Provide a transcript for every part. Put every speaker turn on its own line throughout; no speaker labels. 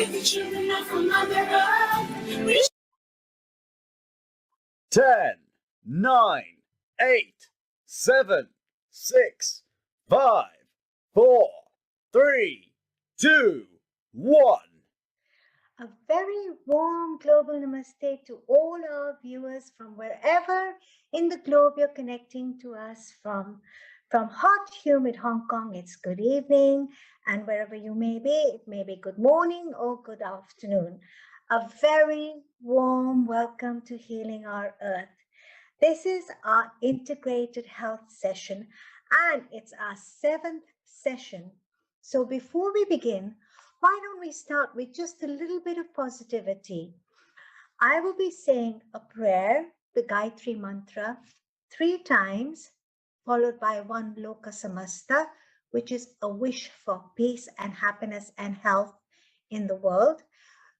Save the children not from Mother Earth.
10, 9, 8, 7, 6, 5, 4, 3, 2, 1.
A very warm global namaste to all our viewers from wherever in the globe you're connecting to us from. From hot, humid Hong Kong, it's good evening, and wherever you may be, it may be good morning or good afternoon. A very warm welcome to Healing Our Earth. This is our integrated health session, and it's our 7th session. So before we begin, why don't we start with just a little bit of positivity? I will be saying a prayer, the Gayatri Mantra, 3 times, followed by 1 Loka Samasta, which is a wish for peace and happiness and health in the world.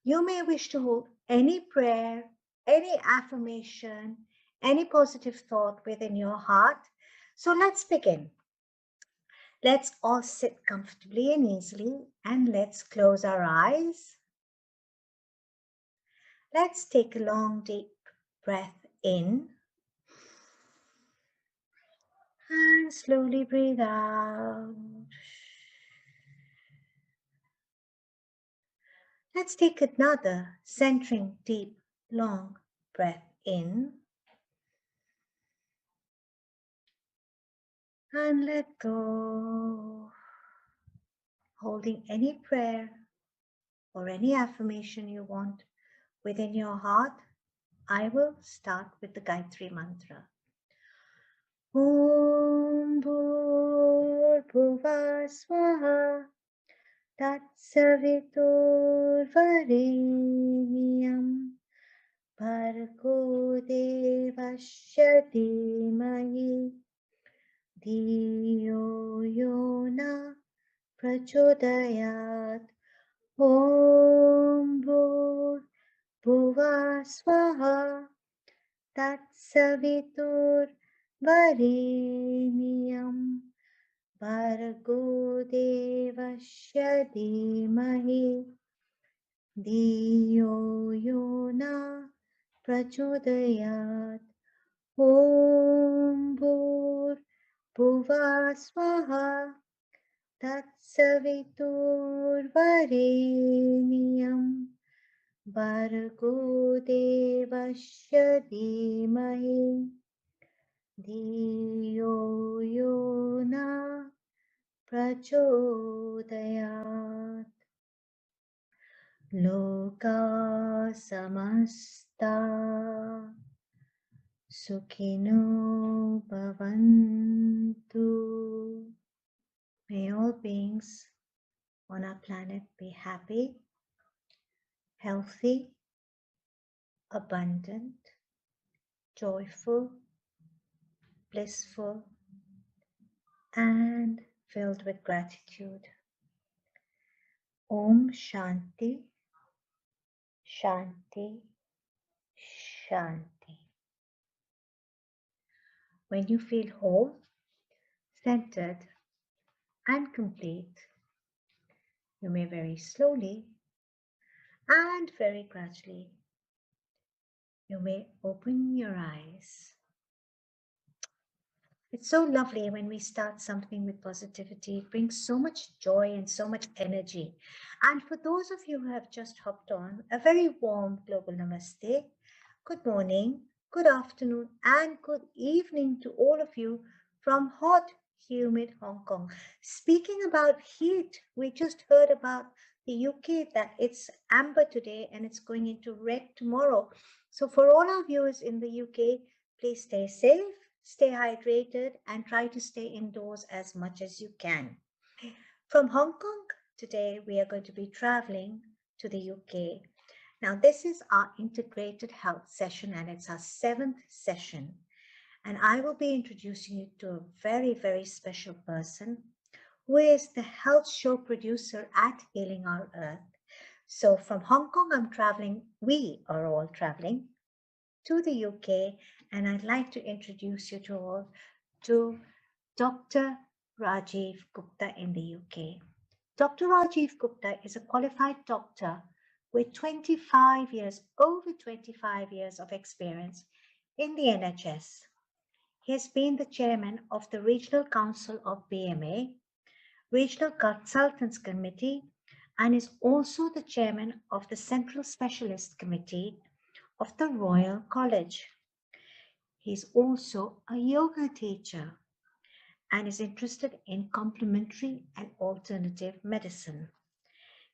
You may wish to hold any prayer, any affirmation, any positive thought within your heart. So let's begin. Let's all sit comfortably and easily, and let's close our eyes. Let's take a long, deep breath in and slowly breathe out. Let's take another centering, deep, long breath in and let go. Holding any prayer or any affirmation you want within your heart, I will start with the Gayatri Mantra. Om Bhurбhuvah Swaha Tatsavitur Varenyam Bhargo Devasya Dhimahi Dhiyo Yona Prachodayat. Om Bhurбhuvah Swaha Tatsavitur Varenyam Bhargo Devasya Dhimahi Dhiyo Yona Prachodayat. Om Bhurбhuvah Swaha Tatsavitur Varenyam Bhargo Devasya Dhimahi Dhiyo Yona Prachodayat. Loka Samasta Sukhino Bhavantu. May all beings on our planet be happy, healthy, abundant, joyful, blissful, and filled with gratitude. Om Shanti, Shanti, Shanti. When you feel whole, centered, and complete, you may very slowly and very gradually, you may open your eyes. It's so lovely when we start something with positivity. It brings so much joy and so much energy. And for those of you who have just hopped on, a very warm global namaste. Good morning, good afternoon, and good evening to all of you from hot, humid Hong Kong. Speaking about heat, we just heard about the UK that it's amber today and it's going into red tomorrow. So for all our viewers in the UK, please stay safe, stay hydrated, and try to stay indoors as much as you can. From Hong Kong, today we are going to be traveling to the UK. Now, this is our integrated health session, and it's our 7th session. And I will be introducing you to a very, very special person who is the health show producer at Healing Our Earth. So from Hong Kong, we are all traveling to the UK, and I'd like to introduce you to all to Dr. Rajiv Gupta in the UK. Dr. Rajiv Gupta is a qualified doctor with 25 years, over 25 years of experience in the NHS. He has been the chairman of the Regional Council of BMA, Regional Consultants Committee, and is also the chairman of the Central Specialist Committee of the Royal College. He's also a yoga teacher and is interested in complementary and alternative medicine.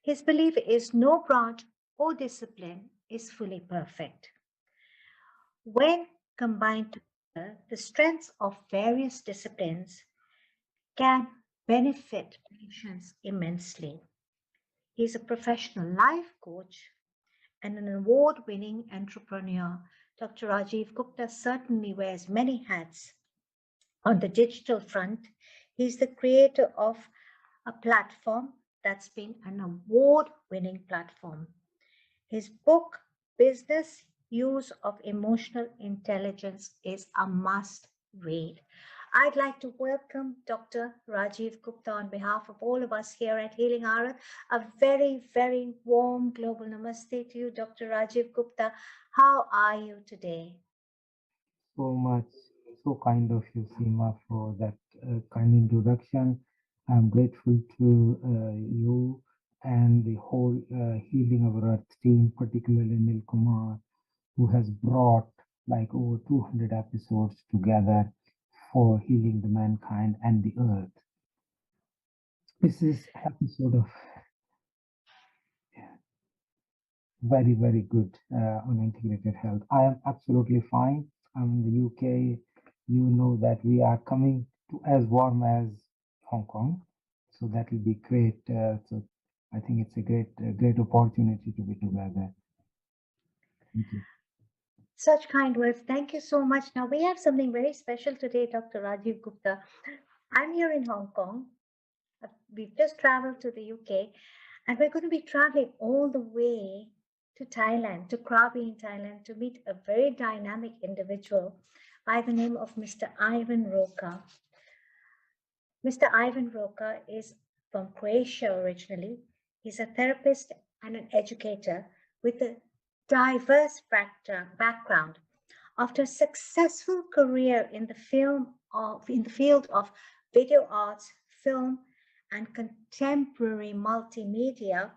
His belief is no branch or discipline is fully perfect. When combined together, the strengths of various disciplines can benefit patients immensely. He is a professional life coach and an award-winning entrepreneur. Dr. Rajiv Gupta certainly wears many hats. On the digital front, he's the creator of a platform that's been an award-winning platform. His book, Business Use of Emotional Intelligence, is a must read. I'd like to welcome Dr. Rajiv Gupta on behalf of all of us here at Healing Aura. A very, very warm global namaste to you, Dr. Rajiv Gupta. How are you today?
So much, so kind of you, Seema, for that kind introduction. I'm grateful to you and the whole Healing of Earth team, particularly Nil Kumar, who has brought like over 200 episodes together for healing the mankind and the earth. This is episode of very, very good on integrated health. I am absolutely fine. I'm in the UK. You know that we are coming to as warm as Hong Kong, so that will be great. So I think it's a great opportunity to be together. Thank you.
Such kind words. Thank you so much. Now, we have something very special today, Dr. Rajiv Gupta. I'm here in Hong Kong. We've just traveled to the UK, and we're going to be traveling all the way to Thailand, to Krabi in Thailand, to meet a very dynamic individual by the name of Mr. Ivan Roca. Mr. Ivan Roca is from Croatia originally. He's a therapist and an educator with a diverse background. After a successful career in the field of video arts, film, and contemporary multimedia,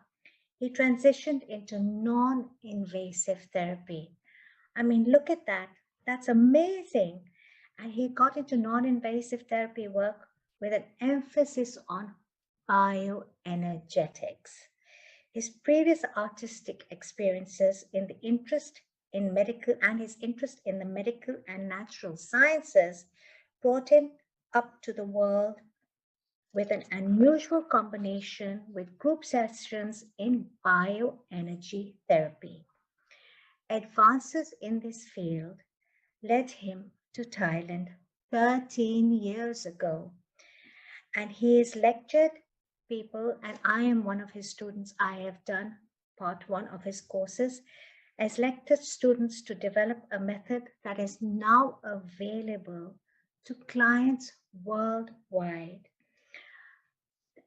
he transitioned into non-invasive therapy. I mean, look at that. That's amazing. And he got into non-invasive therapy work with an emphasis on bioenergetics. His previous artistic experiences in the interest in medical and his interest in the medical and natural sciences brought him up to the world with an unusual combination with group sessions in bioenergy therapy. Advances in this field led him to Thailand 13 years ago, and he has lectured people, and I am one of his students. I have done part one of his courses, has lectured students to develop a method that is now available to clients worldwide.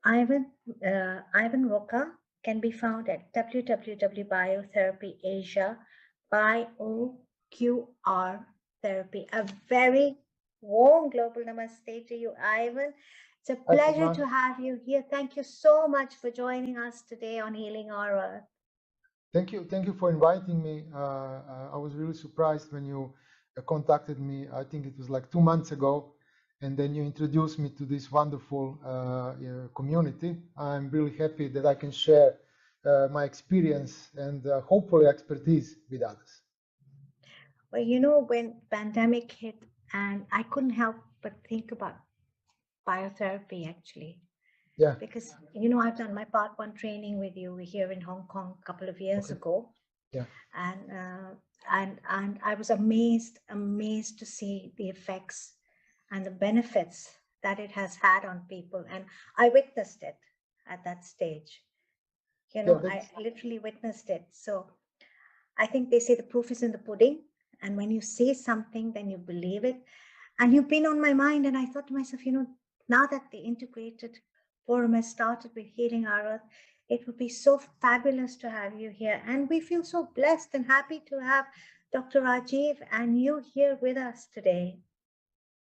Ivan Roca can be found at www.biotherapy Asia, BioQR Therapy. A very warm global namaste to you, Ivan. It's a pleasure to have you here. Thank you so much for joining us today on Healing Our Earth.
Thank you for inviting me. I was really surprised when you contacted me. I think it was like 2 months ago, and then you introduced me to this wonderful community. I'm really happy that I can share my experience and hopefully expertise with others.
Well, you know, when pandemic hit, and I couldn't help but think about biotherapy actually.
Yeah.
Because, you know, I've done my part one training with you here in Hong Kong a couple of years ago.
Yeah.
And I was amazed to see the effects and the benefits that it has had on people. And I witnessed it at that stage. You know, I literally witnessed it. So I think they say the proof is in the pudding. And when you say something, then you believe it. And you've been on my mind. And I thought to myself, you know, now that the integrated forum has started with Healing Our Earth, It would be so fabulous to have you here. And we feel so blessed and happy to have Dr. Rajiv and you here with us today.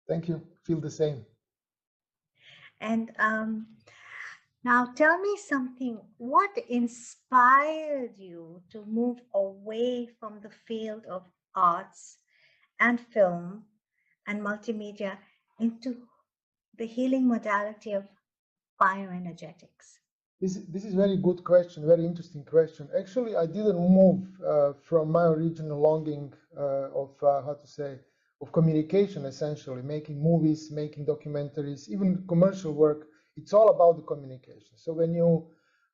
Thank you. Feel the same.
And now tell me something. What inspired you to move away from the field of arts and film and multimedia into the healing modality of bioenergetics?
This is very good question, very interesting question. Actually, I didn't move from my original longing of how to say, of communication, essentially making movies, making documentaries, even commercial work. It's all about the communication. So when you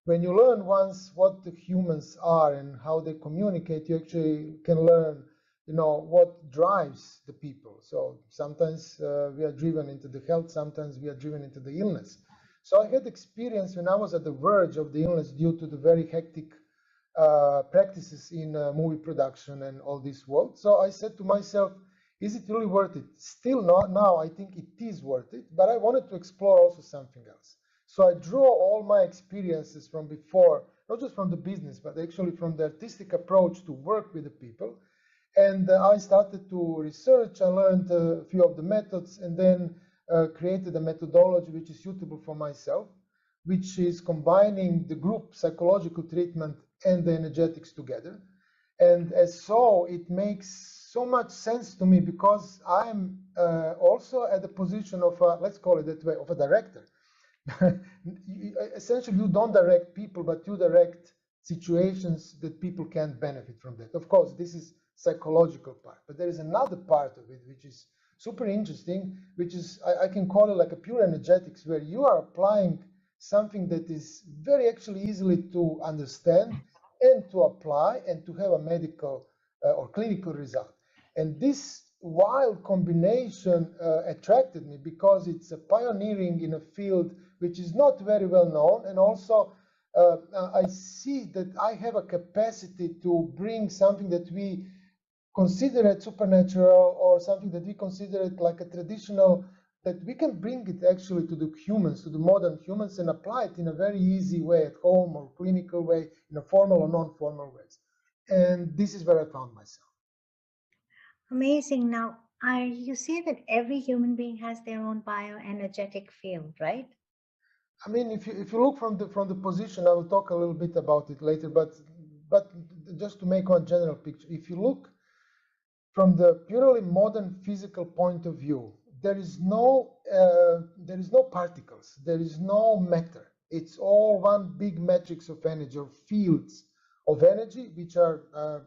learn once what the humans are and how they communicate, you actually can learn, what drives the people. So sometimes we are driven into the health, sometimes we are driven into the illness. So I had experience when I was at the verge of the illness due to the very hectic practices in movie production and all this world. So I said to myself, is it really worth it? Still not now, I think it is worth it, but I wanted to explore also something else. So I drew all my experiences from before, not just from the business, but actually from the artistic approach to work with the people. And I started to research, I learned a few of the methods, and then created a methodology which is suitable for myself, which is combining the group psychological treatment and the energetics together. And as so, it makes so much sense to me because I'm also at the position of, let's call it that way, of a director. Essentially, you don't direct people, but you direct situations that people can benefit from that. Of course, this is psychological part, but there is another part of it which is super interesting, which is, I can call it like a pure energetics, where you are applying something that is very actually easily to understand and to apply and to have a medical or clinical result. And this wild combination attracted me because it's a pioneering in a field which is not very well known, and also I see that I have a capacity to bring something that we consider it supernatural or something that we consider it like a traditional, that we can bring it actually to the humans, to the modern humans, and apply it in a very easy way at home or clinical way, in a formal or non-formal ways. And this is where I found myself.
Amazing. Now, you say that every human being has their own bioenergetic field, right?
I mean, if you look from the position, I will talk a little bit about it later, but just to make one general picture, if you look from the purely modern physical point of view, there is no particles, there is no matter. It's all one big matrix of energy, or fields of energy, which are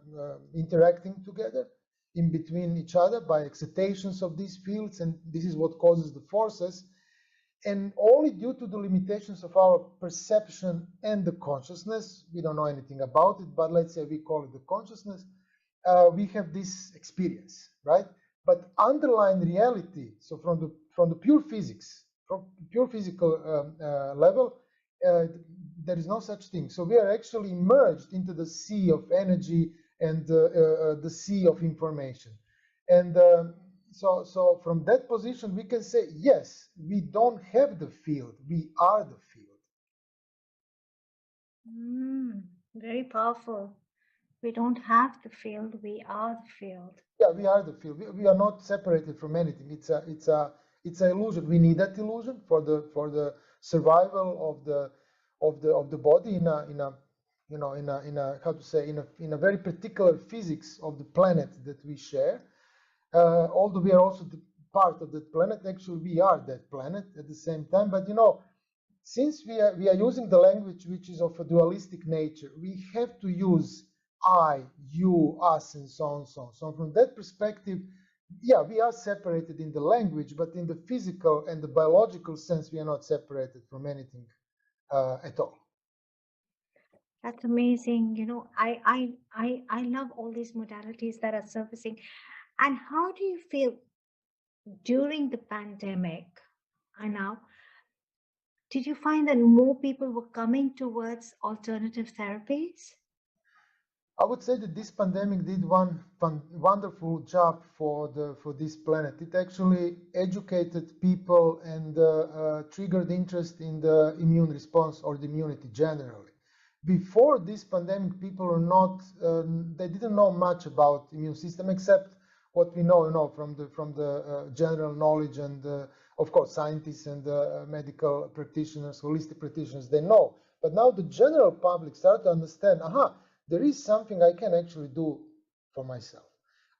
interacting together in between each other by excitations of these fields, and this is what causes the forces. And only due to the limitations of our perception and the consciousness, we don't know anything about it, but let's say we call it the consciousness, we have this experience, right? But underlying reality, so from the pure physics, from pure physical level, there is no such thing. So we are actually immersed into the sea of energy and the sea of information. And so from that position, we can say, yes, we don't have the field, we are the field.
Very powerful. We don't have the field, we are the field.
Yeah, we are the field. We are not separated from anything. It's an illusion. We need that illusion for the survival of the body in a how to say, in a very particular physics of the planet that we share. Although we are also the part of that planet, actually we are that planet at the same time. But since we are using the language which is of a dualistic nature, we have to use I, you, us, and so on, so on. So from that perspective, yeah, we are separated in the language, but in the physical and the biological sense, we are not separated from anything at all.
That's amazing. I love all these modalities that are surfacing. And how do you feel during the pandemic? I know. Did you find that more people were coming towards alternative therapies?
I would say that this pandemic did one wonderful job for this planet. It actually educated people and triggered interest in the immune response or the immunity generally. before this pandemic, people are not, they didn't know much about immune system except what we know, from the general knowledge, and of course scientists and medical practitioners, holistic practitioners, they know. But now the general public start to understand, there is something I can actually do for myself.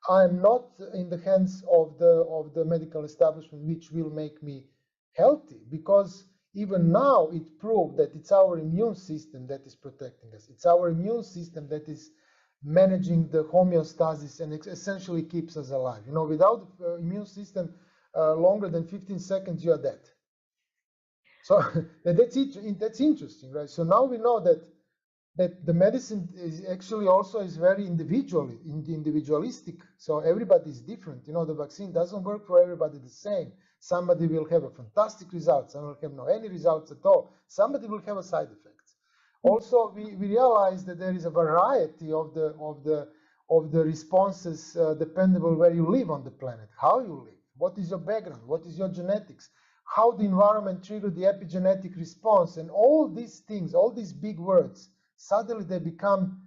I'm not in the hands of the medical establishment, which will make me healthy, because even now it proved that it's our immune system that is protecting us. It's our immune system that is managing the homeostasis and essentially keeps us alive. Without the immune system longer than 15 seconds, you are dead. So that's interesting, right? So now we know that the medicine is actually also is very individualistic. So everybody is different. The vaccine doesn't work for everybody the same. Somebody will have a fantastic result. Some will have no any results at all. Somebody will have a side effect. Also, we realize that there is a variety of the responses depending on where you live on the planet, how you live, what is your background, what is your genetics, how the environment triggered the epigenetic response, and all these things, all these big words, suddenly they become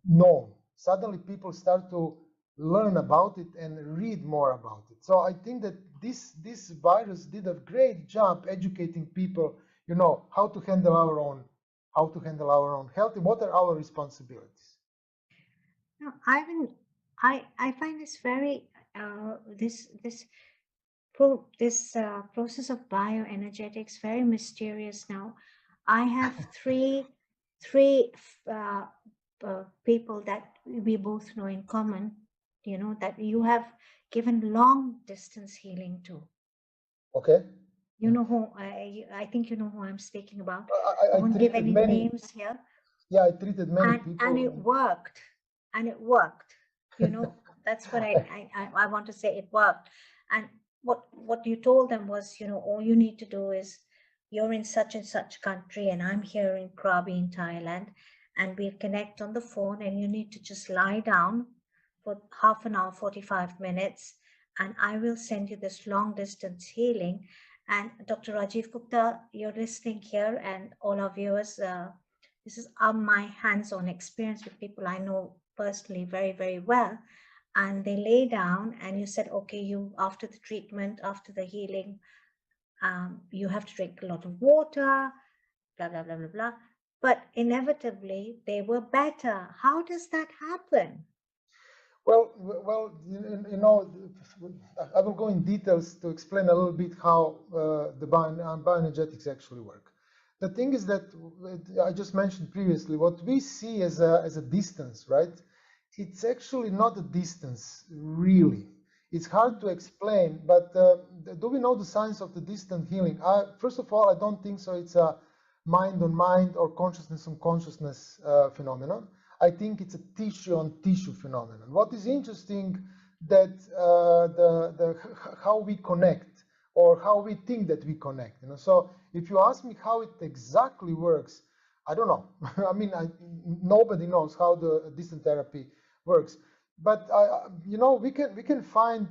known. Suddenly people start to learn about it and read more about it. So I think that this virus did a great job educating people, how to handle our own health and what are our responsibilities.
No, Ivan, I find this very this process of bioenergetics very mysterious now. I have three people that we both know in common, that you have given long distance healing to.
Okay.
You know who I think you know who I'm speaking about.
I
won't give
treated
any
many.
names here.
Yeah, I treated many people.
And it worked. And it worked. That's what I want to say. It worked. And what you told them was, all you need to do is you're in such and such country and I'm here in Krabi in Thailand, and we'll connect on the phone, and you need to just lie down for half an hour, 45 minutes, and I will send you this long distance healing. And Dr. Rajiv Gupta, you're listening here, and all our viewers, this is my hands-on experience with people I know personally very, very well. And they lay down, and you said, okay, you, after the treatment, after the healing, you have to drink a lot of water, blah, blah, blah, blah, blah. But inevitably, they were better. How does that happen?
Well, I will go in details to explain a little bit how the bioenergetics actually work. The thing is that I just mentioned previously, what we see as a distance, right? It's actually not a distance, really. It's hard to explain, but do we know the science of the distant healing? First of all, I don't think so. It's a mind-on-mind or consciousness-on-consciousness phenomenon. I think it's a tissue-on-tissue phenomenon. What is interesting that how we connect, or how we think that we connect. So if you ask me how it exactly works, I don't know. I mean, nobody knows how the distant therapy works. But we can find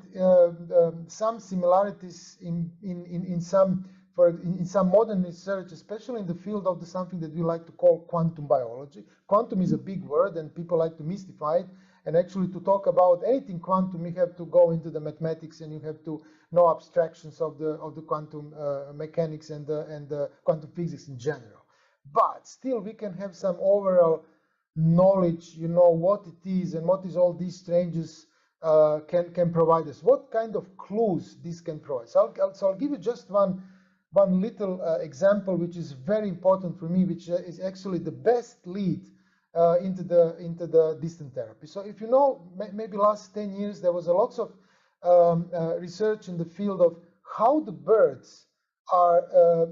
some similarities in some modern research, especially in the field of something that we like to call quantum biology. Quantum is a big word, and people like to mystify it. And actually, to talk about anything quantum, you have to go into the mathematics, and you have to know abstractions of the quantum mechanics and the quantum physics in general. But still, we can have some overall knowledge, what it is and what is all these changes can provide us. What kind of clues this can provide? So I'll give you just one little example, which is very important for me, which is actually the best lead into the distant therapy. So if you know, maybe last 10 years, there was a lots of research in the field of how the birds are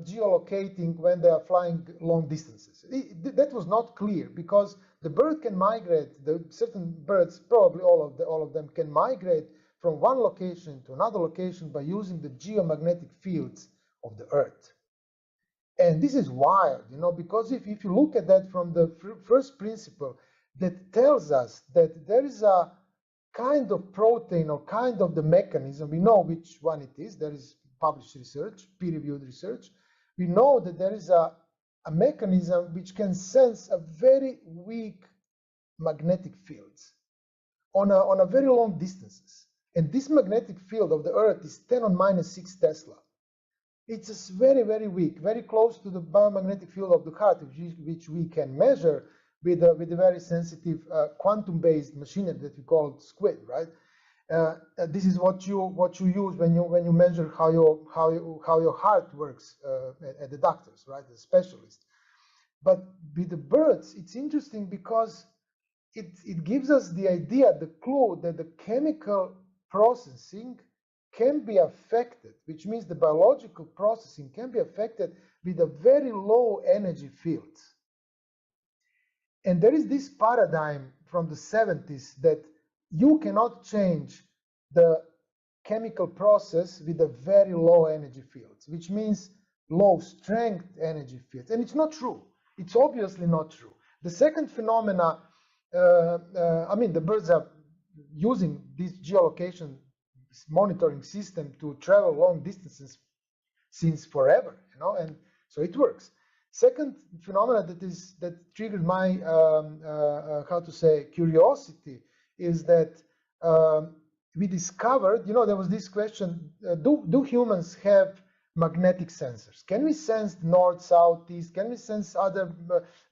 geolocating when they are flying long distances. That was not clear, because the bird can migrate. Certain birds, probably all of them, can migrate from one location to another location by using the geomagnetic fields of the Earth. And this is wild, because if you look at that from the first principle, that tells us that there is a kind of protein or kind of the mechanism. We know which one it is. There is published research, peer-reviewed research. We know that there is a a mechanism which can sense a very weak magnetic fields on a very long distances. And this magnetic field of the Earth is 10 on minus 6 Tesla. It's just very, very weak, very close to the biomagnetic field of the heart, which we can measure with a very sensitive quantum-based machinery that we call SQUID, right? This is what you use when you measure how your heart works at the doctors, right, the specialist. But with the birds, it's interesting because it gives us the idea, the clue that the chemical processing can be affected, which means the biological processing can be affected with a very low energy field. And there is this paradigm from the 70s that you cannot change the chemical process with a very low energy fields, which means low strength energy fields. And it's not true. It's obviously not true. The second phenomena, I mean, the birds are using this geolocation monitoring system to travel long distances since forever, you know, and so it works. Second phenomena that triggered my how to say curiosity is that we discovered, you know, there was this question: do humans have magnetic sensors? Can we sense north, south, east? Can we sense other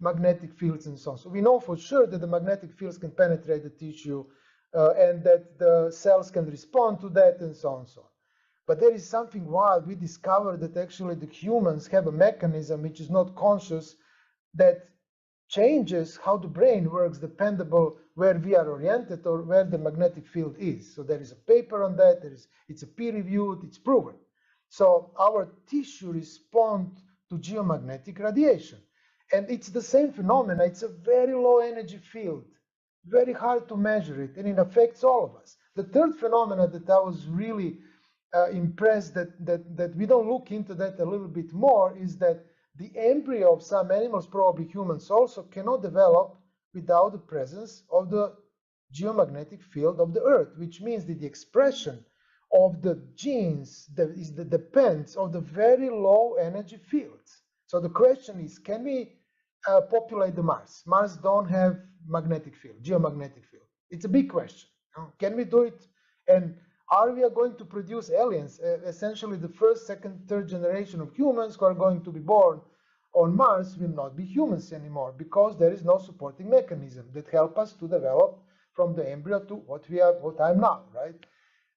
magnetic fields and so on? So we know for sure that the magnetic fields can penetrate the tissue and that the cells can respond to that and so on and so on. But there is something wild. We discovered that actually the humans have a mechanism which is not conscious that changes how the brain works dependable where we are oriented or where the magnetic field is. So there is a paper on that. It's a peer-reviewed. It's proven. So our tissue responds to geomagnetic radiation. And it's the same phenomena. It's a very low energy field, very hard to measure it, and it affects all of us. The third phenomena that I was really impressed that we don't look into that a little bit more is that the embryo of some animals, probably humans also, cannot develop without the presence of the geomagnetic field of the Earth, which means that the expression of the genes depends on the very low energy fields. So the question is, can we populate the Mars? Mars don't have magnetic field, geomagnetic field. It's a big question. You know? Can we do it? And are we going to produce aliens, essentially the first, second, third generation of humans who are going to be born on Mars will not be humans anymore because there is no supporting mechanism that help us to develop from the embryo to what I'm now, right?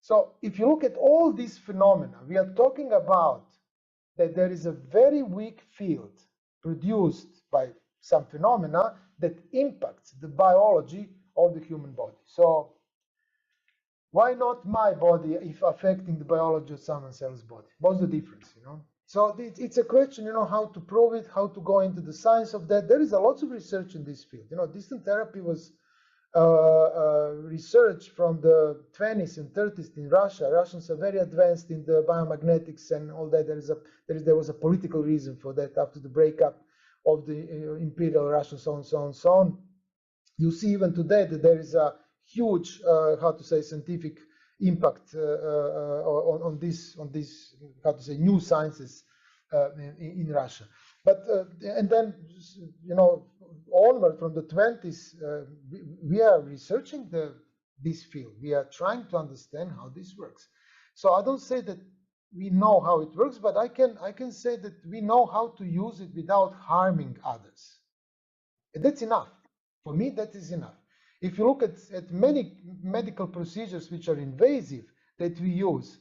So if you look at all these phenomena, we are talking about that there is a very weak field produced by some phenomena that impacts the biology of the human body. So why not my body if affecting the biology of someone else's body? What's the difference, you know? So it's a question, you know, how to prove it, how to go into the science of that. There is a lot of research in this field. You know, distant therapy was research from the 20s and 30s in Russia. Russians are very advanced in the biomagnetics and all that. There was a political reason for that after the breakup of the Imperial Russia, so on, so on, so on. You see even today that there is a huge, how to say, scientific impact on this, how to say, new sciences in Russia. But and then, you know, onward from the 20s, we are researching this field. We are trying to understand how this works. So I don't say that we know how it works, but I can say that we know how to use it without harming others. And that's enough. For me, that is enough. If you look at many medical procedures which are invasive that we use,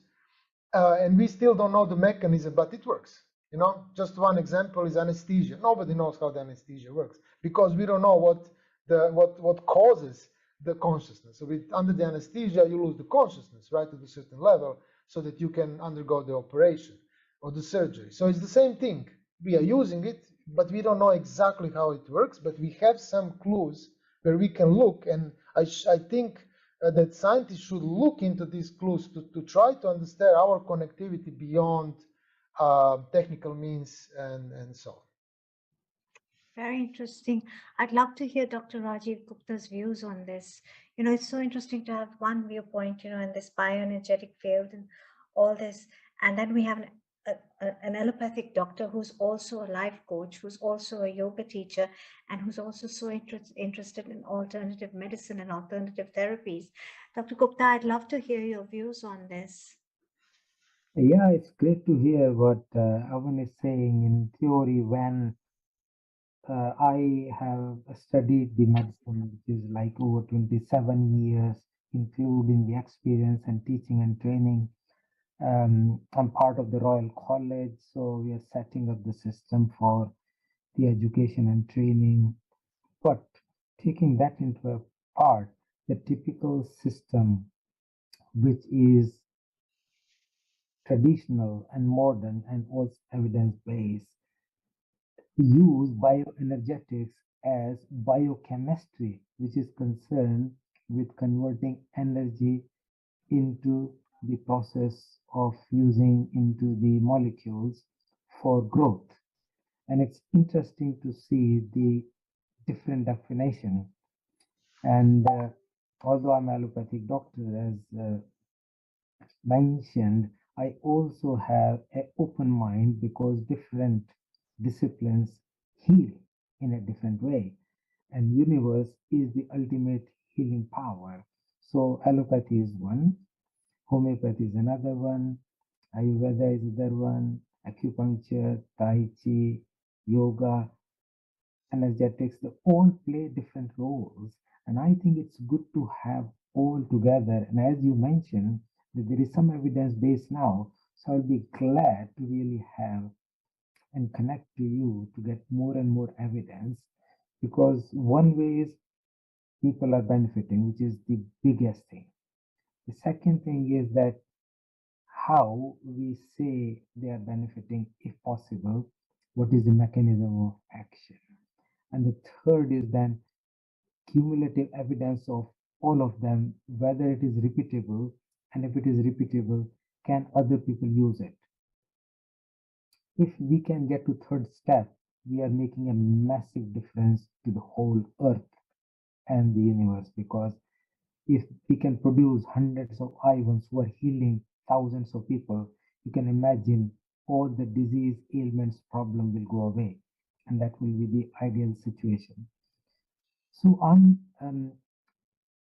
and we still don't know the mechanism, but it works. You know, just one example is anesthesia. Nobody knows how the anesthesia works because we don't know what causes the consciousness. So under the anesthesia, you lose the consciousness, right, to a certain level so that you can undergo the operation or the surgery. So it's the same thing. We are using it, but we don't know exactly how it works, but we have some clues where we can look. And I think that scientists should look into these clues to try to understand our connectivity beyond technical means and so on.
Very interesting. I'd love to hear Dr. Rajiv Gupta's views on this. You know, it's so interesting to have one viewpoint, you know, in this bioenergetic field and all this. And then we have an allopathic doctor who's also a life coach, who's also a yoga teacher, and who's also so interested in alternative medicine and alternative therapies. Dr. Gupta, I'd love to hear your views on this.
Yeah, it's great to hear what Avan is saying. In theory, when I have studied the medicine, which is like over 27 years, including the experience and teaching and training. I'm part of the Royal College, so we are setting up the system for the education and training. But taking that into a part, the typical system, which is traditional and modern and also evidence-based, use bioenergetics as biochemistry, which is concerned with converting energy into the process of using into the molecules for growth. And it's interesting to see the different definition. And although I'm an allopathic doctor, as mentioned, I also have an open mind because different disciplines heal in a different way. And universe is the ultimate healing power. So allopathy is one, homeopathy is another one, Ayurveda is another one, acupuncture, Tai Chi, yoga, energetics, they all play different roles. And I think it's good to have all together. And as you mentioned, that there is some evidence base now. So I'll be glad to really have and connect to you to get more and more evidence, because one way is people are benefiting, which is the biggest thing. The second thing is that how we say they are benefiting, if possible, what is the mechanism of action. And the third is then cumulative evidence of all of them, whether it is repeatable, and if it is repeatable, can other people use it? If we can get to third step, we are making a massive difference to the whole earth and the universe, because if we can produce hundreds of Ivans who are healing thousands of people, you can imagine all the disease, ailments, problem will go away. And that will be the ideal situation. So I'm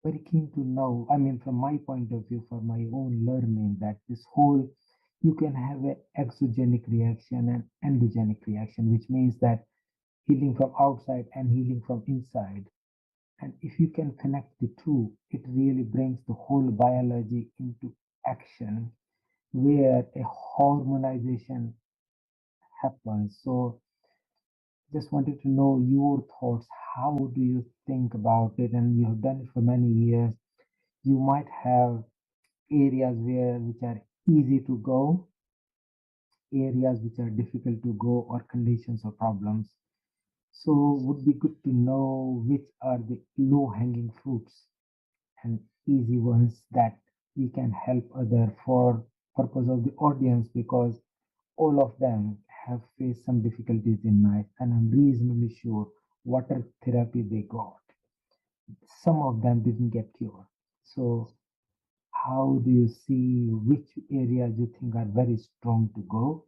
very keen to know, I mean, from my point of view, for my own learning, that this whole, you can have an exogenic reaction and endogenic reaction, which means that healing from outside and healing from inside. And if you can connect the two, it really brings the whole biology into action, where a harmonization happens. So just wanted to know your thoughts. How do you think about it? And you have done it for many years. You might have areas where which are easy to go, areas which are difficult to go, or conditions or problems. So would be good to know which are the low hanging fruits and easy ones that we can help other for purpose of the audience, because all of them have faced some difficulties in life, and I'm reasonably sure water therapy they got, some of them didn't get cured. So how do you see which areas you think are very strong to go?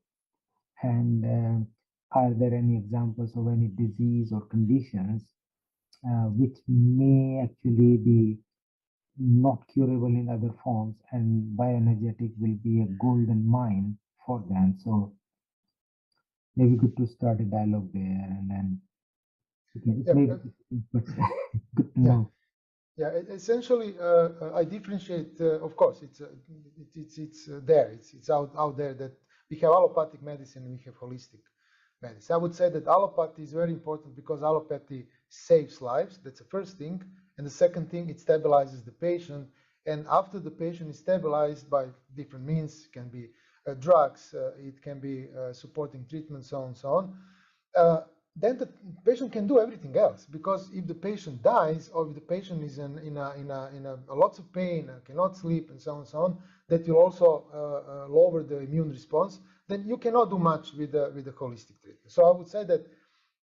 And are there any examples of any disease or conditions which may actually be not curable in other forms, and bioenergetic will be a golden mine for them? So maybe good to start a dialogue there, and then it
Yeah,
may be but good to
yeah.
know.
Yeah, essentially, I differentiate. Of course, it's there. It's out there that we have allopathic medicine and we have holistic medicine. I would say that allopathy is very important because allopathy saves lives. That's the first thing, and the second thing, it stabilizes the patient. And after the patient is stabilized by different means, it can be drugs, it can be supporting treatment, so on and so on. Then the patient can do everything else, because if the patient dies, or if the patient is in a lots of pain, cannot sleep, and so on and so on, that will also lower the immune response. Then you cannot do much with the holistic treatment. So I would say that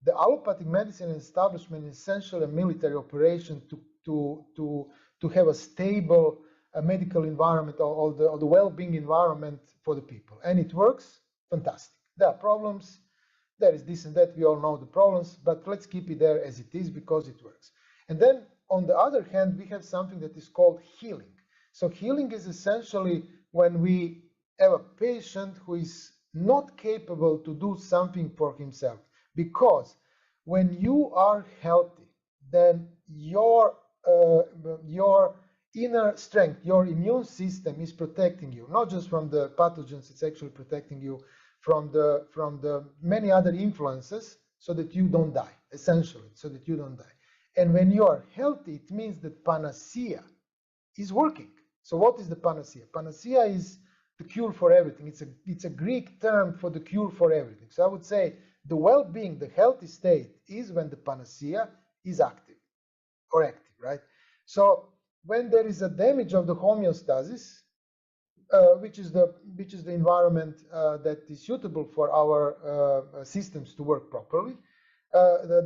the allopathic medicine establishment is essentially a military operation to have a stable medical environment, or the well-being environment for the people, and it works. fantastic. There are problems, there is this and that, we all know the problems, but let's keep it there as it is because it works. And then on the other hand, we have something that is called healing. So healing is essentially when we have a patient who is not capable to do something for himself, because when you are healthy, then your inner strength, your immune system is protecting you, not just from the pathogens, it's actually protecting you from the many other influences so that you don't die, essentially, so that you don't die. And when you are healthy, it means that panacea is working. So what is the panacea? Panacea is the cure for everything. It's a Greek term for the cure for everything. So I would say the well-being, the healthy state is when the panacea is active or active, right? So when there is a damage of the homeostasis, which is the environment that is suitable for our systems to work properly,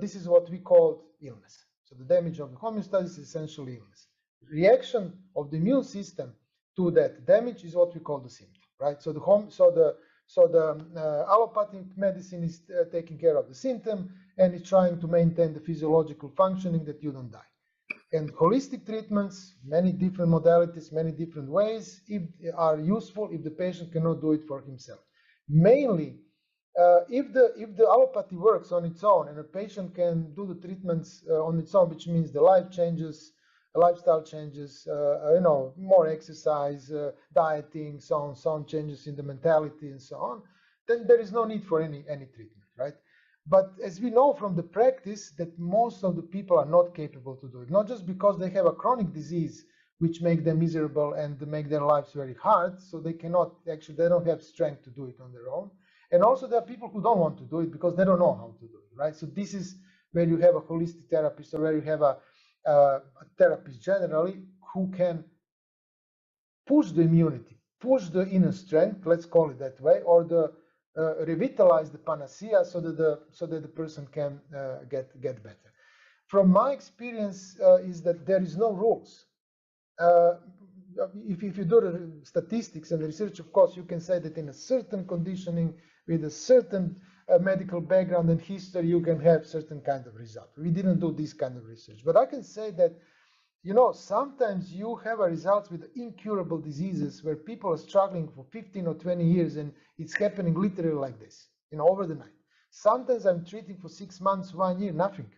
this is what we call illness. So the damage of the homeostasis is essentially illness. Reaction of the immune system to that damage is what we call the symptom, right? So the allopathic medicine is taking care of the symptom and is trying to maintain the physiological functioning that you don't die. And holistic treatments, many different modalities, many different ways, if are useful if the patient cannot do it for himself. Mainly, if the allopathy works on its own and a patient can do the treatments on its own, which means the lifestyle changes, more exercise, dieting, so on, changes in the mentality and so on, then there is no need for any treatment, right? But as we know from the practice that most of the people are not capable to do it, not just because they have a chronic disease which make them miserable and make their lives very hard, so they don't have strength to do it on their own. And also there are people who don't want to do it because they don't know how to do it, right? So this is where you have a holistic therapist or where you have a therapist generally who can push the immunity, push the inner strength, let's call it that way, or revitalize the panacea so that the person can get better. From my experience is that there is no rules. If you do the statistics and research, of course, you can say that in a certain conditioning with a certain medical background and history, you can have certain kind of result. We didn't do this kind of research, but I can say that, sometimes you have a result with incurable diseases where people are struggling for 15 or 20 years and it's happening literally like this, over the night. Sometimes I'm treating for 6 months, 1 year, nothing.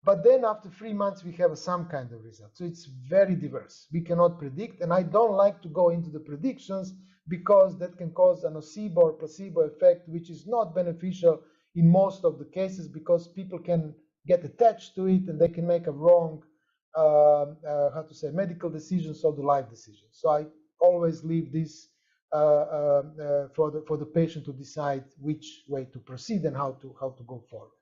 But then after 3 months, we have some kind of result. So it's very diverse. We cannot predict. And I don't like to go into the predictions because that can cause a nocebo or placebo effect, which is not beneficial in most of the cases because people can get attached to it and they can make a wrong medical decisions or the life decisions. So I always leave this for the patient to decide which way to proceed and how to go forward.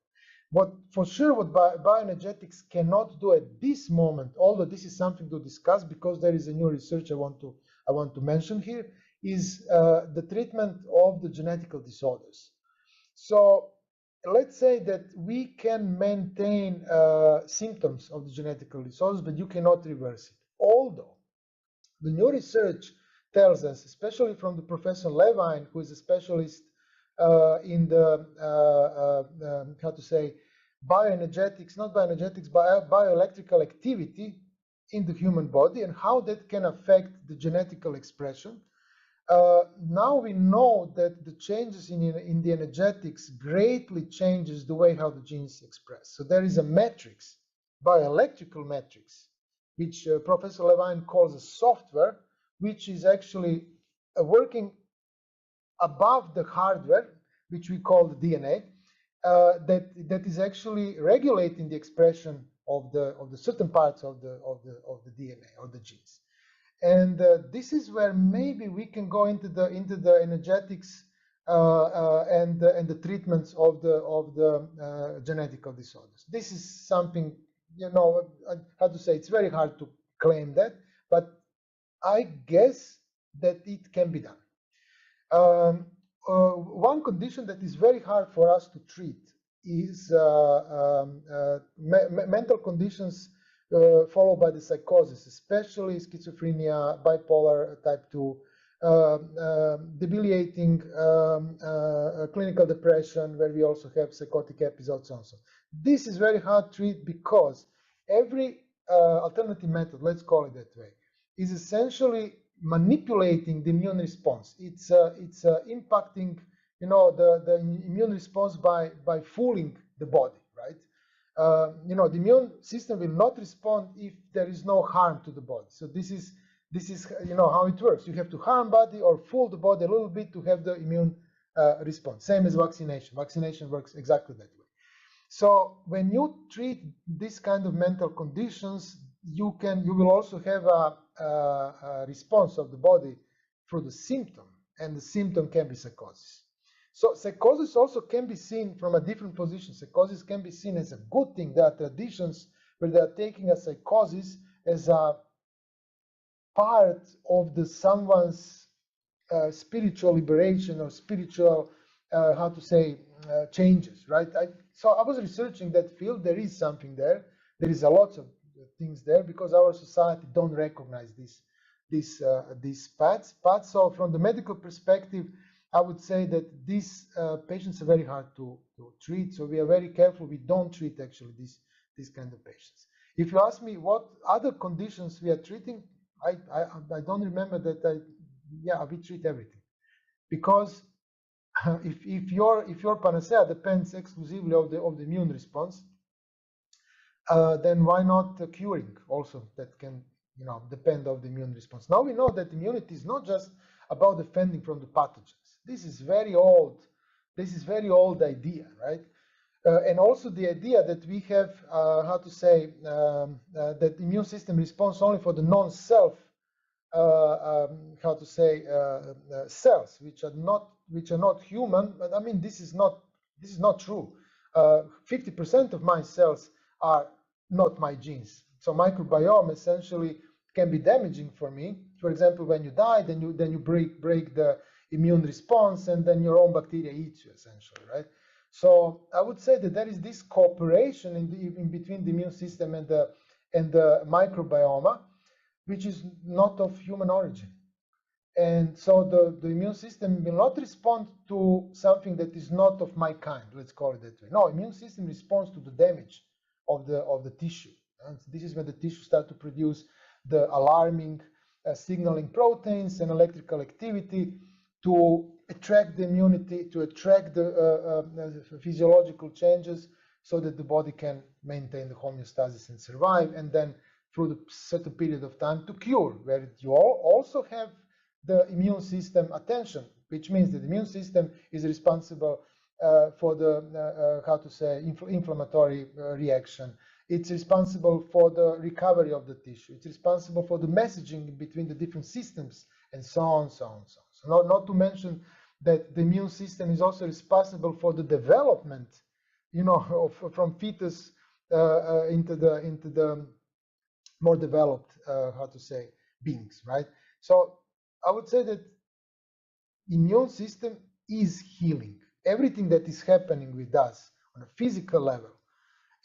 What for sure what bioenergetics cannot do at this moment, although this is something to discuss because there is a new research I want to mention here, is the treatment of the genetical disorders. So let's say that we can maintain symptoms of the genetical disorders, but you cannot reverse it. Although the new research tells us, especially from the Professor Levine, who is a specialist in the bioenergetics, not bioenergetics, bioelectrical activity in the human body and how that can affect the genetical expression. Now we know that the changes in the energetics greatly changes the way how the genes express. So there is a matrix, bioelectrical matrix, which Professor Levine calls a software, which is actually working above the hardware, which we call the DNA, that is actually regulating the expression of the certain parts of the DNA or the genes. And this is where maybe we can go into the energetics and the treatments of the genetical disorders. This is something, how to say, it's very hard to claim that, but I guess that it can be done. One condition that is very hard for us to treat is mental conditions followed by the psychosis, especially schizophrenia, bipolar type 2, debilitating clinical depression, where we also have psychotic episodes also. This is very hard to treat because every alternative method, let's call it that way, is essentially manipulating the immune response. It's impacting, you know, the immune response by fooling the body, right? You know, the immune system will not respond if there is no harm to the body. So this is you know how it works. You have to harm body or fool the body a little bit to have the immune response. Same as vaccination. Vaccination works exactly that way. So when you treat this kind of mental conditions, you will also have a response of the body through the symptom, and the symptom can be psychosis. So psychosis also can be seen from a different position. Psychosis can be seen as a good thing. There are traditions where they are taking a psychosis as a part of someone's spiritual liberation or spiritual, how to say, changes, right? So I was researching that field. There is something there. There is a lot of things there because our society don't recognize these paths. So from the medical perspective, I would say that these patients are very hard to treat. So we are very careful. We don't treat actually these kind of patients. If you ask me what other conditions we are treating, I don't remember that. Yeah, we treat everything because if your panacea depends exclusively of the immune response, then why not curing also? That can, you know, depend of the immune response. Now we know that immunity is not just about defending from the pathogens. This is very old. This is very old idea, right? And also the idea that we have, how to say, that the immune system responds only for the non-self, how to say, cells, which are not human. But I mean, this is not true. 50% of my cells are not my genes. So microbiome essentially can be damaging for me. For example, when you die, then you break the immune response, and then your own bacteria eats you essentially, right? So I would say that there is this cooperation in between the immune system and the microbiome, which is not of human origin. And so the immune system will not respond to something that is not of my kind, let's call it that way. No, immune system responds to the damage of the tissue. And this is when the tissue starts to produce the alarming signaling proteins and electrical activity to attract the immunity, to attract the physiological changes so that the body can maintain the homeostasis and survive, and then through the certain period of time to cure, where you also have the immune system attention, which means that the immune system is responsible for the, how to say, inflammatory reaction. It's responsible for the recovery of the tissue. It's responsible for the messaging between the different systems, and so on, so on, so on. So not to mention that the immune system is also responsible for the development, you know, from fetus into the more developed, how to say, beings, right? So I would say that immune system is healing. Everything that is happening with us on a physical level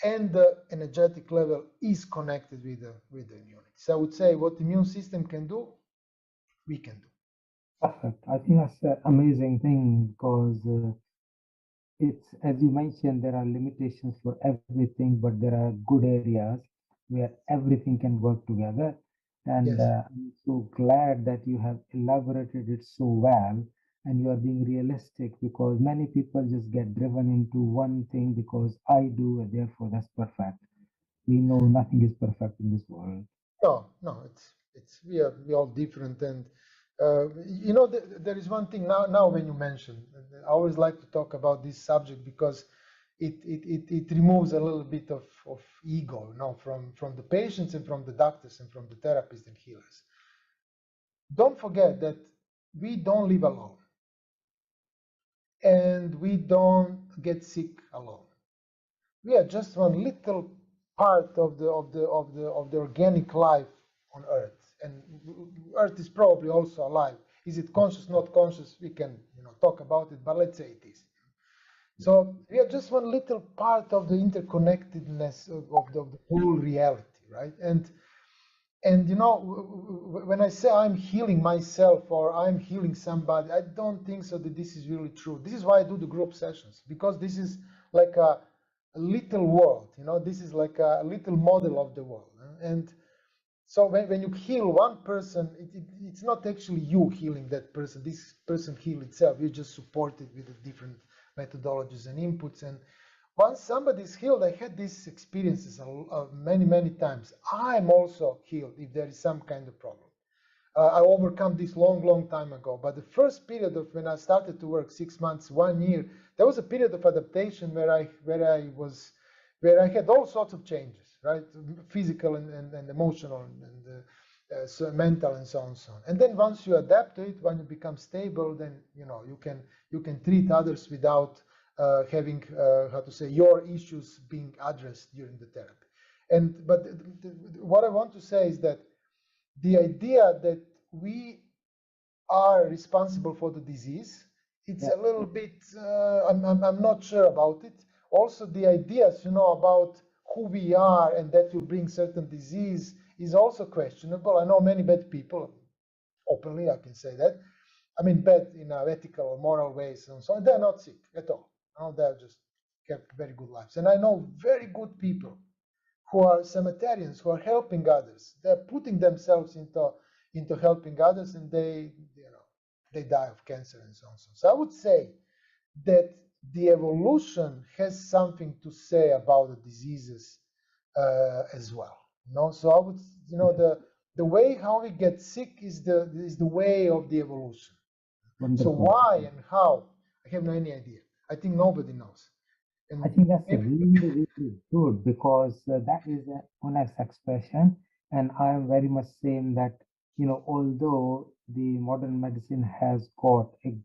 and the energetic level is connected with the immunity. So I would say what the immune system can do, we can do.
Perfect. I think that's an amazing thing because it's, as you mentioned, there are limitations for everything, but there are good areas where everything can work together. And
Yes.
I'm so glad that you have elaborated it so well and you are being realistic, because many people just get driven into one thing because I do, and therefore that's perfect. We know nothing is perfect in this world.
No, it's we are all different, and you know, there is one thing now when you mention, I always like to talk about this subject because it removes a little bit of ego, you know, from the patients and from the doctors and from the therapists and healers. Don't forget that we don't live alone, and we don't get sick alone. We are just one little part of the organic life on Earth, and Earth is probably also alive. Is it conscious, not conscious? We can, you know, talk about it, but let's say it is. So we are just one little part of the interconnectedness of the whole reality, right? And And when I say I'm healing myself or I'm healing somebody, I don't think so that this is really true. This is why I do the group sessions, because this is like a little world. This is like a little model of the world. And so when you heal one person, it's not actually you healing that person. This person heal itself. You just support it with the different methodologies and inputs. And once somebody is healed, I had these experiences many times. I'm also healed if there is some kind of problem. I overcome this long time ago. But the first period of when I started to work, 6 months, 1 year, there was a period of adaptation where I had all sorts of changes, right? Physical and emotional and so mental and so on and so on. And then once you adapt to it, when you become stable, then you can treat others without having your issues being addressed during the therapy. But what I want to say is that the idea that we are responsible for the disease, it's a little bit I'm not sure about it. Also the ideas about who we are and that will bring certain disease is also questionable. I know many bad people, openly I can say that. I mean, bad in ethical or moral ways and so on. They're not sick at all. They're just kept very good lives. And I know very good people who are cemeterians, who are helping others. They're putting themselves into helping others, and they die of cancer and so on. So I would say that the evolution has something to say about the diseases as well. So I would, the way how we get sick is the way of the evolution.
Wonderful.
So why and how, I have no any idea. I think nobody knows. And
I think that's really good, because that is an honest expression, and I am very much saying that although the modern medicine has got a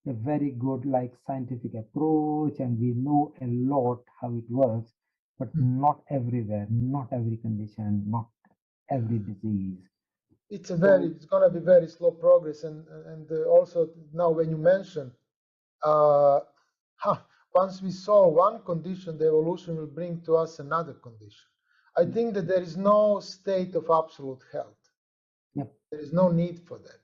very good scientific approach, and we know a lot how it works, but not everywhere, not every condition, not every disease.
It's going to be very slow progress, and also now when you mention once we solve one condition, the evolution will bring to us another condition. I think that there is no state of absolute health.
Yep.
There is no need for that.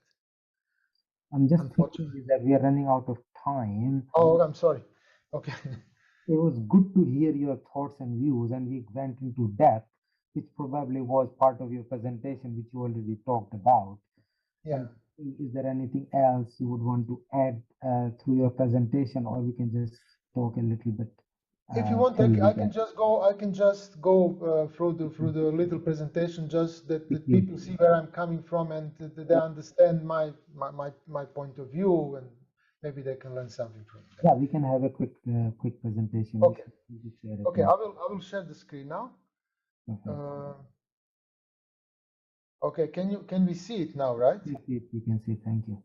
I'm just thinking that we are running out of time.
Oh, I'm sorry. Okay.
It was good to hear your thoughts and views, and we went into depth, which probably was part of your presentation, which you already talked about.
Yeah.
Is there anything else you would want to add through your presentation, or we can just talk a little bit?
If you want, I can just go. I can just go through the little presentation, just that people see where I'm coming from, and that they understand my point of view, and maybe they can learn something from it.
Yeah, we can have a quick presentation.
Okay. Okay, I will share the screen now. Okay, can we see it now, right?
Yes, we can see. Thank you.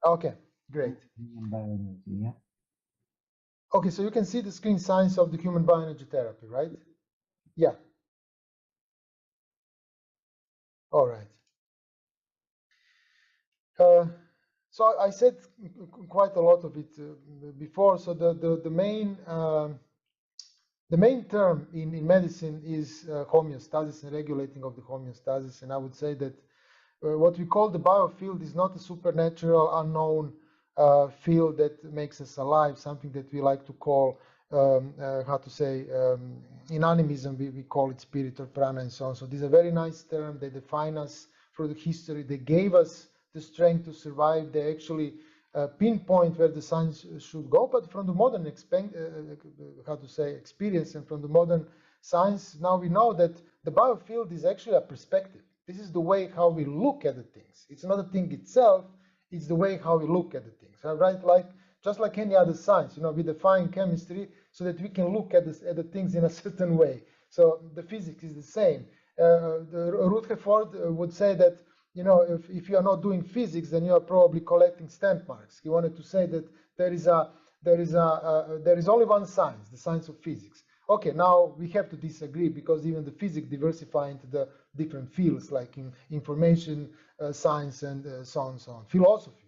Okay, great.
Bioenergy, yeah.
Okay, so you can see the screen, science of the human bioenergy therapy, right? Yeah. All right. So I said quite a lot of it before. So the main term in medicine is homeostasis and regulating of the homeostasis. And I would say that what we call the biofield is not a supernatural, unknown field that makes us alive, something that we like to call, in animism, we call it spirit or prana and so on. So these are very nice terms. They define us through the history. They gave us the strength to survive. They actually pinpoint where the science should go. But from the modern experience and from the modern science, now we know that the biofield is actually a perspective. This is the way how we look at the things. It's not the thing itself, it's the way how we look at the things, right? Just like any other science, we define chemistry so that we can look at the things in a certain way. So the physics is the same. Rutherford Ford would say that, if you are not doing physics, then you are probably collecting stamp marks. He wanted to say that there is only one science, the science of physics. Okay, now we have to disagree, because even the physics diversify into the different fields, like in information science and so on and so on. Philosophy,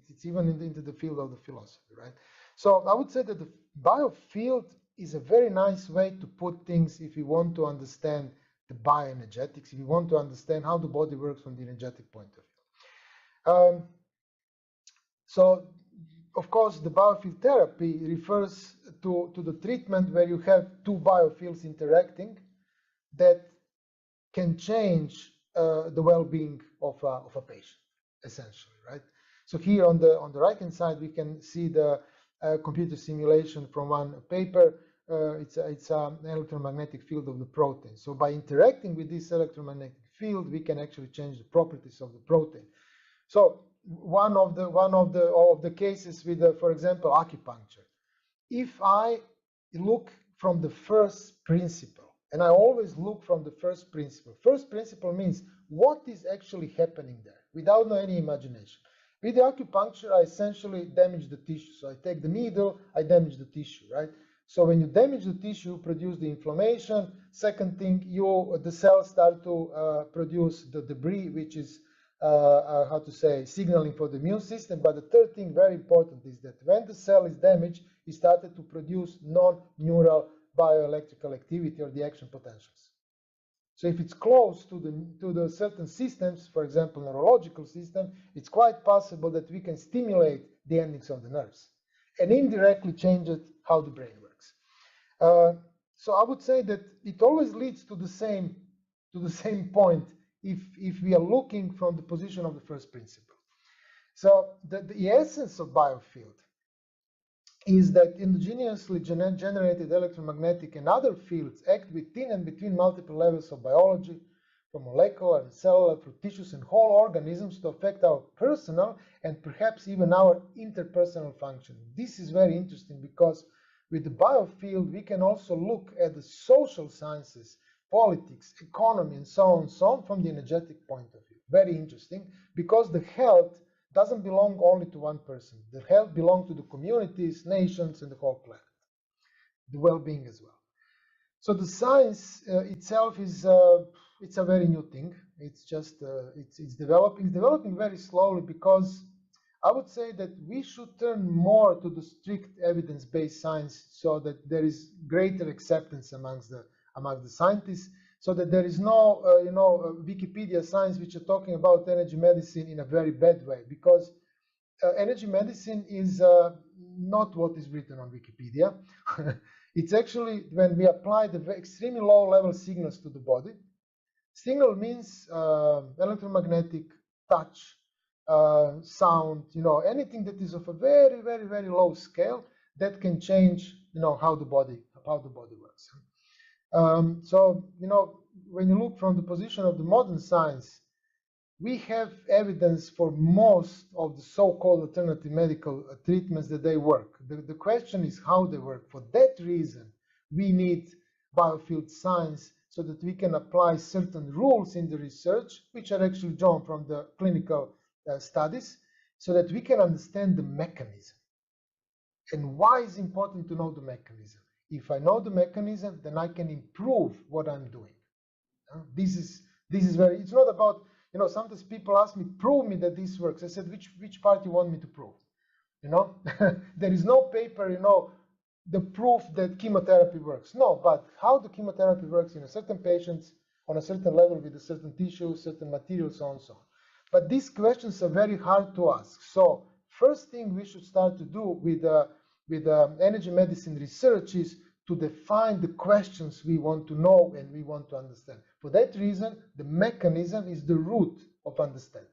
it's even into the field of the philosophy, right? So I would say that the biofield is a very nice way to put things if you want to understand the bioenergetics, if we want to understand how the body works from the energetic point of view. So, of course, the biofield therapy refers to the treatment where you have two biofields interacting that can change the well-being of a patient, essentially, right? So here on the right-hand side, we can see the computer simulation from one paper. It's an electromagnetic field of the protein. So by interacting with this electromagnetic field, we can actually change the properties of the protein. So one of the cases with, for example, acupuncture. If I look from the first principle, and I always look from the first principle. First principle means what is actually happening there without any imagination. With the acupuncture, I essentially damage the tissue. So I take the needle, I damage the tissue, right? So when you damage the tissue, you produce the inflammation. Second thing, the cells start to produce the debris, which is signaling for the immune system. But the third thing, very important, is that when the cell is damaged, it started to produce non-neural bioelectrical activity or the action potentials. So if it's close to the certain systems, for example, neurological system, it's quite possible that we can stimulate the endings of the nerves and indirectly change it how the brain works. So I would say that it always leads to the same point if we are looking from the position of the first principle. So the essence of biofield is that indigenously generated electromagnetic and other fields act within and between multiple levels of biology, from molecular and cellular through tissues and whole organisms to affect our personal and perhaps even our interpersonal functioning. This is very interesting because with the biofield, we can also look at the social sciences, politics, economy, and so on from the energetic point of view. Very interesting, because the health doesn't belong only to one person. The health belongs to the communities, nations, and the whole planet. The well-being as well. So the science itself is it's a very new thing. It's just it's developing very slowly, because I would say that we should turn more to the strict evidence-based science, so that there is greater acceptance amongst the scientists, so that there is no Wikipedia science which are talking about energy medicine in a very bad way, because energy medicine is not what is written on Wikipedia. It's actually when we apply the extremely low level signals to the body. Signal means electromagnetic, touch, sound, anything that is of a very, very, very low scale that can change, how the body works. So, when you look from the position of the modern science, we have evidence for most of the so-called alternative medical treatments that they work. The question is how they work. For that reason, we need biofield science, so that we can apply certain rules in the research, which are actually drawn from the clinical studies, so that we can understand the mechanism. And why is important to know the mechanism? If I know the mechanism, then I can improve what I'm doing. This is very, it's not about, sometimes people ask me, prove me that this works. I said, which part you want me to prove? There is no paper, the proof that chemotherapy works. No, but how the chemotherapy works in a certain patients, on a certain level, with a certain tissue, certain materials, so on and so on. But these questions are very hard to ask. So first thing we should start to do with energy medicine research is to define the questions we want to know and we want to understand. For that reason, the mechanism is the root of understanding.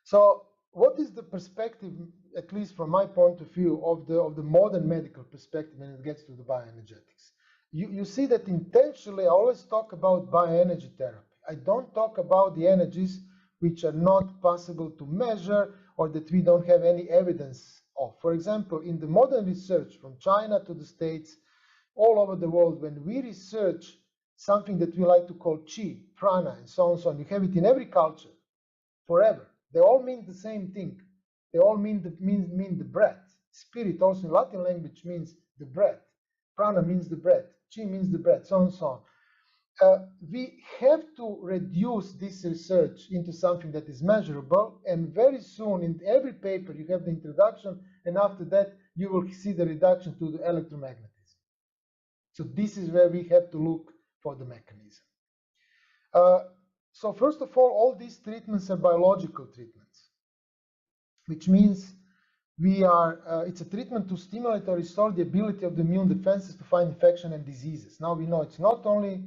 So what is the perspective, at least from my point of view, of the modern medical perspective when it gets to the bioenergetics? You see that intentionally I always talk about bioenergy therapy. I don't talk about the energies which are not possible to measure or that we don't have any evidence of. For example, in the modern research from China to the States, all over the world, when we research something that we like to call qi, prana, and so on, you have it in every culture forever. They all mean the same thing. They all mean the breath. Spirit also in Latin language means the breath. Prana means the breath. Qi means the breath, so on and so on. We have to reduce this research into something that is measurable, and very soon in every paper you have the introduction, and after that you will see the reduction to the electromagnetism. So this is where we have to look for the mechanism. So first of all these treatments are biological treatments, which means it's a treatment to stimulate or restore the ability of the immune defenses to fight infection and diseases. Now we know it's not only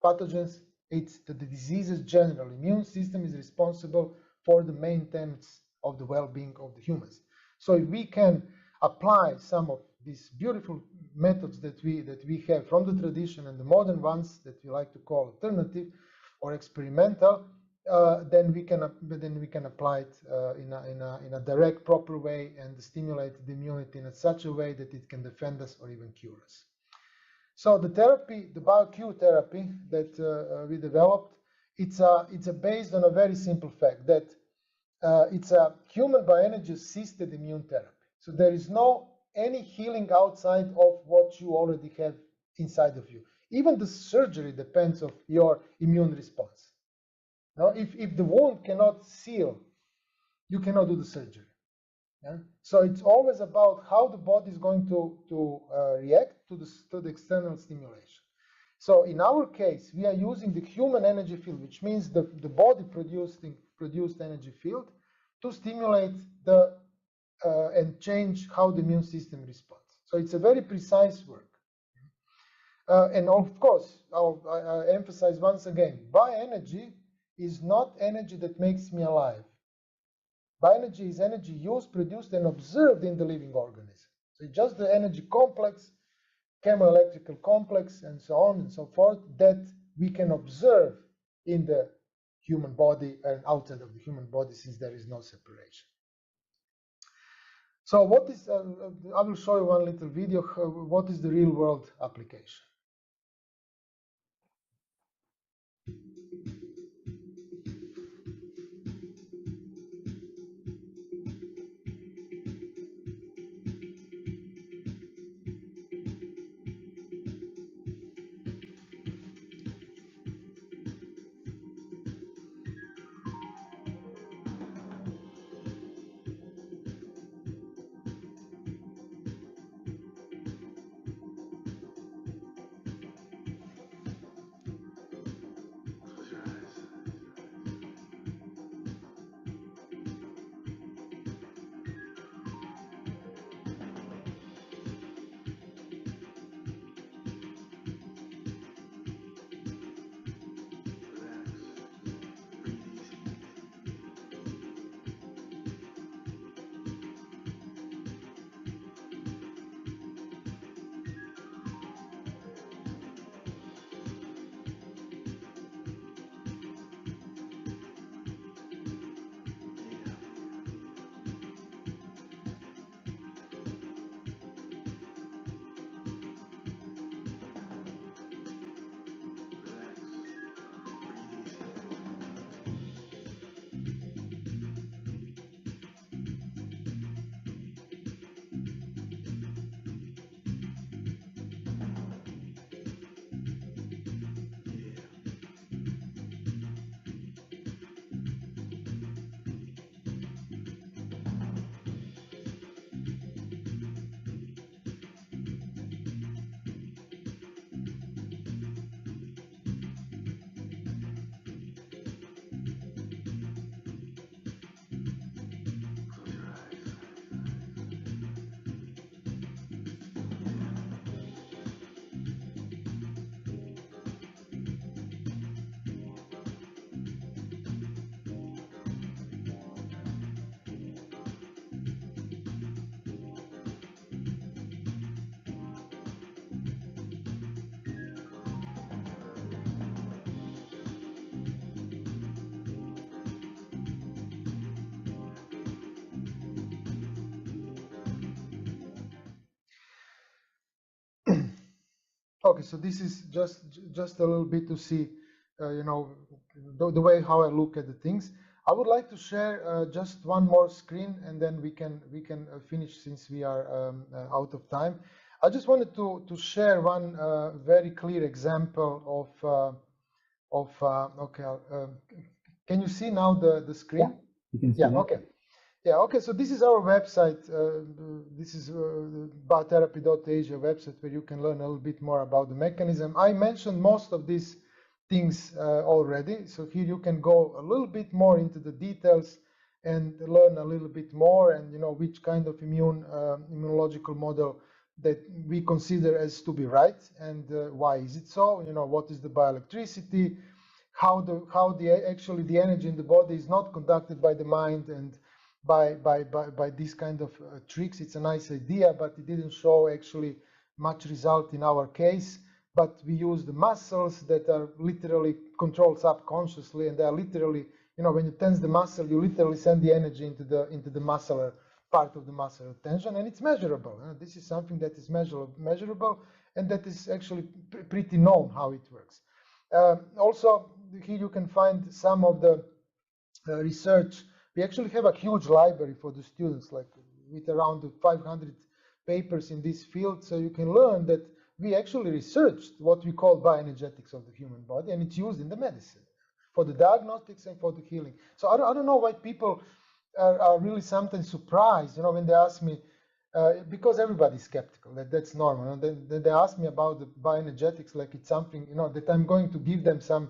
pathogens, it's the diseases generally. Immune system is responsible for the maintenance of the well-being of the humans. So if we can apply some of these beautiful methods that we have from the tradition and the modern ones that we like to call alternative or experimental, then we can apply it in a direct, proper way and stimulate the immunity in such a way that it can defend us or even cure us. So the therapy, the BioCure therapy that we developed, it's based on a very simple fact that it's a human bioenergy assisted immune therapy. So there is no any healing outside of what you already have inside of you. Even the surgery depends on your immune response. Now, if the wound cannot seal, you cannot do the surgery. Yeah? So it's always about how the body is going to react to the external stimulation. So in our case, we are using the human energy field, which means the body produced energy field to stimulate and change how the immune system responds. So it's a very precise work. And of course, I emphasize once again, bioenergy is not energy that makes me alive. Bioenergy is energy used, produced, and observed in the living organism. So it's just the energy complex, chemoelectrical complex, and so on and so forth, that we can observe in the human body and outside of the human body, since there is no separation. So what is, I will show you one little video, what is the real world application. Okay, so this is just a little bit to see, you know, the way how I look at the things. I would like to share just one more screen, and then we can finish, since we are out of time. I just wanted to share one very clear example of okay. Can you see now the screen?
Yeah, you can see
yeah.
that.
Okay. Yeah, okay, so this is our website. This is biotherapy.asia website where you can learn a little bit more about the mechanism. I mentioned most of these things already. So here you can go a little bit more into the details and learn a little bit more, and which kind of immunological model that we consider as to be right, and why is it so? What is the bioelectricity? How actually the energy in the body is not conducted by the mind and by these kind of tricks. It's a nice idea, but it didn't show actually much result in our case. But we use the muscles that are literally controlled subconsciously, and they are literally, when you tense the muscle, you literally send the energy into the muscular part of the muscular tension, and it's measurable. This is something that is measurable, and that is actually pretty known how it works. Also, here you can find some of the research. We actually have a huge library for the students, like with around 500 papers in this field. So you can learn that we actually researched what we call bioenergetics of the human body, and it's used in the medicine for the diagnostics and for the healing. So I don't know why people are really sometimes surprised, when they ask me, because everybody's skeptical. That's normal. And then they ask me about the bioenergetics, like it's something, that I'm going to give them some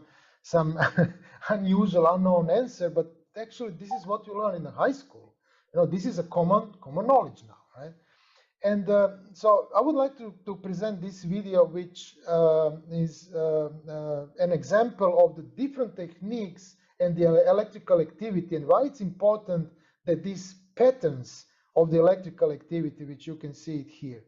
unusual, unknown answer. But actually, this is what you learn in the high school. This is a common knowledge now, right? And so I would like to present this video, which is an example of the different techniques and the electrical activity, and why it's important that these patterns of the electrical activity, which you can see it here.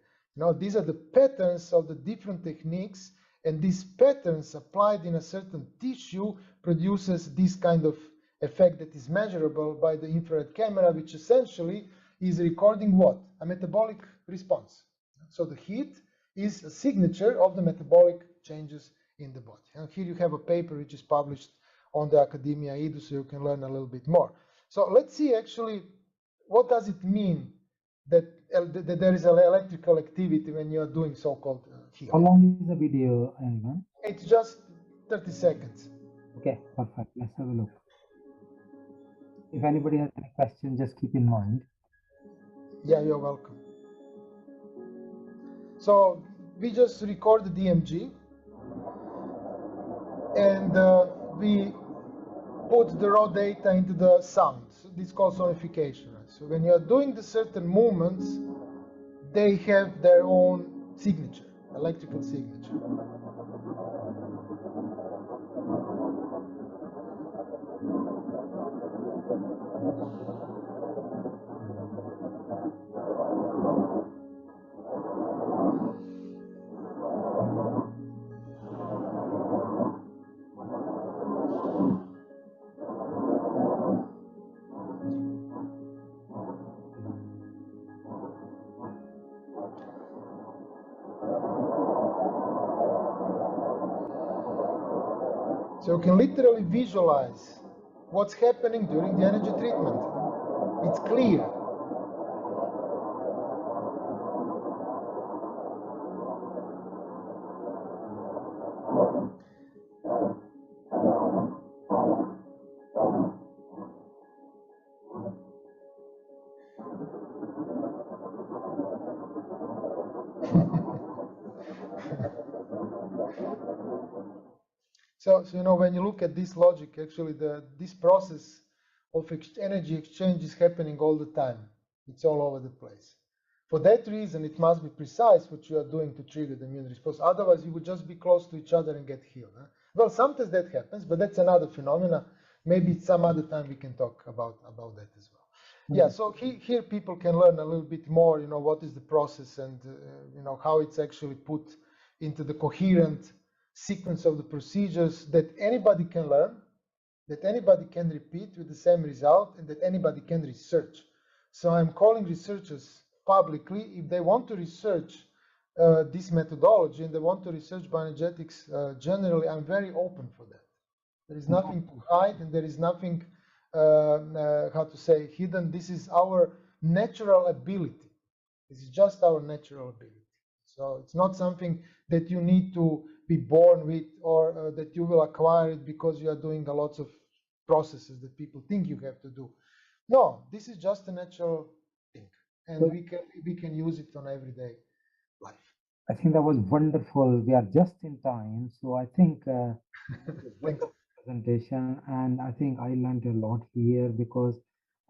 These are the patterns of the different techniques, and these patterns applied in a certain tissue produces this kind of effect that is measurable by the infrared camera, which essentially is recording what? A metabolic response. So the heat is a signature of the metabolic changes in the body. And here you have a paper which is published on the Academia Edu, so you can learn a little bit more. So let's see actually what does it mean that there is an electrical activity when you are doing so-called healing.
How long is the video, Ivan?
It's just 30 seconds.
Okay, perfect. Let's have a look. If anybody has any questions, just keep in mind.
Yeah, you're welcome. So we just record the DMG, and we put the raw data into the sound. So this is called sonification. Right? So when you're doing the certain movements, they have their own signature, electrical signature. So you can literally visualize what's happening during the energy treatment. It's clear. So when you look at this logic, actually this process of energy exchange is happening all the time. It's all over the place. For that reason, it must be precise what you are doing to trigger the immune response. Otherwise, you would just be close to each other and get healed. Huh? Well, sometimes that happens, but that's another phenomena. Maybe some other time we can talk about that as well. Mm-hmm. Yeah, so here people can learn a little bit more, what is the process, and how it's actually put into the coherent sequence of the procedures that anybody can learn, that anybody can repeat with the same result, and that anybody can research. So I'm calling researchers publicly, if they want to research this methodology and they want to research bioenergetics generally, I'm very open for that. There is nothing to hide, and there is nothing, how to say, hidden. This is our natural ability. This is just our natural ability. So it's not something that you need to be born with, or that you will acquire it because you are doing a lot of processes that people think you have to do. No, this is just a natural thing, and
So
we can use it on everyday life.
I think that was wonderful. We are just in time. So I think it was
Thanks.
wonderful presentation, and I think I learned a lot here because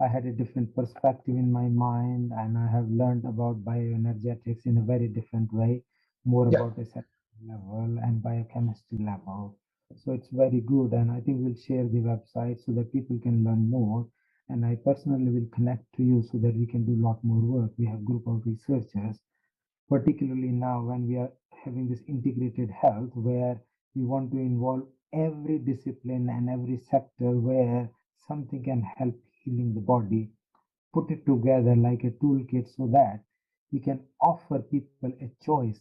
I had a different perspective in my mind, and I have learned about bioenergetics in a very different way, more
Yeah,
about a cellular level and biochemistry level. So it's very good, and I think we'll share the website so that people can learn more. And I personally will connect to you so that we can do a lot more work. We have group of researchers, particularly now when we are having this integrated health where we want to involve every discipline and every sector where something can help healing the body, put it together like a toolkit so that we can offer people a choice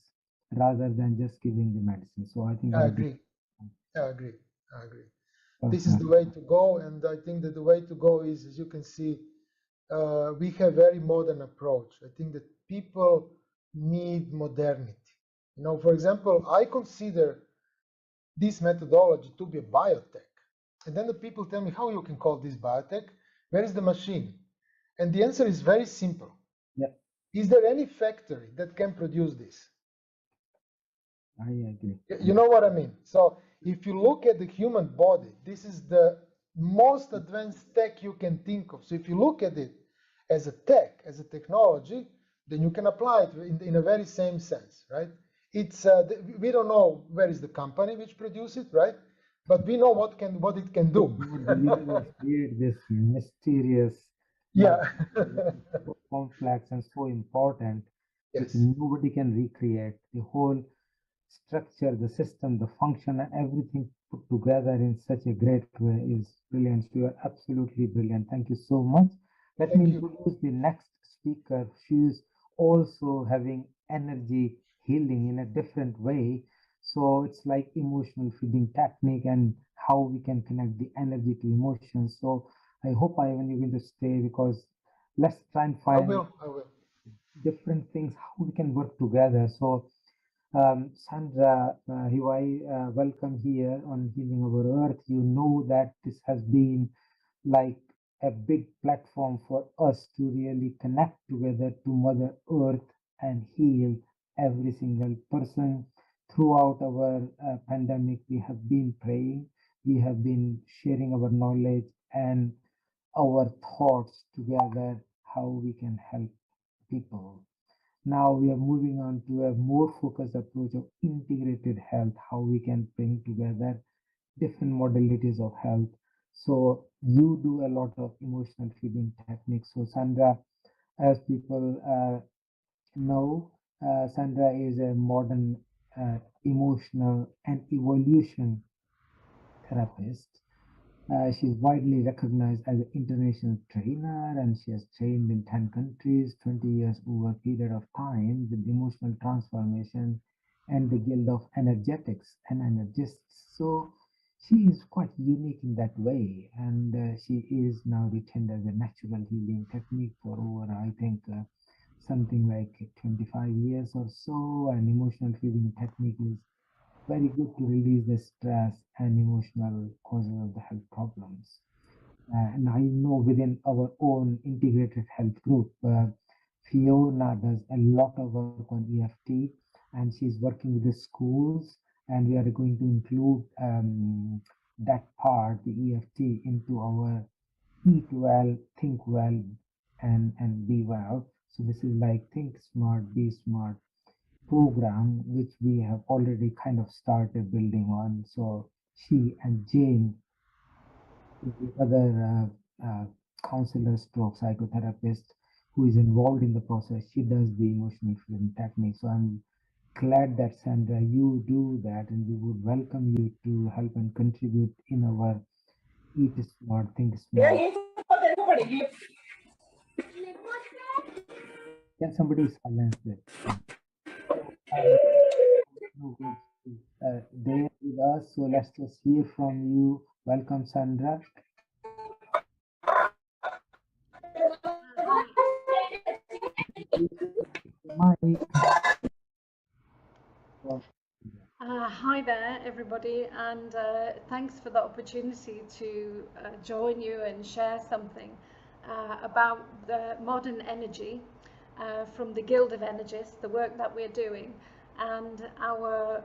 rather than just giving the medicine. So I think
I
I'll be
agree. I agree. I agree. This is the
perfect.
way to go, and I think that the way to go is, as you can see, we have very modern approach. I think that people need modernity. You know, for example, I consider this methodology to be a biotech. And then the people tell me, how you can call this biotech? Where is the machine? And the answer is very simple.
Yeah,
Is there any factory that can produce this?
I agree.
You know what I mean? So if you look at the human body, this is the most advanced tech you can think of. So if you look at it as a tech, as a technology, then you can apply it in a very same sense, right? It's we don't know where is the company which produce it, right? But we know what it can do.
God, the universe created this mysterious
Yeah.
matter, which is so complex and so important, which
Yes.
nobody can recreate. The whole structure, the system, the function, and everything put together in such a great way is brilliant. So you are absolutely brilliant. Thank you so much. Let me
Thank you.
introduce the next speaker. She is also having energy healing in a different way. So it's like emotional feeding technique and how we can connect the energy to emotions. So I hope I when you're going to stay because let's try and
I
find
will. I will.
different things how we can work together. So Sandra, welcome here on Healing Our Earth. You know that this has been like a big platform for us to really connect together to Mother Earth and heal every single person. Throughout our pandemic, we have been praying, we have been sharing our knowledge and our thoughts together, how we can help people. Now we are moving on to a more focused approach of integrated health, how we can bring together different modalities of health. So you do a lot of emotional feeding techniques. So Sandra, as people know, Sandra is a modern emotional and evolution therapist. She's widely recognized as an international trainer and she has trained in 10 countries, 20 years over a period of time with emotional transformation and the Guild of Energetics and Energists. So she is quite unique in that way and she is now retained as a natural healing technique for over, I think, something like 25 years or so. And emotional feeding technique is very good to release the stress and emotional causes of the health problems. And I know within our own integrated health group, Fiona does a lot of work on EFT and she's working with the schools and we are going to include that part, the EFT, into our eat well, think well, and be well. So this is like think smart, be smart program which we have already kind of started building on. So she and Jane is the other counselor stroke psychotherapist who is involved in the process. She does the emotional freedom technique. So I'm glad that Sandra, you do that and we would welcome you to help and contribute in our Eat Smart, Think Smart. Can somebody silence it? So, no good. There with us. So let's just hear from you. Welcome, Sandra.
Hi.
Please the mic.
Hi there, everybody, and thanks for the opportunity to join you and share something. about the modern energy from the Guild of Energists, the work that we're doing, and our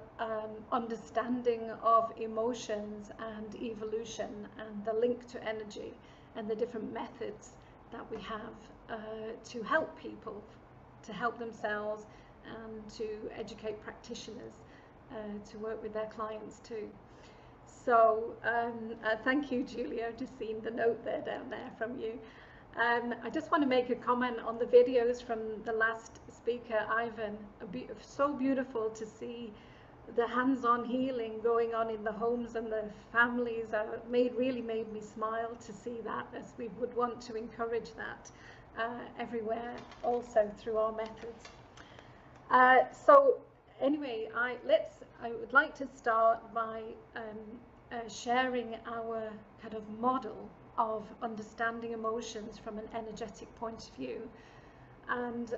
understanding of emotions and evolution and the link to energy and the different methods that we have to help people, to help themselves, and to educate practitioners to work with their clients too. So thank you, Julia. I've just seen the note there down there from you. I just want to make a comment on the videos from the last speaker, Ivan. So beautiful to see the hands-on healing going on in the homes and the families. Really made me smile to see that, as we would want to encourage that everywhere, also through our methods. So anyway, I would like to start by sharing our kind of model of understanding emotions from an energetic point of view. And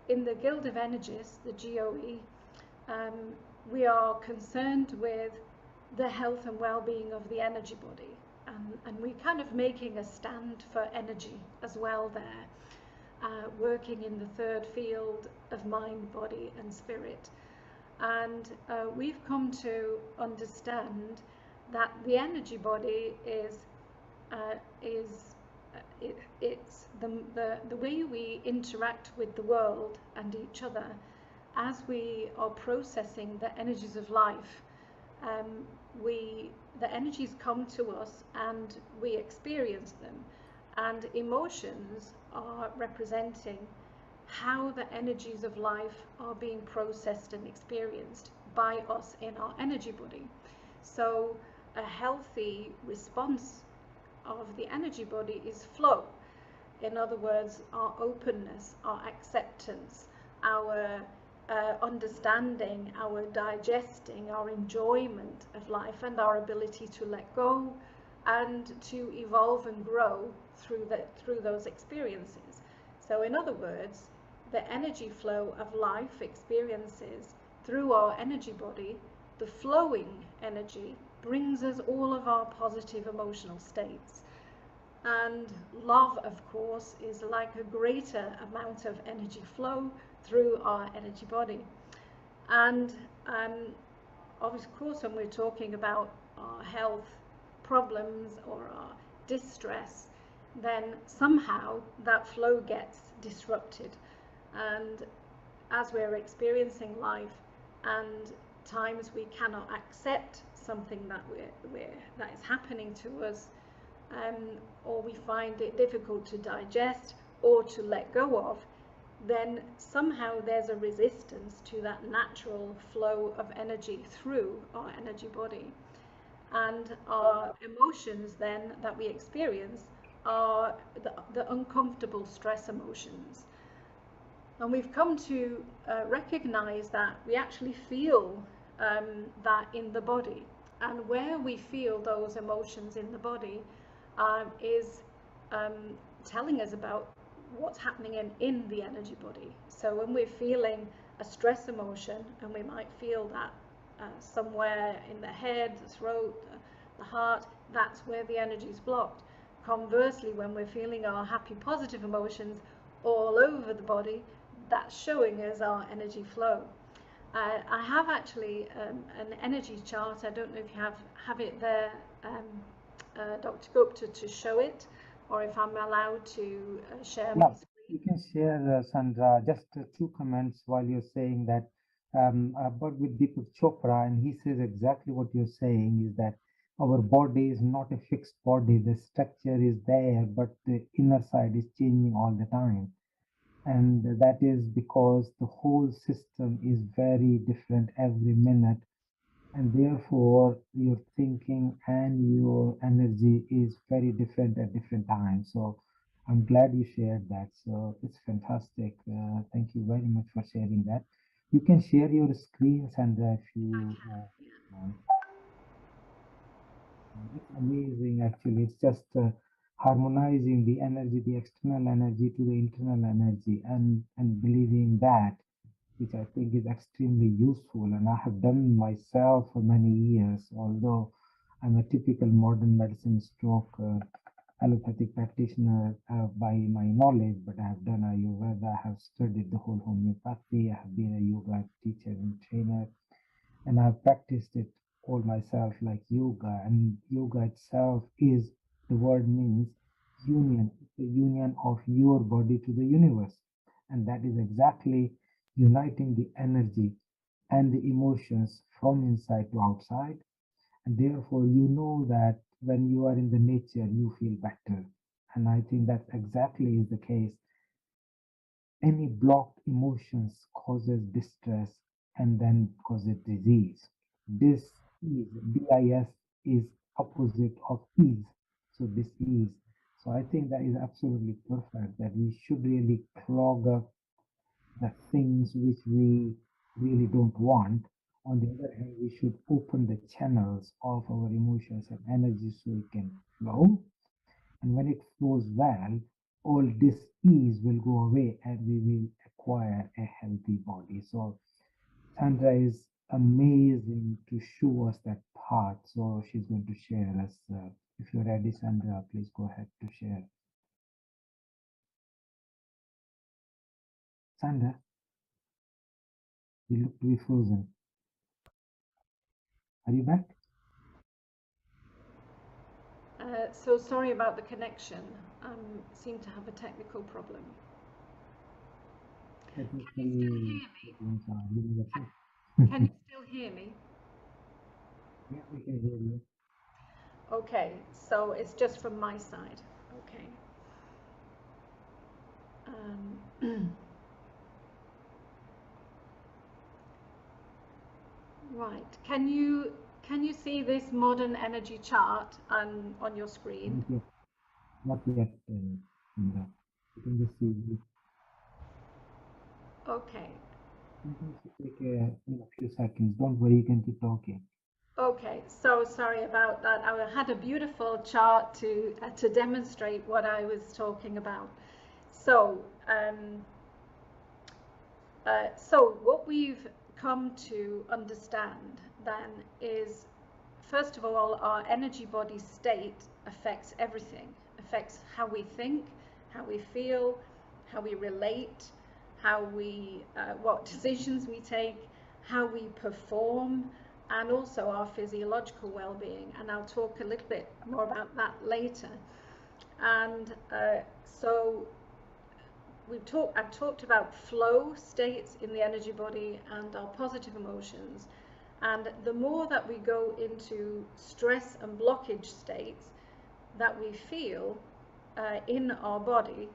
in the Guild of Energists, the GOE, we are concerned with the health and well-being of the energy body. And we're kind of making a stand for energy as well there, working in the third field of mind, body and spirit. And we've come to understand that the energy body is it's the way we interact with the world and each other as we are processing the energies of life. The energies come to us and we experience them, and emotions are representing how the energies of life are being processed and experienced by us in our energy body. So a healthy response of the energy body is flow. In other words, our openness, our acceptance, our understanding, our digesting, our enjoyment of life, and our ability to let go and to evolve and grow through those experiences. So in other words, the energy flow of life experiences through our energy body, the flowing energy, brings us all of our positive emotional states. And love, of course, is like a greater amount of energy flow through our energy body. And of course, when we're talking about our health problems or our distress, then somehow that flow gets disrupted. And as we're experiencing life and times we cannot accept something that is happening to us, or we find it difficult to digest or to let go of, then somehow there's a resistance to that natural flow of energy through our energy body. And our emotions then that we experience are the uncomfortable stress emotions. And we've come to recognize that we actually feel that in the body. And where we feel those emotions in the body is telling us about what's happening in the energy body. So when we're feeling a stress emotion, and we might feel that somewhere in the head, the throat, the heart, that's where the energy is blocked. Conversely, when we're feeling our happy, positive emotions all over the body, that's showing us our energy flow. I have actually an energy chart. I don't know if you have it there, Dr. Gupta, to show it, or if I'm allowed to share my screen.
You can share, Sandra. Just two comments while you're saying that. I've worked with Deepak Chopra, and he says exactly what you're saying, is that our body is not a fixed body. The structure is there, but the inner side is changing all the time. And that is because the whole system is very different every minute. And therefore, your thinking and your energy is very different at different times. So I'm glad you shared that. So it's fantastic. Thank you very much for sharing that. You can share your screen, Sandra, if you want. It's amazing, actually. It's just harmonizing the energy, the external energy to the internal energy, and believing that, which I think is extremely useful. And I have done myself for many years, although I'm a typical modern medicine stroke allopathic practitioner by my knowledge, but I have done Ayurveda, I have studied the whole homeopathy, I have been a yoga teacher and trainer, and I've practiced it all myself like yoga. And yoga itself is, the word means union, the union of your body to the universe. And that is exactly uniting the energy and the emotions from inside to outside. And therefore, you know that when you are in the nature, you feel better. And I think that exactly is the case. Any blocked emotions causes distress and then causes disease. This is dis is opposite of ease. So this is. So I think that is absolutely perfect. That we should really clog up the things which we really don't want. On the other hand, we should open the channels of our emotions and energy so it can flow. And when it flows well, all dis-ease will go away and we will acquire a healthy body. So Sandra is amazing to show us that path. So she's going to share us. If you're ready, Sandra, please go ahead to share. Sandra, you look to be frozen. Are you back?
So sorry about the connection. Seem to have a technical problem.
Technically, problems are universal.
Can you still hear me?
Yeah, we can hear you.
Okay, so it's just from my side. Okay. Right. Can you see this modern energy chart on your screen?
Not yet. Not yet, Sandra. You can just see it.
Okay.
Sometimes it take a few seconds. Don't worry, you can keep talking.
Okay, so sorry about that. I had a beautiful chart to demonstrate what I was talking about. So, so what we've come to understand then is, first of all, our energy body state affects everything, affects how we think, how we feel, how we relate, how we, what decisions we take, how we perform, and also our physiological well-being. And I'll talk a little bit more about that later. And so I've talked about flow states in the energy body and our positive emotions. And the more that we go into stress and blockage states that we feel in our body,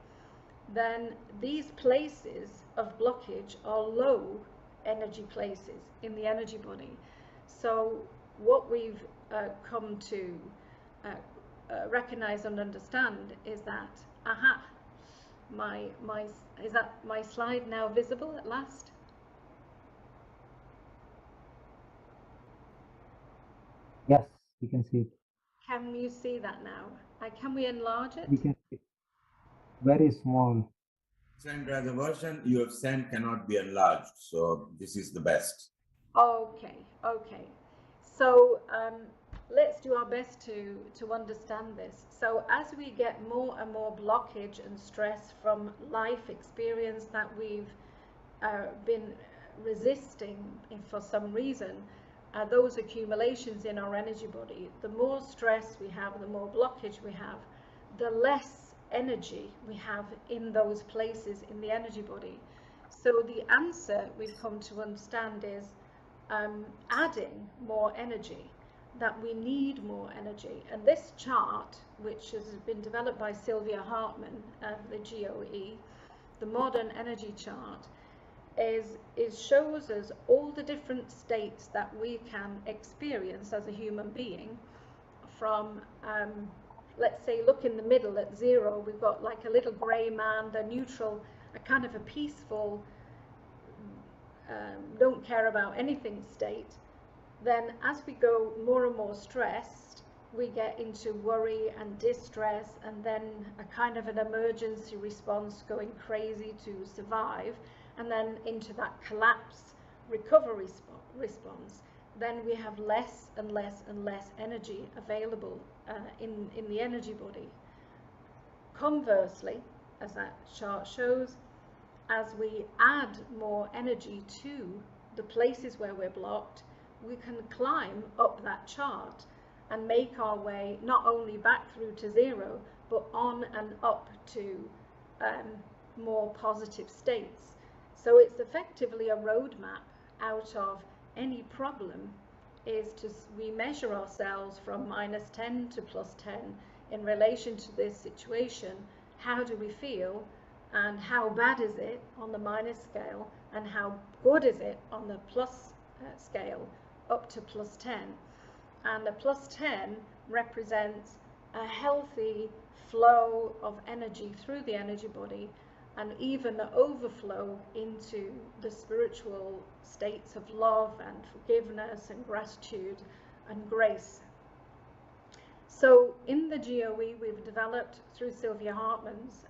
then these places of blockage are low energy places in the energy body. So what we've come to recognize and understand is that, is that my slide now visible at last?
Yes, we can see it.
Can you see that now? Can we enlarge it?
We can see it. Very small.
Sandra, the version you have sent cannot be enlarged, so this is the best.
Okay, okay. So let's do our best to understand this. So as we get more and more blockage and stress from life experience that we've been resisting for some reason, those accumulations in our energy body, the more stress we have, the more blockage we have, the less energy we have in those places in the energy body. So the answer we've come to understand is adding more energy, that we need more energy. And this chart, which has been developed by Sylvia Hartman of the GOE, the modern energy chart, shows us all the different states that we can experience as a human being from, let's say, look in the middle at 0, we've got like a little grey man, the neutral, a kind of a peaceful, don't care about anything state. Then as we go more and more stressed, we get into worry and distress, and then a kind of an emergency response, going crazy to survive, and then into that collapse recovery response. Then we have less and less and less energy available in the energy body. Conversely, as that chart shows, as we add more energy to the places where we're blocked, we can climb up that chart and make our way not only back through to zero, but on and up to more positive states. So it's effectively a roadmap out of any problem. We measure ourselves from -10 to +10 in relation to this situation. How do we feel, and how bad is it on the minus scale, and how good is it on the plus scale up to +10? And the +10 represents a healthy flow of energy through the energy body, and even the overflow into the spiritual states of love and forgiveness and gratitude and grace. So in the GOE, we've developed, through Sylvia Hartman's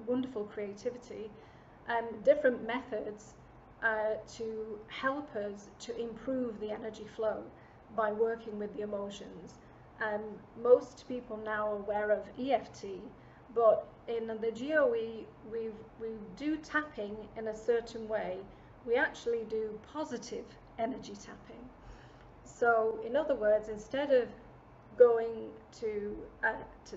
wonderful creativity, different methods to help us to improve the energy flow by working with the emotions. Most people now are aware of EFT, but in the GOE, we do tapping in a certain way. We actually do positive energy tapping. So in other words, instead of going to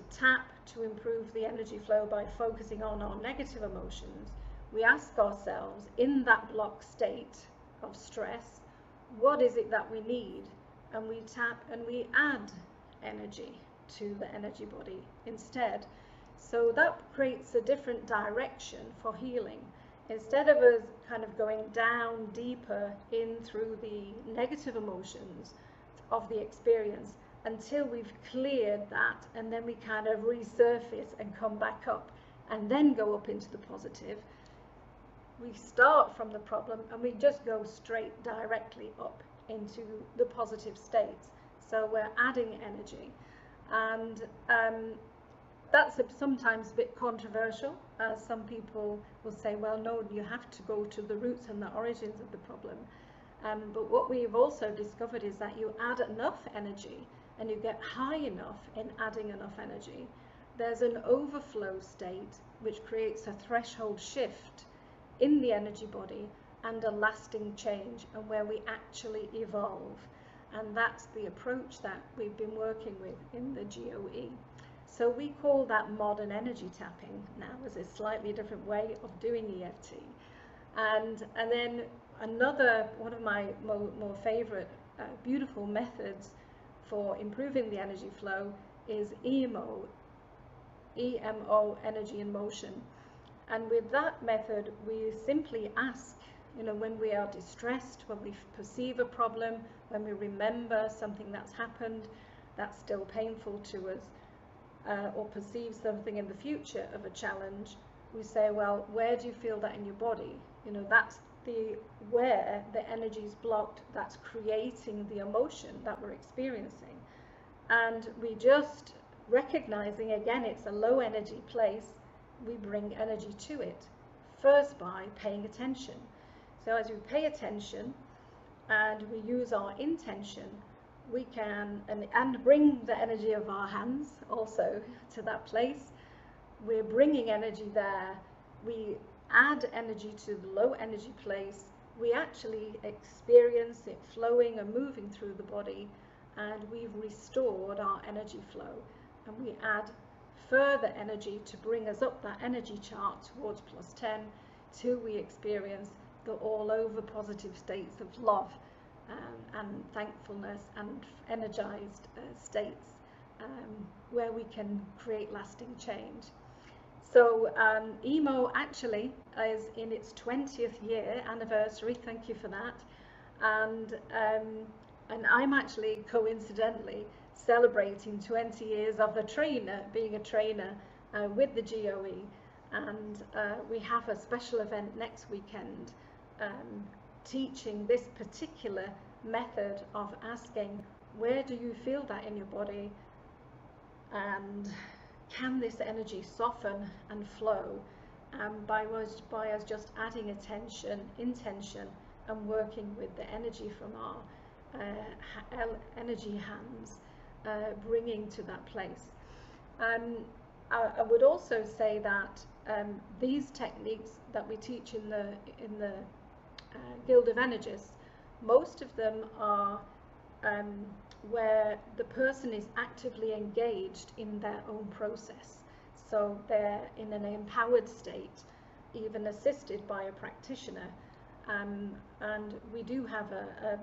tap to improve the energy flow by focusing on our negative emotions, we ask ourselves, in that block state of stress, what is it that we need? And we tap and we add energy to the energy body instead. So that creates a different direction for healing. Instead of us kind of going down deeper in through the negative emotions of the experience until we've cleared that, and then we kind of resurface and come back up and then go up into the positive. We start from the problem and we just go straight directly up into the positive states. So we're adding energy, and that's sometimes a bit controversial. Some people will say, well, no, you have to go to the roots and the origins of the problem. But what we've also discovered is that you add enough energy and you get high enough in adding enough energy, there's an overflow state which creates a threshold shift in the energy body and a lasting change, and where we actually evolve. And that's the approach that we've been working with in the GOE. So we call that modern energy tapping now, as a slightly different way of doing EFT. And then another one of my more favorite beautiful methods for improving the energy flow is EMO, energy in motion. And with that method, we simply ask, when we are distressed, when we perceive a problem, when we remember something that's happened that's still painful to us, or perceive something in the future of a challenge, we say, well, where do you feel that in your body? That's where the energy is blocked, that's creating the emotion that we're experiencing. And we just recognizing, again, it's a low energy place, we bring energy to it, first by paying attention. So as we pay attention and we use our intention, we can, and bring the energy of our hands also to that place. We're bringing energy there. We add energy to the low energy place. We actually experience it flowing and moving through the body, and we've restored our energy flow. And we add further energy to bring us up that energy chart towards +10 till we experience the all over positive states of love and thankfulness and energized states where we can create lasting change. So EMO actually is in its 20th year anniversary. Thank you for that. And I'm actually coincidentally celebrating 20 years of being a trainer with the GOE. And we have a special event next weekend teaching this particular method of asking, where do you feel that in your body? And can this energy soften and flow by us just adding intention, and working with the energy from our energy hands, bringing to that place. I would also say that these techniques that we teach in the Guild of Energists, most of them are where the person is actively engaged in their own process. So they're in an empowered state, even assisted by a practitioner. And we do have a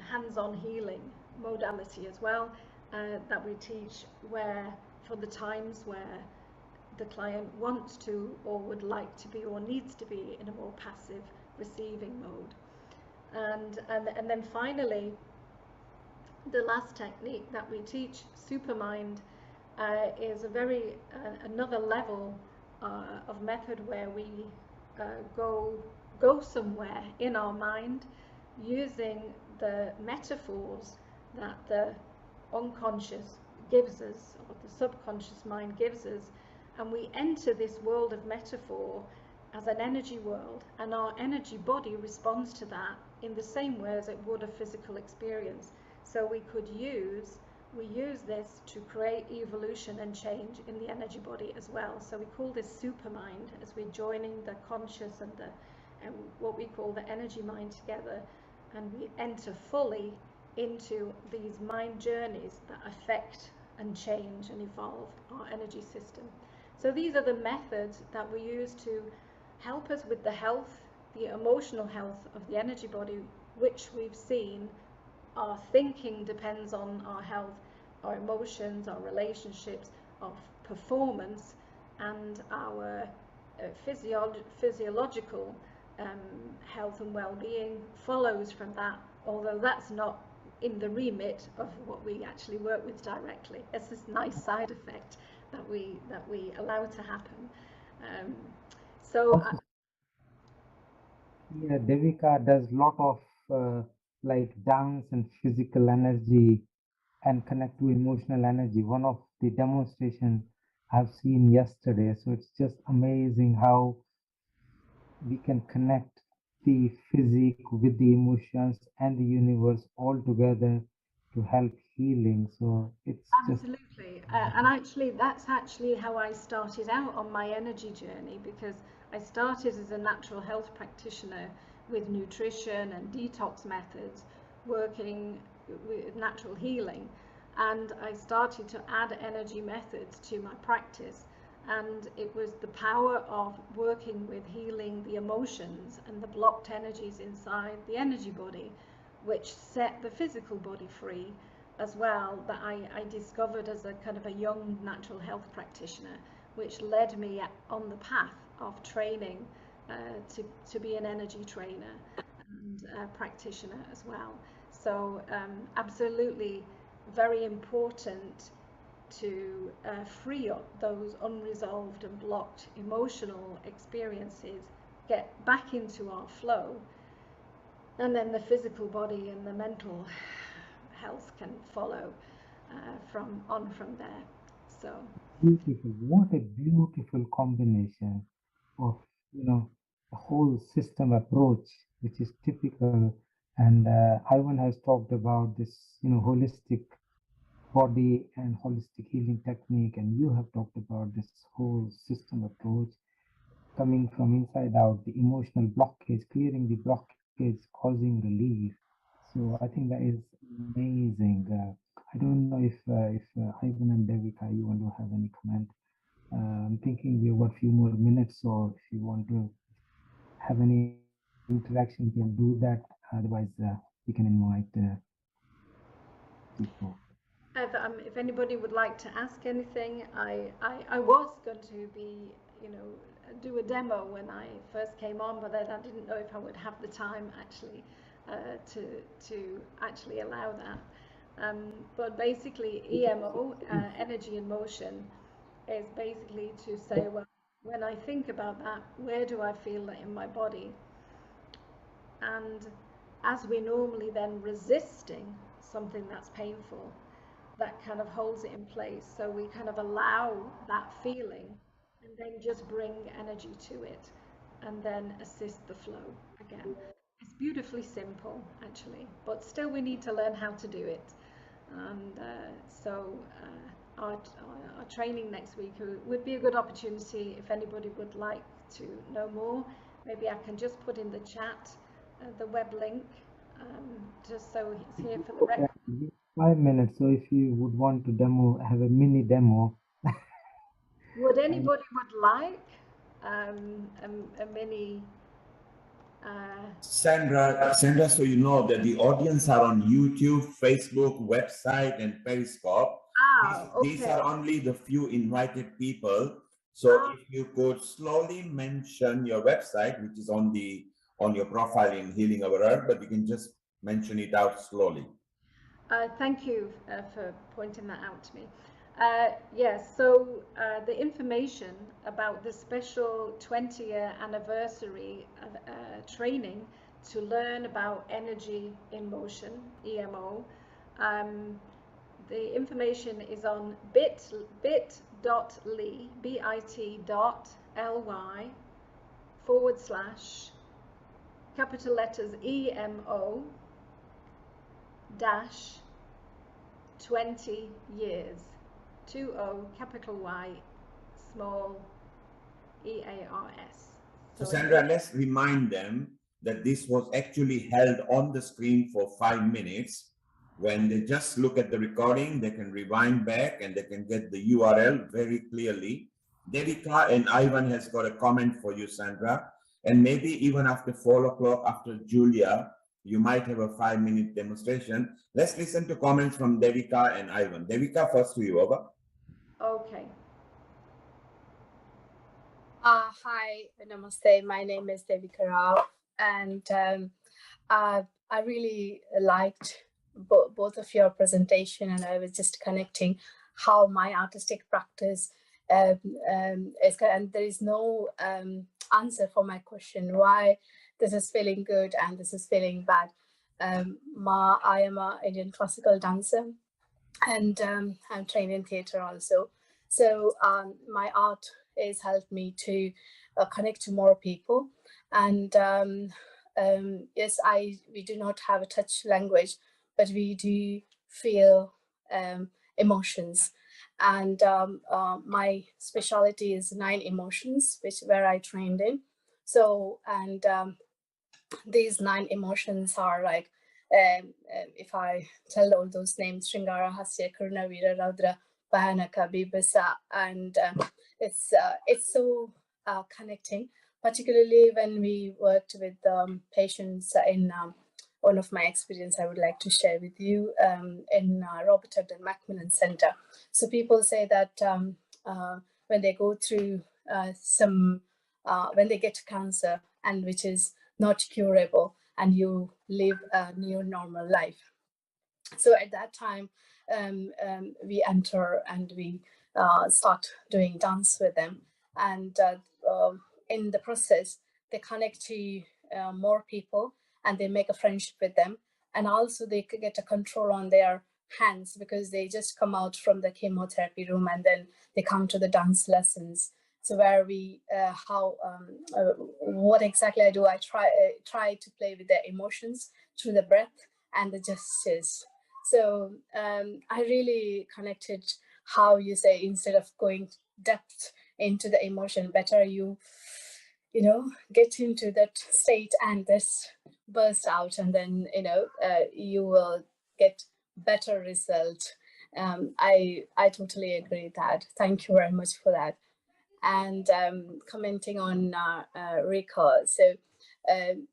hands-on healing modality as well that we teach, where for the times where the client wants to or would like to be or needs to be in a more passive receiving mode. And then finally, the last technique that we teach, Supermind, is a very another level of method where we go somewhere in our mind using the metaphors that the unconscious gives us, or the subconscious mind gives us, and we enter this world of metaphor as an energy world, and our energy body responds to that in the same way as it would a physical experience. So we use this to create evolution and change in the energy body as well. So we call this supermind, as we're joining the conscious and what we call the energy mind together, and we enter fully into these mind journeys that affect and change and evolve our energy system. So these are the methods that we use to help us with the health, the emotional health of the energy body, which we've seen our thinking depends on our health, our emotions, our relationships, our performance, and our physiological health and well-being follows from that, although that's not in the remit of what we actually work with directly. It's this nice side effect that we allow to happen.
Yeah, Devika does lot of like dance and physical energy and connect to emotional energy. One of the demonstration I've seen yesterday. So it's just amazing how we can connect the physique with the emotions and the universe all together to help healing. So it's just
Absolutely. And actually, that's actually how I started out on my energy journey, because I started as a natural health practitioner with nutrition and detox methods, working with natural healing. And I started to add energy methods to my practice. And it was the power of working with healing the emotions and the blocked energies inside the energy body, which set the physical body free as well, that I discovered as a kind of a young natural health practitioner, which led me on the path of training to be an energy trainer and practitioner as well. So absolutely very important to free up those unresolved and blocked emotional experiences, get back into our flow, and then the physical body and the mental health can follow from there. So
beautiful. What a beautiful combination of, the whole system approach, which is typical. And Ivan has talked about this, holistic body and holistic healing technique, and you have talked about this whole system approach coming from inside out, the emotional blockage, clearing the blockage, causing relief. So I think that is amazing. I don't know if Ivan and Devika, you want to have any comment. I'm thinking we have a few more minutes, so if you want to have any interaction, you can do that. Otherwise, we can invite people.
if anybody would like to ask anything, I was going to be, do a demo when I first came on, but then I didn't know if I would have the time actually to actually allow that. But basically, EMO, energy in motion, is basically to say, well, when I think about that, where do I feel that in my body? And as we're normally then resisting something that's painful, that kind of holds it in place. So we kind of allow that feeling and then just bring energy to it and then assist the flow again. It's beautifully simple, actually, but still we need to learn how to do it. And our training next week. It would be a good opportunity if anybody would like to know more. Maybe I can just put in the chat the web link, just so it's here for the record.
5 minutes. So if you would want to have a mini demo.
Would anybody would like a mini?
Sandra, so you know that the audience are on YouTube, Facebook, website, and Periscope. These
Okay.
are only the few invited people. So if you could slowly mention your website, which is on your profile in Healing Our Earth, but you can just mention it out slowly.
Thank you for pointing that out to me. Yes, so the information about the special 20-year anniversary training to learn about energy in motion, EMO, the information is on bit.ly, bit.ly/ capital letters EMO dash 20 years, 20 capital Y small EARS.
So Sandra, let's remind them that this was actually held on the screen for 5 minutes. When they just look at the recording, they can rewind back and they can get the URL very clearly. Devika and Ivan has got a comment for you, Sandra. And maybe even after 4 o'clock, after Julia, you might have a 5-minute demonstration. Let's listen to comments from Devika and Ivan. Devika, first to you, over.
Okay.
Hi, namaste. My name is Devika Rao, and I really liked both of your presentation, and I was just connecting how my artistic practice is, and there is no answer for my question why this is feeling good and this is feeling bad. I am an Indian classical dancer, and I'm trained in theatre also. So my art has helped me to connect to more people. And yes, we do not have a touch language, but we do feel emotions. And my specialty is 9 emotions, where I trained in. So, and these 9 emotions are like, if I tell all those names, Shringara, Hasya, Karuna, Veera, Raudra, Bhayanaka, Bibhasa, and it's so connecting, particularly when we worked with patients in one of my experience I would like to share with you in Robert Ogden Macmillan Center. So people say that when they go through when they get cancer, and which is not curable, and you live a new normal life. So at that time, we enter and we start doing dance with them. And in the process, they connect to more people, and they make a friendship with them. And also they could get a control on their hands, because they just come out from the chemotherapy room and then they come to the dance lessons. So where we, what exactly I do, I try to play with their emotions through the breath and the gestures. So I really connected how you say, instead of going depth into the emotion, better you get into that state and this burst out, and then you will get better result. I totally agree with that. Thank you very much for that. And commenting on Rika, so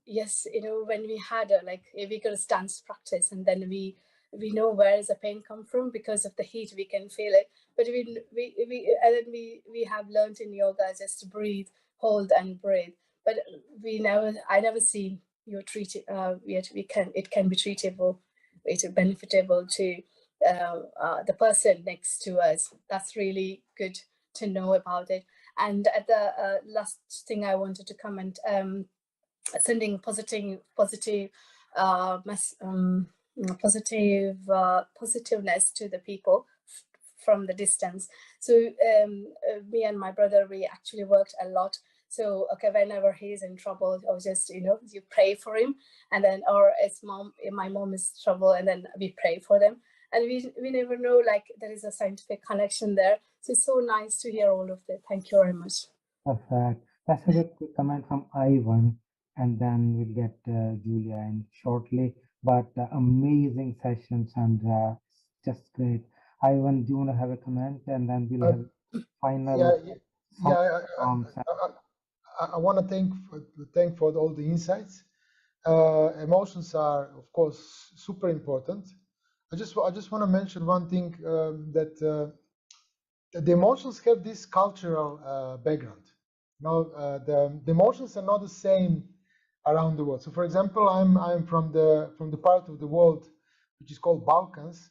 yes, when we had a vigorous dance practice, and then we know where does the pain come from. Because of the heat we can feel it, but we have learned in yoga just to breathe, hold and breathe. But I never seen you treat it, yet it can be treatable, it's benefitable to the person next to us. That's really good to know about it. And at the last thing I wanted to comment, sending positiveness to the people from the distance. So me and my brother, we actually worked a lot. So okay, whenever he's in trouble, I was just you pray for him, and then, or my mom is in trouble, and then we pray for them. and we never know, like, there is a scientific connection there. So it's so nice to hear all of that. Thank you very much.
Perfect. Let's have a quick comment from Ivan, and then we'll get Julia in shortly. But amazing session, Sandra. Just great. Ivan, do you want to have a comment, and then we'll have a final.
I want to thank for all the insights. Emotions are, of course, super important. I just want to mention one thing, that the emotions have this cultural background. The emotions are not the same around the world. So, for example, I'm from the part of the world which is called Balkans,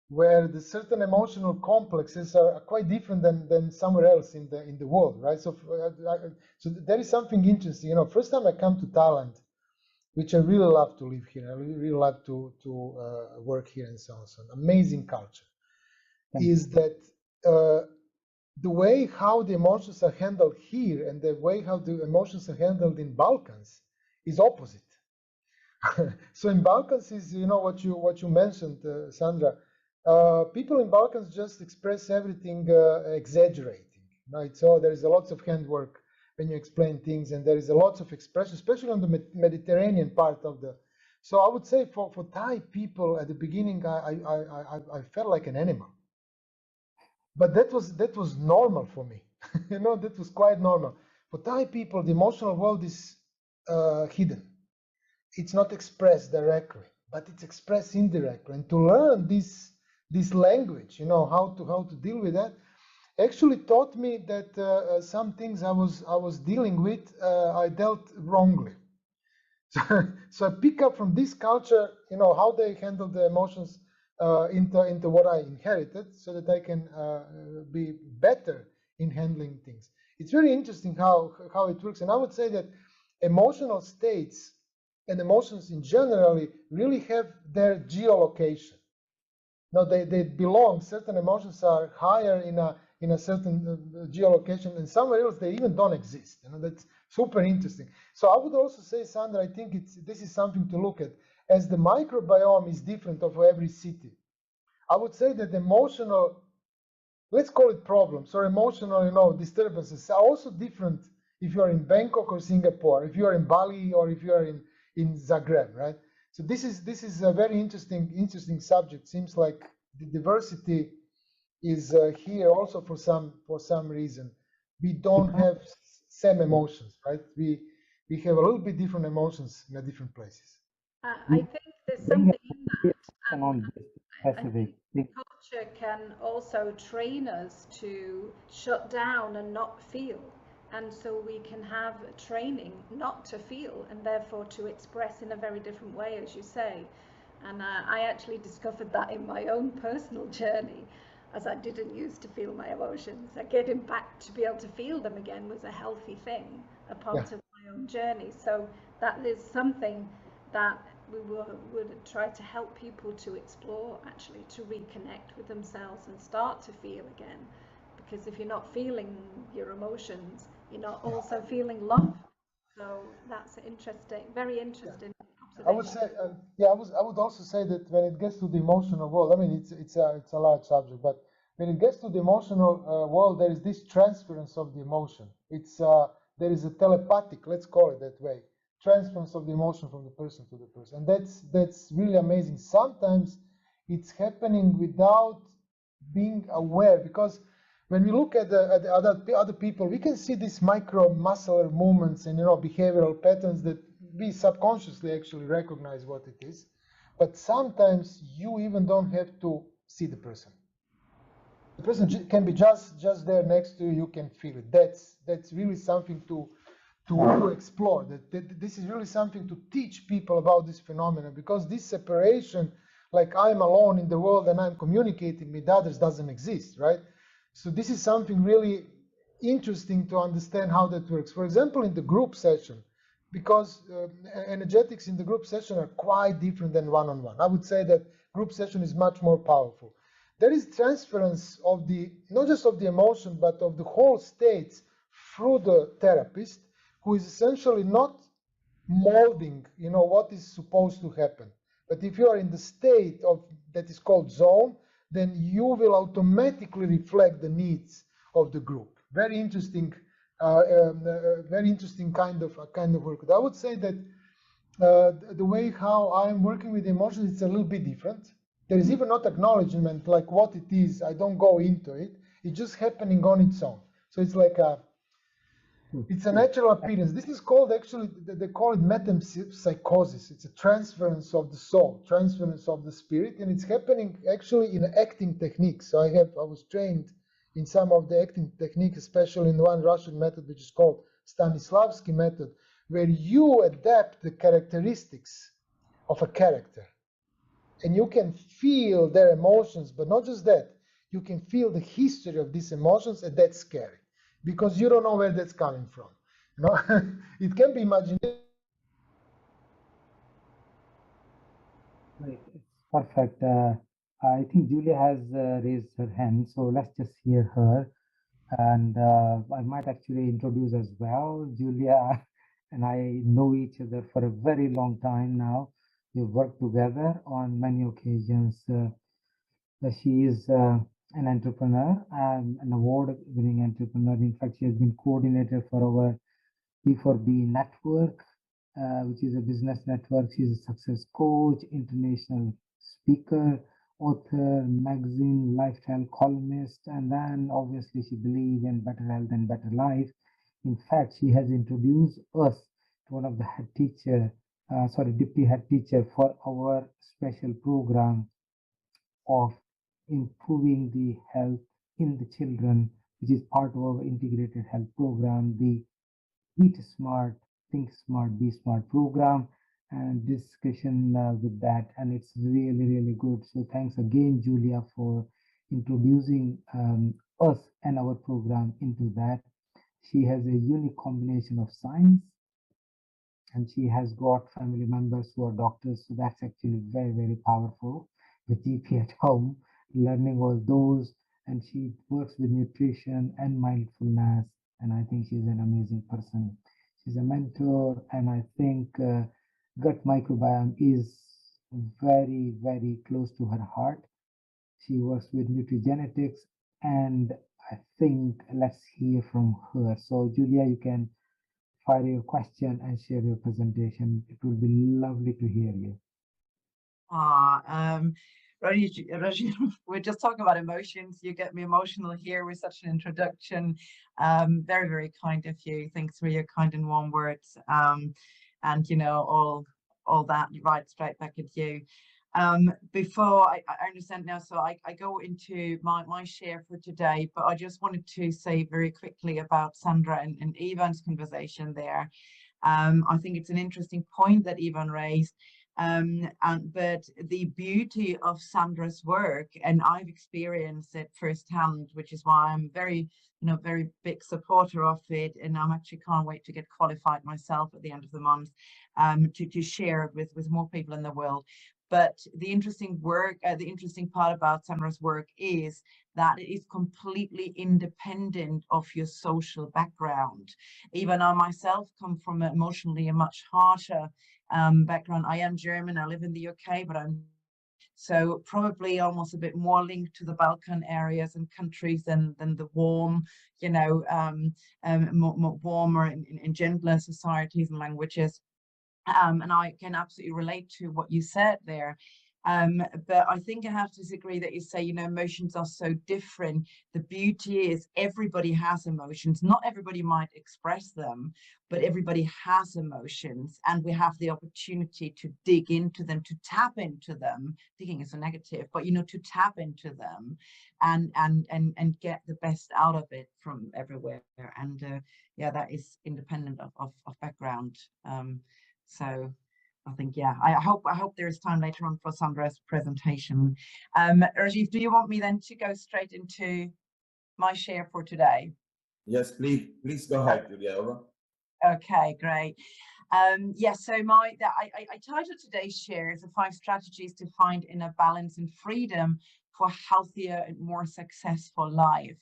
where the certain emotional complexes are quite different than somewhere else in the world, right? So, so there is something interesting. First time I come to Thailand, which I really love to live here. I really love to work here and so on. So amazing culture. Is that the way how the emotions are handled here and the way how the emotions are handled in Balkans is opposite. So in Balkans is, what you mentioned, Sandra. People in Balkans just express everything exaggerating. So there is a lot of handwork when you explain things, and there is a lot of expression, especially on the Mediterranean part of the. So I would say for Thai people at the beginning, I felt like an animal. But that was normal for me. That was quite normal. For Thai people, the emotional world is hidden. It's not expressed directly, but it's expressed indirectly. And to learn this language, how to deal with that, actually taught me that some things I was dealing with, I dealt wrongly. So I pick up from this culture, how they handle the emotions into what I inherited, so that I can be better in handling things. It's very interesting how it works, and I would say that emotional states and emotions in general really have their geolocation. Now they belong. Certain emotions are higher in a certain geolocation, and somewhere else they even don't exist. That's super interesting. So I would also say, Sandra, I think this is something to look at, as the microbiome is different of every city. I would say that emotional, let's call it problems or emotional, disturbances are also different if you are in Bangkok or Singapore, if you are in Bali or if you are in Zagreb, right? So this is a very interesting subject. Seems like the diversity is here also for some reason. We don't have same emotions, right? We have a little bit different emotions in different places.
I think there's something in that. I think culture can also train us to shut down and not feel. And so we can have training not to feel, and therefore to express in a very different way, as you say. And I actually discovered that in my own personal journey, as I didn't used to feel my emotions. Getting back to be able to feel them again was a healthy thing, a part of my own journey. So that is something that we would try to help people to explore, actually, to reconnect with themselves and start to feel again. Because if you're not feeling your emotions, you're not also feeling love. So that's interesting, very interesting.
I would say, I would also say that when it gets to the emotional world, I mean, it's a large subject, but when it gets to the emotional world, there is this transference of the emotion. There is a telepathic, let's call it that way, transference of the emotion from the person to the person, and that's really amazing. Sometimes it's happening without being aware, because when we look at the other people, we can see these micro muscular movements and behavioral patterns that we subconsciously actually recognize what it is. But sometimes you even don't have to see the person. The person can be just there next to you. You can feel it. That's really something to explore. That this is really something to teach people about this phenomenon, because this separation, like I'm alone in the world and I'm communicating with others, doesn't exist, right? So this is something really interesting to understand how that works. For example, in the group session, because energetics in the group session are quite different than one-on-one. I would say that group session is much more powerful. There is transference of not just of the emotion, but of the whole states through the therapist, who is essentially not molding, what is supposed to happen. But if you are in the state of that is called zone, then you will automatically reflect the needs of the group. Very interesting, very interesting kind of work. I would say that the way how I'm working with emotions, it's a little bit different. There is even not acknowledgement like what it is. I don't go into it. It's just happening on its own. So it's like it's a natural appearance. This is called, actually, they call it metempsychosis. It's a transference of the soul, transference of the spirit, and it's happening actually in acting techniques. So I was trained in some of the acting techniques, especially in one Russian method, which is called Stanislavski method, where you adapt the characteristics of a character. And you can feel their emotions, but not just that. You can feel the history of these emotions, and that's scary, because you don't know where that's coming from. You know, it can be imagined.
Right, it's perfect. I think Julia has raised her hand, so let's just hear her. And I might actually introduce as well. Julia and I know each other for a very long time now. We've worked together on many occasions. She is an entrepreneur, an award-winning entrepreneur. In fact, she has been coordinator for our P4B network, which is a business network. She's a success coach, international speaker, author, magazine, lifestyle columnist, and then obviously she believes in better health and better life. In fact, she has introduced us to one of the head teacher, deputy head teacher for our special program of improving the health in the children, which is part of our integrated health program, the Eat Smart, Think Smart, Be Smart program, and discussion with that. And it's really, really good. So thanks again, Julia, for introducing us and our program into that. She has a unique combination of science, and she has got family members who are doctors. So that's actually very, very powerful. The GP at home, learning all those, and she works with nutrition and mindfulness. And I think she's an amazing person. She's a mentor, and I think gut microbiome is very, very close to her heart. She works with nutrigenetics, and I think let's hear from her. So, Julia, you can fire your question and share your presentation. It will be lovely to hear you.
Rajiv, we're just talking about emotions. You get me emotional here with such an introduction. Very, very kind of you. Thanks for your kind and warm words. And you know, all that right straight back at you. Before I understand now, so I go into my share for today, but I just wanted to say very quickly about Sandra and Ivan's conversation there. I think it's an interesting point that Ivan raised. But the beauty of Sandra's work, and I've experienced it firsthand, which is why I'm very big supporter of it, and I'm actually can't wait to get qualified myself at the end of the month, to share it with more people in the world. But the interesting part about Sandra's work is that it is completely independent of your social background. Even I myself come from emotionally a much harsher background. I am German, I live in the UK, but I'm so probably almost a bit more linked to the Balkan areas and countries than the warm, more warmer and gentler societies and languages. And I can absolutely relate to what you said there. But I think I have to disagree that you say, emotions are so different. The beauty is everybody has emotions. Not everybody might express them, but everybody has emotions. And we have the opportunity to dig into them, to tap into them. Digging is a negative, but, to tap into them and get the best out of it from everywhere. And that is independent of background. So I think, I hope there is time later on for Sandra's presentation. Rajiv, do you want me then to go straight into my share for today?
Yes, please go ahead, Julia. Over.
Okay, great. So I titled today's share as the 5 strategies to find inner balance and freedom for a healthier and more successful life.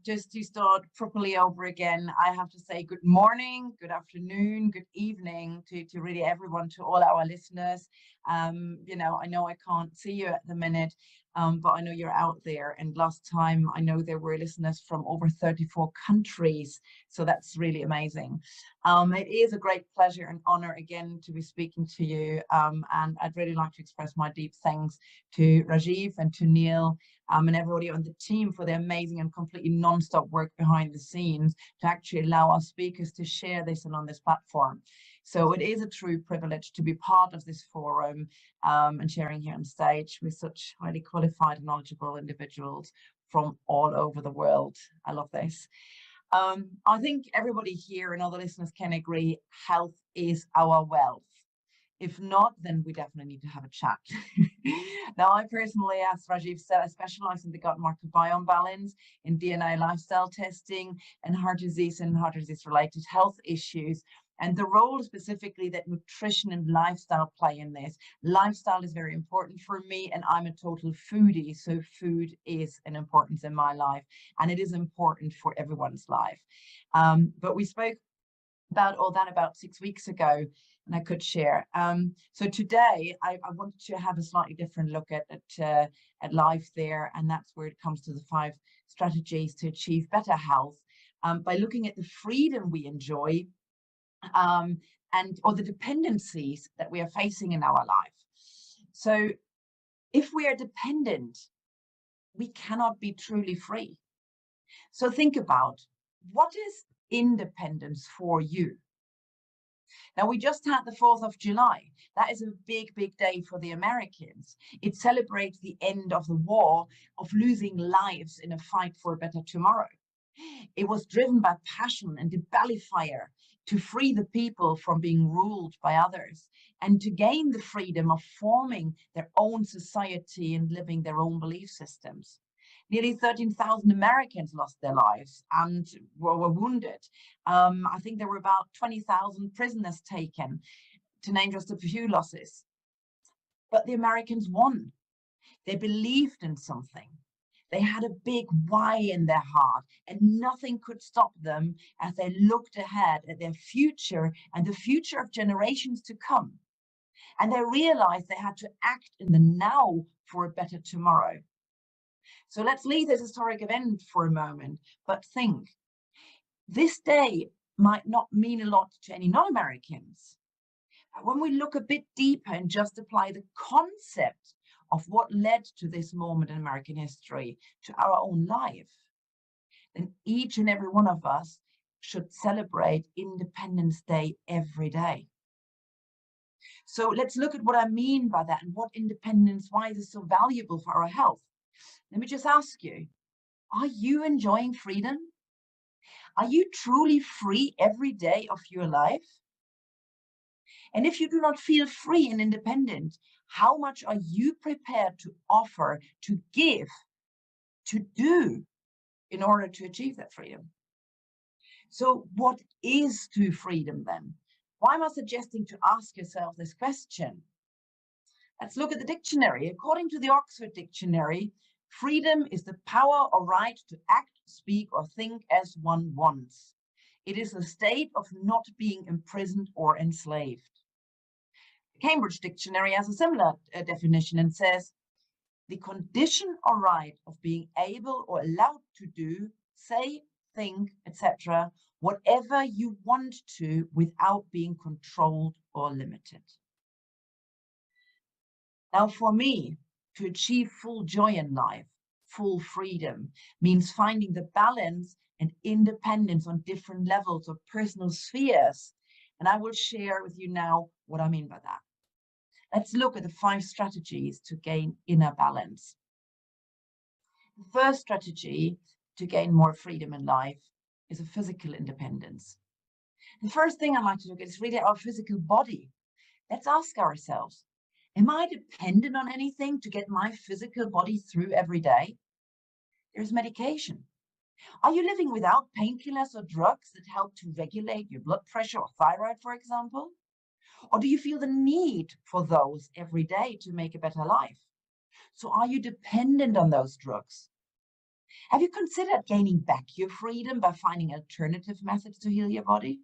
just to start properly over again, I have to say good morning, good afternoon, good evening to really everyone, to all our listeners. I know I can't see you at the minute, but I know you're out there. And last time I know there were listeners from over 34 countries. So that's really amazing. It is a great pleasure and honor again to be speaking to you. And I'd really like to express my deep thanks to Rajiv and to Neil, and everybody on the team for their amazing and completely non-stop work behind the scenes to actually allow our speakers to share this and on this platform. So it is a true privilege to be part of this forum, and sharing here on stage with such highly qualified and knowledgeable individuals from all over the world. I love this. I think everybody here and other listeners can agree health is our wealth. If not, then we definitely need to have a chat. Now, I personally, as Rajiv said, I specialize in the gut microbiome balance, in DNA lifestyle testing, and heart disease and heart disease related health issues. And the role specifically that nutrition and lifestyle play in this. Lifestyle is very important for me, and I'm a total foodie. So food is an importance in my life, and it is important for everyone's life. But we spoke about all that about 6 weeks ago, and I could share. So today I wanted to have a slightly different look at life there, and that's where it comes to the 5 strategies to achieve better health, by looking at the freedom we enjoy, or the dependencies that we are facing in our life. So if we are dependent, we cannot be truly free. So think about, what is independence for you? Now, we just had the 4th of July. That is a big, big day for the Americans. It celebrates the end of the war, of losing lives in a fight for a better tomorrow. It was driven by passion and the belly fire to free the people from being ruled by others, and to gain the freedom of forming their own society and living their own belief systems. Nearly 13,000 Americans lost their lives and were wounded. I think there were about 20,000 prisoners taken, to name just a few losses. But the Americans won. They believed in something. They had a big why in their heart, and nothing could stop them as they looked ahead at their future and the future of generations to come. And they realized they had to act in the now for a better tomorrow. So let's leave this historic event for a moment, but think. This day might not mean a lot to any non-Americans. But when we look a bit deeper and just apply the concept of what led to this moment in American history to our own life, then each and every one of us should celebrate Independence Day every day. So let's look at what I mean by that, and what independence, why is it so valuable for our health? Let me just ask you, are you enjoying freedom? Are you truly free every day of your life? And if you do not feel free and independent, how much are you prepared to offer, to give, to do in order to achieve that freedom? So what is true freedom then? Why am I suggesting to ask yourself this question? Let's look at the dictionary. According to the Oxford Dictionary, freedom is the power or right to act, speak, or think as one wants. It is a state of not being imprisoned or enslaved. The Cambridge Dictionary has a similar definition and says, the condition or right of being able or allowed to do, say, think, etc., whatever you want to without being controlled or limited. Now, for me, to achieve full joy in life, full freedom, means finding the balance and independence on different levels of personal spheres. And I will share with you now what I mean by that. Let's look at the 5 strategies to gain inner balance. The first strategy to gain more freedom in life is a physical independence. The first thing I'd like to look at is really our physical body. Let's ask ourselves, am I dependent on anything to get my physical body through every day? There's medication. Are you living without painkillers or drugs that help to regulate your blood pressure or thyroid, for example? Or do you feel the need for those every day to make a better life? So are you dependent on those drugs? Have you considered gaining back your freedom by finding alternative methods to heal your body?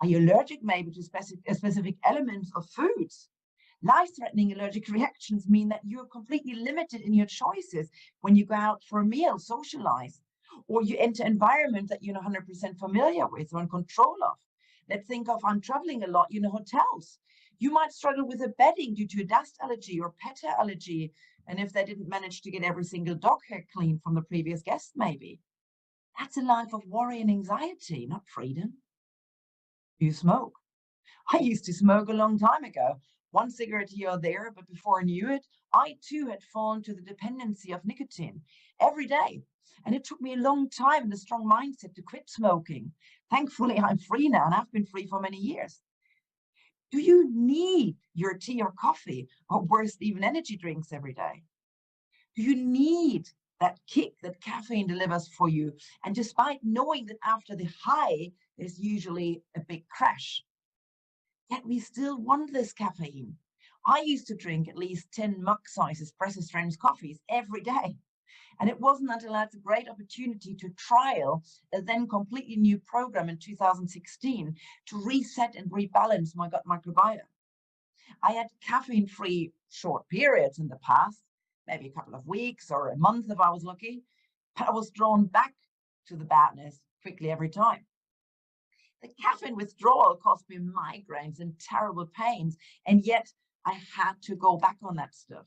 Are you allergic maybe to specific elements of foods? Life-threatening allergic reactions mean that you're completely limited in your choices when you go out for a meal, socialize, or you enter environments that you're not 100% familiar with or in control of. Let's think of, I'm traveling a lot, hotels. You might struggle with a bedding due to a dust allergy or pet hair allergy, and if they didn't manage to get every single dog hair clean from the previous guest, maybe. That's a life of worry and anxiety, not freedom. Do you smoke? I used to smoke a long time ago. One cigarette here or there, but before I knew it, I too had fallen to the dependency of nicotine every day. And it took me a long time and a strong mindset to quit smoking. Thankfully, I'm free now, and I've been free for many years. Do you need your tea or coffee, or worse, even energy drinks every day? Do you need that kick that caffeine delivers for you? And despite knowing that after the high, there's usually a big crash, yet we still want this caffeine. I used to drink at least 10 mug-size espresso strength coffees every day. And it wasn't until I had the great opportunity to trial a then completely new program in 2016 to reset and rebalance my gut microbiome. I had caffeine-free short periods in the past, maybe a couple of weeks or a month if I was lucky, but I was drawn back to the badness quickly every time. The caffeine withdrawal caused me migraines and terrible pains, and yet I had to go back on that stuff.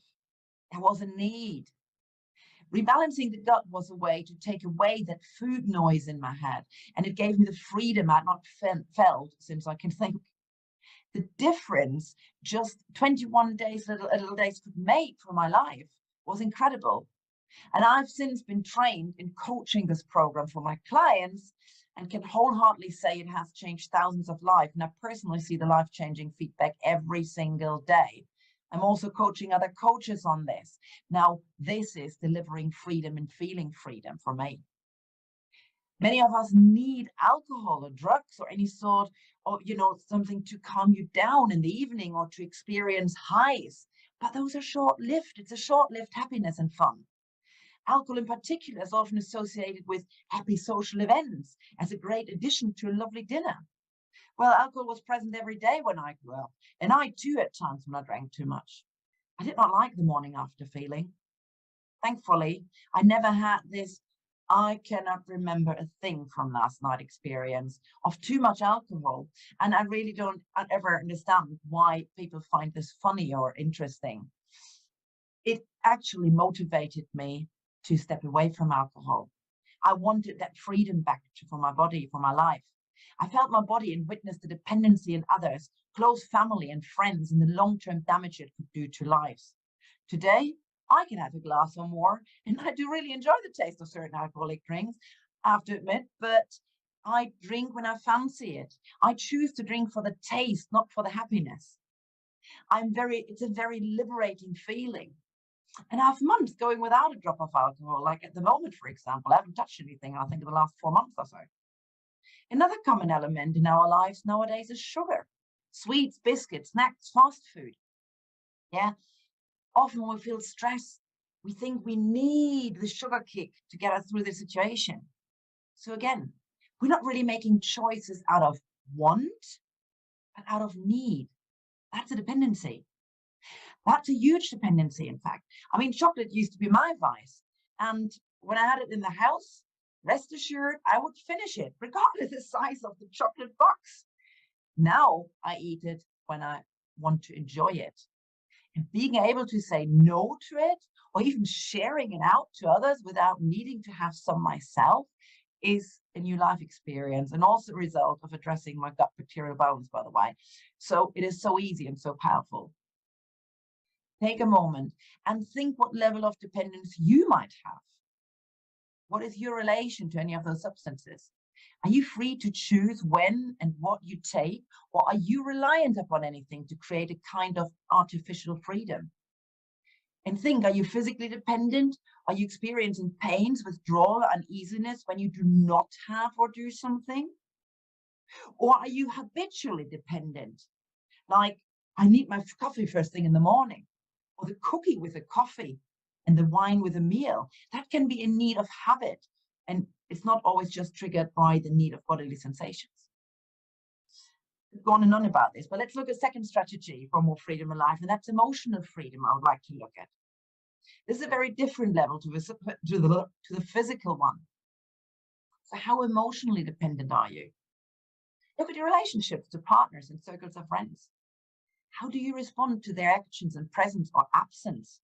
There was a need. Rebalancing the gut was a way to take away that food noise in my head, and it gave me the freedom I'd not felt since I can think. The difference just 21 days, little days could make for my life was incredible. And I've since been trained in coaching this program for my clients and can wholeheartedly say it has changed thousands of lives. And I personally see the life-changing feedback every single day. I'm also coaching other coaches on this. Now, this is delivering freedom and feeling freedom for me. Many of us need alcohol or drugs or any sort of, something to calm you down in the evening or to experience highs. But those are short-lived. It's a short-lived happiness and fun. Alcohol in particular is often associated with happy social events as a great addition to a lovely dinner. Well, alcohol was present every day when I grew up, and I too at times when I drank too much. I did not like the morning after feeling. Thankfully, I never had this I cannot remember a thing from last night experience of too much alcohol, and I really don't ever understand why people find this funny or interesting. It actually motivated me to step away from alcohol. I wanted that freedom back for my body, for my life. I felt my body and witnessed the dependency in others, close family and friends, and the long-term damage it could do to lives. Today, I can have a glass or more, and I do really enjoy the taste of certain alcoholic drinks, I have to admit, but I drink when I fancy it. I choose to drink for the taste, not for the happiness. It's a very liberating feeling. And I have months going without a drop of alcohol, like at the moment, for example. I haven't touched anything, I think, in the last 4 months or so. Another common element in our lives nowadays is sugar. Sweets, biscuits, snacks, fast food. Yeah. Often when we feel stressed, we think we need the sugar kick to get us through the situation. So again, we're not really making choices out of want, but out of need. That's a dependency. That's a huge dependency, in fact. I mean, chocolate used to be my vice. And when I had it in the house, rest assured, I would finish it, regardless of the size of the chocolate box. Now I eat it when I want to enjoy it. And being able to say no to it, or even sharing it out to others without needing to have some myself, is a new life experience, and also a result of addressing my gut bacterial balance, by the way. So it is so easy and so powerful. Take a moment and think what level of dependence you might have. What is your relation to any of those substances? Are you free to choose when and what you take, or are you reliant upon anything to create a kind of artificial freedom? And think, are you physically dependent? Are you experiencing pains, withdrawal, uneasiness when you do not have or do something? Or are you habitually dependent? Like, I need my coffee first thing in the morning, or the cookie with the coffee, and the wine with a meal. That can be a need of habit, and it's not always just triggered by the need of bodily sensations. Go on and on about this, but let's look at second strategy for more freedom in life, and that's emotional freedom. I would like to look at. This is a very different level to the physical one. So how emotionally dependent are you? Look at your relationships to partners and circles of friends. How do you respond to their actions and presence or absence?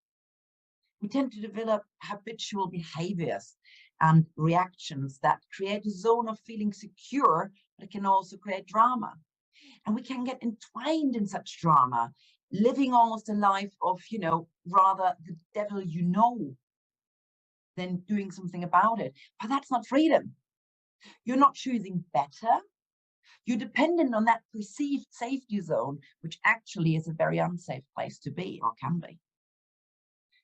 We tend to develop habitual behaviors and reactions that create a zone of feeling secure, but it can also create drama. And we can get entwined in such drama, living almost a life of, rather the devil than doing something about it. But that's not freedom. You're not choosing better. You're dependent on that perceived safety zone, which actually is a very unsafe place to be or can be.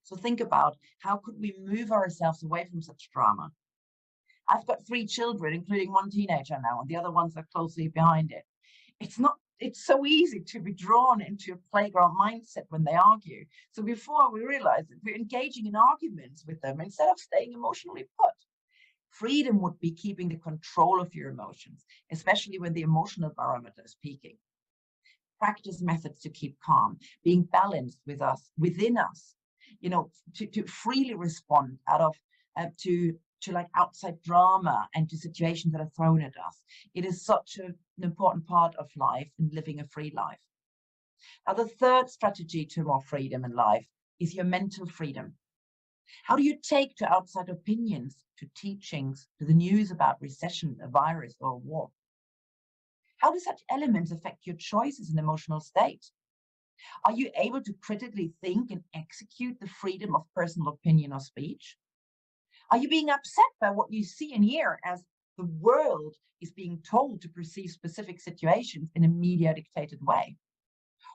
So think about, how could we move ourselves away from such drama? I've got 3 children, including 1 teenager now, and the other ones are closely behind it. It's so easy to be drawn into a playground mindset when they argue. So before we realize that we're engaging in arguments with them instead of staying emotionally put. Freedom would be keeping the control of your emotions, especially when the emotional barometer is peaking. Practice methods to keep calm, being balanced within us, to freely respond out of to like outside drama and to situations that are thrown at us. It is such an important part of life and living a free life. Now, the third strategy to more freedom in life is your mental freedom. How do you take to outside opinions, to teachings, to the news about recession, a virus, or a war? How do such elements affect your choices and emotional state? Are you able to critically think and execute the freedom of personal opinion or speech? Are you being upset by what you see and hear as the world is being told to perceive specific situations in a media-dictated way?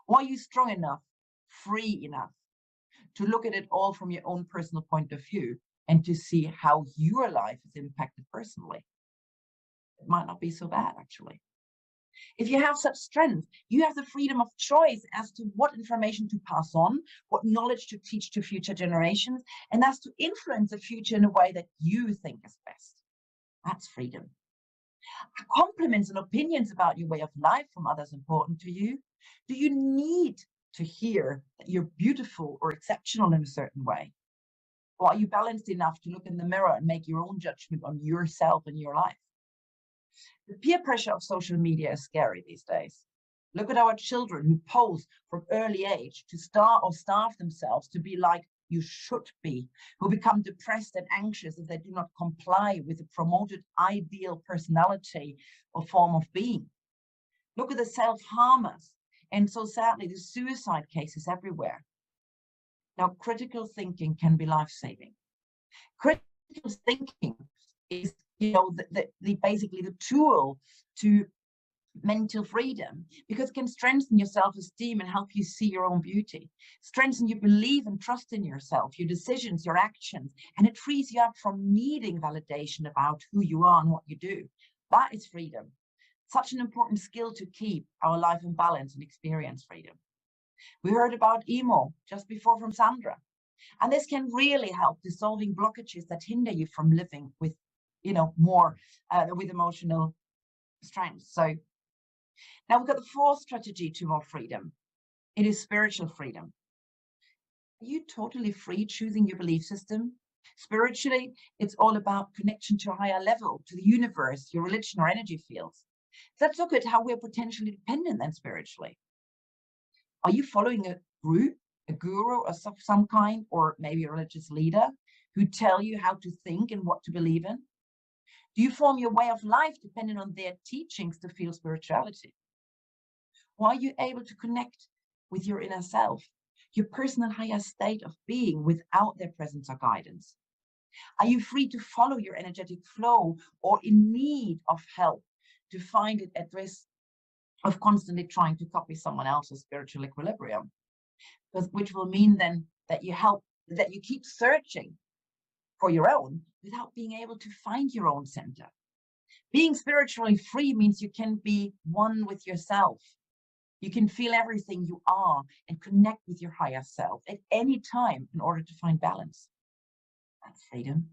Or are you strong enough, free enough, to look at it all from your own personal point of view and to see how your life is impacted personally? It might not be so bad, actually. If you have such strength, you have the freedom of choice as to what information to pass on, what knowledge to teach to future generations, and thus to influence the future in a way that you think is best. That's freedom. Are compliments and opinions about your way of life from others important to you? Do you need to hear that you're beautiful or exceptional in a certain way? Or are you balanced enough to look in the mirror and make your own judgment on yourself and your life? The peer pressure of social media is scary these days. Look at our children who pose from early age to starve themselves to be like you should be, who become depressed and anxious if they do not comply with the promoted ideal personality or form of being. Look at the self-harmers, and so sadly, the suicide cases everywhere. Now, critical thinking can be life-saving. Critical thinking is, basically the tool to mental freedom, because it can strengthen your self-esteem and help you see your own beauty, strengthen your belief and trust in yourself, your decisions, your actions, and it frees you up from needing validation about who you are and what you do. That is freedom. Such an important skill to keep our life in balance and experience freedom. We heard about emo just before from Sandra, and this can really help dissolving blockages that hinder you from living with more with emotional strength. So now we've got the fourth strategy to more freedom. It is spiritual freedom. Are you totally free choosing your belief system? Spiritually, it's all about connection to a higher level, to the universe, your religion or energy fields. Let's look at how we're potentially dependent then spiritually. Are you following a group, a guru of some kind, or maybe a religious leader who tell you how to think and what to believe in? Do you form your way of life depending on their teachings to feel spirituality? Or are you able to connect with your inner self, your personal higher state of being without their presence or guidance? Are you free to follow your energetic flow, or in need of help to find it at risk of constantly trying to copy someone else's spiritual equilibrium? Which will mean then that you keep searching for your own without being able to find your own center. Being spiritually free means you can be one with yourself. You can feel everything you are and connect with your higher self at any time in order to find balance. That's freedom.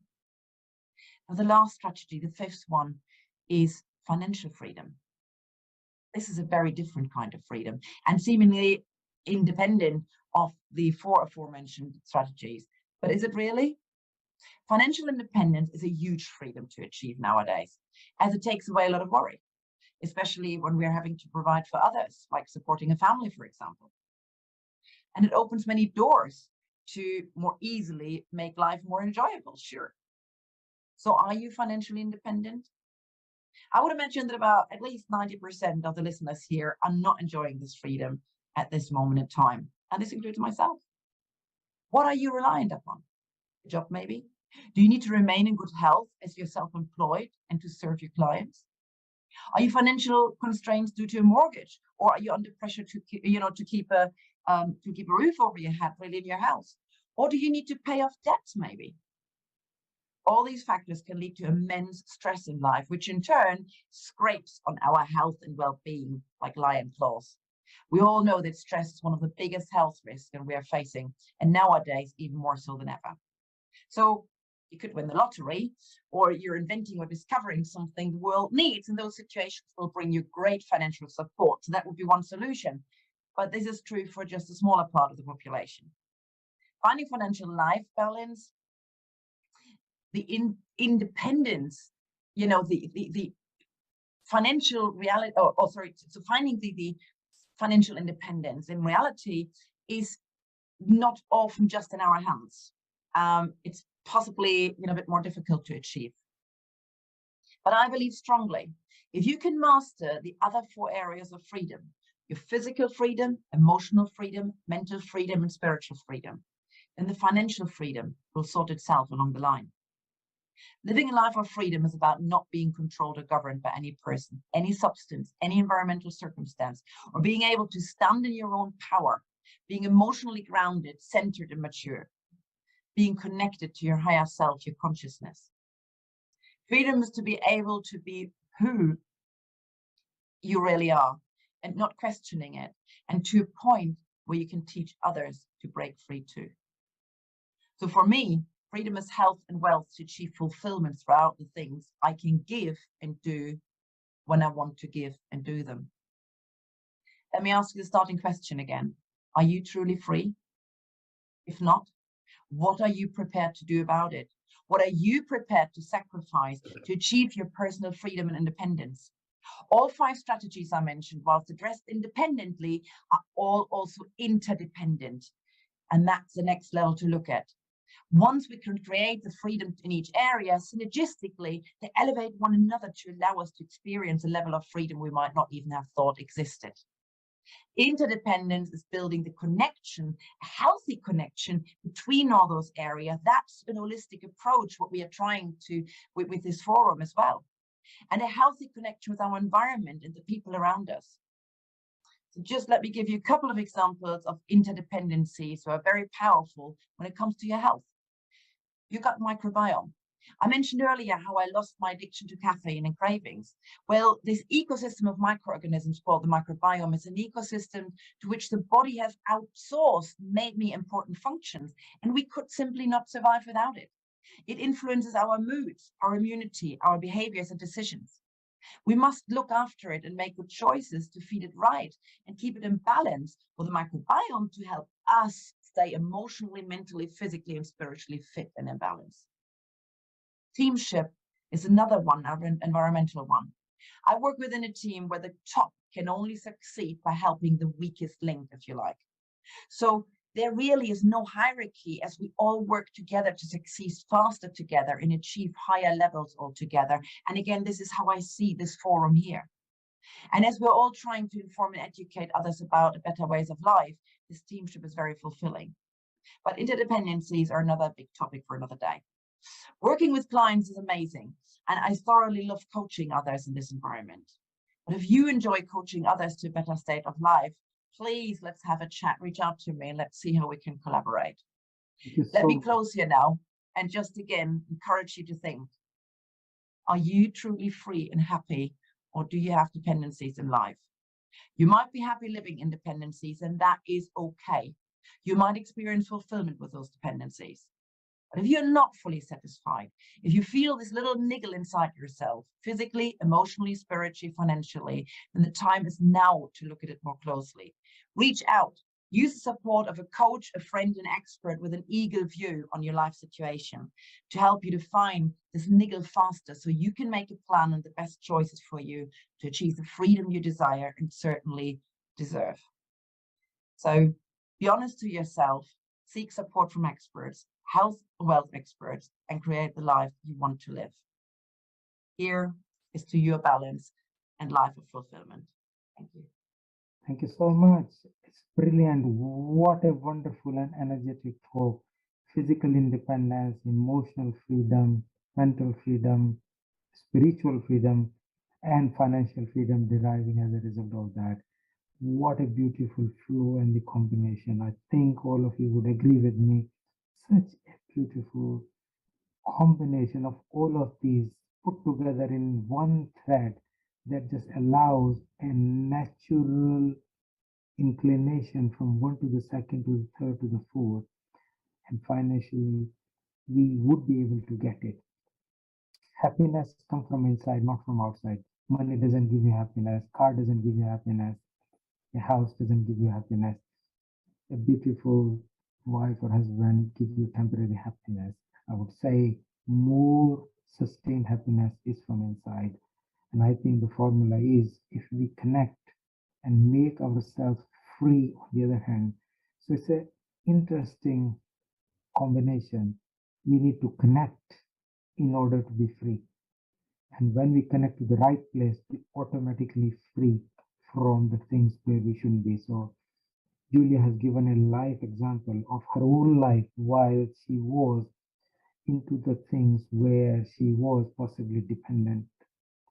Now, the last strategy, the fifth one, is financial freedom. This is a very different kind of freedom and seemingly independent of the four aforementioned strategies. But is it really? Financial independence is a huge freedom to achieve nowadays, as it takes away a lot of worry, especially when we're having to provide for others, like supporting a family, for example. And it opens many doors to more easily make life more enjoyable, sure. So are you financially independent? I would imagine that about at least 90% of the listeners here are not enjoying this freedom at this moment in time. And this includes myself. What are you reliant upon? A job, maybe? Do you need to remain in good health as you're self-employed and to serve your clients? Are you financial constraints due to a mortgage, or are you under pressure to keep a roof over your head, really, in your house? Or do you need to pay off debts, maybe? All these factors can lead to immense stress in life, which in turn scrapes on our health and well-being like lion claws. We all know that stress is one of the biggest health risks that we are facing, and nowadays even more so than ever. So you could win the lottery, or you're inventing or discovering something the world needs, and those situations will bring you great financial support. So that would be one solution. But this is true for just a smaller part of the population. Finding financial life balance, the independence, the financial reality, so finding the financial independence in reality is not often just in our hands. It's possibly a bit more difficult to achieve. But I believe strongly, if you can master the other four areas of freedom, your physical freedom, emotional freedom, mental freedom, and spiritual freedom, then the financial freedom will sort itself along the line. Living a life of freedom is about not being controlled or governed by any person, any substance, any environmental circumstance, or being able to stand in your own power, being emotionally grounded, centered, and mature, being connected to your higher self, your consciousness. Freedom is to be able to be who you really are and not questioning it, and to a point where you can teach others to break free too. So for me, freedom is health and wealth to achieve fulfillment throughout the things I can give and do when I want to give and do them. Let me ask you the starting question again. Are you truly free? If not, what are you prepared to do about it? What are you prepared to sacrifice to achieve your personal freedom and independence? All five strategies I mentioned, whilst addressed independently, are all also interdependent. And that's the next level to look at. Once we can create the freedom in each area, synergistically, they elevate one another to allow us to experience a level of freedom we might not even have thought existed. Interdependence is building the connection, a healthy connection between all those areas. That's an holistic approach, what we are trying to with this forum as well. And a healthy connection with our environment and the people around us. So just let me give you a couple of examples of interdependencies that are very powerful when it comes to your health. Your gut microbiome. I mentioned earlier how I lost my addiction to caffeine and cravings. Well, this ecosystem of microorganisms called the microbiome is an ecosystem to which the body has outsourced many important functions, and we could simply not survive without it. It influences our moods, our immunity, our behaviors and decisions. We must look after it and make good choices to feed it right and keep it in balance for the microbiome to help us stay emotionally, mentally, physically, and spiritually fit and in balance. Teamship is another one, an environmental one. I work within a team where the top can only succeed by helping the weakest link, if you like. So there really is no hierarchy as we all work together to succeed faster together and achieve higher levels altogether. And again, this is how I see this forum here. And as we're all trying to inform and educate others about better ways of life, this teamship is very fulfilling. But interdependencies are another big topic for another day. Working with clients is amazing, and I thoroughly love coaching others in this environment. But if you enjoy coaching others to a better state of life, please let's have a chat, reach out to me, and let's see how we can collaborate. Let me close here now and just again encourage you to think, are you truly free and happy, or do you have dependencies in life? You might be happy living in dependencies, and that is okay. You might experience fulfillment with those dependencies. But if you're not fully satisfied, if you feel this little niggle inside yourself, physically, emotionally, spiritually, financially, then the time is now to look at it more closely. Reach out. Use the support of a coach, a friend, an expert with an eagle view on your life situation to help you define this niggle faster so you can make a plan and the best choices for you to achieve the freedom you desire and certainly deserve. So be honest to yourself, seek support from experts, health and wealth experts, and create the life you want to live. Here is to your balance and life of fulfillment. Thank you.
Thank you so much. It's brilliant. What a wonderful and energetic talk. Physical independence, emotional freedom, mental freedom, spiritual freedom, and financial freedom deriving as a result of that. What a beautiful flow and the combination. I think all of you would agree with me. Such a beautiful combination of all of these put together in one thread that just allows a natural inclination from one to the second to the third to the fourth, and financially we would be able to get it. Happiness comes from inside, not from outside. Money doesn't give you happiness, car doesn't give you happiness, a house doesn't give you happiness, a beautiful wife or husband gives you temporary happiness. I would say more sustained happiness is from inside. And I think the formula is if we connect and make ourselves free on the other hand. So it's an interesting combination. We need to connect in order to be free. And when we connect to the right place, we automatically free from the things where we shouldn't be. So Julia has given a life example of her own life while she was into the things where she was possibly dependent,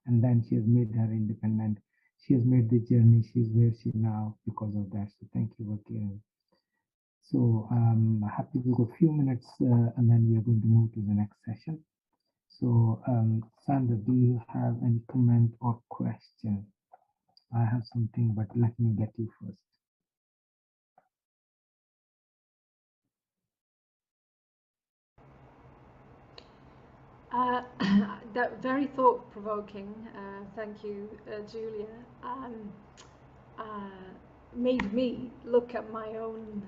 and then she has made her independent. She has made the journey. She's where she now because of that. So thank you for caring. So I'm happy to go a few minutes and then we are going to move to the next session. So Sandra, do you have any comment or question? I have something, but let me get you first.
That very thought-provoking. Thank you, Julia. Made me look at my own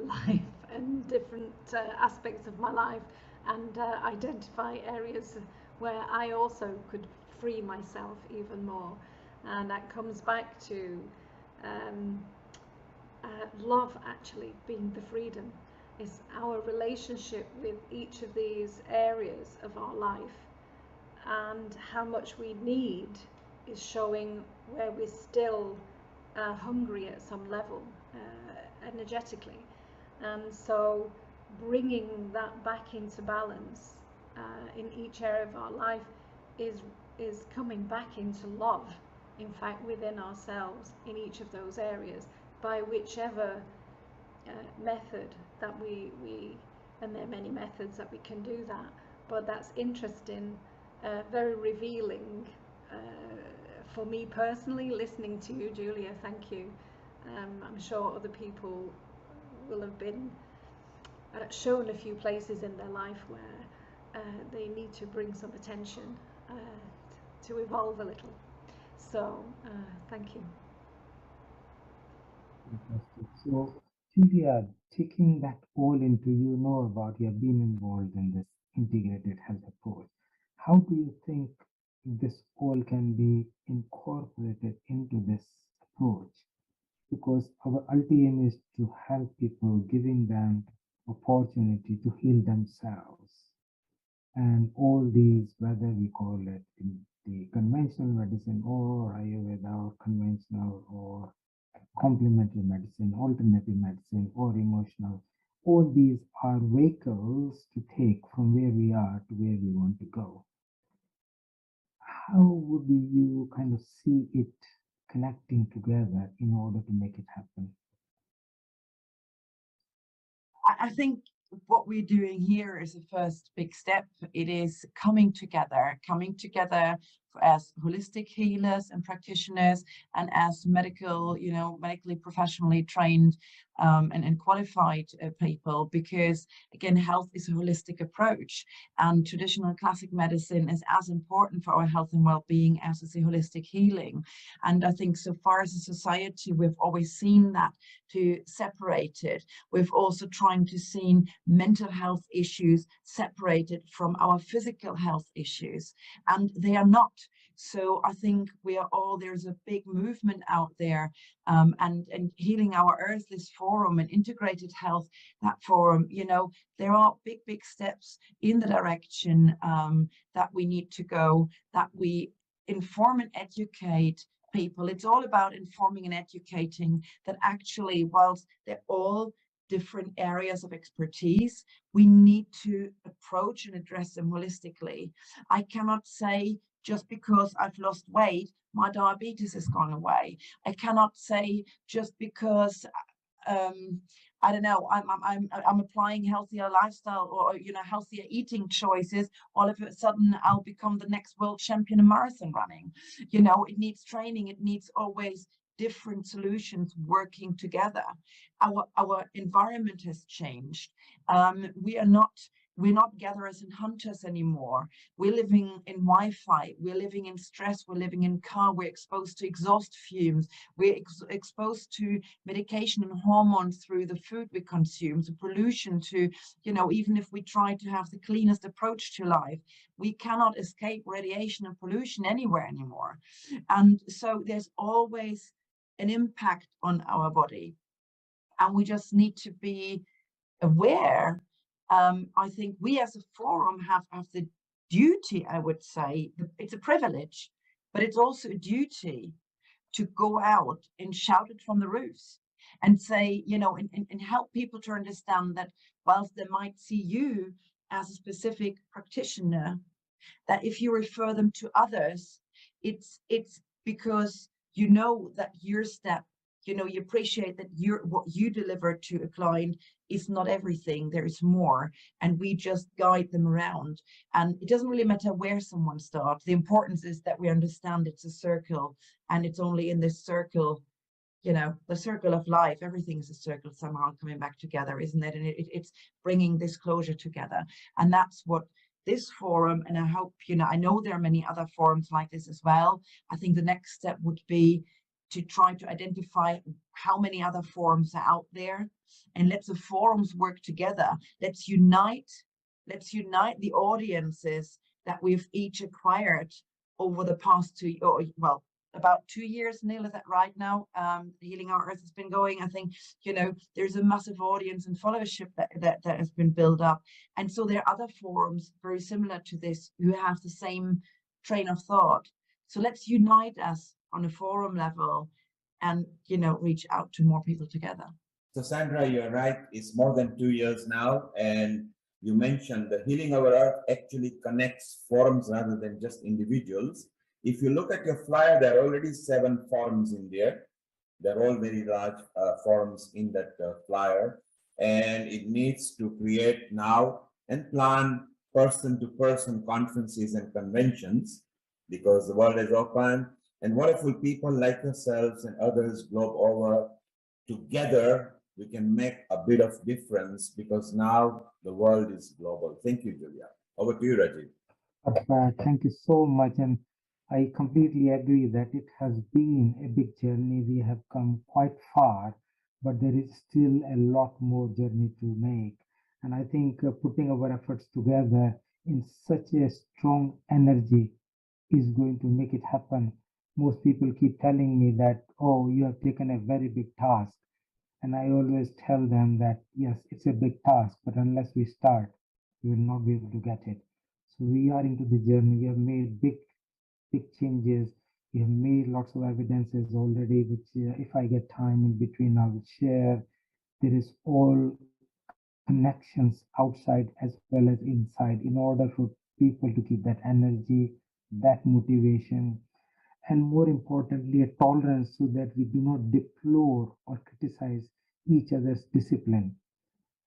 life and different aspects of my life and identify areas where I also could free myself even more. And that comes back to love actually being the freedom. Is our relationship with each of these areas of our life and how much we need is showing where we're still hungry at some level energetically, and so bringing that back into balance in each area of our life is coming back into love, in fact, within ourselves in each of those areas by whichever method that we and there are many methods that we can do that, but that's interesting, very revealing for me personally, listening to you, Julia. Thank you. I'm sure other people will have been shown a few places in their life where they need to bring some attention to evolve a little. So thank you.
Fantastic. So Julia, taking that all into, you know about, you have been involved in this integrated health approach. How do you think this all can be incorporated into this approach? Because our ultimate aim is to help people, giving them opportunity to heal themselves. And all these, whether we call it in the conventional medicine or Ayurveda or conventional or complementary medicine, alternative medicine, or emotional. All these are vehicles to take from where we are to where we want to go. How would you kind of see it connecting together in order to make it happen?
I think what we're doing here is the first big step. It is coming together as holistic healers and practitioners, and as medically professionally trained and qualified people, because again, health is a holistic approach, and traditional classic medicine is as important for our health and well-being as is the holistic healing. And I think so far as a society, we've always seen that to separate it. We've also trying to see mental health issues separated from our physical health issues, and they are not. So I think there's a big movement out there, and Healing Our Earth, this forum, and integrated health, that forum, there are big steps in the direction that we need to go, that we inform and educate people. It's all about informing and educating that actually, whilst they're all different areas of expertise, we need to approach and address them holistically. I cannot say just because I've lost weight, my diabetes has gone away. I cannot say just because I don't know, I'm applying healthier lifestyle or healthier eating choices, all of a sudden I'll become the next world champion in marathon running. It needs training. It needs always different solutions working together. Our environment has changed. We're not gatherers and hunters anymore. We're living in Wi-Fi. We're living in stress. We're living in car. We're exposed to exhaust fumes. We're exposed to medication and hormones through the food we consume, to pollution, to, even if we try to have the cleanest approach to life, we cannot escape radiation and pollution anywhere anymore. And so there's always an impact on our body. And we just need to be aware. I think we as a forum have the duty, I would say, it's a privilege, but it's also a duty to go out and shout it from the roofs and say, and help people to understand that whilst they might see you as a specific practitioner, that if you refer them to others, it's because that your step, you appreciate that what you deliver to a client is not everything. There is more, and we just guide them around. And it doesn't really matter where someone starts. The importance is that we understand it's a circle, and it's only in this circle, the circle of life. Everything is a circle somehow coming back together, isn't it? And it's bringing this closure together. And that's what this forum, and I hope, I know there are many other forums like this as well. I think the next step would be to try to identify how many other forums are out there, and let the forums work together. Let's unite the audiences that we've each acquired over the past about 2 years, Neil, is that right now? Healing Our Earth has been going. I think, there's a massive audience and followership that has been built up. And so there are other forums very similar to this who have the same train of thought. So let's unite us on a forum level and, reach out to more people together.
So Sandra, you're right. It's more than 2 years now. And you mentioned that Healing Our Earth actually connects forums rather than just individuals. If you look at your flyer, there are already 7 forums in there. They're all very large forums in that flyer. And it needs to create now and plan person-to-person conferences and conventions, because the world is open. And wonderful people like yourselves and others globe over, together we can make a bit of difference, because now the world is global. Thank you, Julia. Over to you, Rajiv.
Thank you so much. And I completely agree that it has been a big journey. We have come quite far, but there is still a lot more journey to make. And I think putting our efforts together in such a strong energy is going to make it happen. Most people keep telling me that, oh, you have taken a very big task. And I always tell them that, yes, it's a big task, but unless we start, we will not be able to get it. So we are into the journey. We have made big changes. We have made lots of evidences already, which if I get time in between, I will share. There is all connections outside as well as inside, in order for people to keep that energy, that motivation, and more importantly, a tolerance, so that we do not deplore or criticize each other's discipline,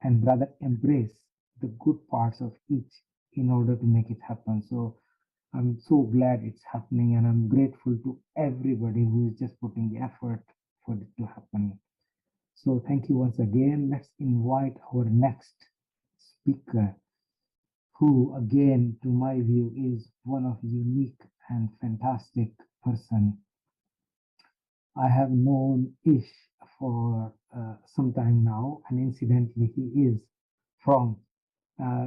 and rather embrace the good parts of each in order to make it happen. So I'm so glad it's happening, and I'm grateful to everybody who is just putting the effort for it to happen. So thank you once again. Let's invite our next speaker, who again, to my view, is one of unique and fantastic person. I have known Ish for some time now, and incidentally, he is from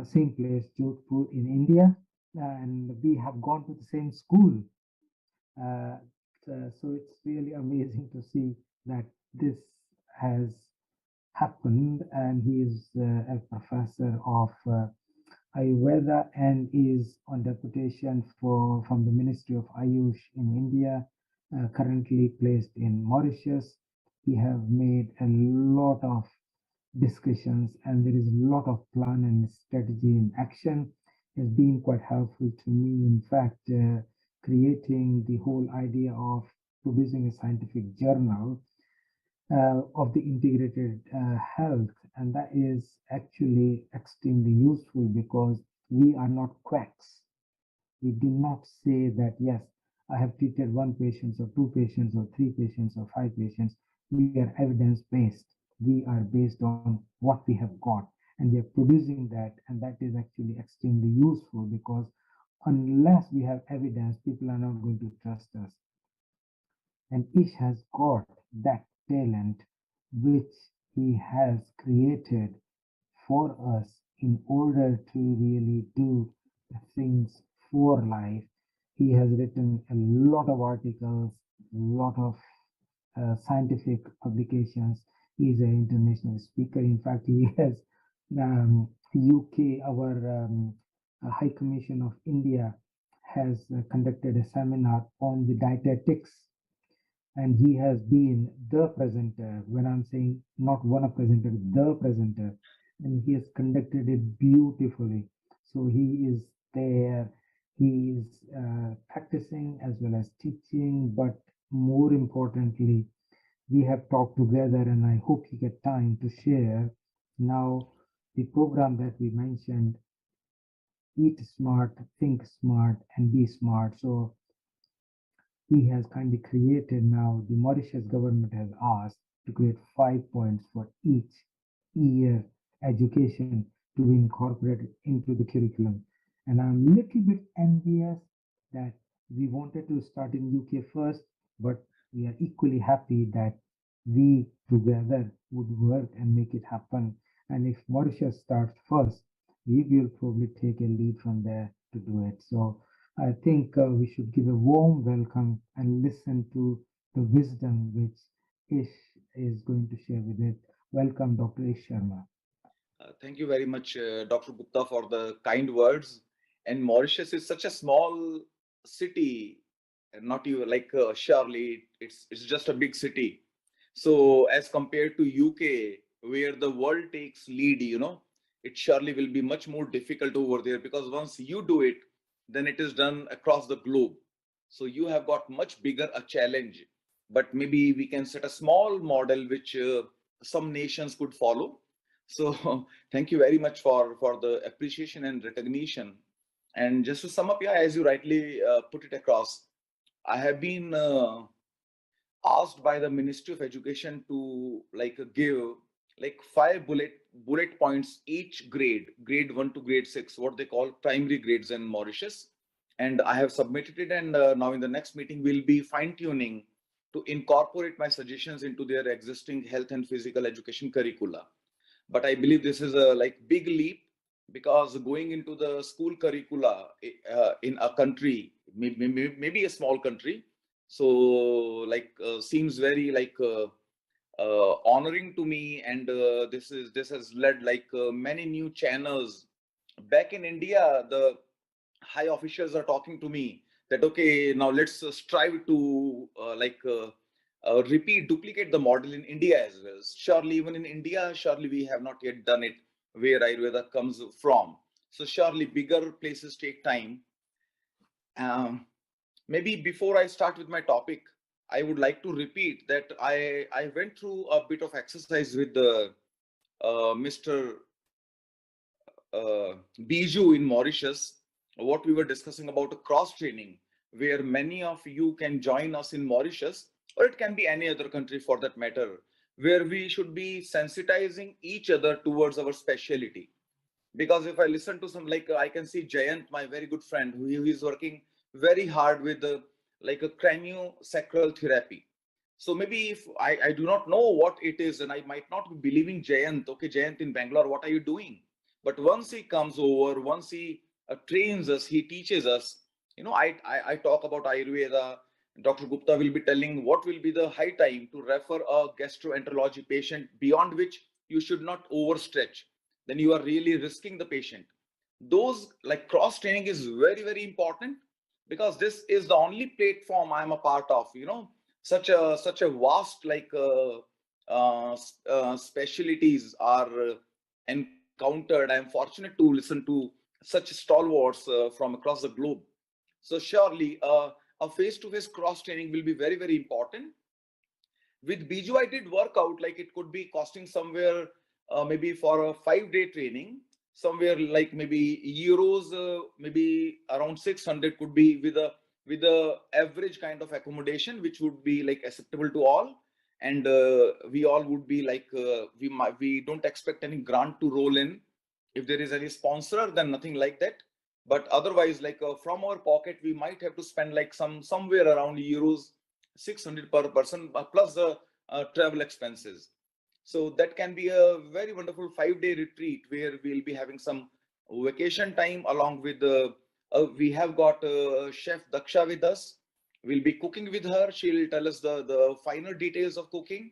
same place, Jodhpur in India, and we have gone to the same school. Uh, so it's really amazing to see that this has happened, and he is a professor of Ayurveda and is on deputation from the Ministry of Ayush in India, currently placed in Mauritius. He have made a lot of discussions, and there is a lot of plan and strategy in action. Has been quite helpful to me. In fact, creating the whole idea of producing a scientific journal of the integrated health, and that is actually extremely useful because we are not quacks. We do not say that, yes, I have treated one patient or two patients or three patients or five patients. We are evidence based. We are based on what we have got, and we are producing that, and that is actually extremely useful because unless we have evidence, people are not going to trust us. And Ish has got that talent which he has created for us in order to really do the things for life. He has written a lot of articles, a lot of scientific publications. He is an international speaker. In fact, he has UK, our High Commission of India, has conducted a seminar on the dietetics, and he has been the presenter. When I'm saying not one of presenter, the presenter, and he has conducted it beautifully. So he is there, he is practicing as well as teaching, but more importantly, we have talked together, and I hope you get time to share now the program that we mentioned: eat smart, think smart, and be smart. So he has kindly created, now the Mauritius government has asked to create 5 points for each year education to be incorporated into the curriculum. And I'm a little bit envious that we wanted to start in UK first, but we are equally happy that we together would work and make it happen. And if Mauritius starts first, we will probably take a lead from there to do it. So I think we should give a warm welcome and listen to the wisdom which Ish is going to share with it. Welcome, Dr. Ish Sharma.
Thank you very much, Dr. Gupta, for the kind words. And Mauritius is such a small city, not even like Charlie. It's just a big city. So as compared to UK, where the world takes lead, it surely will be much more difficult over there, because once you do it, then it is done across the globe. So you have got much bigger a challenge. But maybe we can set a small model which some nations could follow. So thank you very much for the appreciation and recognition. And just to sum up, yeah, as you rightly put it across, I have been asked by the Ministry of Education to give like five bullet points each grade 1 to grade 6, what they call primary grades in Mauritius. And I have submitted it, and now in the next meeting we'll be fine tuning to incorporate my suggestions into their existing health and physical education curricula. But I believe this is a big leap, because going into the school curricula in a country, maybe a small country, so seems very honoring to me. And this has led many new channels back in India. The high officials are talking to me that, okay, now let's strive to duplicate the model in India as well. Surely, even in India, surely we have not yet done it where Ayurveda comes from. So surely bigger places take time. Maybe before I start with my topic, I would like to repeat that I went through a bit of exercise with the Mr. Biju in Mauritius, what we were discussing about a cross training, where many of you can join us in Mauritius, or it can be any other country for that matter, where we should be sensitizing each other towards our specialty. Because if I listen to some, like I can see Jayant, my very good friend, who is working very hard with like a craniosacral therapy. So maybe if I do not know what it is, and I might not be believing Jayant, okay, Jayant in Bangalore, what are you doing? But once he comes over, once he trains us, he teaches us, I talk about Ayurveda. Dr. Gupta will be telling what will be the high time to refer a gastroenterology patient, beyond which you should not overstretch. Then you are really risking the patient. Those, like, cross training is very, very important, because this is the only platform I'm a part of. Such a vast, like, specialties are encountered. I'm fortunate to listen to such stalwarts from across the globe. So surely a face-to-face cross training will be very, very important. With Biju, I did work out, like, it could be costing somewhere, maybe for a 5-day training, somewhere like maybe euros, maybe around 600 could be, with a average kind of accommodation, which would be like acceptable to all. And we all would be like, we don't expect any grant to roll in. If there is any sponsor, then nothing like that. But otherwise, like, from our pocket, we might have to spend like somewhere around euros 600 per person, plus the travel expenses. So that can be a very wonderful 5-day retreat, where we'll be having some vacation time, along with we have got Chef Daksha with us. We'll be cooking with her. She'll tell us the finer details of cooking,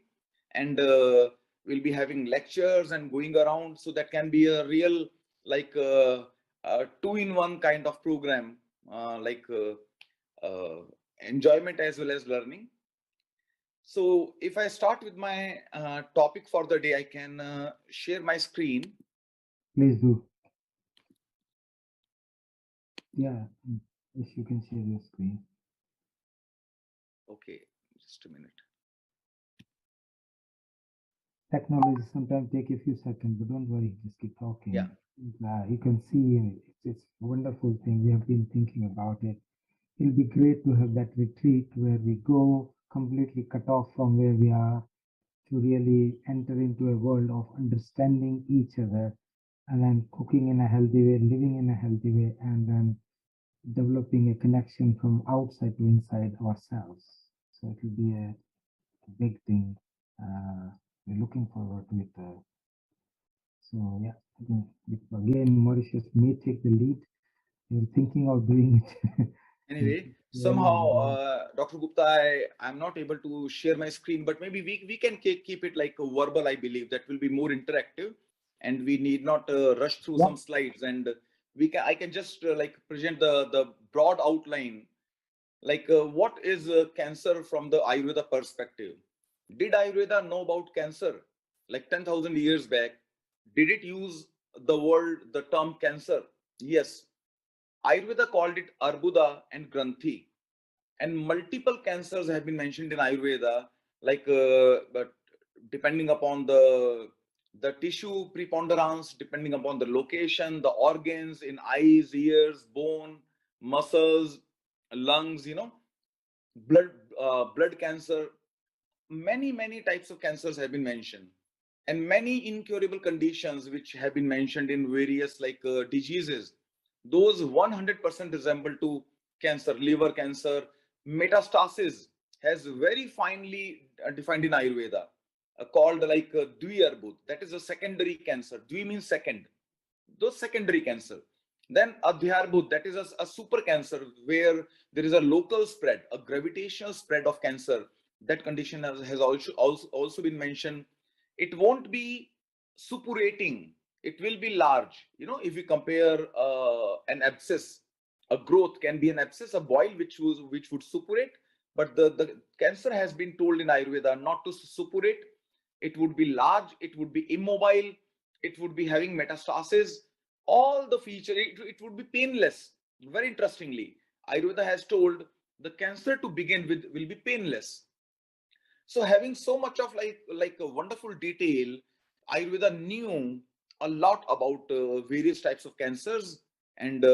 and we'll be having lectures and going around. So that can be a real, like, two-in-one kind of program, like, enjoyment as well as learning. So if I start with my topic for the day, I can share my screen.
Please do. Yeah, if you can share your screen.
Okay, just a minute.
Technology sometimes take a few seconds, but don't worry, just keep talking.
Yeah.
You can see it's a wonderful thing. We have been thinking about it. It'll be great to have that retreat where we go completely cut off from where we are, to really enter into a world of understanding each other, and then cooking in a healthy way, living in a healthy way, and then developing a connection from outside to inside ourselves. So it will be a big thing. We're looking forward to it. So yeah, again, Mauritius may take the lead. We're thinking of doing it.
Anyway, somehow, Dr. Gupta, I'm not able to share my screen, but maybe we can keep it like a verbal. I believe that will be more interactive, and we need not rush through some slides. And I can just like present the broad outline, like, what is cancer from the Ayurveda perspective. Did Ayurveda know about cancer like 10,000 years back? Did it use the term cancer? Yes. Ayurveda called it Arbuda and Granthi, and multiple cancers have been mentioned in Ayurveda, like, but depending upon the tissue preponderance, depending upon the location, the organs in eyes, ears, bone, muscles, lungs, blood cancer, many types of cancers have been mentioned, and many incurable conditions which have been mentioned in various, like, diseases. Those 100% resemble to cancer. Liver cancer metastasis has very finely defined in Ayurveda, called like Dviarbud. That is a secondary cancer. Dvi means second. Those secondary cancer. Then Adhyarbud, that is a super cancer, where there is a local spread, a gravitational spread of cancer. That condition has also been mentioned. It won't be suppurating. It will be large. If you compare an abscess, a growth can be an abscess, a boil which would suppurate. But the cancer has been told in Ayurveda not to suppurate. It would be large. It would be immobile. It would be having metastasis. All the feature. It would be painless. Very interestingly, Ayurveda has told the cancer to begin with will be painless. So having so much of like a wonderful detail, Ayurveda knew a lot about various types of cancers, and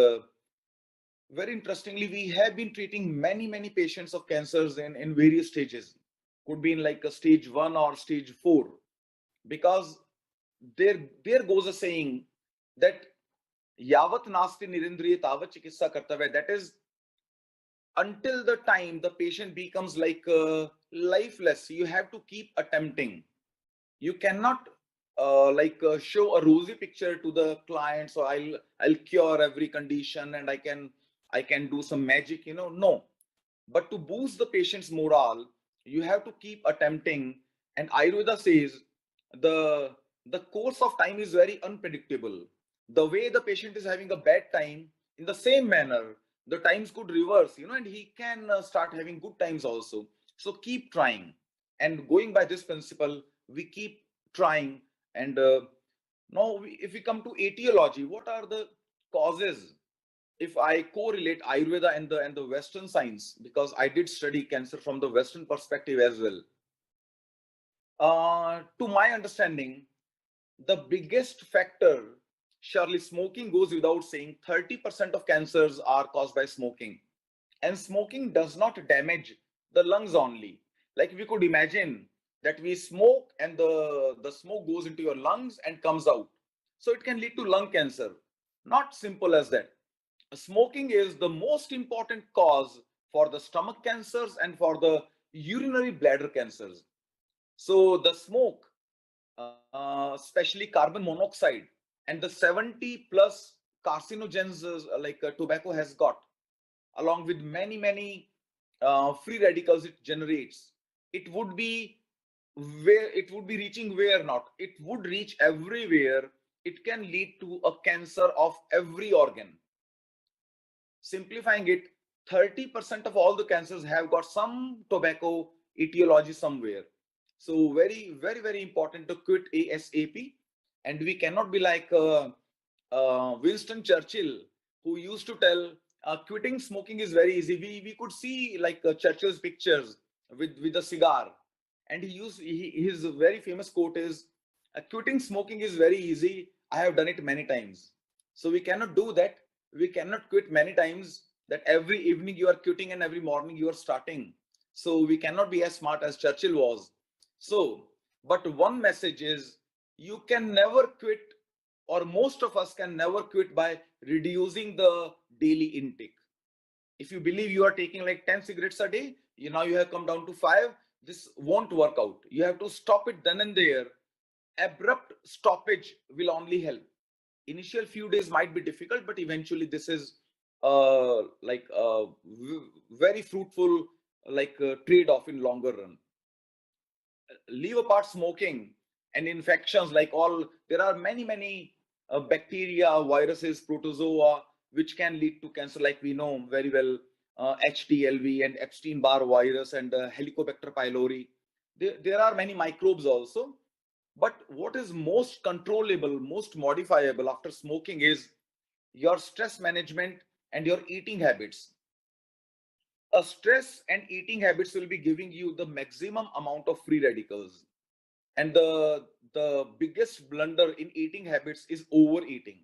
very interestingly, we have been treating many patients of cancers in various stages. Could be in like a stage 1 or stage 4, because there goes a saying that yavat nasti nirindriya tavat chikitsa kartavya. That is, until the time the patient becomes like lifeless, you have to keep attempting. You cannot show a rosy picture to the client, so I'll cure every condition and I can do some magic, no. But to boost the patient's morale, you have to keep attempting. And Ayurveda says the the course of time is very unpredictable. The way the patient is having a bad time, in the same manner, the times could reverse, and he can start having good times also. So keep trying. And going by this principle, we keep trying. And now, if we come to etiology, what are the causes? If I correlate Ayurveda and the Western science, because I did study cancer from the Western perspective as well. To my understanding, the biggest factor, surely smoking goes without saying. 30% of cancers are caused by smoking, and smoking does not damage the lungs only. Like we could imagine that we smoke and the smoke goes into your lungs and comes out, so it can lead to lung cancer. Not simple as that. Smoking is the most important cause for the stomach cancers and for the urinary bladder cancers. So the smoke, especially carbon monoxide and the 70 plus carcinogens tobacco has got, along with many free radicals it generates, it would be reaching where not, it would reach everywhere. It can lead to a cancer of every organ. Simplifying it, 30% of all the cancers have got some tobacco etiology somewhere. So very important to quit ASAP. And we cannot be like Winston Churchill, who used to tell quitting smoking is very easy. We could see like Churchill's pictures with a cigar, and his very famous quote is, quitting smoking is very easy. I have done it many times. So we cannot do that. We cannot quit many times, that every evening you are quitting and every morning you are starting. So we cannot be as smart as Churchill was. So, but one message is, you can never quit, or most of us can never quit by reducing the daily intake. If you believe you are taking like 10 cigarettes a day, you have come down to 5. This won't work out. You have to stop it then and there. Abrupt stoppage will only help. Initial few days might be difficult, but eventually this is very fruitful, trade-off in longer run. Leave apart smoking and infections, like all, there are many bacteria, viruses, protozoa, which can lead to cancer, like we know very well, HTLV and Epstein-Barr virus and Helicobacter pylori. There are many microbes also. But what is most controllable, most modifiable after smoking is your stress management and your eating habits. Stress and eating habits will be giving you the maximum amount of free radicals. And the biggest blunder in eating habits is overeating.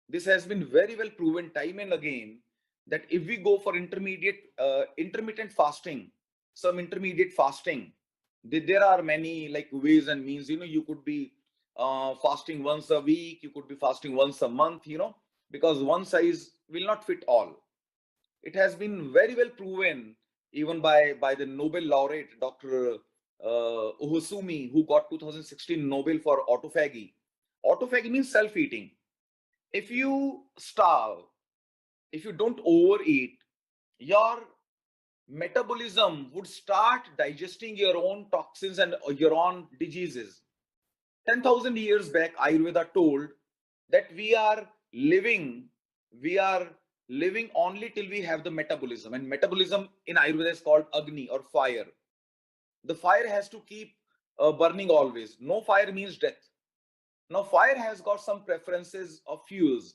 This has been very well proven time and again, that if we go for intermittent fasting, some intermediate fasting, there are many like ways and means. You could be fasting once a week, you could be fasting once a month, because one size will not fit all. It has been very well proven, even by the Nobel laureate Dr. Ohosumi, who got 2016 Nobel for autophagy. Autophagy means self-eating. If you starve, if you don't overeat, your metabolism would start digesting your own toxins and your own diseases. 10,000 years back, Ayurveda told that we are living only till we have the metabolism. And metabolism in Ayurveda is called Agni, or fire. The fire has to keep burning always. No fire means death. Now, fire has got some preferences of fuels.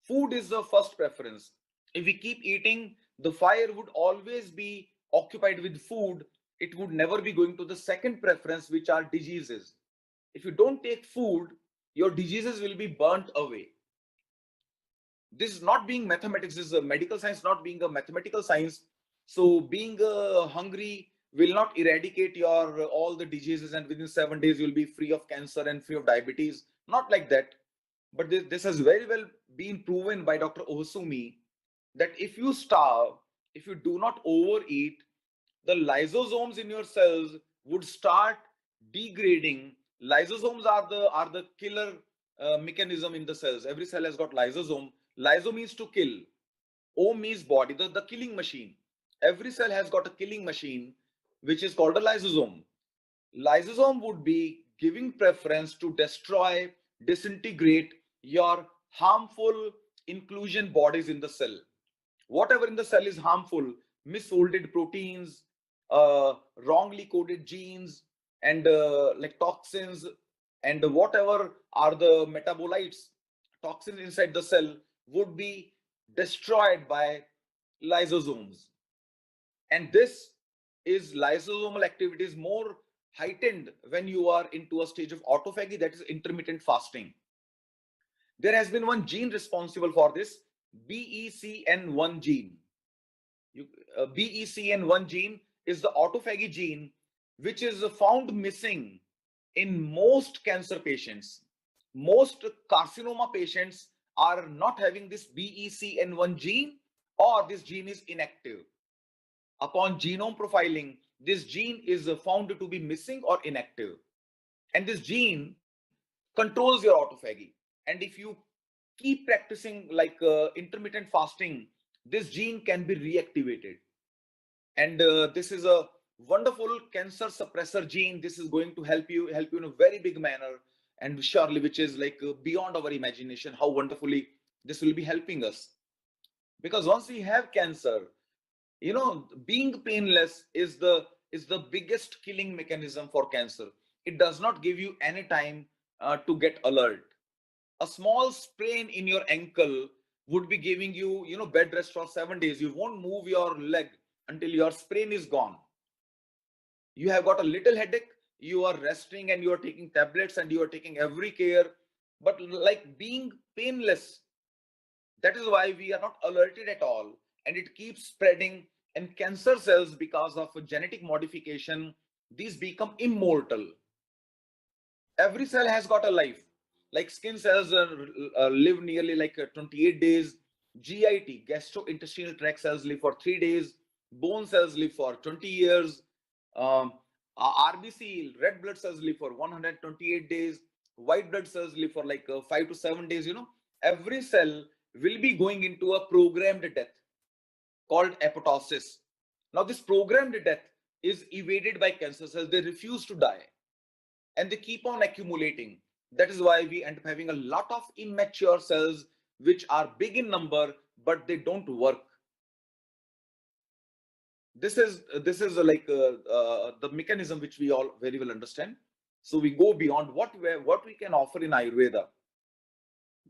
Food is the first preference. If we keep eating, the fire would always be occupied with food. It would never be going to the second preference, which are diseases. If you don't take food, your diseases will be burnt away. This is not being mathematics, this is a medical science, not being a mathematical science. So being hungry will not eradicate your all the diseases, and within 7 days you'll be free of cancer and free of diabetes. Not like that. But this has very well been proven by Dr. Ohsumi that if you starve, if you do not overeat, the lysosomes in your cells would start degrading. Lysosomes are the killer mechanism in the cells. Every cell has got lysosome. Lyso means to kill. O means body, the killing machine. Every cell has got a killing machine, which is called a lysosome. Lysosome would be giving preference to destroy, disintegrate your harmful inclusion bodies in the cell. Whatever in the cell is harmful, misfolded proteins, wrongly coded genes, and like toxins, and whatever are the metabolites, toxins inside the cell would be destroyed by lysosomes. And this is lysosomal activity is more heightened when you are into a stage of autophagy, that is intermittent fasting. There has been one gene responsible for this, BECN1 gene. BECN1 gene is the autophagy gene, which is found missing in most cancer patients. Most carcinoma patients are not having this BECN1 gene, or this gene is inactive. Upon genome profiling, this gene is found to be missing or inactive. And this gene controls your autophagy. And if you keep practicing like intermittent fasting, this gene can be reactivated. And this is a wonderful cancer suppressor gene. This is going to help you in a very big manner, and surely which is like beyond our imagination how wonderfully this will be helping us. Because once we have cancer, being painless is the biggest killing mechanism for cancer. It does not give you any time to get alert. A small sprain in your ankle would be giving you bed rest for 7 days. You won't move your leg until your sprain is gone. You have got a little headache, you are resting and you are taking tablets and you are taking every care, but like being painless, that is why we are not alerted at all, and it keeps spreading. And cancer cells, because of genetic modification, these become immortal. Every cell has got a life. Like skin cells live nearly like 28 days. GIT, gastrointestinal tract cells, live for 3 days. Bone cells live for 20 years. RBC, red blood cells, live for 128 days. White blood cells live for like 5 to 7 days. Every cell will be going into a programmed death called apoptosis. Now, this programmed death is evaded by cancer cells. They refuse to die and they keep on accumulating. That is why we end up having a lot of immature cells which are big in number, but they don't work. This is like the mechanism which we all very well understand. So we go beyond what we can offer in Ayurveda,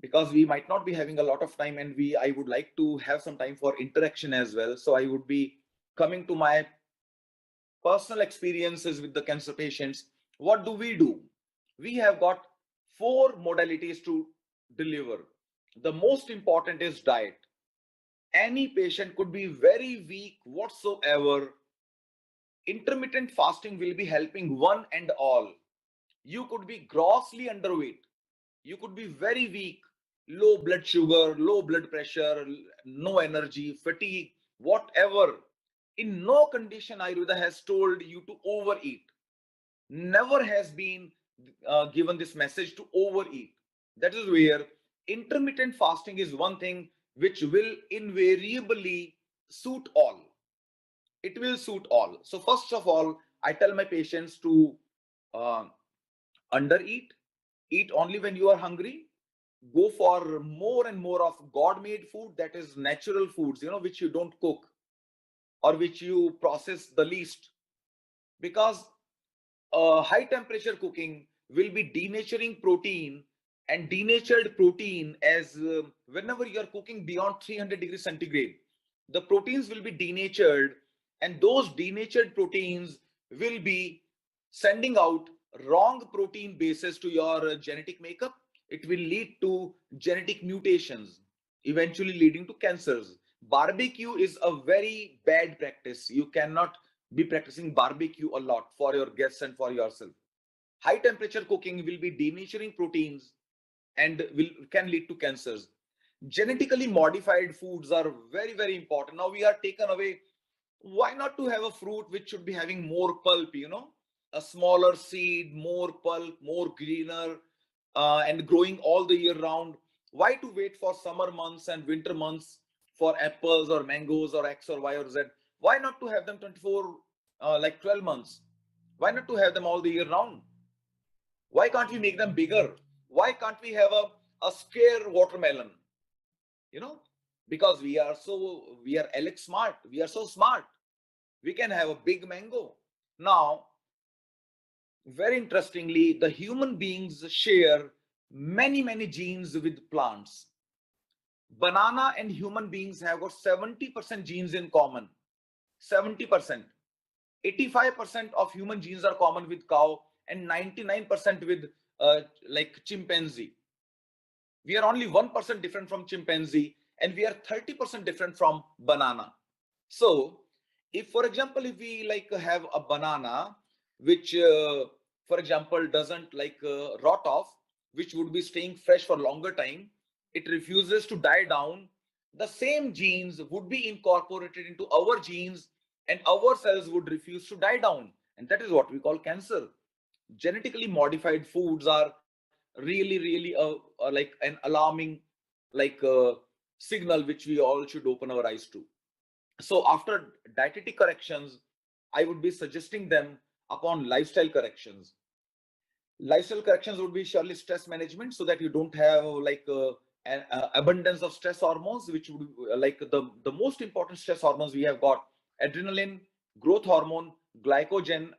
because we might not be having a lot of time, and I would like to have some time for interaction as well. So I would be coming to my personal experiences with the cancer patients. What do? We have got 4 modalities to deliver. The most important is diet. Any patient could be very weak whatsoever. Intermittent fasting will be helping one and all. You could be grossly underweight. You could be very weak, low blood sugar, low blood pressure, no energy, fatigue, whatever. In no condition Ayurveda has told you to overeat. Never has been given this message to overeat. That is where intermittent fasting is one thing which will invariably suit all. It will suit all. So first of all, I tell my patients to uh, undereat, eat only when you are hungry, go for more and more of God-made food, that is natural foods, which you don't cook or which you process the least. Because high temperature cooking will be denaturing protein, and denatured protein, as whenever you are cooking beyond 300 degrees centigrade, the proteins will be denatured, and those denatured proteins will be sending out wrong protein bases to your genetic makeup. It will lead to genetic mutations. eventually leading to cancers. Barbecue is a very bad practice. You cannot be practicing barbecue a lot for your guests and for yourself. High temperature cooking will be denaturing proteins and can lead to cancers. Genetically modified foods are very important. Now we are taken away. Why not to have a fruit which should be having more pulp, a smaller seed, more pulp, more greener, and growing all the year round? Why to wait for summer months and winter months for apples or mangoes or X or Y or Z? Why not to have them 24, like 12 months? Why not to have them all the year round? Why can't we make them bigger? Why can't we have a square watermelon? Because we are Alex smart. We are so smart. We can have a big mango. Now, very interestingly, the human beings share many genes with plants. Banana and human beings have got 70% genes in common. 70%. 85% of human genes are common with cow and 99% with like chimpanzee. We are only 1% different from chimpanzee, and we are 30% different from banana. So if, for example, if we like have a banana which for example doesn't like rot off, which would be staying fresh for longer time, it refuses to die down, the same genes would be incorporated into our genes and our cells would refuse to die down, and that is what we call cancer. Genetically modified foods are really like an alarming like signal which we all should open our eyes to. So after dietetic corrections, I would be suggesting them upon lifestyle corrections. Lifestyle corrections would be surely stress management, so that you don't have like an abundance of stress hormones, which would like the most important stress hormones we have got: adrenaline, growth hormone, glucagon,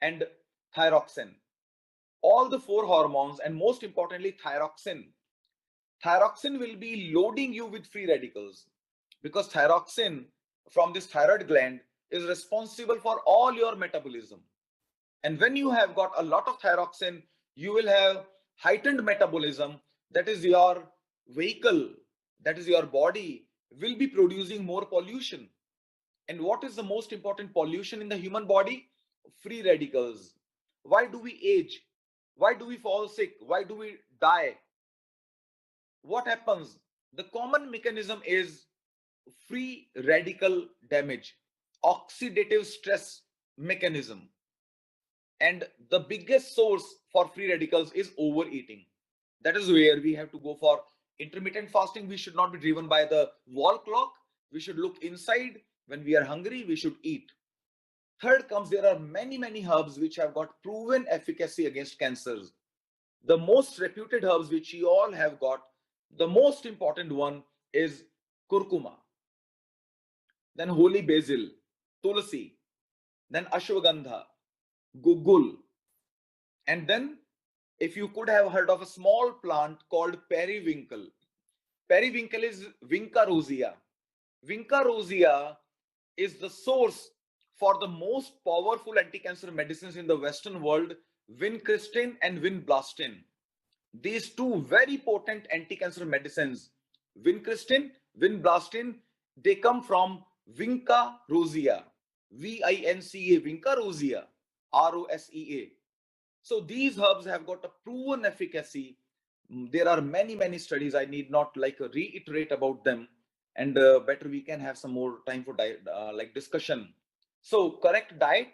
and thyroxine. All the four hormones, and most importantly thyroxine. Thyroxine will be loading you with free radicals, because thyroxine from this thyroid gland is responsible for all your metabolism. And when you have got a lot of thyroxine, you will have heightened metabolism. That is your vehicle, that is your body will be producing more pollution. And what is the most important pollution in the human body? Free radicals. Why do we age? Why do we fall sick? Why do we die? What happens? The common mechanism is free radical damage, oxidative stress mechanism. And the biggest source for free radicals is overeating. That is where we have to go for intermittent fasting. We should not be driven by the wall clock. We should look inside. When we are hungry, we should eat. Third comes, there are many herbs which have got proven efficacy against cancers. The most reputed herbs which you all have got, the most important one is curcuma, then holy basil, tulsi, then ashwagandha, gugul, and then if you could have heard of a small plant called periwinkle. Periwinkle is Vinca rosea. Vinca rosea is the source for the most powerful anti-cancer medicines in the Western world, vincristine and vinblastine. These two very potent anti-cancer medicines, vincristine, vinblastine, they come from Vinca rosea, Vinca, Vinca rosea, Rosea. So these herbs have got a proven efficacy. There are many studies. I need not like reiterate about them, and better we can have some more time for diet, like discussion. So correct diet,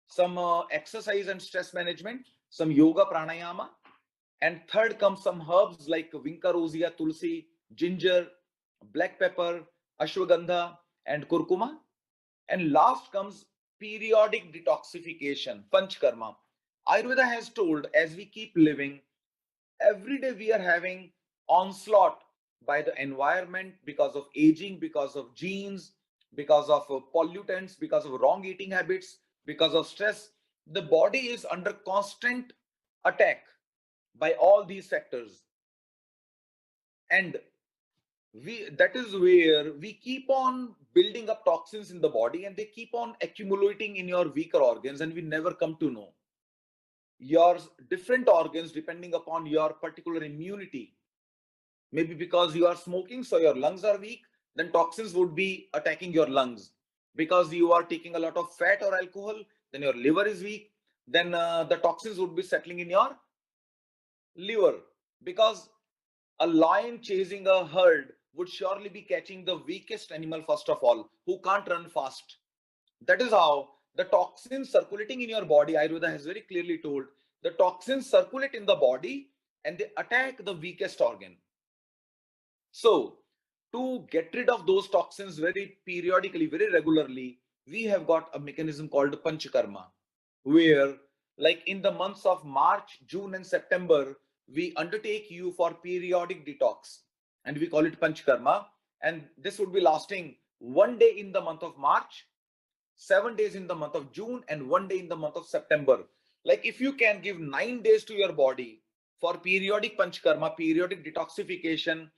some exercise and stress management, some yoga pranayama, and third comes some herbs like Vinca rosea, tulsi, ginger, black pepper, ashwagandha, and curcuma. And last comes periodic detoxification, panchkarma. Ayurveda has told, as we keep living, every day we are having onslaught by the environment, because of aging, because of genes, because of pollutants, because of wrong eating habits, because of stress. The body is under constant attack by all these factors. And that is where we keep on building up toxins in the body, and they keep on accumulating in your weaker organs, and we never come to know your different organs depending upon your particular immunity. Maybe because you are smoking, so your lungs are weak, then toxins would be attacking your lungs. Because you are taking a lot of fat or alcohol, then your liver is weak, then the toxins would be settling in your liver. Because a lion chasing a herd would surely be catching the weakest animal first of all, who can't run fast. That is how the toxins circulating in your body, Ayurveda has very clearly told, the toxins circulate in the body and they attack the weakest organ. So, to get rid of those toxins very periodically, very regularly, we have got a mechanism called Panchakarma, where, like in the months of March, June, and September, we undertake you for periodic detox, and we call it Panchakarma. And this would be lasting 1 day in the month of March, 7 days in the month of June, and 1 day in the month of September. Like if you can give 9 days to your body for periodic Panchakarma, periodic detoxification,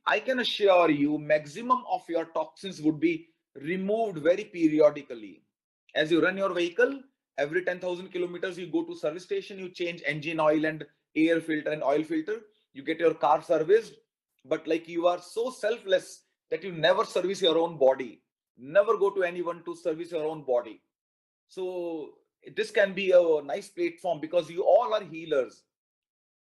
I can assure you maximum of your toxins would be removed very periodically. As you run your vehicle, every 10,000 kilometers, you go to service station, you change engine oil and air filter and oil filter, you get your car serviced. But like you are so selfless that you never service your own body, never go to anyone to service your own body. So this can be a nice platform because you all are healers.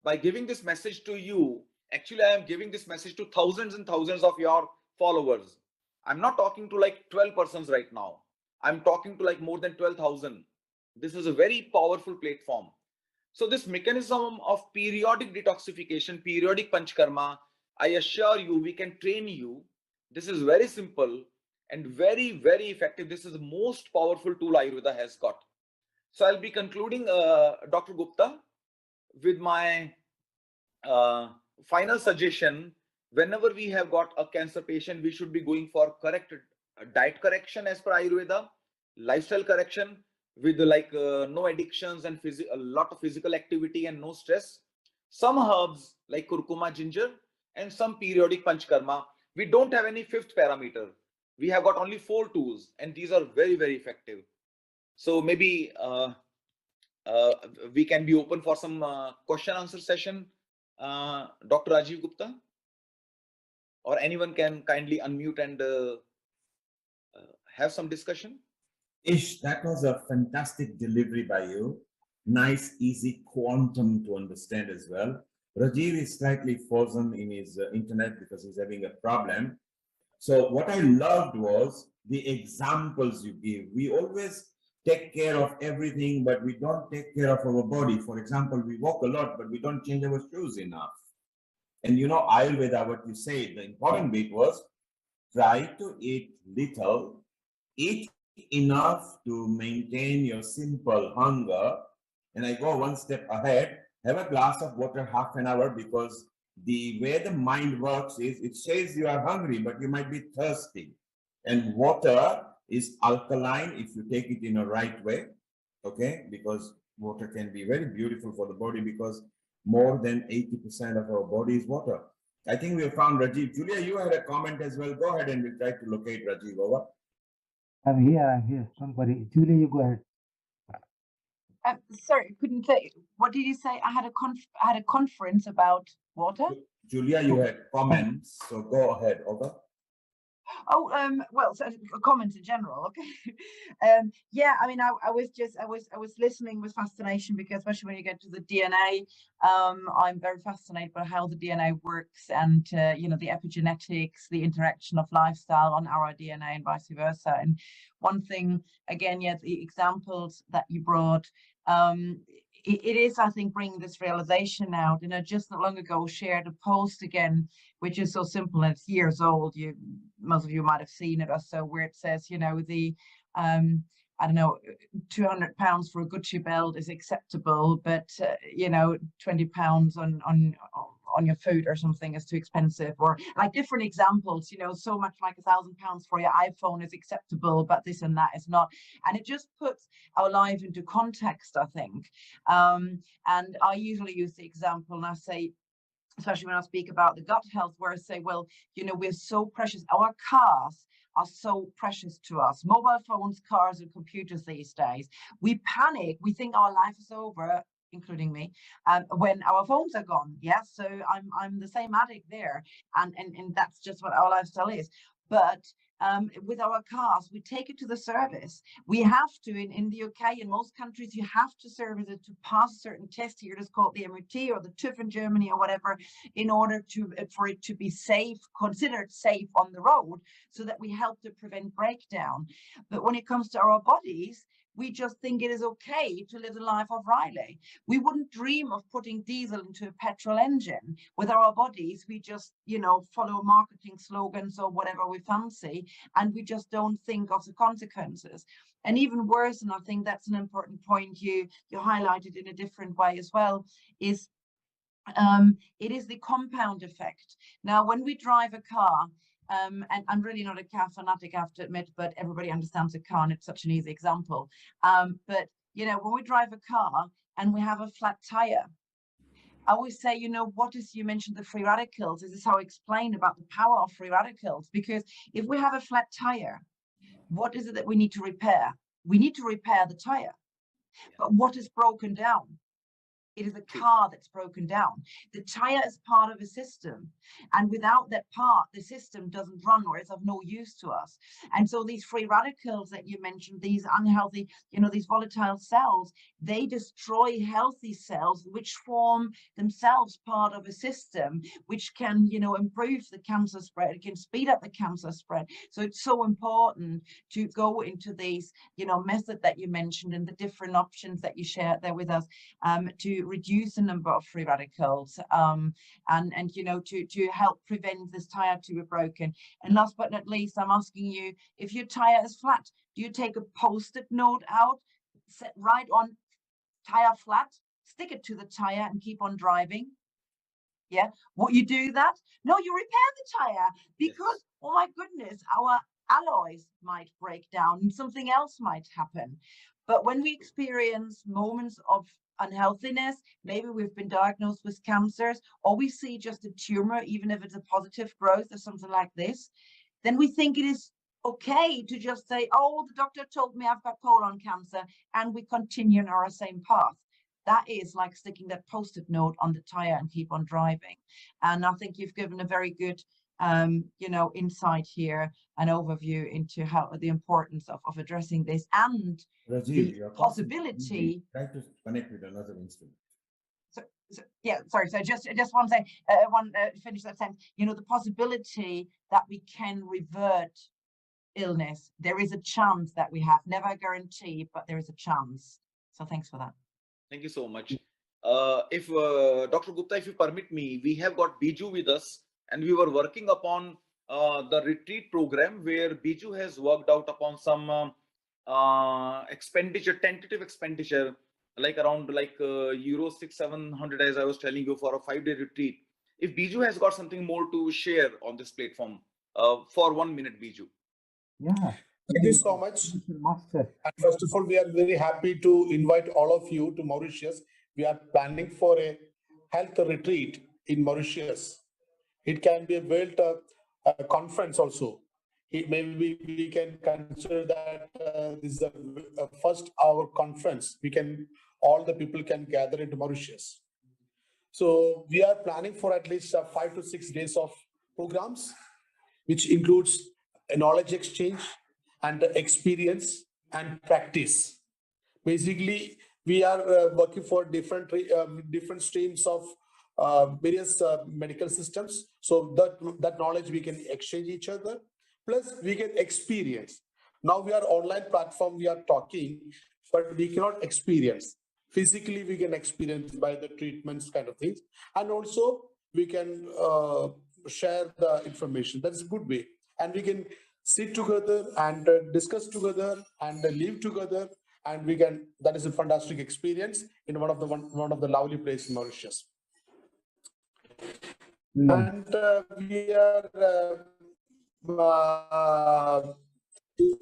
By giving this message to you, actually, I am giving this message to thousands and thousands of your followers. I'm not talking to like 12 persons right now. I'm talking to like more than 12,000. This is a very powerful platform. So this mechanism of periodic detoxification, periodic panchkarma, I assure you, we can train you. This is very simple and very, very effective. This is the most powerful tool Ayurveda has got. So I'll be concluding, Dr. Gupta, with my final suggestion. Whenever we have got a cancer patient, we should be going for correct diet correction as per Ayurveda, lifestyle correction with like no addictions and a lot of physical activity and no stress. Some herbs like kurkuma, ginger, and some periodic panchkarma. We don't have any fifth parameter. We have got only 4 tools, and these are very, very effective. So maybe we can be open for some question answer session. Dr. Rajiv Gupta, or anyone can kindly unmute and have some discussion.
Ish, that was a fantastic delivery by you. Nice, easy quantum to understand as well. Rajiv is slightly frozen in his internet because he's having a problem. So what I loved was the examples you give. We always take care of everything, but we don't take care of our body. For example, we walk a lot, but we don't change our shoes enough. And you know, Ayurveda, what you said, the important bit was try to eat little, eat enough to maintain your simple hunger. And I go one step ahead, have a glass of water half an hour, because the way the mind works is it says you are hungry, but you might be thirsty. And water is alkaline if you take it in a right way, okay? Because water can be very beautiful for the body, because more than 80% of our body is water. I think we have found Rajiv. Julia, you had a comment as well. Go ahead and we'll try to locate Rajiv. Over.
I'm here. Don't worry. Julia, you go ahead.
Sorry, couldn't say. What did you say? I had a conference about water.
Julia, you had comments, so go ahead. Over.
Oh, well, so comments in general. Okay. Yeah, I mean, I was listening with fascination, because especially when you get to the DNA, I'm very fascinated by how the DNA works, and you know, the epigenetics, the interaction of lifestyle on our DNA and vice versa. And one thing, again, yeah, the examples that you brought, it is, I think, bringing this realization out. You know, just not long ago shared a post again, which is so simple and it's years old. Most of you might have seen it or so, where it says, you know, the I don't know, £200 for a Gucci belt is acceptable, but you know, £20 on your food or something is too expensive. Or like different examples, you know, so much like £1,000 for your iPhone is acceptable, but this and that is not. And it just puts our life into context, I think. And I usually use the example, and I say, especially when I speak about the gut health, where I say, well, you know, we're so precious. Our cars are so precious to us. Mobile phones, cars, and computers these days. We panic. We think our life is over including me, when our phones are gone. Yes, so I'm the same addict there, and that's just what our lifestyle is. But with our cars, we take it to the service. We have to, in the UK, in most countries, you have to service it to pass a certain test. Here it is called the MOT or the TÜV in Germany or whatever, in order to for it to be safe, considered safe on the road, so that we help to prevent breakdown. But when it comes to our bodies, we just think it is okay to live the life of Riley. We wouldn't dream of putting diesel into a petrol engine. With our bodies, we just, follow marketing slogans or whatever we fancy, and we just don't think of the consequences. And even worse, and I think that's an important point you highlighted in a different way as well, is it is the compound effect. Now, when we drive a car, and I'm really not a car fanatic, I have to admit, but everybody understands a car, and it's such an easy example. But when we drive a car and we have a flat tire, I always say, you mentioned the free radicals. This is how I explain about the power of free radicals. Because if we have a flat tire, what is it that we need to repair? We need to repair the tire. But what is broken down? It is a car that's broken down. The tire is part of a system. And without that part, the system doesn't run, or is of no use to us. And so these free radicals that you mentioned, these unhealthy, these volatile cells, they destroy healthy cells, which form themselves part of a system, which can, improve the cancer spread. It can speed up the cancer spread. So it's so important to go into these, method that you mentioned and the different options that you shared there with us, to reduce the number of free radicals, and to help prevent this tire to be broken. And last but not least, I'm asking you, if your tire is flat, do you take a post-it note out, write on tire flat, stick it to the tire and keep on driving? Yeah, what you do that? No, you repair the tire, because oh my goodness, our alloys might break down and something else might happen. But when we experience moments of unhealthiness, maybe we've been diagnosed with cancers, or we see just a tumor, even if it's a positive growth or something like this, then we think it is okay to just say, oh, the doctor told me I've got colon cancer, and we continue on our same path. That is like sticking that post-it note on the tire and keep on driving. And I think you've given a very good insight here, an overview into how the importance of addressing this, and
Rajiv,
the possibility.
Try to connect with another instrument.
Sorry. So just one thing, finish that sentence. The possibility that we can revert illness. There is a chance that we have, never a guarantee, but there is a chance. So thanks for that.
Thank you so much. If Dr. Gupta, if you permit me, we have got Biju with us, and we were working upon the retreat program where Biju has worked out upon some expenditure, tentative expenditure, like around euro 600-700, as I was telling you, for a 5-day retreat. If Biju has got something more to share on this platform, for 1 minute, Biju.
Yeah.
Thank you so much.
Master.
And first of all, we are very happy to invite all of you to Mauritius. We are planning for a health retreat in Mauritius. It can be a world conference also. Maybe we can consider that this is the first hour conference. All the people can gather into Mauritius. So we are planning for at least 5 to 6 days of programs, which includes a knowledge exchange and experience and practice. Basically, we are working for different streams of various medical systems, so that knowledge we can exchange each other, plus we can experience. Now we are online platform, we are talking, but we cannot experience. Physically, we can experience by the treatments kind of things, and also we can share the information. That's a good way, and we can sit together and discuss together and live together, and we can. That is a fantastic experience in one of the lovely places in Mauritius. And we are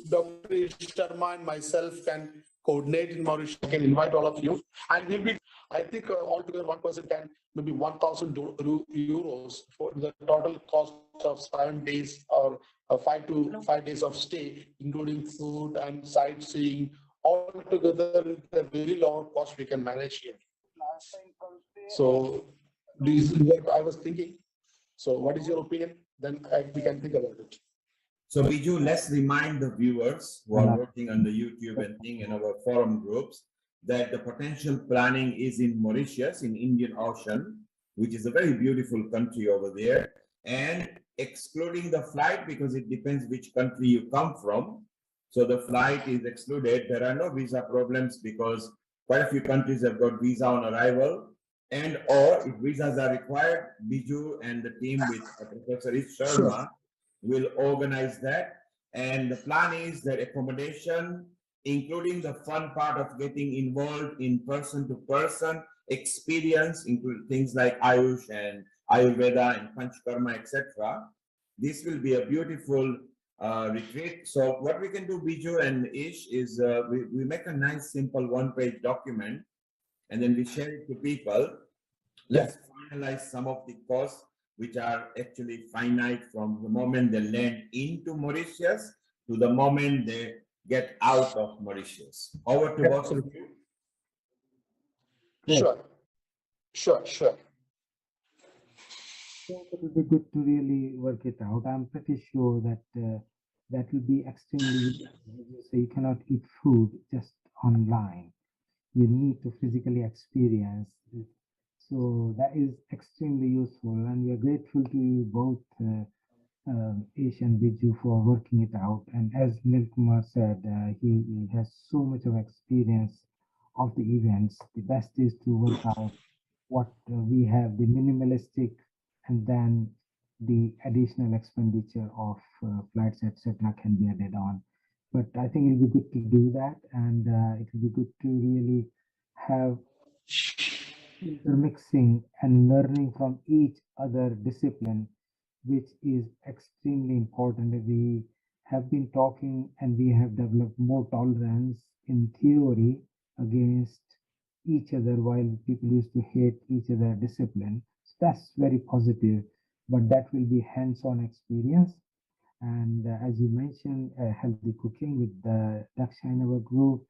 Dr. Sharma and myself can coordinate in Mauritius. I can invite all of you, and we'll be. I think altogether one person can maybe 1,000 euros for the total cost of 7 days or 5 days of stay, including food and sightseeing. All together, with a very low cost we can manage here. So this is what I was thinking. So what is your opinion? Then we can think about it.
So Biju, let's remind the viewers who are watching on the YouTube and thing in our forum groups that the potential planning is in Mauritius, in Indian Ocean, which is a very beautiful country over there. And excluding the flight, because it depends which country you come from. So the flight is excluded. There are no visa problems because quite a few countries have got visa on arrival. And or if visas are required, Biju and the team with Professor Ish Sharma will organize that. And the plan is that accommodation, including the fun part of getting involved in person to person experience, including things like Ayush and Ayurveda and Panchkarma, etc. This will be a beautiful retreat. So what we can do, Biju and Ish, is we make a nice, simple one-page document, and then we share it to people. Let's finalize some of the costs, which are actually finite from the moment they land into Mauritius to the moment they get out of Mauritius. Over to both of you.
Sure.
I think it will be good to really work it out. I'm pretty sure that that will be extremely, as you say, you cannot eat food just online. You need to physically experience it. So that is extremely useful, and we are grateful to you both, Ish and Biju, for working it out. And as Nilkumar said, he has so much of experience of the events. The best is to work out what we have, the minimalistic, and then the additional expenditure of flights, etc., can be added on. But I think it'll be good to do that, and it will be good to really have intermixing and learning from each other discipline, which is extremely important. We have been talking and we have developed more tolerance in theory against each other, while people used to hate each other discipline. So that's very positive, but that will be hands-on experience. And as you mentioned, healthy cooking with the Daksha in our group.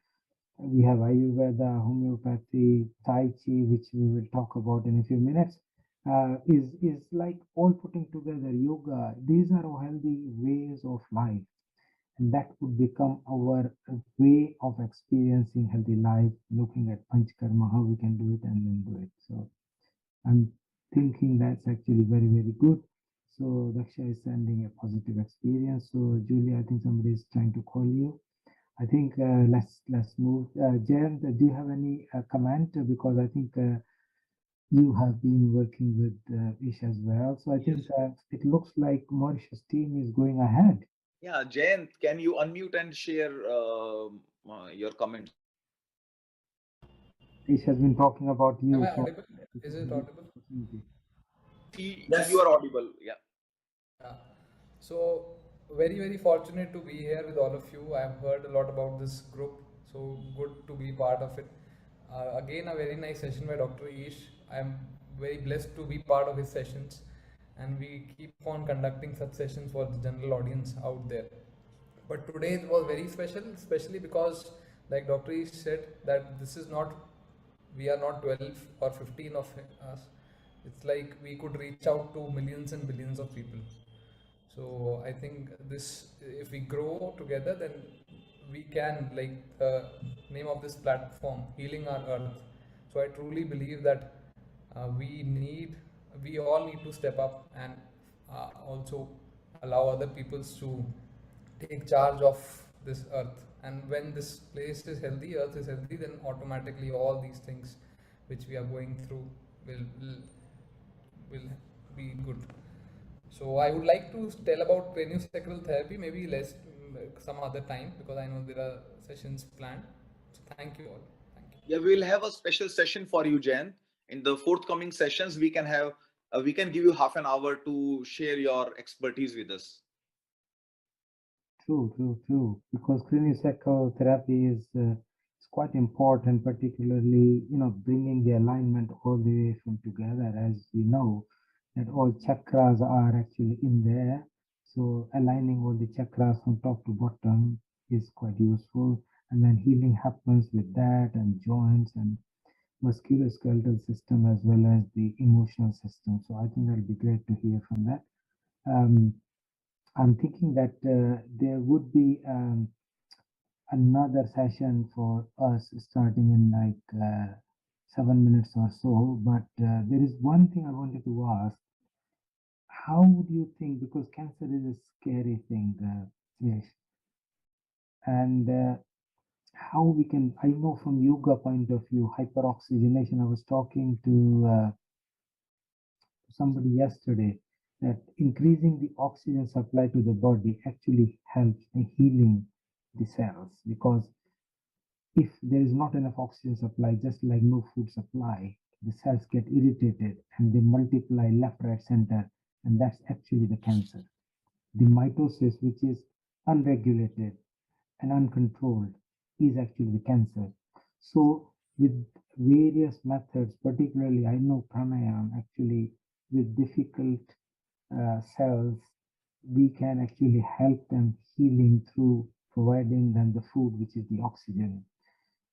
We have Ayurveda, homeopathy, Tai Chi, which we will talk about in a few minutes. Is like all putting together yoga. These are all healthy ways of life, and that would become our way of experiencing healthy life. Looking at Panchkarma, how we can do it, and then do it. So I'm thinking that's actually very good. So Daksha is sending a positive experience. So Julie, I think somebody is trying to call you. I think let's move. Jayant, do you have any comment? Because I think you have been working with Ish as well. So I think it looks like Mauritius team is going ahead.
Yeah, Jayant, can you unmute and share your comments?
Ish has been talking about you.
Am I audible? Is it audible?
You are audible. Yeah.
Yeah. So very fortunate to be here with all of you. I have heard a lot about this group, so good to be part of it. Again, a very nice session by Dr. Ish. I am very blessed to be part of his sessions, and we keep on conducting such sessions for the general audience out there. But today it was very special, especially because, like Dr. Ish said, that this is not, we are not 12 or 15 of us. It's like we could reach out to millions and billions of people. So I think this, if we grow together, then we can, like the name of this platform, Healing Our Earth. So I truly believe that we all need to step up and also allow other peoples to take charge of this earth. And when this place is healthy, earth is healthy, then automatically all these things which we are going through will be good. So I would like to tell about craniosacral therapy, maybe less some other time, because I know there are sessions planned. So thank you all. Thank you.
Yeah, we'll have a special session for you, Jayant. In the forthcoming sessions, we can have we can give you half an hour to share your expertise with us.
True. Because craniosacral therapy is quite important, particularly bringing the alignment all the way from together. As we know, that all chakras are actually in there. So aligning all the chakras from top to bottom is quite useful, and then healing happens with that, and joints, and so on. So I think it's very important. And as you mentioned, healthy cooking with the Daksha in our group. We have Ayurveda, homeopathy, Tai Chi, which we will talk about in a few minutes. I think let's move. Jayant, do you have any comment? Because I think you have been working with Ish as well. So I think musculoskeletal system as well as the emotional system. So I think that'll be great to hear from that. I'm thinking that there would be another session for us starting in like 7 minutes or so. But there is one thing I wanted to ask. How do you think, because cancer is a scary thing, yes, and how we can, I know from yoga point of view, hyperoxygenation, I was talking to somebody yesterday that increasing the oxygen supply to the body actually helps in healing the cells, because if there is not enough oxygen supply, just like no food supply, the cells get irritated and they multiply left, right, center, and that's actually the cancer. The mitosis, which is unregulated and uncontrolled, is actually the cancer. So with various methods, particularly I know pranayama, actually with difficult cells, we can actually help them healing through providing them the food, which is the oxygen.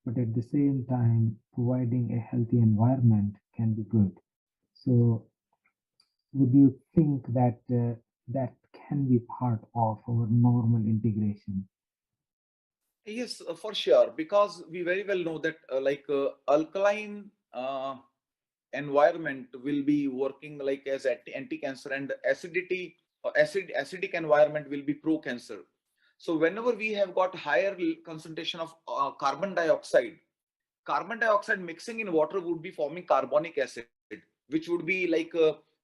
But at the same time, providing a healthy environment can be good. So would you think that that can be part of our normal integration?
Yes, for sure, because we very well know that alkaline environment will be working like as anti-cancer, and acidity or acidic environment will be pro-cancer. So whenever we have got higher concentration of carbon dioxide mixing in water would be forming carbonic acid, which would be like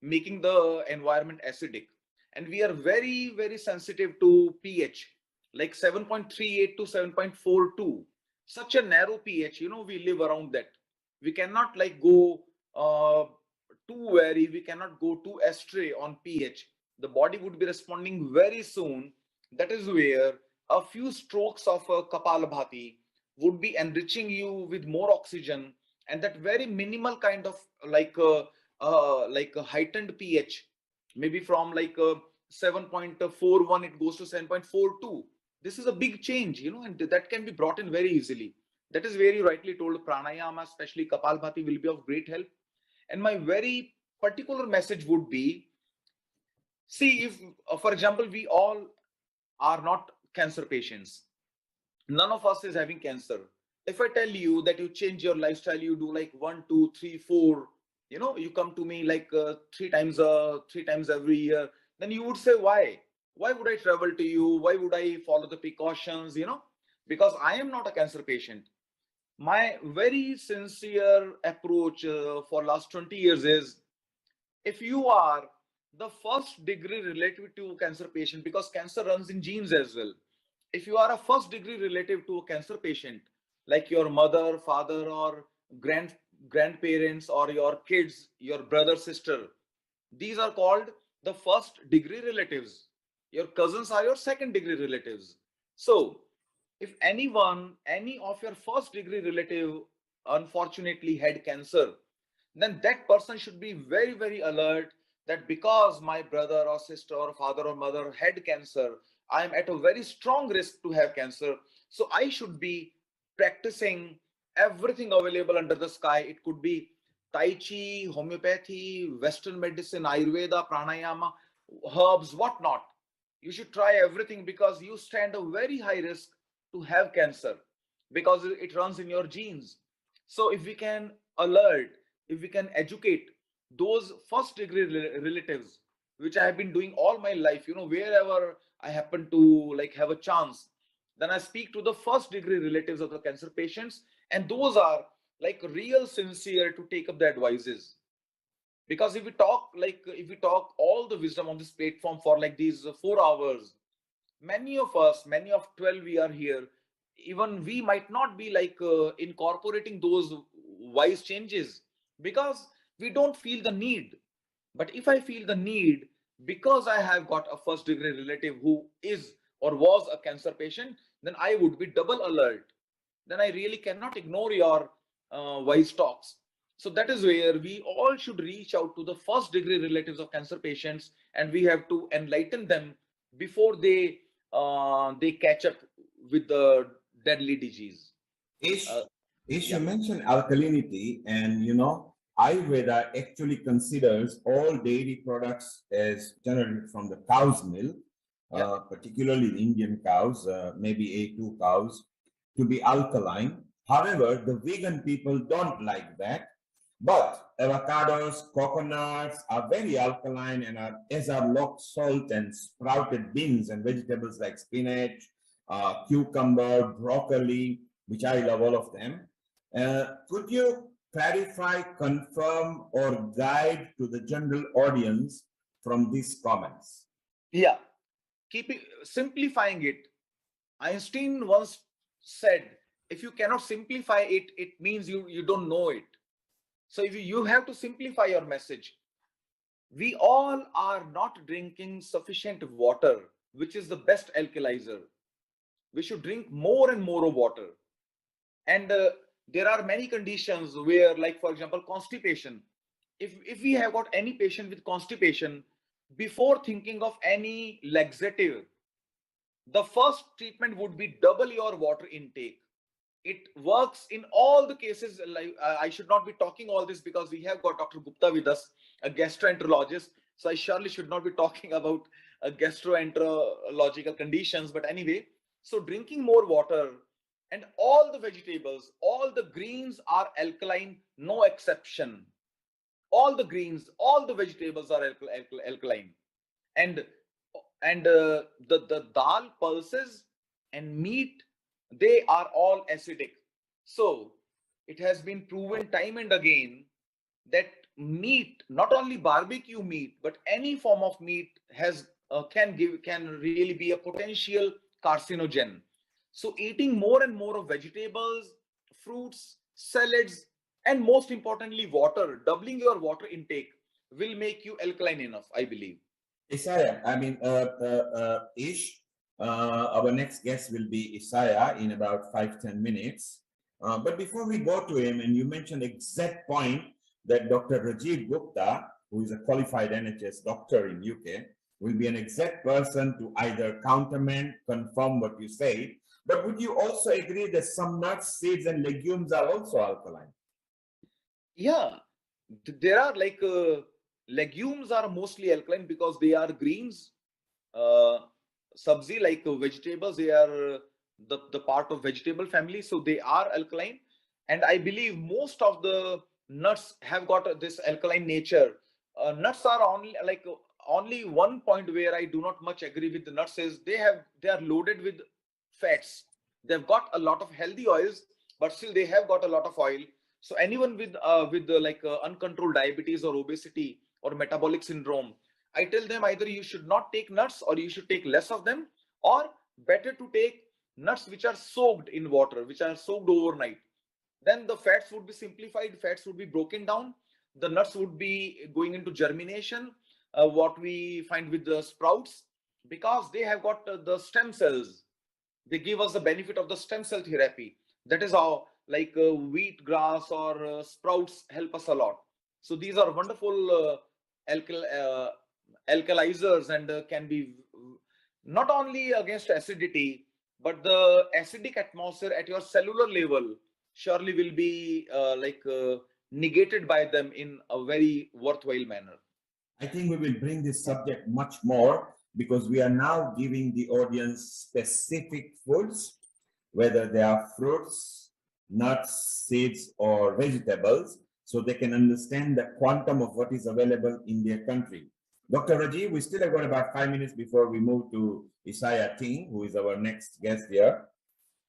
making the environment acidic. And we are very sensitive to pH, like 7.38 to 7.42. Such a narrow pH, we live around that. We cannot like go too vary, we cannot go too astray on pH. The body would be responding very soon. That is where a few strokes of a Kapalabhati would be enriching you with more oxygen, and that very minimal kind of like a heightened pH, maybe from like 7.41 it goes to 7.42. This is a big change, and that can be brought in very easily. That is very rightly told. Pranayama, especially Kapalbhati, will be of great help. And my very particular message would be, see, if for example we all are not cancer patients, none of us is having cancer. If I tell you that you change your lifestyle, you do like 1 2 3 4, you come to me like three times every year, then you would say, why would I travel to you, why would I follow the precautions, because I am not a cancer patient. My very sincere approach for last 20 years is, if you are the first degree relative to cancer patient, because cancer runs in genes as well, if you are a first degree relative to a cancer patient, like your mother, father, or grandparents, or your kids, your brother, sister, these are called the first degree relatives. Your cousins are your second degree relatives. So if any of your first degree relative unfortunately had cancer, then that person should be very alert, that because my brother or sister or father or mother had cancer, I am at a very strong risk to have cancer. So I should be practicing everything available under the sky. It could be Tai Chi, homeopathy, Western medicine, Ayurveda, pranayama, herbs, whatnot. You should try everything, because you stand a very high risk to have cancer, because it runs in your genes. So if we can alert, if we can educate those first degree relatives, which I have been doing all my life, wherever I happen to like have a chance, then I speak to the first degree relatives of the cancer patients, and those are like real sincere to take up the advices. Because if we talk all the wisdom on this platform for like these 4 hours, many of us, many of 12 we are here, even we might not be like incorporating those wise changes, because we don't feel the need. But if I feel the need, because I have got a first degree relative who is or was a cancer patient, then I would be double alert. Then I really cannot ignore your wise talks. So that is where we all should reach out to the first degree relatives of cancer patients, and we have to enlighten them before they catch up with the deadly disease.
Ish,
Uh,
Ish,
Yeah.
you mentioned alkalinity, and Ayurveda actually considers all dairy products as generated from the cow's milk,
Yeah.
particularly the Indian cows, maybe A2 cows, to be alkaline. However, the vegan people don't like that. But avocados, coconuts are very alkaline, and as are rock salt and sprouted beans and vegetables like spinach, cucumber, broccoli, which I love all of them. Could you clarify, confirm, or guide to the general audience from these comments?
Yeah. Simplifying it. Einstein once said, if you cannot simplify it, it means you don't know it. So if you have to simplify your message. We all are not drinking sufficient water, which is the best alkalizer. We should drink more and more of water. And there are many conditions where, like for example, constipation. If we have got any patient with constipation, before thinking of any laxative, the first treatment would be double your water intake. It works in all the cases. Like I should not be talking all this because we have got Dr. Gupta with us, a gastroenterologist. So I surely should not be talking about gastroenterological conditions. But anyway, so drinking more water, and all the vegetables, all the greens are alkaline, no exception. All the greens, all the vegetables are alkaline. And the dal, pulses, and meat, they are all acidic. So it has been proven time and again that meat, not only barbecue meat, but any form of meat has can really be a potential carcinogen. So eating more and more of vegetables, fruits, salads, and most importantly water, doubling your water intake will make you alkaline enough, I believe.
Isaiah, Ish, our next guest will be Isaiah in about 5-10 minutes. But before we go to him, and you mentioned exact point that Dr. Rajiv Gupta, who is a qualified NHS doctor in UK, will be an exact person to either countermand, confirm what you say. But would you also agree that some nuts, seeds, and legumes are also alkaline?
Yeah, there are like legumes are mostly alkaline because they are greens. Uh, Sabzi, like vegetables, they are the part of vegetable family, so they are alkaline. And I believe most of the nuts have got this alkaline nature. Nuts are only like only one point where I do not much agree with the nuts is they are loaded with fats. They've got a lot of healthy oils, but still they have got a lot of oil. So anyone with uncontrolled diabetes or obesity or metabolic syndrome, I tell them either you should not take nuts or you should take less of them, or better to take nuts which are soaked in water, which are soaked overnight. Then the fats would be simplified, fats would be broken down, the nuts would be going into germination, what we find with the sprouts, because they have got the stem cells. They give us the benefit of the stem cell therapy. That is how like wheat grass or sprouts help us a lot. So these are wonderful alkal alkalizers, and can be not only against acidity, but the acidic atmosphere at your cellular level surely will be negated by them in a very worthwhile manner.
I think we will bring this subject much more because we are now giving the audience specific foods, whether they are fruits, nuts, seeds, or vegetables, so they can understand the quantum of what is available in their country. Dr. Rajiv, we still have got about 5 minutes before we move to Isaiah Ting, who is our next guest here.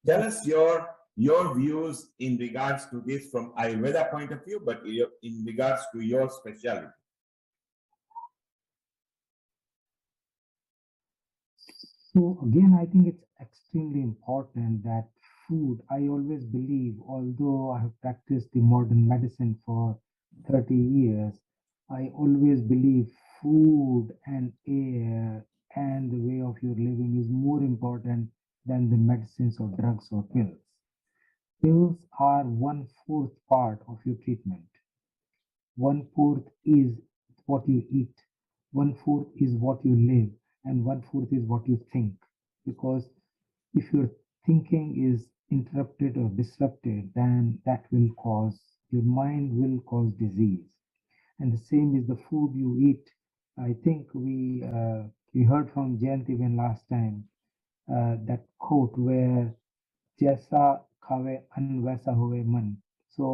Tell us your views in regards to this from Ayurveda point of view, but in regards to your specialty.
So again, I think it's extremely important that food, I always believe, although I have practiced the modern medicine for 30 years, I always believe food and air and the way of your living is more important than the medicines or drugs or pills. Pills are 1/4 part of your treatment. 1/4 is what you eat, 1/4 is what you live, and 1/4 is what you think. Because if your thinking is interrupted or disrupted, then that will cause, your mind will cause disease. And the same is the food you eat. I think we heard from GMT even last time, that quote where "Jaisa khave an waisa hove man." So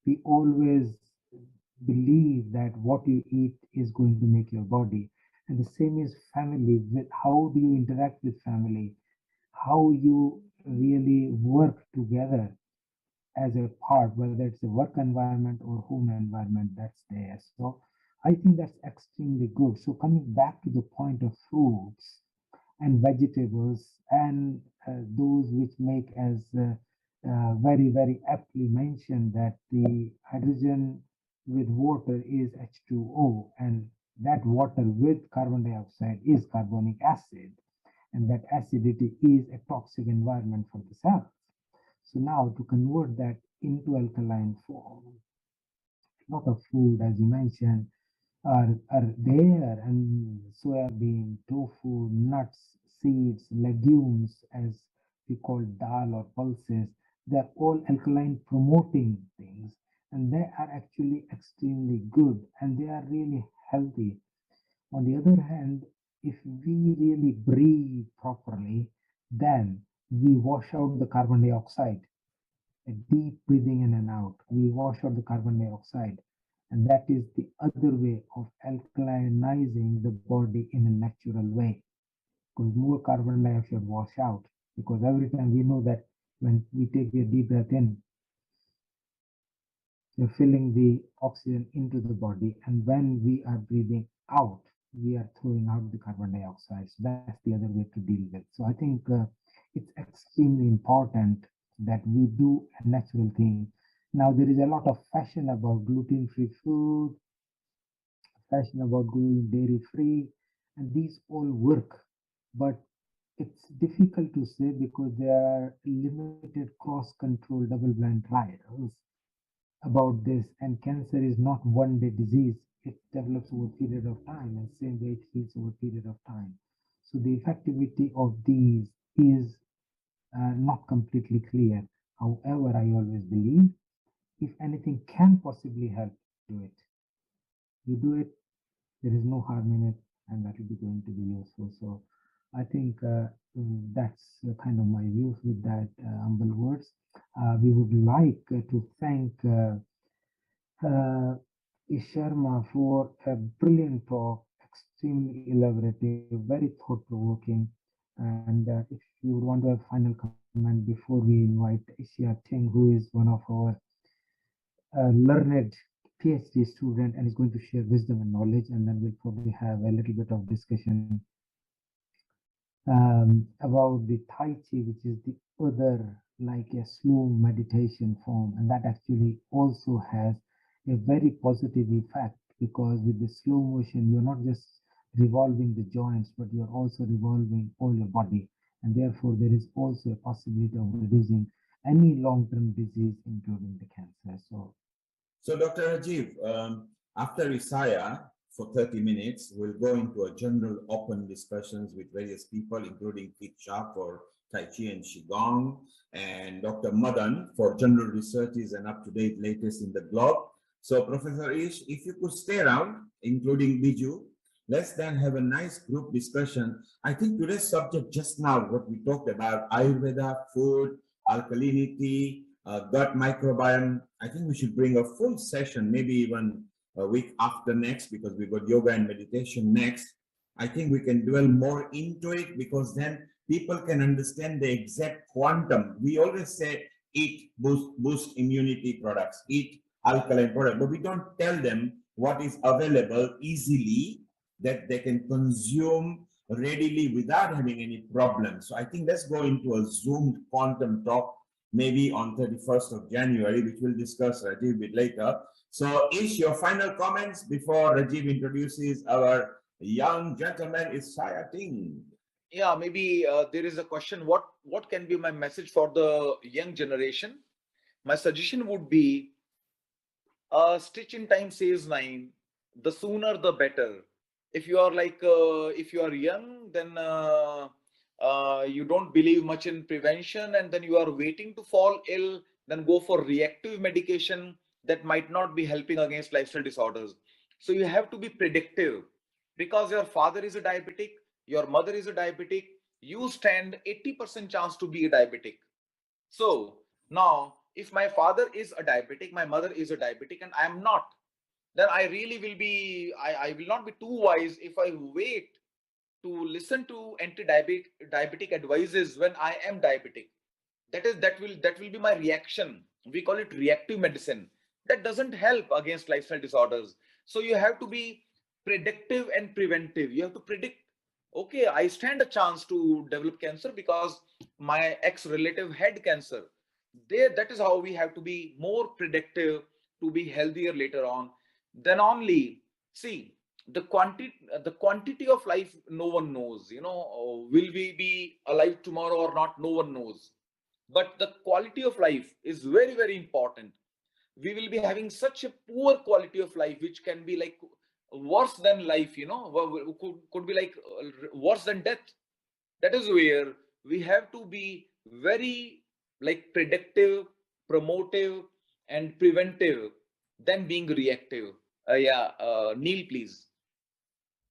we always believe that what you eat is going to make your body. And the same is family. With how do you interact with family? How you really work together as a part, whether it's a work environment or home environment that's there. So I think that's extremely good. So coming back to the point of fruits and vegetables and those which make, as very aptly mentioned, that the hydrogen with water is H2O, and that water with carbon dioxide is carbonic acid, and that acidity is a toxic environment for the cells. So now to convert that into alkaline form, a lot of food, as you mentioned, are there, and soybean, tofu, nuts, seeds, legumes, as we call dal or pulses, they're all alkaline promoting things, and they are actually extremely good and they are really healthy. On the other hand, if we really breathe properly, then we wash out the carbon dioxide. A deep breathing in and out, we wash out the carbon dioxide. And that is the other way of alkalinizing the body in a natural way. Because more carbon dioxide wash out. Because every time we know that when we take a deep breath in, we're filling the oxygen into the body. And when we are breathing out, we are throwing out the carbon dioxide. So that's the other way to deal with. So I think it's extremely important that we do a natural thing. Now, there is a lot of fashion about gluten-free food, fashion about going dairy-free, and these all work. But it's difficult to say because there are limited cross-control double-blind trials about this, and cancer is not one-day disease. It develops over a period of time, and same way it heals over a period of time. So the effectivity of these is not completely clear. However, I always believe if anything can possibly help, do it. You do it, there is no harm in it, and that will be going to be useful. So I think that's kind of my views with that humble words. We would like to thank Sharma for a brilliant talk, extremely elaborative, very thought-provoking. And if you would want to have final comment before we invite Asia Ting, who is one of our learned PhD student and is going to share wisdom and knowledge, and then we'll probably have a little bit of discussion about the Tai Chi, which is the other, like a slow meditation form, and that actually also has a very positive effect, because with the slow motion, you're not just revolving the joints, but you're also revolving all your body, and therefore there is also a possibility of reducing any long-term disease, including the cancer.
So Dr. Rajiv, after Isaiah, for 30 minutes, we'll go into a general open discussions with various people, including Kit Shah for Tai Chi and Qigong, and Dr. Madan for general researches and up-to-date latest in the globe. So Professor Ish, if you could stay around, including Biju, let's then have a nice group discussion. I think today's subject just now, what we talked about, Ayurveda, food, alkalinity, gut microbiome, I think we should bring a full session, maybe even a week after next, because we've got yoga and meditation next. I think we can dwell more into it, because then people can understand the exact quantum. We always say eat boost immunity products, eat alkaline product, but we don't tell them what is available easily that they can consume readily without having any problems. So I think let's go into a Zoomed quantum talk maybe on 31st of January, which we'll discuss Rajiv a bit later. So Ish, your final comments before Rajiv introduces our young gentleman, is Ting.
Yeah, maybe there is a question, what can be my message for the young generation? My suggestion would be, stitch in time saves 9, the sooner the better. If you are if you are young, then you don't believe much in prevention, and then you are waiting to fall ill, then go for reactive medication that might not be helping against lifestyle disorders. So you have to be predictive, because your father is a diabetic, your mother is a diabetic, you stand 80% chance to be a diabetic. So now, if my father is a diabetic, my mother is a diabetic, and I am not, then I really will be, I will not be too wise if I wait to listen to anti-diabetic advices when I am diabetic. That will be my reaction. We call it reactive medicine. That doesn't help against lifestyle disorders. So you have to be predictive and preventive. You have to predict, okay, I stand a chance to develop cancer because my ex-relative had cancer. There, that is how we have to be more predictive to be healthier later on. Then only, see, the quantity of life no one knows. Will we be alive tomorrow or not? No one knows. But the quality of life is very, very important. We will be having such a poor quality of life, which can be like worse than life, could be like worse than death. That is where we have to be very like predictive, promotive, and preventive than being reactive. Yeah, Neil, please.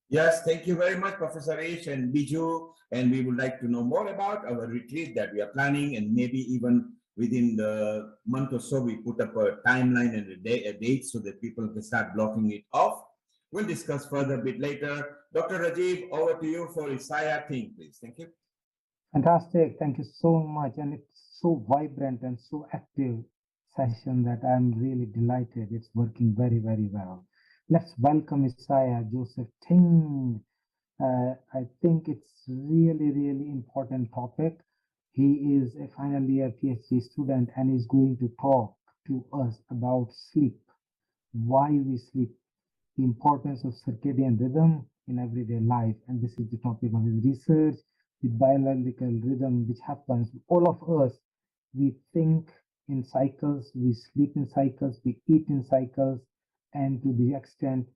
Yes, thank you very much, Professor Ish and Biju. And we would like to know more about our retreat that we are planning, and maybe even within the month or so, we put up a timeline and a date so that people can start blocking it off. We'll discuss further a bit later. Dr. Rajiv, over to you for Isaiah thing, please. Thank you.
Fantastic. Thank you so much. And it's so vibrant and so active session that I'm really delighted. It's working very, very well. Let's welcome Isaiah Joseph Ting. I think it's really, really important topic. He is a final year PhD student and is going to talk to us about sleep, why we sleep, the importance of circadian rhythm in everyday life. And this is the topic of his research, the biological rhythm which happens. All of us, we think in cycles, we sleep in cycles, we eat in cycles, and to the extent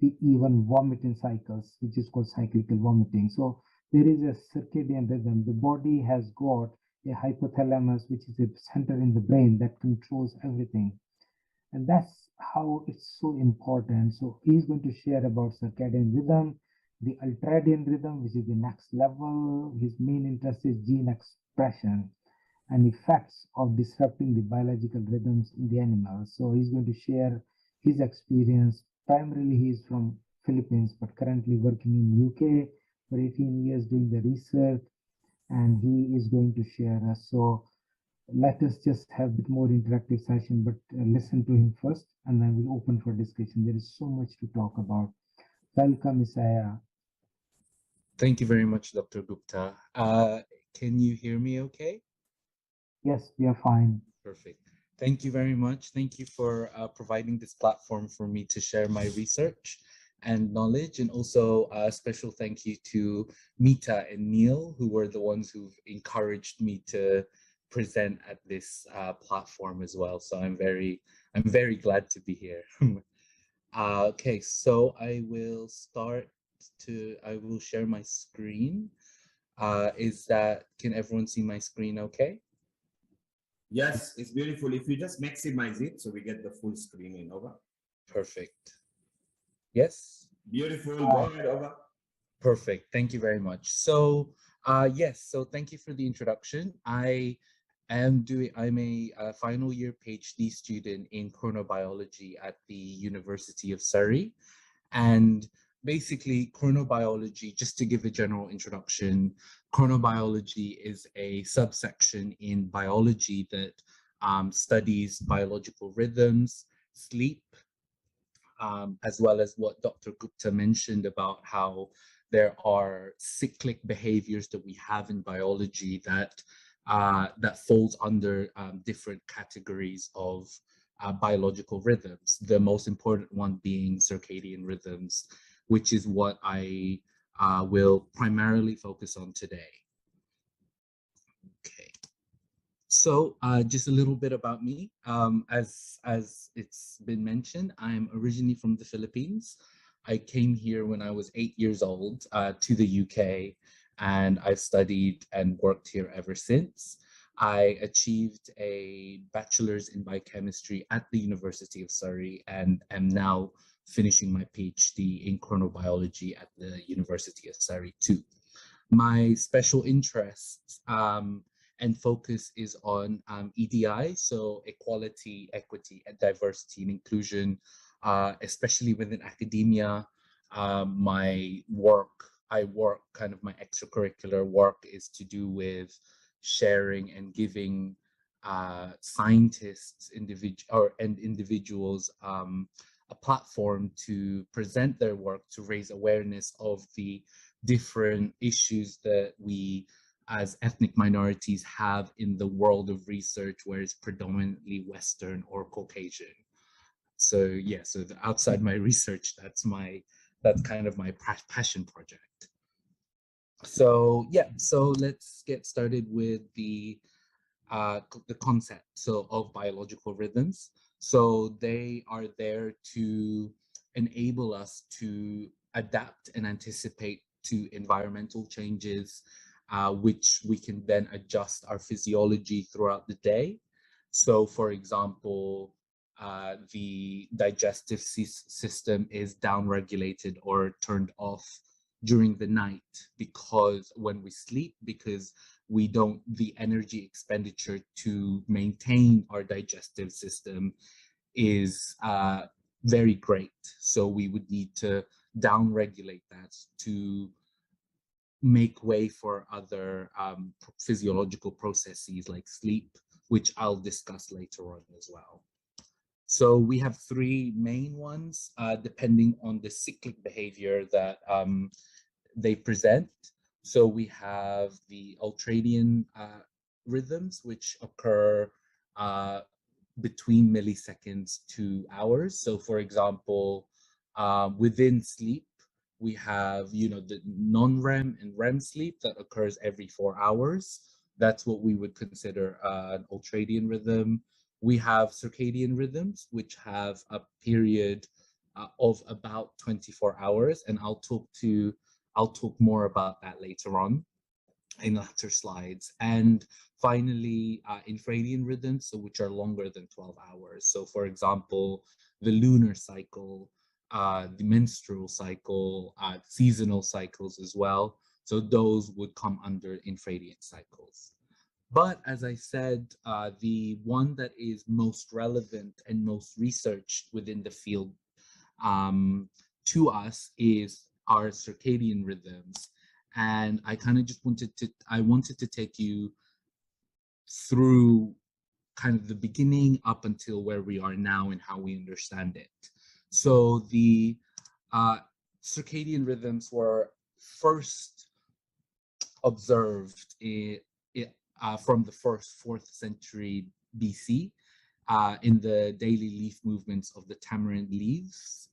we even vomit in cycles, which is called cyclical vomiting. So there is a circadian rhythm. The body has got a hypothalamus, which is a center in the brain that controls everything. And that's how it's so important. So he's going to share about circadian rhythm, the ultradian rhythm, which is the next level. His main interest is gene expression and effects of disrupting the biological rhythms in the animals. So he's going to share his experience. Primarily, he's from Philippines, but currently working in UK for 18 years doing the research, and he is going to share us. So let us just have a bit more interactive session, but listen to him first, and then we'll open for discussion. There is so much to talk about. Welcome, Isaiah.
Thank you very much, Dr. Gupta. Can you hear me okay?
Yes, we are fine.
Perfect. Thank you very much. Thank you for providing this platform for me to share my research and knowledge. And also a special thank you to Mita and Neil, who were the ones who've encouraged me to present at this platform as well. So I'm very glad to be here. Okay, so I will share my screen. Can everyone see my screen okay?
Yes, it's beautiful. If you just maximize it so we get the full screen in, over.
Perfect. Yes?
Beautiful, go ahead, over.
Perfect, thank you very much. So, yes, so thank you for the introduction. I'm a final year PhD student in chronobiology at the University of Surrey. And basically, chronobiology, just to give a general introduction, chronobiology is a subsection in biology that studies biological rhythms, sleep, as well as what Dr. Gupta mentioned about how there are cyclic behaviors that we have in biology that falls under different categories of biological rhythms, the most important one being circadian rhythms, which is what I will primarily focus on today. Okay. So just a little bit about me. As it's been mentioned, I'm originally from the Philippines. I came here when I was 8 years old to the UK, and I've studied and worked here ever since. I achieved a bachelor's in biochemistry at the University of Surrey and am now finishing my PhD in chronobiology at the University of Surrey too. My special interest and focus is on EDI, so equality, equity, and diversity and inclusion, especially within academia. My extracurricular work is to do with sharing and giving scientists and individuals a platform to present their work, to raise awareness of the different issues that we as ethnic minorities have in the world of research, where it's predominantly Western or Caucasian. So yeah, so outside my research, that's kind of my passion project. So yeah, so let's get started with the concept of biological rhythms. So they are there to enable us to adapt and anticipate to environmental changes, which we can then adjust our physiology throughout the day. So for example, the digestive system is downregulated or turned off during the night because when we sleep, because the energy expenditure to maintain our digestive system is very great. So we would need to downregulate that to make way for other physiological processes like sleep, which I'll discuss later on as well. So we have three main ones, depending on the cyclic behavior that they present. So we have the ultradian rhythms, which occur between milliseconds to hours. So for example, within sleep, we have, the non-REM and REM sleep that occurs every 4 hours. That's what we would consider an ultradian rhythm. We have circadian rhythms, which have a period of about 24 hours, and I'll talk more about that later on in later slides. And finally, infradian rhythms, so which are longer than 12 hours. So for example, the lunar cycle, the menstrual cycle, seasonal cycles as well. So those would come under infradian cycles. But as I said, the one that is most relevant and most researched within the field to us is our circadian rhythms. And I kind of just wanted to take you through kind of the beginning up until where we are now and how we understand it. So the circadian rhythms were first observed from the 4th century BC in the daily leaf movements of the tamarind leaves.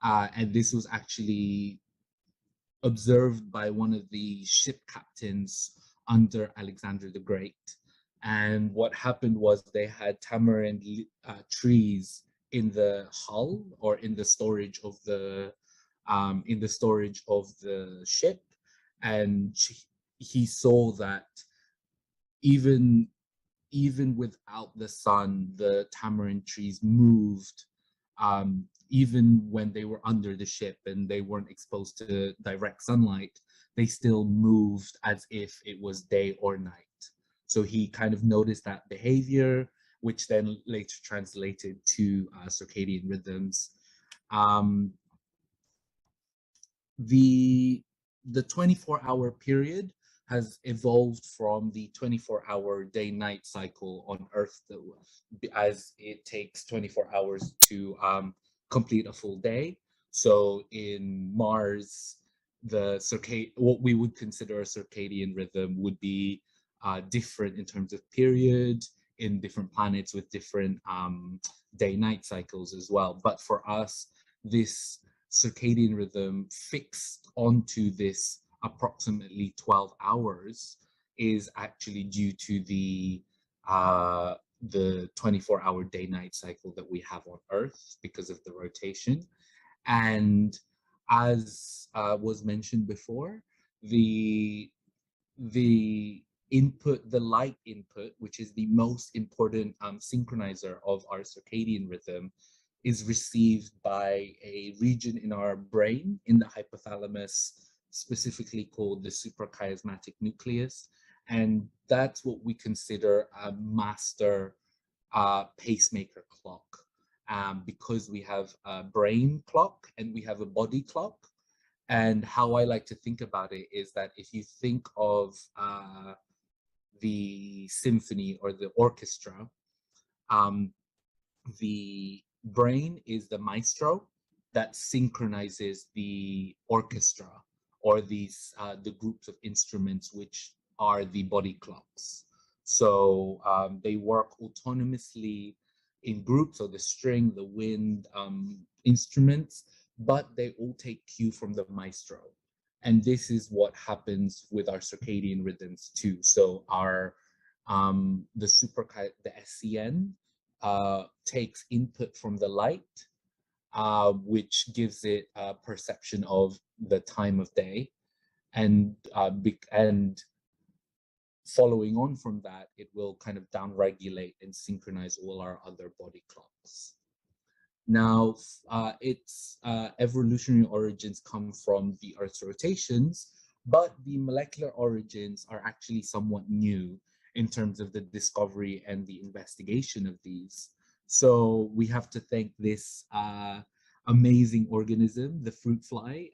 And this was actually observed by one of the ship captains under Alexander the Great. And what happened was they had tamarind trees in the hull or in the storage of the ship, and he saw that even without the sun, the tamarind trees moved, even when they were under the ship and they weren't exposed to direct sunlight, they still moved as if it was day or night. So he kind of noticed that behavior, which then later translated to circadian rhythms. The 24-hour period has evolved from the 24-hour day-night cycle on Earth, as it takes 24 hours to complete a full day. So in Mars, what we would consider a circadian rhythm would be different in terms of period in different planets with different day-night cycles as well. But for us, this circadian rhythm fixed onto this approximately 12 hours is actually due to the 24-hour day-night cycle that we have on Earth because of the rotation. And as was mentioned before, the the input, the light input, which is the most important synchronizer of our circadian rhythm, is received by a region in our brain, in the hypothalamus, specifically called the suprachiasmatic nucleus. And that's what we consider a master pacemaker clock, because we have a brain clock and we have a body clock. And how I like to think about it is that if you think of the symphony or the orchestra, the brain is the maestro that synchronizes the orchestra, or these the groups of instruments which are the body clocks. So they work autonomously in groups, so the string, the wind instruments, but they all take cue from the maestro. And this is what happens with our circadian rhythms too. So our the SCN takes input from the light, which gives it a perception of the time of day, and following on from that, it will kind of downregulate and synchronize all our other body clocks. Now, its evolutionary origins come from the Earth's rotations, but the molecular origins are actually somewhat new in terms of the discovery and the investigation of these. So we have to thank this amazing organism, the fruit fly,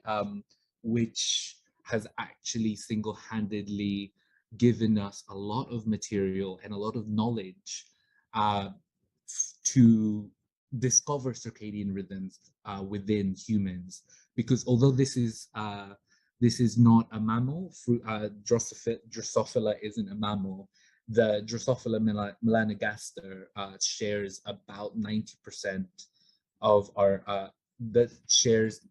which has actually single-handedly given us a lot of material and a lot of knowledge to discover circadian rhythms within humans. Because although this is not a mammal, Drosophila isn't a mammal. The Drosophila melanogaster shares about 90% of our that shares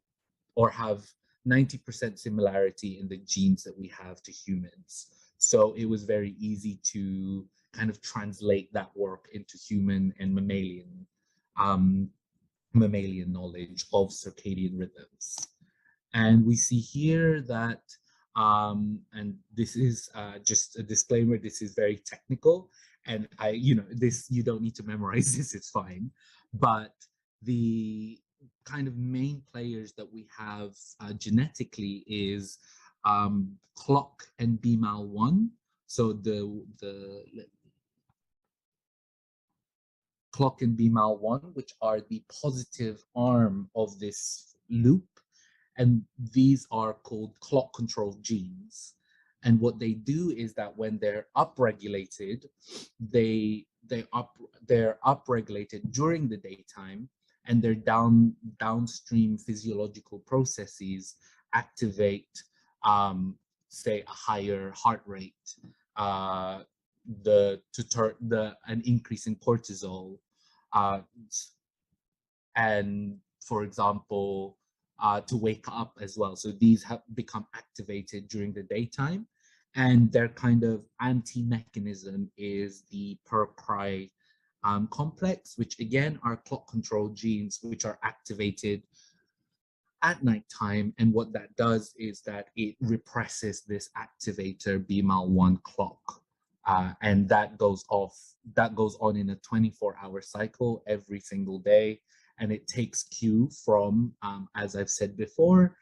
or have 90% similarity in the genes that we have to humans. So it was very easy to kind of translate that work into human and mammalian knowledge of circadian rhythms. And we see here that, and this is just a disclaimer, this is very technical, and you don't need to memorize this, it's fine. But the kind of main players that we have genetically is clock and BMAL1. So the clock and BMAL1, which are the positive arm of this loop, and these are called clock control genes. And what they do is that when they're upregulated, they're upregulated during the daytime, and their downstream physiological processes activate, say, a higher heart rate, an increase in cortisol, and, for example, to wake up as well. So these have become activated during the daytime, and their kind of anti-mechanism is the per-cry complex, which again are clock control genes which are activated at nighttime. And what that does is that it represses this activator BMAL1 clock. And that goes on in a 24-hour cycle every single day. And it takes cue from, as I've said before,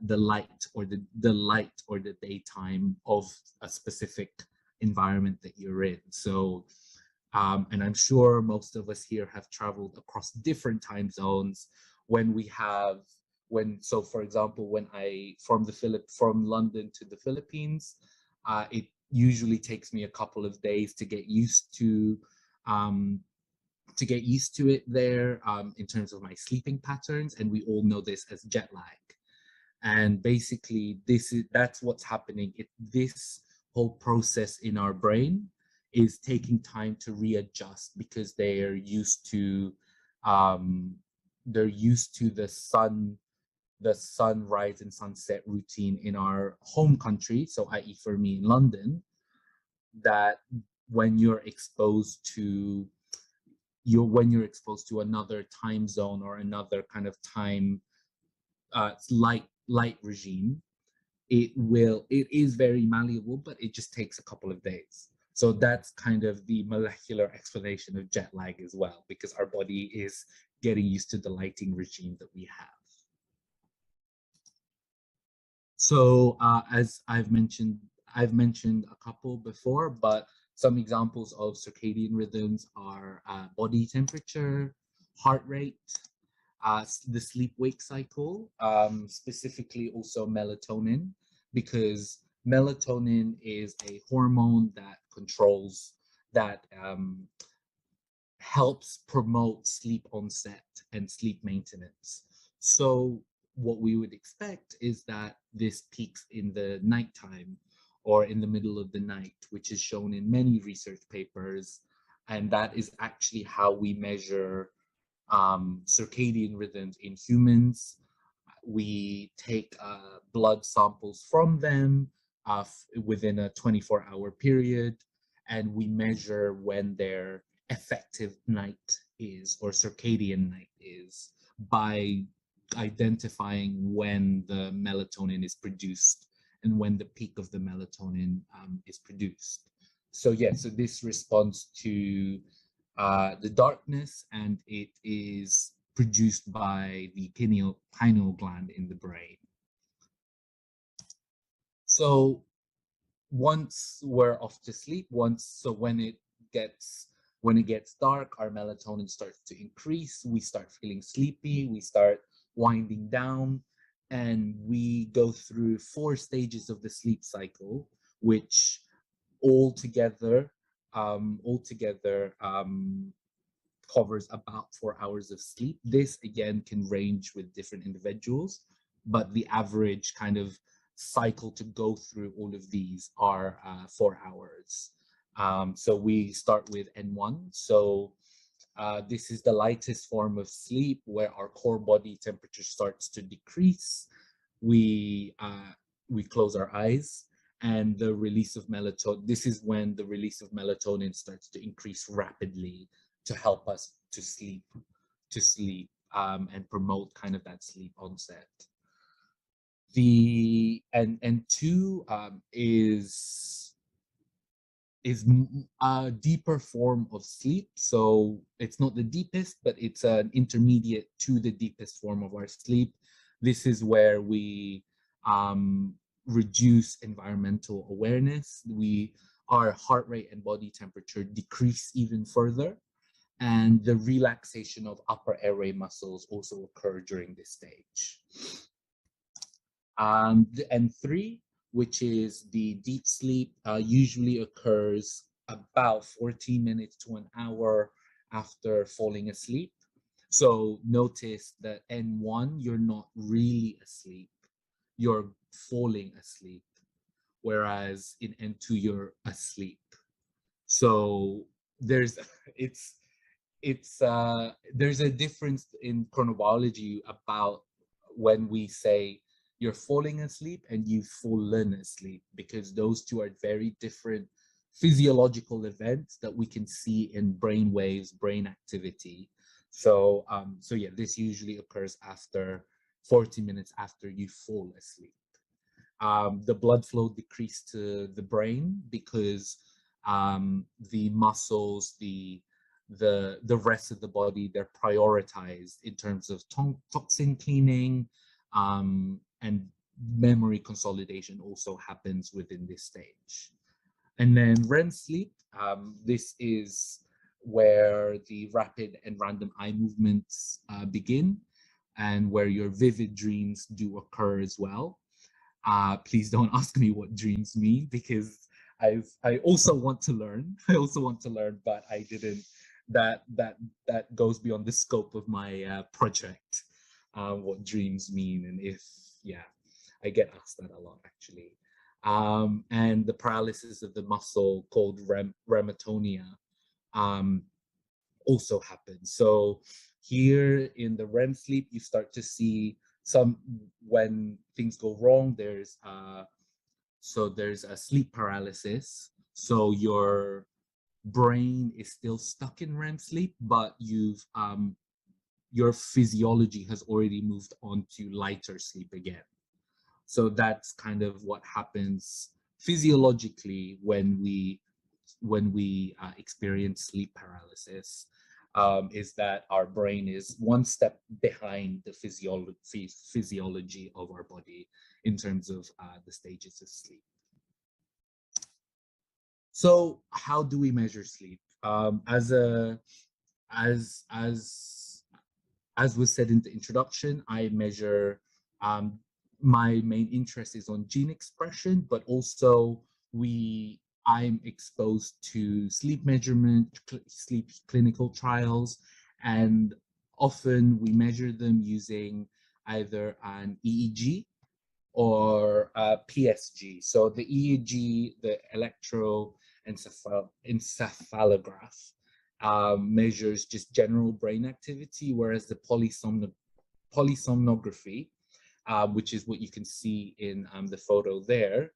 the light or the daytime of a specific environment that you're in. So, and I'm sure most of us here have traveled across different time zones. So for example, when from London to the Philippines, it usually takes me a couple of days to get used to it there, in terms of my sleeping patterns, and we all know this as jet lag. And basically, that's what's happening. This whole process in our brain is taking time to readjust, because they're used to the sunrise and sunset routine in our home country. So, i.e., for me in London, that when you're exposed to another time zone or another kind of time light regime, it is very malleable, but it just takes a couple of days. So that's kind of the molecular explanation of jet lag as well, because our body is getting used to the lighting regime that we have. So as I've mentioned a couple before, but some examples of circadian rhythms are body temperature, heart rate, the sleep-wake cycle, specifically also melatonin, because melatonin is a hormone that controls, that helps promote sleep onset and sleep maintenance. So what we would expect is that this peaks in the nighttime or in the middle of the night, which is shown in many research papers. And that is actually how we measure circadian rhythms in humans. We take blood samples from them within a 24-hour period, and we measure when their effective night is, or circadian night is, by identifying when the melatonin is produced and when the peak of the melatonin is produced. So yeah, so this responds to the darkness, and it is produced by the pineal gland in the brain. So once we're off to sleep, when it gets dark, our melatonin starts to increase. We start feeling sleepy. We start winding down, and we go through 4 stages of the sleep cycle, which altogether covers about 4 hours of sleep. This again can range with different individuals, but the average kind of cycle to go through all of these are 4 hours. So we start with N1. So this is the lightest form of sleep, where our core body temperature starts to decrease. We close our eyes, and the release of melatonin, this is when the release of melatonin starts to increase rapidly to help us to sleep and promote kind of that sleep onset. The N2 is a deeper form of sleep. So it's not the deepest, but it's an intermediate to the deepest form of our sleep. This is where we reduce environmental awareness. Our heart rate and body temperature decrease even further. And the relaxation of upper airway muscles also occur during this stage. The N3, which is the deep sleep, usually occurs about 40 minutes to an hour after falling asleep. So notice that N1, you're not really asleep, you're falling asleep, whereas in N2, you're asleep. So there's a difference in chronobiology about when we say you're falling asleep and you've fallen asleep, because those two are very different physiological events that we can see in brain waves, brain activity. So yeah, this usually occurs after 40 minutes after you fall asleep. The blood flow decreased to the brain because the muscles, the rest of the body, they're prioritized in terms of toxin cleaning, and memory consolidation also happens within this stage. And then REM sleep, this is where the rapid and random eye movements begin, and where your vivid dreams do occur as well. Please don't ask me what dreams mean, because I also want to learn. But I didn't. That goes beyond the scope of my project. What dreams mean, and I get asked that a lot actually. And the paralysis of the muscle called rematonia also happens. So here in the REM sleep, you start to see when things go wrong, there's a sleep paralysis. So your brain is still stuck in REM sleep, but your physiology has already moved on to lighter sleep again. So that's kind of what happens physiologically when we experience sleep paralysis, is that our brain is one step behind the physiology of our body in terms of the stages of sleep. So how do we measure sleep? As was said in the introduction, I measure, my main interest is on gene expression, but also I'm exposed to sleep measurement, sleep clinical trials, and often we measure them using either an EEG or PSG. So the EEG, the electroencephalograph, measures just general brain activity, whereas the polysomnography, which is what you can see in the photo there,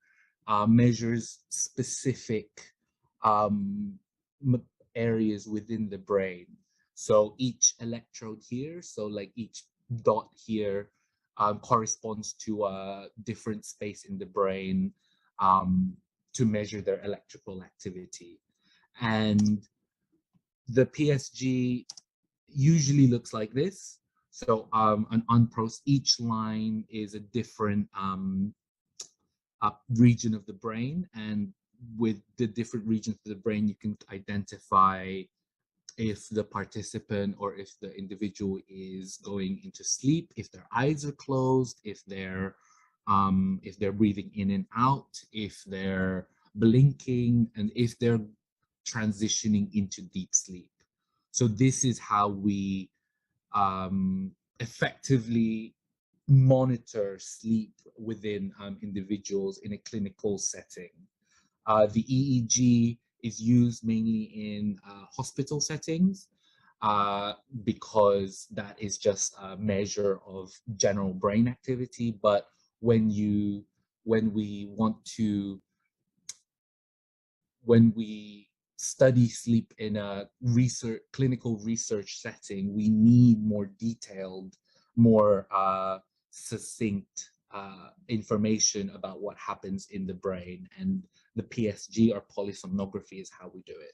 measures specific areas within the brain. So each electrode here, so like each dot here, corresponds to a different space in the brain to measure their electrical activity. And the PSG usually looks like this. So each line is a different region of the brain, and with the different regions of the brain, you can identify if the participant or if the individual is going into sleep, if their eyes are closed, if they're breathing in and out, if they're blinking, and if they're transitioning into deep sleep. So this is how we effectively monitor sleep within individuals in a clinical setting. The EEG is used mainly in hospital settings because that is just a measure of general brain activity. But when we study sleep in a clinical research setting, we need more detailed, more succinct information about what happens in the brain, and the PSG or polysomnography is how we do it.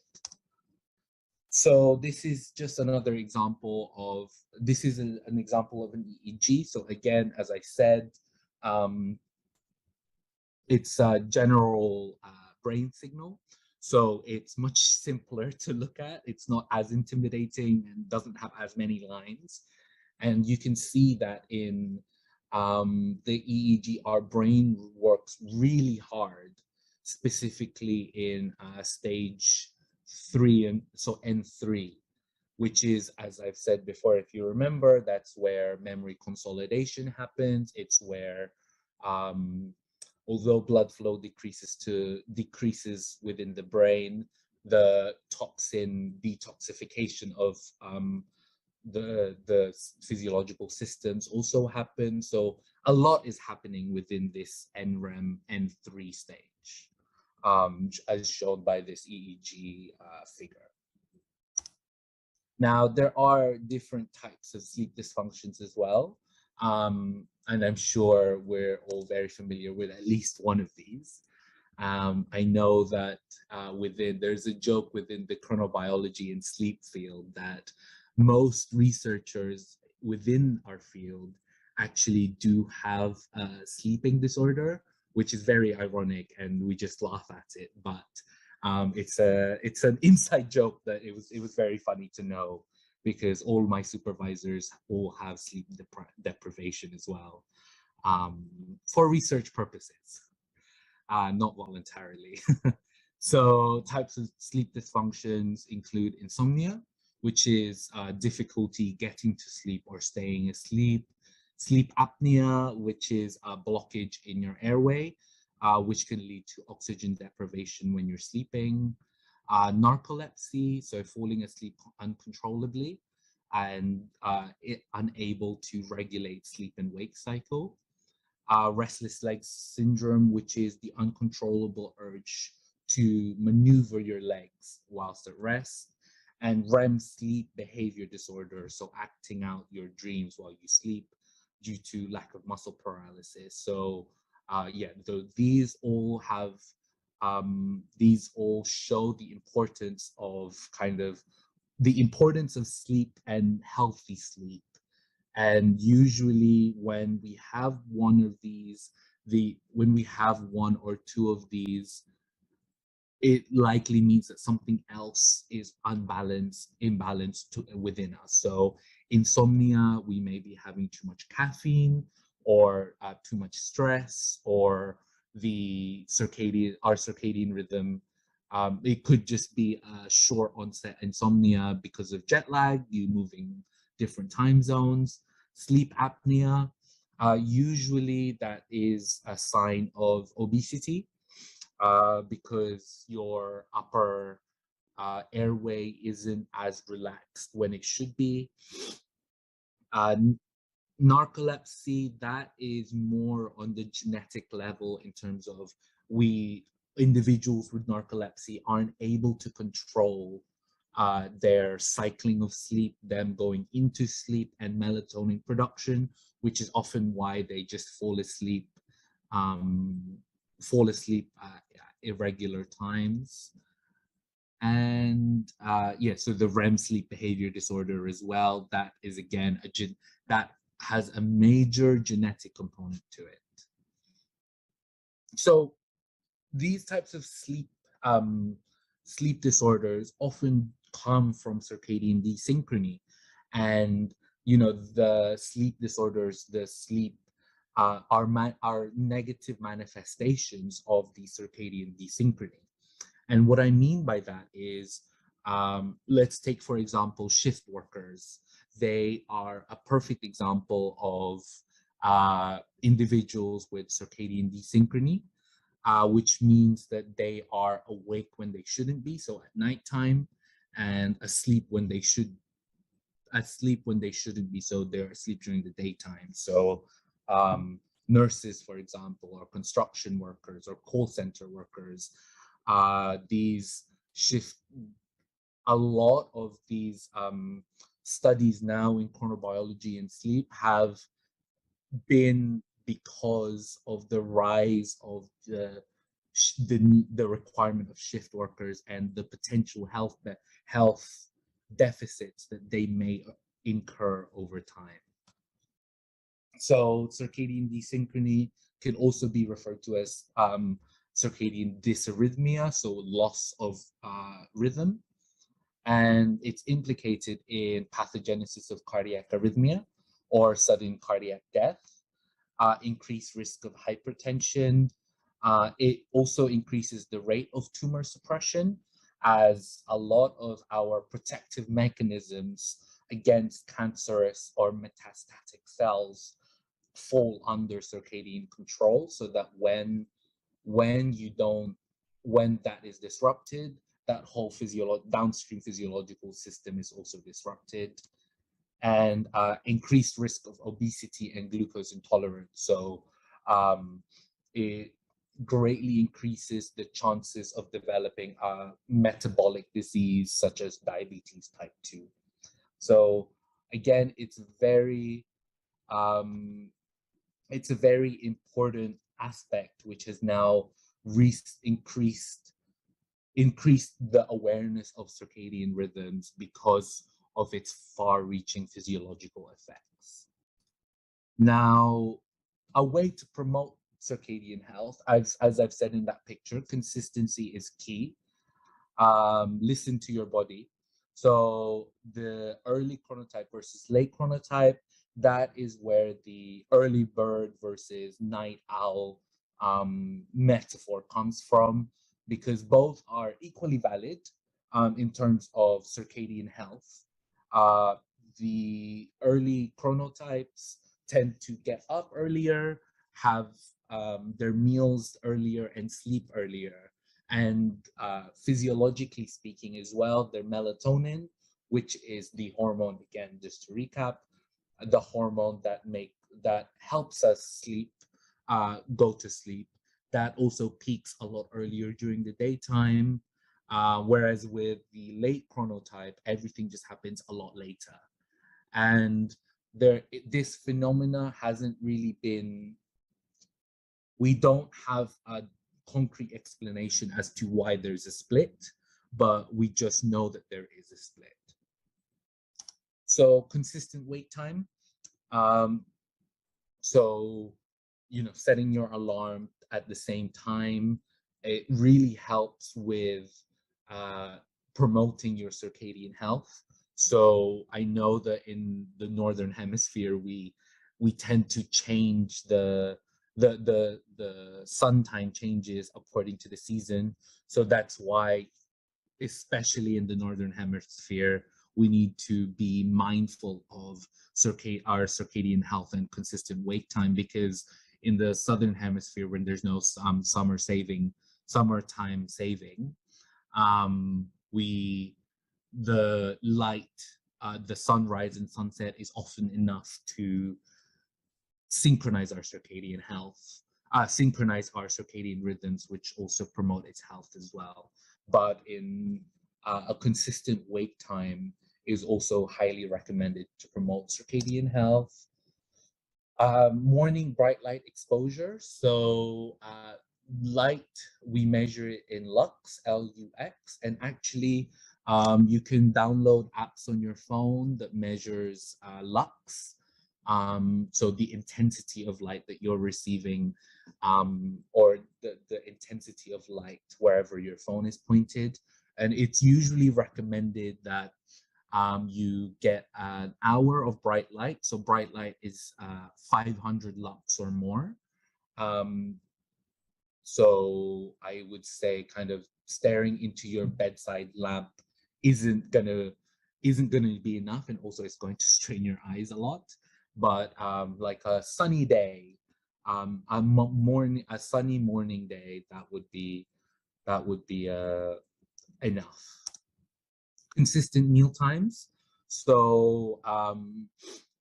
So this is just another example of, this is an example of an EEG. So again, as I said, it's a general brain signal. So it's much simpler to look at. It's not as intimidating and doesn't have as many lines. And you can see that in the EEG, our brain works really hard, specifically in stage 3, and so N3, which is, as I've said before, if you remember, that's where memory consolidation happens. It's where, although blood flow decreases within the brain, the toxin detoxification of the physiological systems also happen. So a lot is happening within this NREM N3 stage, as shown by this EEG figure. Now, there are different types of sleep dysfunctions as well. And I'm sure we're all very familiar with at least one of these. I know that there's a joke within the chronobiology and sleep field that most researchers within our field actually do have a sleeping disorder, which is very ironic, and we just laugh at it. But it's an inside joke that it was very funny to know, because all my supervisors all have sleep deprivation as well, for research purposes, not voluntarily. So types of sleep dysfunctions include insomnia, which is difficulty getting to sleep or staying asleep; sleep apnea, which is a blockage in your airway, which can lead to oxygen deprivation when you're sleeping; narcolepsy, so falling asleep uncontrollably and unable to regulate sleep and wake cycle; restless leg syndrome, which is the uncontrollable urge to maneuver your legs whilst at rest; and REM sleep behavior disorder, so acting out your dreams while you sleep due to lack of muscle paralysis. So Yeah, these all have these all show the importance of the importance of sleep and healthy sleep. And usually when we have one of these, when we have one or two of these, it likely means that something else is imbalanced within us. So insomnia, we may be having too much caffeine, or too much stress, or our circadian rhythm. It could just be a short onset insomnia because of jet lag, you moving different time zones. Sleep apnea, usually that is a sign of obesity, because your upper airway isn't as relaxed when it should be. Narcolepsy, that is more on the genetic level, in terms of individuals with narcolepsy aren't able to control their cycling of sleep, them going into sleep, and melatonin production, which is often why they just fall asleep at irregular times. And yeah, so the REM sleep behavior disorder as well, that is again that has a major genetic component to it. So these types of sleep disorders often come from circadian desynchrony, and the sleep disorders, are negative manifestations of the circadian desynchrony. And what I mean by that is, let's take, for example, shift workers. They are a perfect example of individuals with circadian desynchrony, which means that they are awake when they shouldn't be, so at nighttime, and asleep when they shouldn't be, so they're asleep during the daytime. So nurses, for example, or construction workers or call center workers, a lot of these studies now in chronobiology and sleep have been because of the rise of the requirement of shift workers and the potential health deficits that they may incur over time. So circadian desynchrony can also be referred to as circadian dysarrhythmia, so loss of rhythm, and it's implicated in pathogenesis of cardiac arrhythmia or sudden cardiac death, increased risk of hypertension. It also increases the rate of tumor suppression, as a lot of our protective mechanisms against cancerous or metastatic cells fall under circadian control, so that when that is disrupted, that whole downstream physiological system is also disrupted. And increased risk of obesity and glucose intolerance. So it greatly increases the chances of developing a metabolic disease such as diabetes type 2. So again, it's a very important aspect, which has now increased the awareness of circadian rhythms because of its far-reaching physiological effects. Now, a way to promote circadian health, as I've said in that picture, consistency is key. Listen to your body. So the early chronotype versus late chronotype, that is where the early bird versus night owl metaphor comes from, because both are equally valid in terms of circadian health. The early chronotypes tend to get up earlier, have their meals earlier, and sleep earlier. And physiologically speaking as well, their melatonin, which is the hormone, again, just to recap, the hormone that helps us sleep, go to sleep, that also peaks a lot earlier during the daytime. Whereas with the late chronotype, everything just happens a lot later. And this phenomena hasn't really been We don't have a concrete explanation as to why there's a split, but we just know that there is a split. So consistent wake time. So, setting your alarm at the same time, it really helps with promoting your circadian health. So I know that in the Northern Hemisphere, we tend to change the sun time changes according to the season. So that's why, especially in the Northern Hemisphere, we need to be mindful of our circadian health and consistent wake time, because in the Southern Hemisphere, when there's no summertime saving, the light, the sunrise and sunset is often enough to synchronize our circadian health, synchronize our circadian rhythms, which also promote its health as well. But in a consistent wake time is also highly recommended to promote circadian health. Morning bright light exposure. So light, we measure it in lux, L-U-X, and actually you can download apps on your phone that measures lux. So the intensity of light that you're receiving, or the intensity of light wherever your phone is pointed. And it's usually recommended that you get an hour of bright light. So bright light is 500 lux or more. So I would say kind of staring into your bedside lamp isn't gonna be enough, and also it's going to strain your eyes a lot. But like a sunny day, a sunny morning day, that would be enough. Consistent meal times. So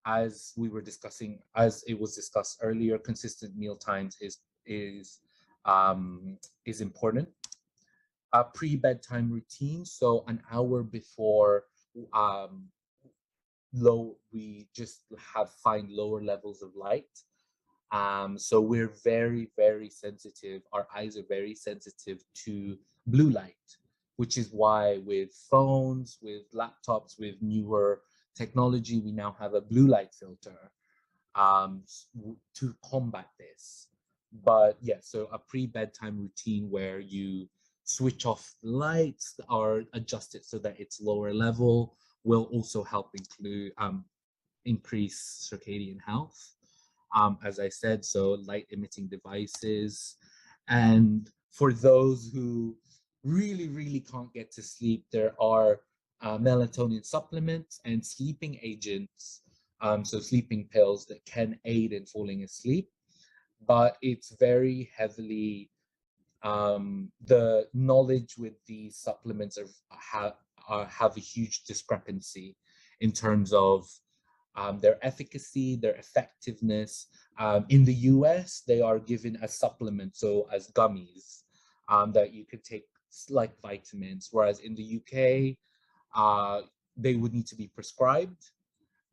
as it was discussed earlier, consistent meal times is important. A pre-bedtime routine, so an hour before we just find lower levels of light. So we're very, very sensitive. Our eyes are very sensitive to blue light, which is why with phones, with laptops, with newer technology, we now have a blue light filter to combat this. But yeah, so a pre-bedtime routine where you switch off the lights or adjust it so that it's lower level will also help increase circadian health. As I said, so light emitting devices. And for those who really, really can't get to sleep, there are melatonin supplements and sleeping agents, so sleeping pills that can aid in falling asleep. But it's very heavily, the knowledge with these supplements have a huge discrepancy in terms of their efficacy, their effectiveness. In the US, they are given as supplements, so as gummies that you could take like vitamins, whereas in the UK, they would need to be prescribed.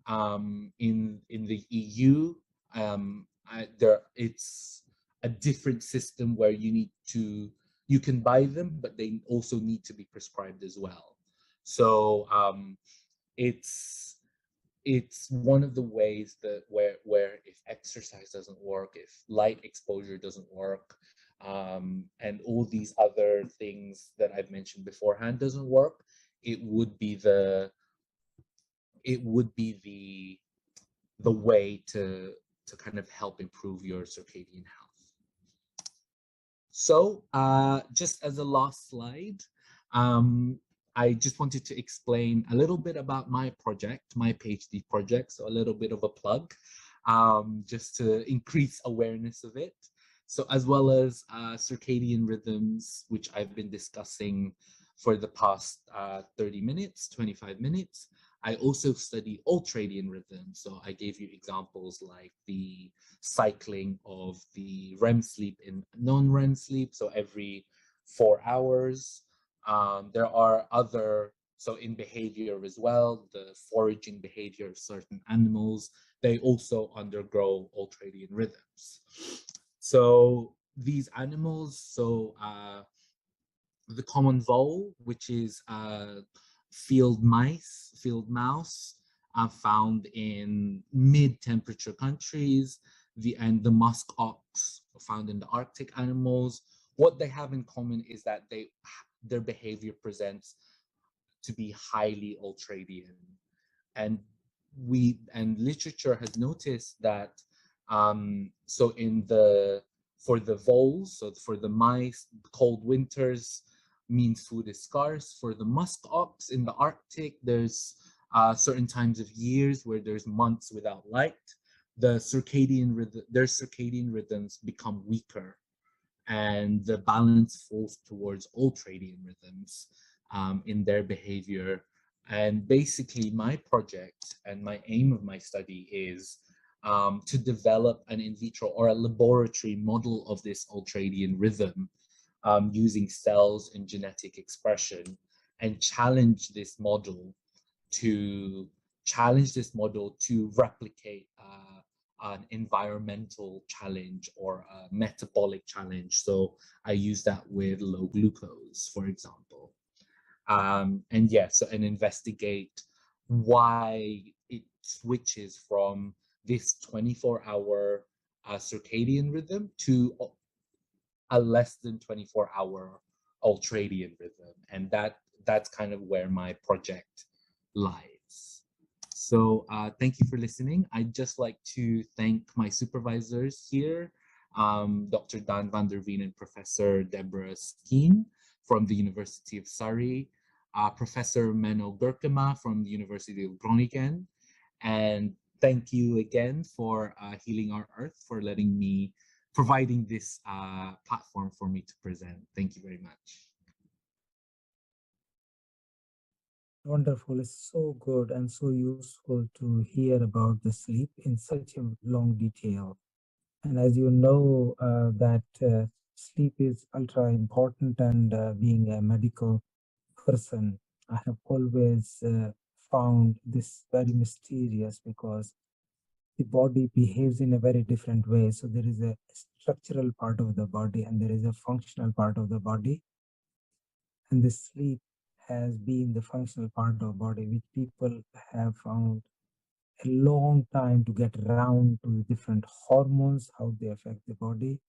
In the EU, it's a different system where you can buy them, but they also need to be prescribed as well. So it's one of the ways that where if exercise doesn't work, if light exposure doesn't work, and all these other things that I've mentioned beforehand doesn't work, it would be the way to kind of help improve your circadian health. So just as a last slide, I just wanted to explain a little bit about my project, my PhD project, so a little bit of a plug, just to increase awareness of it. So as well as circadian rhythms, which I've been discussing for the past 30 minutes, 25 minutes, I also study ultradian rhythms. So I gave you examples like the cycling of the REM sleep and non-REM sleep, so every 4 hours. There are other, so in behavior as well, the foraging behavior of certain animals, they also undergo ultradian rhythms. So these animals, the common vole, which is field mouse, are found in mid-temperature countries. And the musk ox are found in the Arctic animals. What they have in common is that their behavior presents to be highly ultradian, and literature has noticed that for the voles, so for the mice, cold winters means food is scarce. For the musk ox in the Arctic, there's certain times of years where there's months without light. Their circadian rhythms become weaker, and the balance falls towards ultradian rhythms in their behavior. And basically, my project and my aim of my study is to develop an in vitro or a laboratory model of this ultradian rhythm using cells and genetic expression, and challenge this model to replicate an environmental challenge or a metabolic challenge. So I use that with low glucose, for example. And investigate why it switches from this 24-hour circadian rhythm to a less than 24-hour ultradian rhythm. And that's kind of where my project lies. So thank you for listening. I'd just like to thank my supervisors here, Dr. Dan van der Veen and Professor Deborah Skeen from the University of Surrey, Professor Menno Gurkema from the University of Groningen. And thank you again for Healing Our Earth for providing this platform for me to present. Thank you very much.
Wonderful. It's so good and so useful to hear about the sleep in such a long detail. And as you know, that sleep is ultra important, and being a medical person, I have always found this very mysterious, because the body behaves in a very different way. So there is a structural part of the body and there is a functional part of the body. And the sleep has been the functional part of the body, which people have found a long time to get around to the different hormones, how they affect the body,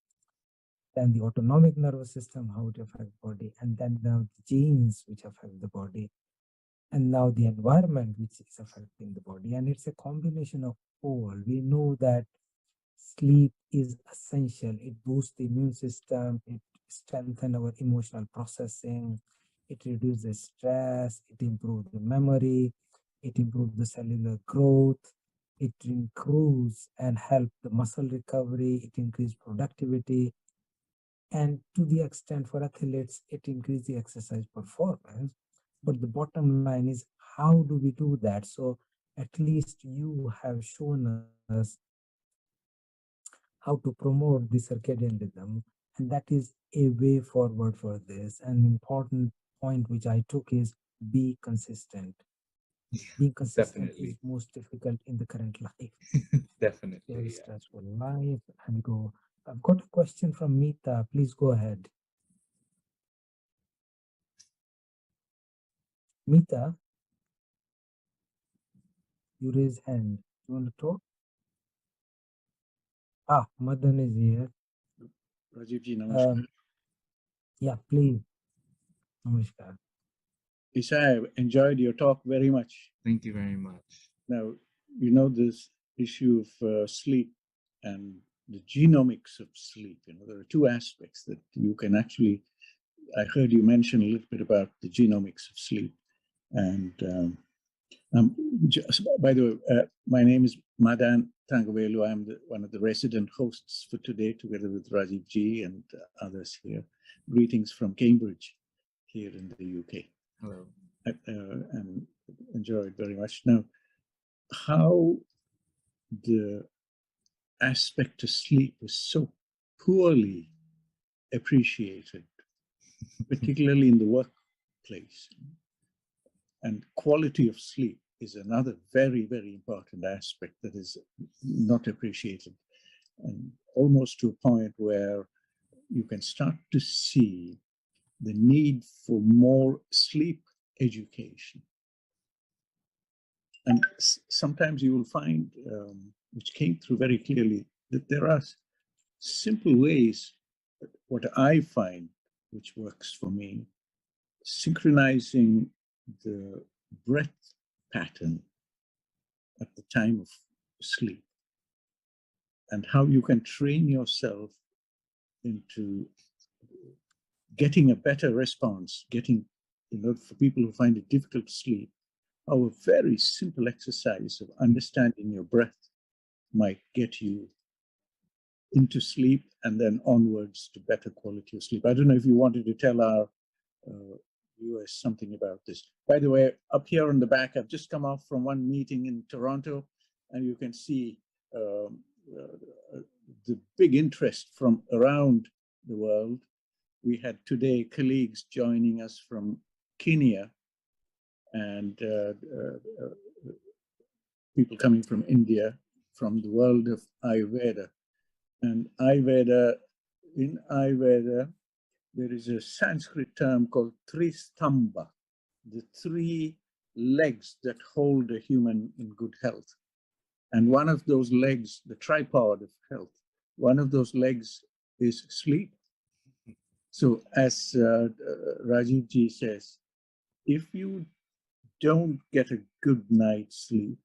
then the autonomic nervous system, how it affects the body, and then now the genes which affect the body, and now the environment which is affecting the body. And it's a combination of all. We know that sleep is essential. It boosts the immune system, it strengthens our emotional processing, it reduces stress, it improves the memory, it improves the cellular growth, it improves and helps the muscle recovery, it increases productivity, and to the extent for athletes, it increases the exercise performance. But the bottom line is, how do we do that? So at least you have shown us how to promote the circadian rhythm, and that is a way forward for this. An important point which I took is be consistent. Being consistent is most difficult in the current life.
Definitely.
Very stressful life. And go. I've got a question from Meeta. Please go ahead. Meeta, you raise hand. You want to talk? Madan is here.
Rajivji, namaskar.
Yeah, please. Namaskar.
Isha, I enjoyed your talk very much.
Thank you very much.
Now, you know, this issue of sleep and the genomics of sleep, there are two aspects that you can actually, I heard you mention a little bit about the genomics of sleep. And by the way, my name is Madan Tangavelu. I'm one of the resident hosts for today, together with Rajiv Ji and others here. Greetings from Cambridge, here in the UK.
Hello.
And enjoyed very much. Now, how the aspect of sleep is so poorly appreciated, particularly in the workplace. And quality of sleep is another very, very important aspect that is not appreciated. and almost to a point where you can start to see the need for more sleep education. And sometimes you will find, which came through very clearly, that there are simple ways, what I find, which works for me, synchronizing the breath pattern at the time of sleep, and how you can train yourself into getting a better response, for people who find it difficult to sleep, how a very simple exercise of understanding your breath might get you into sleep and then onwards to better quality of sleep. I don't know if you wanted to tell our viewers something about this. By the way, up here on the back, I've just come off from one meeting in Toronto, and you can see the big interest from around the world. We had today colleagues joining us from Kenya, and people coming from India, from the world of Ayurveda. And in Ayurveda, there is a Sanskrit term called Tristamba, the three legs that hold a human in good health. And one of those legs, the tripod of health, one of those legs is sleep. So as Rajiv Ji says, if you don't get a good night's sleep,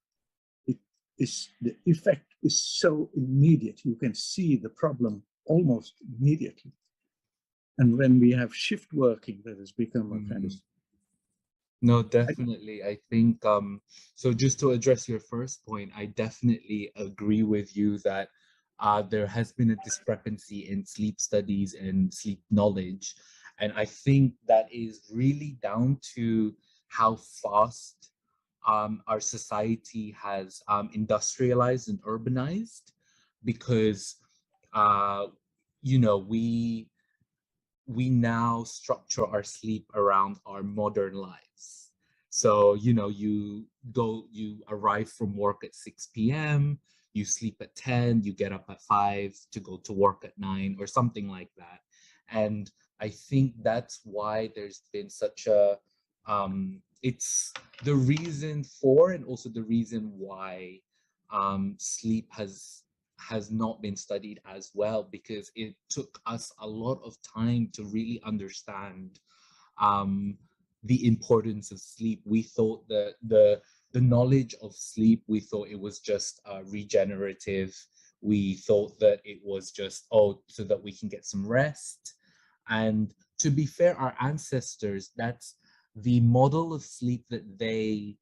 the effect is so immediate. You can see the problem almost immediately. And when we have shift working, that has become a kind of...
No, definitely. I think, so just to address your first point, I definitely agree with you that there has been a discrepancy in sleep studies and sleep knowledge. And I think that is really down to how fast our society has industrialized and urbanized, because, we now structure our sleep around our modern lives. So, you arrive from work at 6 p.m., you sleep at 10, you get up at 5 to go to work at 9 or something like that. And I think that's why there's been such a, it's the reason for, and also the reason why sleep has not been studied as well, because it took us a lot of time to really understand the importance of sleep. We thought that the knowledge of sleep, we thought it was just regenerative. We thought that it was just, so that we can get some rest. And to be fair, our ancestors, that's the model of sleep that they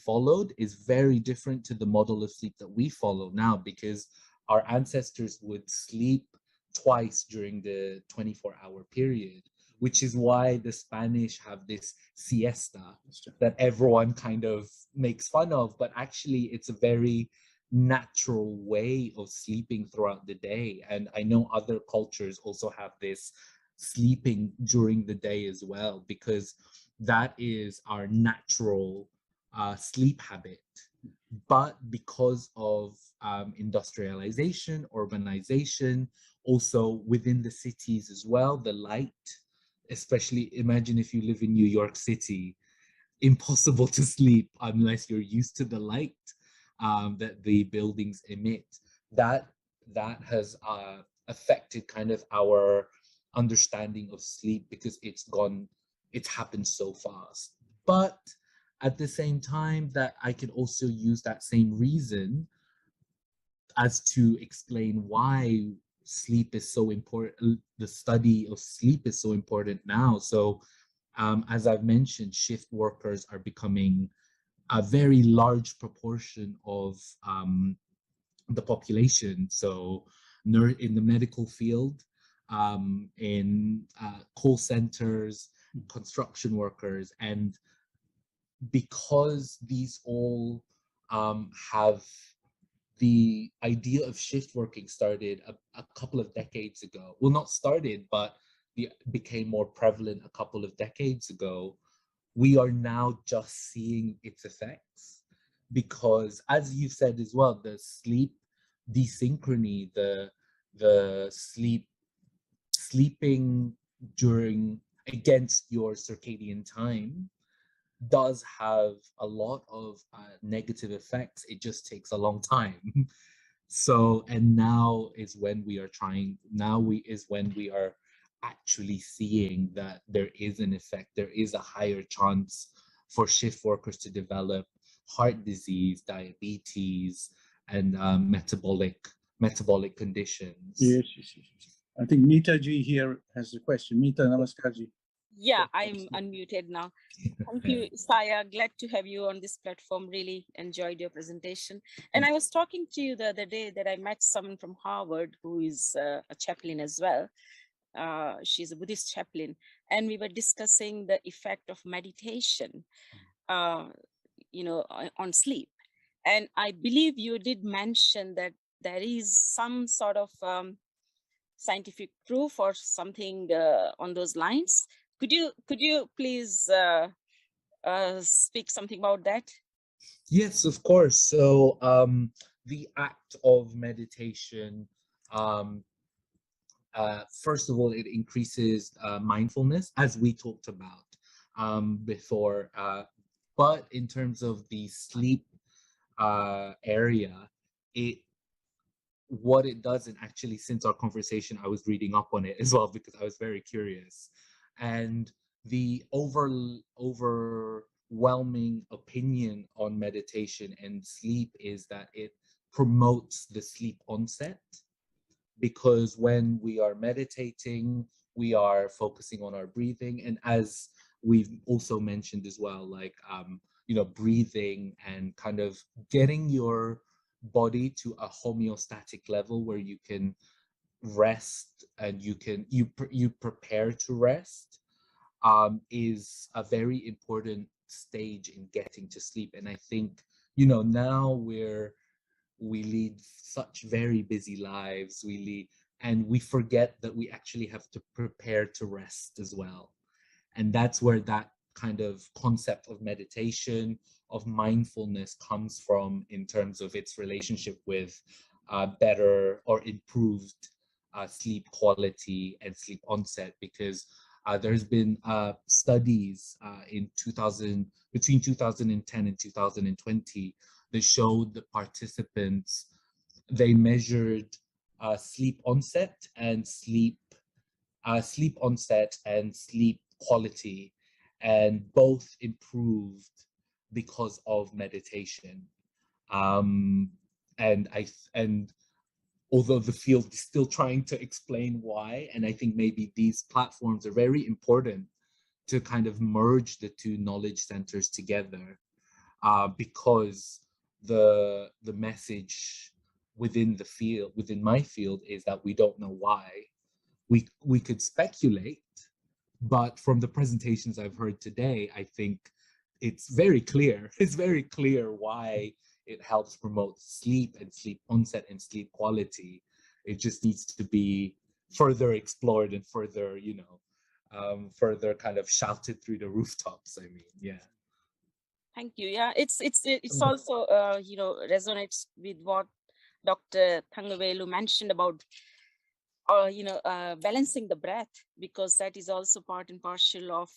followed is very different to the model of sleep that we follow now, because our ancestors would sleep twice during the 24-hour period, which is why the Spanish have this siesta that everyone kind of makes fun of, but actually it's a very natural way of sleeping throughout the day. And I know other cultures also have this sleeping during the day as well, because that is our natural sleep habit. But because of industrialization, urbanization, also within the cities as well, the light, especially imagine if you live in New York City, impossible to sleep unless you're used to the light that the buildings emit. That has affected kind of our understanding of sleep, because it's happened so fast. But at the same time, that I can also use that same reason as to explain why sleep is so important, the study of sleep is so important now. So as I've mentioned, shift workers are becoming a very large proportion of the population. So in the medical field, in call centers, construction workers, and because these all have the idea of shift working started a couple of decades ago. Well, not started, but became more prevalent a couple of decades ago. We are now just seeing its effects, because as you said as well, the sleep desynchrony, the sleeping during against your circadian time does have a lot of negative effects. It just takes a long time. So, and now is when we are actually seeing that there is an effect. There is a higher chance for shift workers to develop heart disease, diabetes, and metabolic conditions.
Yes. I think Meeta ji here has a question. Meeta, namaskar ji.
Yeah, I'm unmuted now. Thank you, Saya. Glad to have you on this platform. Really enjoyed your presentation. And I was talking to you the other day that I met someone from Harvard who is a chaplain as well. She's a Buddhist chaplain. And we were discussing the effect of meditation, on sleep. And I believe you did mention that there is some sort of scientific proof or something on those lines. Could you please speak something about that?
Yes, of course. So the act of meditation, first of all, it increases mindfulness, as we talked about before. But in terms of the sleep area, what it does, and actually since our conversation, I was reading up on it as well because I was very curious. And the overwhelming opinion on meditation and sleep is that it promotes the sleep onset, because when we are meditating, we are focusing on our breathing. And as we've also mentioned as well, like, breathing and kind of getting your body to a homeostatic level where you can rest and you prepare to rest, is a very important stage in getting to sleep. And I think, now we lead such very busy lives, and we forget that we actually have to prepare to rest as well. And that's where that kind of concept of meditation, of mindfulness comes from, in terms of its relationship with better or improved sleep quality and sleep onset. Because there's been studies between 2010 and 2020 that showed the participants, they measured sleep onset and sleep quality, and both improved because of meditation. And although the field is still trying to explain why, and I think maybe these platforms are very important to kind of merge the two knowledge centers together, because the message within my field, is that we don't know why. We could speculate, but from the presentations I've heard today, I think it's very clear. It's very clear why it helps promote sleep and sleep onset and sleep quality. It just needs to be further explored and further, further kind of shouted through the rooftops. I mean, yeah.
Thank you. Yeah, it's also resonates with what Dr. Thangavelu mentioned about balancing the breath, because that is also part and parcel of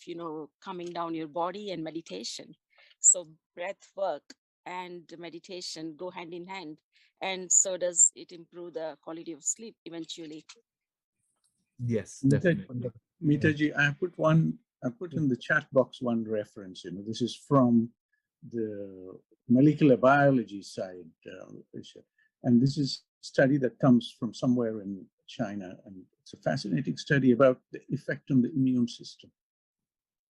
calming down your body and meditation. So breath work and meditation go hand in hand, and so does it improve the quality of sleep eventually.
Yes, definitely.
Meeta ji, I put in the chat box one reference. This is from the molecular biology side, and this is a study that comes from somewhere in China, and it's a fascinating study about the effect on the immune system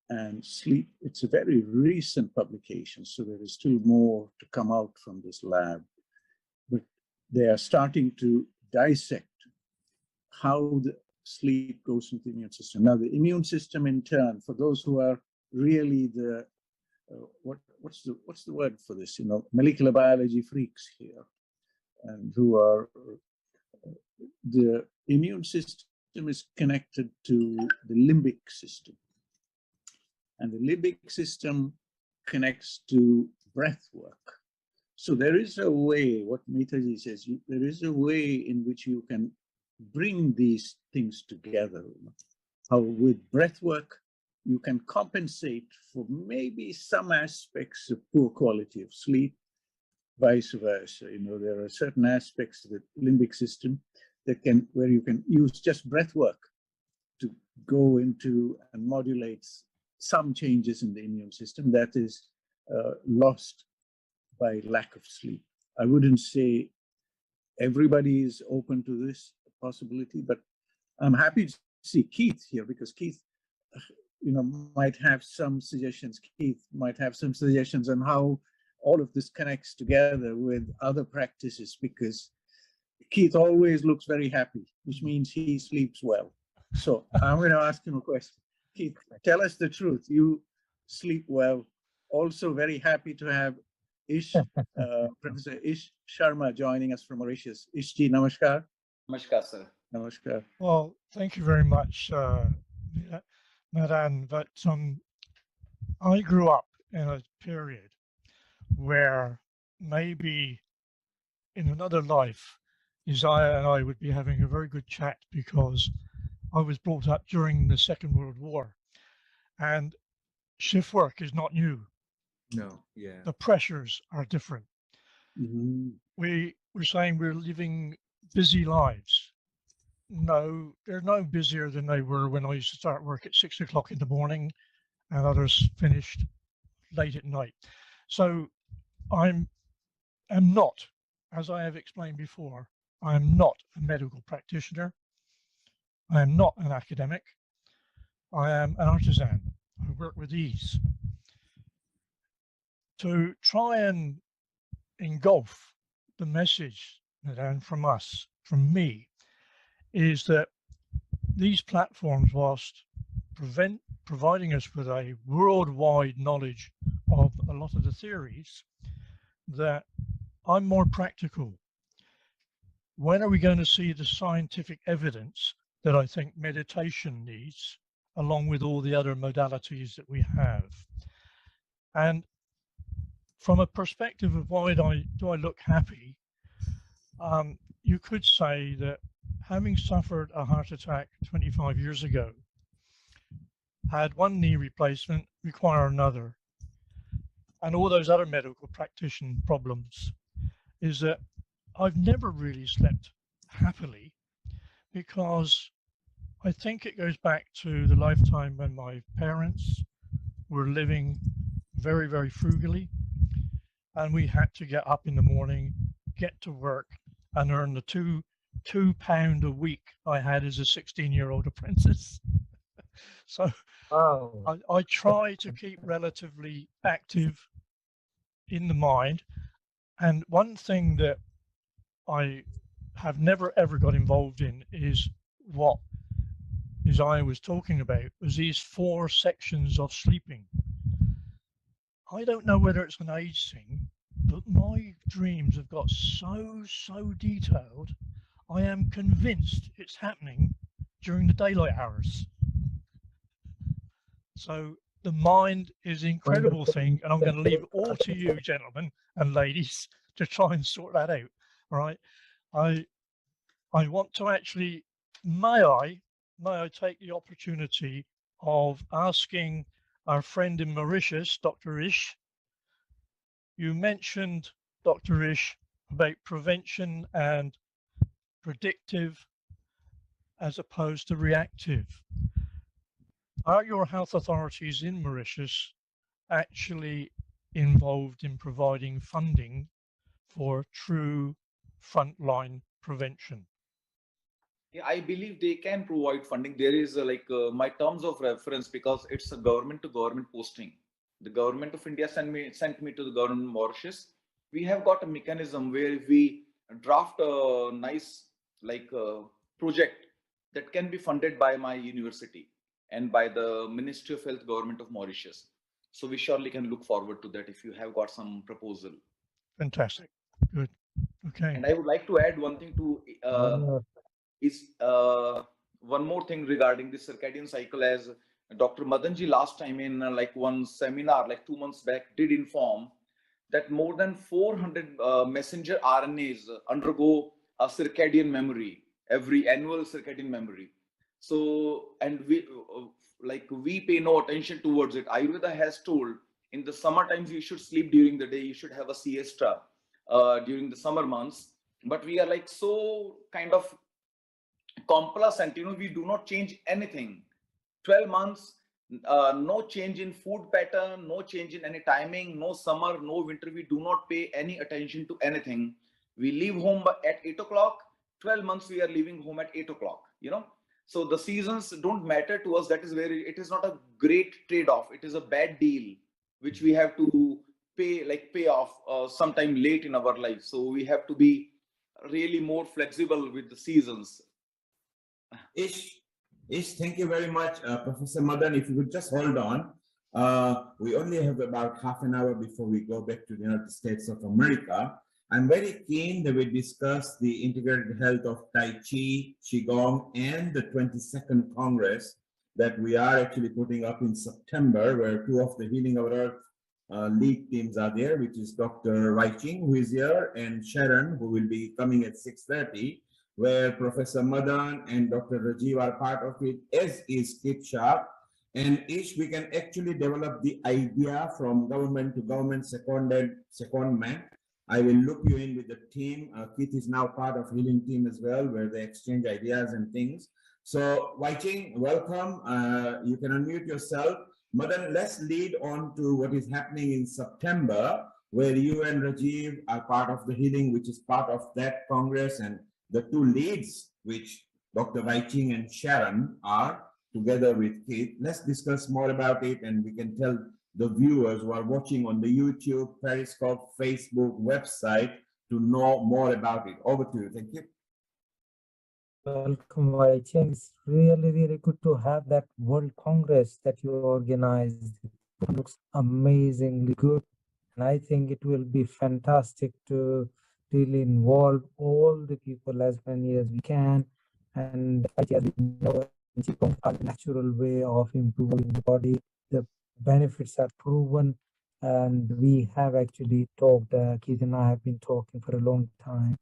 and sleep. It's a very recent publication, so there is still more to come out from this lab, but they are starting to dissect how the sleep goes into the immune system. Now, the immune system, in turn, for those who are really the what's the word for this? Molecular biology freaks here, and who are the immune system is connected to the limbic system, and the limbic system connects to breath work. So there is a way, what Mitaji says, there is a way in which you can bring these things together. How with breath work, you can compensate for maybe some aspects of poor quality of sleep, vice versa. There are certain aspects of the limbic system where you can use just breath work to go into and modulate some changes in the immune system that is lost by lack of sleep. I wouldn't say everybody is open to this possibility, but I'm happy to see Keith here because Keith, might have some suggestions. Keith might have some suggestions on how all of this connects together with other practices, because Keith always looks very happy, which means he sleeps well. So I'm going to ask him a question. Keith, tell us the truth. You sleep well. Also very happy to have Ish, Professor Ish Sharma joining us from Mauritius. Ishji, namaskar.
Namaskar, sir.
Namaskar.
Well, thank you very much, Madan. But I grew up in a period where maybe in another life, Isaiah and I would be having a very good chat, because I was brought up during the Second World War, and shift work is not new.
No, yeah.
The pressures are different.
Mm-hmm.
We were saying we're living busy lives. No, they're no busier than they were when I used to start work at 6 o'clock in the morning and others finished late at night. So I'm not, as I have explained before, I am not a medical practitioner. I am not an academic. I am an artisan. I work with ease. To try and engulf the message, Madan, from us, from me, is that these platforms, whilst providing us with a worldwide knowledge of a lot of the theories, that I'm more practical. When are we going to see the scientific evidence that I think meditation needs, along with all the other modalities that we have? And from a perspective of why do I look happy, you could say that having suffered a heart attack 25 years ago, had one knee replacement, require another, and all those other medical practitioner problems, is that I've never really slept happily, because I think it goes back to the lifetime when my parents were living very, very frugally, and we had to get up in the morning, get to work, and earn the £2 a week I had as a 16-year-old apprentice. So I try to keep relatively active in the mind. And one thing that I have never ever got involved in is what Isaiah was talking about, was these 4 sections of sleeping. I don't know whether it's an age thing, but my dreams have got so detailed, I am convinced it's happening during the daylight hours. So the mind is an incredible thing, and I'm going to leave it all to you, gentlemen and ladies, to try and sort that out. All right. I want to actually, may I take the opportunity of asking our friend in Mauritius, Dr. Ish. You mentioned, Dr. Ish, about prevention and predictive as opposed to reactive. Are your health authorities in Mauritius actually involved in providing funding for true frontline prevention?
Yeah, I believe they can provide funding. There is my terms of reference, because it's a government to government posting. The government of India sent me to the government of Mauritius. We have got a mechanism where we draft a nice project that can be funded by my university and by the Ministry of Health, Government of Mauritius. So we surely can look forward to that if you have got some proposal.
Fantastic. Good. Okay.
And I would like to add one thing to one more thing regarding the circadian cycle, as Dr. Madanji last time in one seminar, 2 months back, did inform that more than 400 messenger RNAs undergo a circadian memory, every annual circadian memory. So, and we pay no attention towards it. Ayurveda has told in the summer times you should sleep during the day, you should have a siesta during the summer months. But we are like so kind of complacent, we do not change anything. 12 months, no change in food pattern, no change in any timing, no summer, no winter. We do not pay any attention to anything. We leave home at 8 o'clock. 12 months we are leaving home at 8 o'clock, So the seasons don't matter to us. That is where it is not a great trade-off. It is a bad deal, which we have to pay off sometime late in our life. So we have to be really more flexible with the seasons.
Ish, thank you very much, Professor Madan. If you could just hold on. We only have about half an hour before we go back to the United States of America. I'm very keen that we discuss the integrated health of Tai Chi, Qigong, and the 22nd Congress that we are actually putting up in September, where two of the Healing Our Earth lead teams are there, which is Dr. Wai-Ching, who is here, and Sharon, who will be coming at 6:30. Where Professor Madan and Dr. Rajiv are part of it, as is Kit Sharp. And each we can actually develop the idea from government to government secondment. I will loop you in with the team. Kit is now part of healing team as well, where they exchange ideas and things. So Wai-Ching, welcome. You can unmute yourself. Madan, let's lead on to what is happening in September, where you and Rajiv are part of the healing, which is part of that Congress, and the two leads, which Dr. Wai-Ching and Sharon are, together with Kate. Let's discuss more about it, and we can tell the viewers who are watching on the YouTube, Periscope, Facebook, website to know more about it. Over to you. Thank you.
Welcome, Wai-Ching. It's really, really good to have that World Congress that you organized. It looks amazingly good. And I think it will be fantastic to really involve all the people as many as we can. And as we know, a natural way of improving the body. The benefits are proven. And we have actually talked, Keith and I have been talking for a long time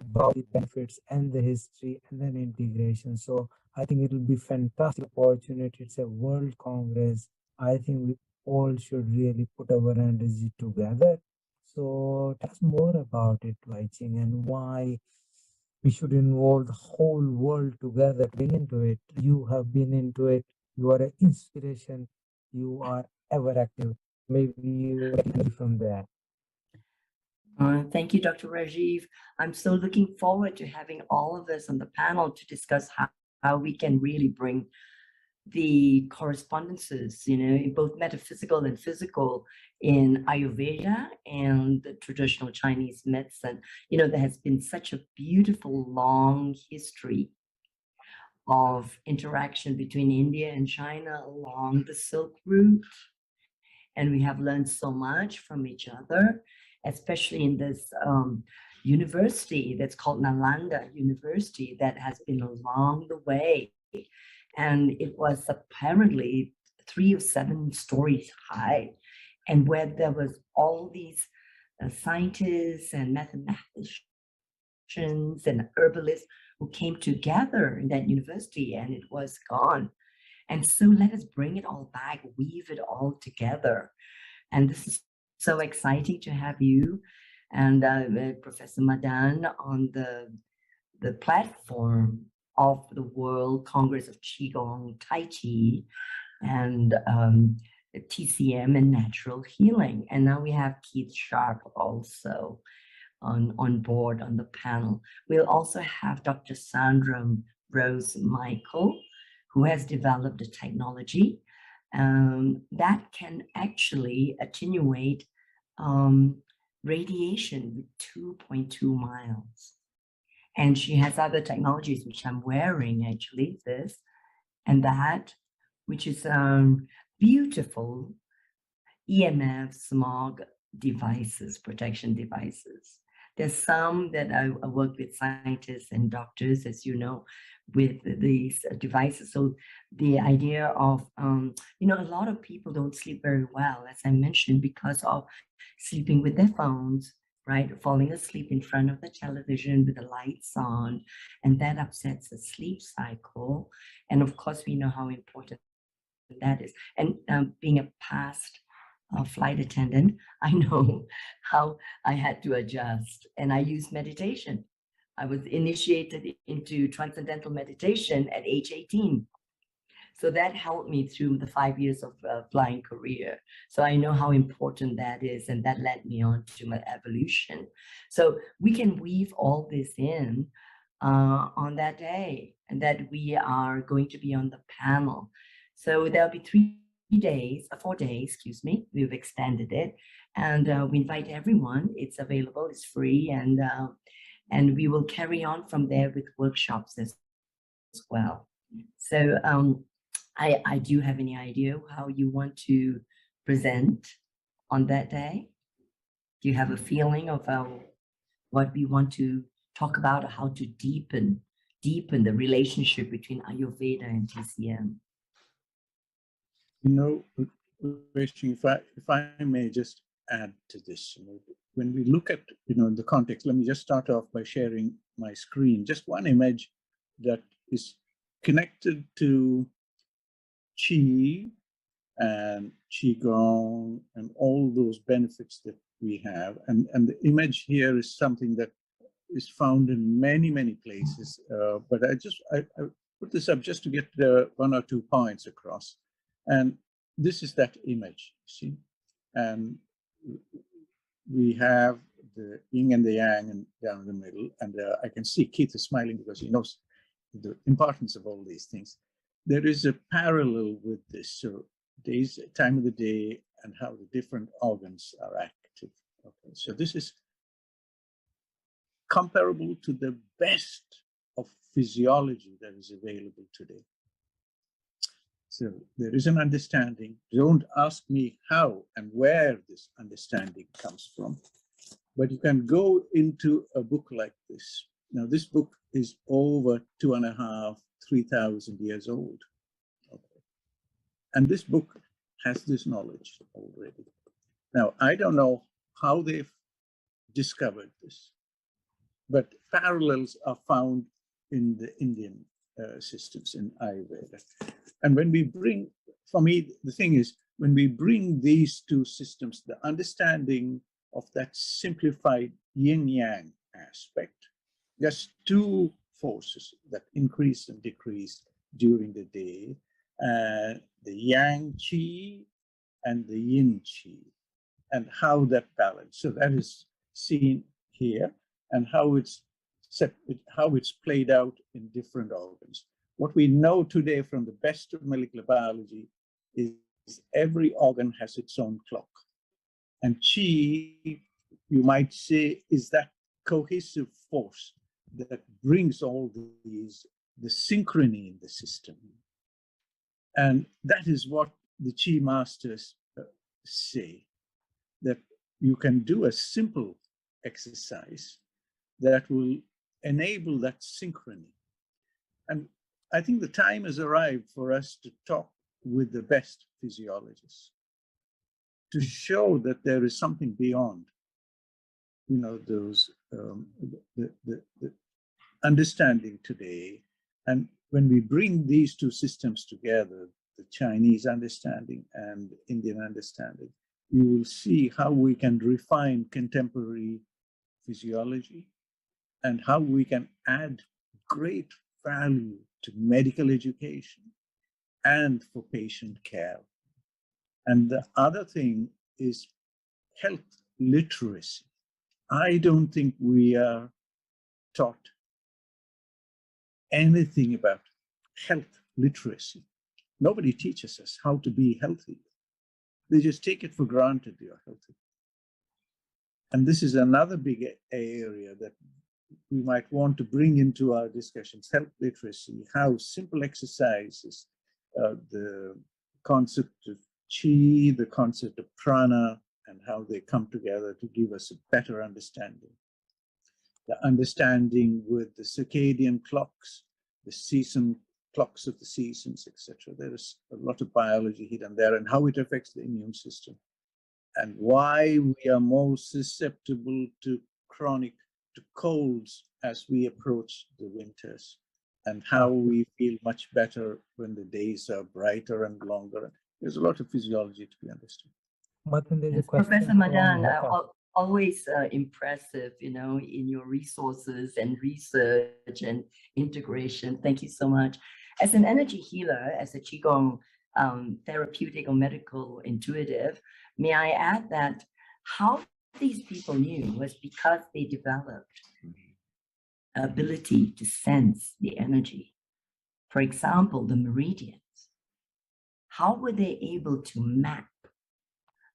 about the benefits and the history and then integration. So I think it will be fantastic opportunity. It's a World Congress. I think we all should really put our energy together. So tell us more about it, Wai-Ching, and why we should involve the whole world together, being into it. You have been into it. You are an inspiration. You are ever active. Maybe you from there.
Thank you, Dr. Rajiv. I'm so looking forward to having all of us on the panel to discuss how we can really bring the correspondences, both metaphysical and physical in Ayurveda and the traditional Chinese medicine. There has been such a beautiful, long history of interaction between India and China along the Silk Route. And we have learned so much from each other, especially in this university that's called Nalanda University that has been along the way. And it was apparently 3 or 7 stories high, and where there was all these scientists and mathematicians and herbalists who came together in that university, and it was gone. And so let us bring it all back, weave it all together. And this is so exciting to have you and Professor Madan on the platform of the World Congress of Qigong, Tai Chi, and TCM and natural healing. And now we have Keith Sharp also on board on the panel. We'll also have Dr. Sandra Rose Michael, who has developed a technology that can actually attenuate radiation with 2.2 miles. And she has other technologies, which I'm wearing actually, this and that, which is beautiful EMF smog devices, protection devices. There's some that I work with scientists and doctors, as you know, with these devices. So the idea of, you know, a lot of people don't sleep very well, as I mentioned, because of sleeping with their phones, right? Falling asleep in front of the television with the lights on, and that upsets the sleep cycle. And of course, we know how important that is. And being a past flight attendant, I know how I had to adjust, and I use meditation. I was initiated into transcendental meditation at age 18. So that helped me through the 5 years of flying career. So I know how important that is, and that led me on to my evolution. So we can weave all this in on that day, and that we are going to be on the panel. So there'll be 4 days, excuse me. We've extended it, and we invite everyone. It's available, it's free, and we will carry on from there with workshops as well. So do you have any idea how you want to present on that day? Do you have a feeling of what we want to talk about, or how to deepen the relationship between Ayurveda and TCM?
You know, if I may just add to this, you know, when we look at, you know, the context, let me just start off by sharing my screen. Just one image that is connected to Qi and Qigong and all those benefits that we have. And the image here is something that is found in many, many places. But I put this up just to get 1 or 2 points across. And this is that image, see? And we have the yin and the yang and down in the middle. And I can see Keith is smiling because he knows the importance of all these things. There is a parallel with this. So days, time of the day, and how the different organs are active. Okay, so this is comparable to the best of physiology that is available today. So there is an understanding. Don't ask me how and where this understanding comes from, but you can go into a book like this. Now, this book is over 2,500, 3,000 years old. Okay. And this book has this knowledge already. Now, I don't know how they've discovered this, but parallels are found in the Indian systems in Ayurveda. And when we bring, for me, the thing is, when we bring these two systems, the understanding of that simplified yin-yang aspect, just two forces that increase and decrease during the day, the yang qi and the yin qi, and how that balance. So that is seen here, and how it's played out in different organs. What we know today from the best of molecular biology is every organ has its own clock. And qi, you might say, is that cohesive force that brings all these, the synchrony in the system. And that is what the qi masters say, that you can do a simple exercise that will enable that synchrony. And I think the time has arrived for us to talk with the best physiologists, to show that there is something beyond, you know, those the understanding today. And when we bring these two systems together, the Chinese understanding and Indian understanding, you will see how we can refine contemporary physiology and how we can add great value to medical education and for patient care. And the other thing is health literacy. I don't think we are taught anything about health literacy. Nobody teaches us how to be healthy. They just take it for granted you're healthy. And this is another big area that we might want to bring into our discussions, health literacy, how simple exercises, the concept of qi, the concept of prana, and how they come together to give us a better understanding. The understanding with the circadian clocks, the season, clocks of the seasons, etc. There is a lot of biology hidden there, and how it affects the immune system, and why we are more susceptible to colds as we approach the winters, and how we feel much better when the days are brighter and longer. There's a lot of physiology to be understood.
Martin, there's a
Yes,
question
Professor
from
Madan,
Lata.
always impressive, you know, in your resources and research and integration. Thank you so much. As an energy healer, as a Qigong therapeutic or medical intuitive, may I add that how these people knew was because they developed ability to sense the energy. For example, the meridians. How were they able to map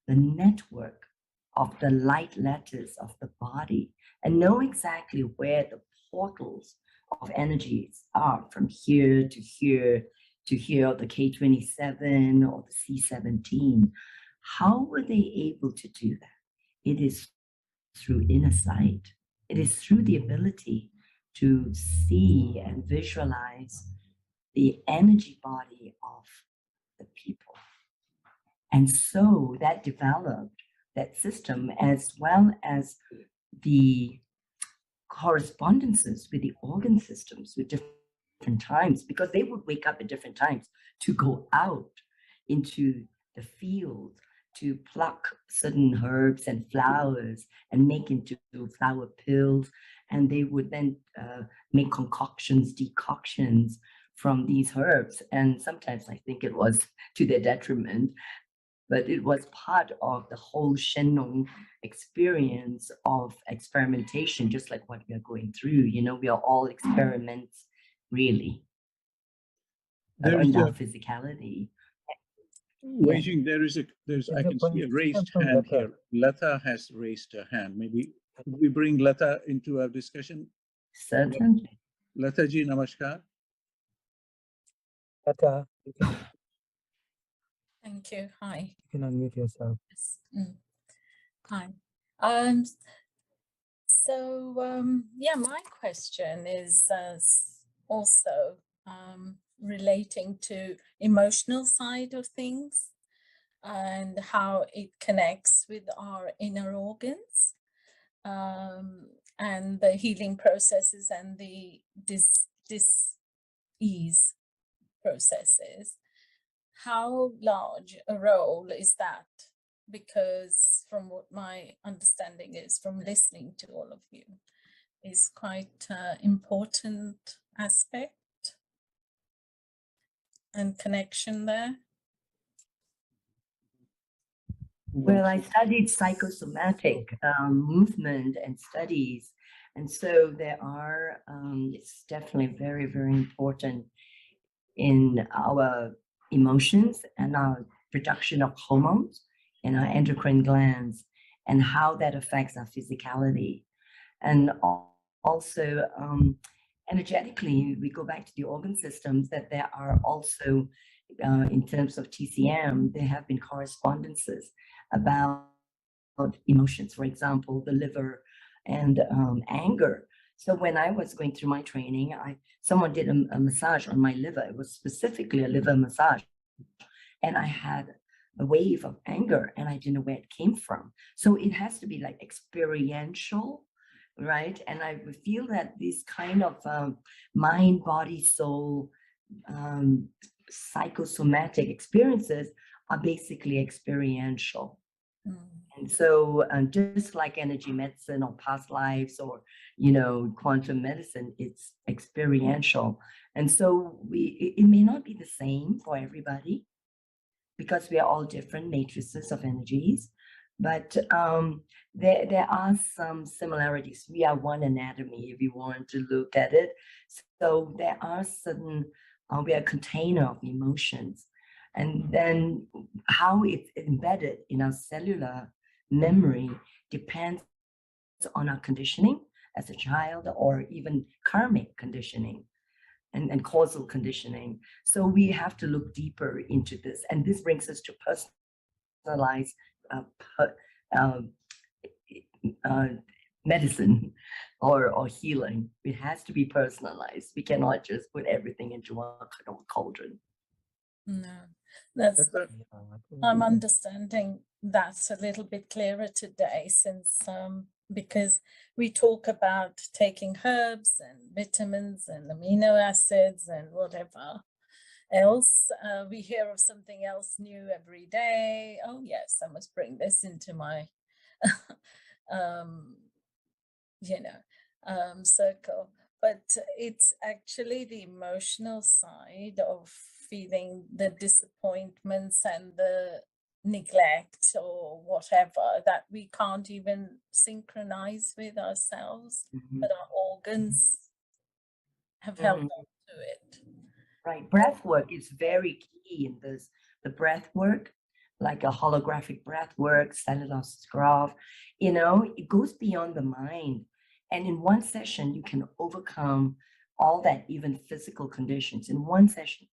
the network of the light letters of the body and know exactly where the portals of energies are, from here to here to here, the K27 or the C17? How were they able to do that? It is through inner sight. It is through the ability to see and visualize the energy body of the people. And so that developed that system, as well as the correspondences with the organ systems with different times, because they would wake up at different times to go out into the field to pluck certain herbs and flowers and make into flower pills. And they would then make decoctions from these herbs. And sometimes I think it was to their detriment, but it was part of the whole Shenong experience of experimentation, just like what we are going through. You know, we are all experiments, really, in our physicality.
Wei Jing, I can see a raised hand here. Lata has raised her hand. Maybe could we bring Lata into our discussion?
Certainly.
Lata ji, namaskar.
Lata,
Thank you. Hi.
you can unmute yourself.
Yes. Hi. Yeah, my question is also relating to emotional side of things and how it connects with our inner organs and the healing processes and the dis-ease processes. How large a role is that? Because from what my understanding is from listening to all of you, is quite important aspect and connection there.
Well, I studied psychosomatic movement and studies. And so there are, it's definitely very, very important in our emotions and our production of hormones in our endocrine glands and how that affects our physicality. And also energetically, we go back to the organ systems, that there are also, in terms of TCM, there have been correspondences about emotions, for example, the liver and anger. So when I was going through my training, someone did a massage on my liver. It was specifically a liver massage. And I had a wave of anger and I didn't know where it came from. So it has to be like experiential, right? And I feel that these kind of mind, body, soul, psychosomatic experiences are basically experiential. And so just like energy medicine or past lives or, you know, quantum medicine, it's experiential. And so it may not be the same for everybody because we are all different matrices of energies, but there are some similarities. We are one anatomy if you want to look at it. So there are certain, we are a container of emotions. And then how it's embedded in our cellular memory depends on our conditioning as a child or even karmic conditioning and causal conditioning. So we have to look deeper into this. And this brings us to personalized medicine or healing. It has to be personalized. We cannot just put everything into a cauldron.
No, that's, I'm understanding that's a little bit clearer today, since because we talk about taking herbs and vitamins and amino acids and whatever else. We hear of something else new every day. Oh yes, I must bring this into my circle. But it's actually the emotional side of feeling the disappointments and the neglect or whatever that we can't even synchronize with ourselves, but our organs have held on to it.
Right. Breath work is very key in this. The breath work, like a holographic breath work, Stanislaus Grof, it goes beyond the mind. And in one session, you can overcome all that, even physical conditions in one session.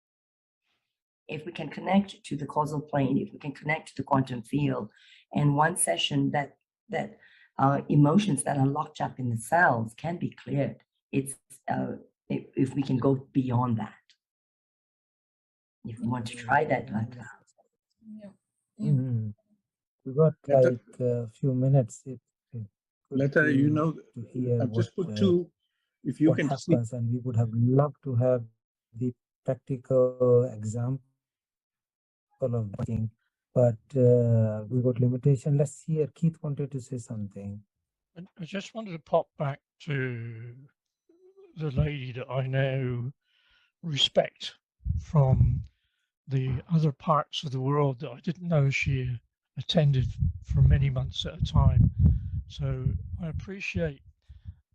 If we can connect to the causal plane, if we can connect to the quantum field, and one session that emotions that are locked up in the cells can be cleared. It's if we can go beyond that. If you want to try that,
We got like a few minutes.
Letta,
to hear
I've just
what,
put two, if you
what
can see.
happens, and we would have loved to have the practical example of thing, but we got limitation. Let's hear. Keith wanted to say something.
I just wanted to pop back to the lady that I now respect from the other parts of the world that I didn't know she attended for many months at a time. So I appreciate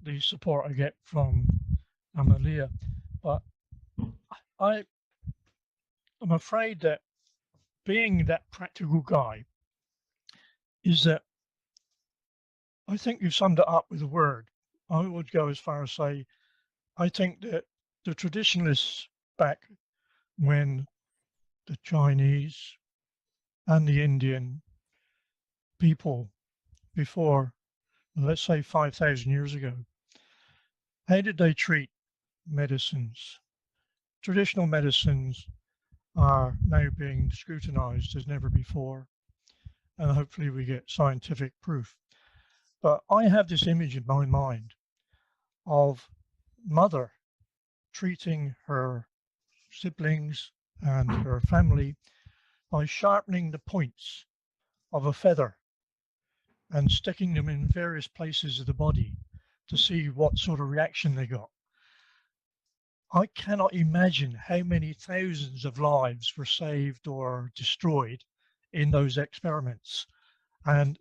the support I get from Amalia, but I'm afraid that being that practical guy is that I think you've summed it up with a word. I would go as far as say, I think that the traditionalists back when the Chinese and the Indian people before, let's say 5,000 years ago, how did they treat medicines? Traditional medicines are now being scrutinized as never before, and hopefully we get scientific proof. But I have this image in my mind of mother treating her siblings and her family by sharpening the points of a feather and sticking them in various places of the body to see what sort of reaction they got. I cannot imagine how many thousands of lives were saved or destroyed in those experiments. And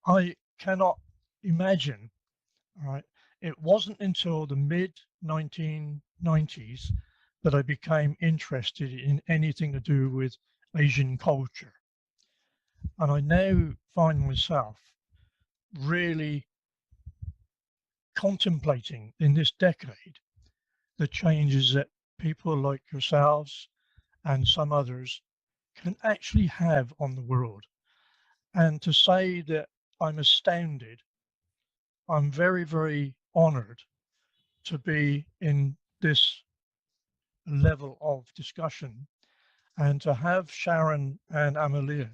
I cannot imagine, right? It wasn't until the mid-1990s that I became interested in anything to do with Asian culture. And I now find myself really contemplating in this decade the changes that people like yourselves and some others can actually have on the world. And to say that I'm astounded, I'm very, very honored to be in this level of discussion and to have Sharon and Amalia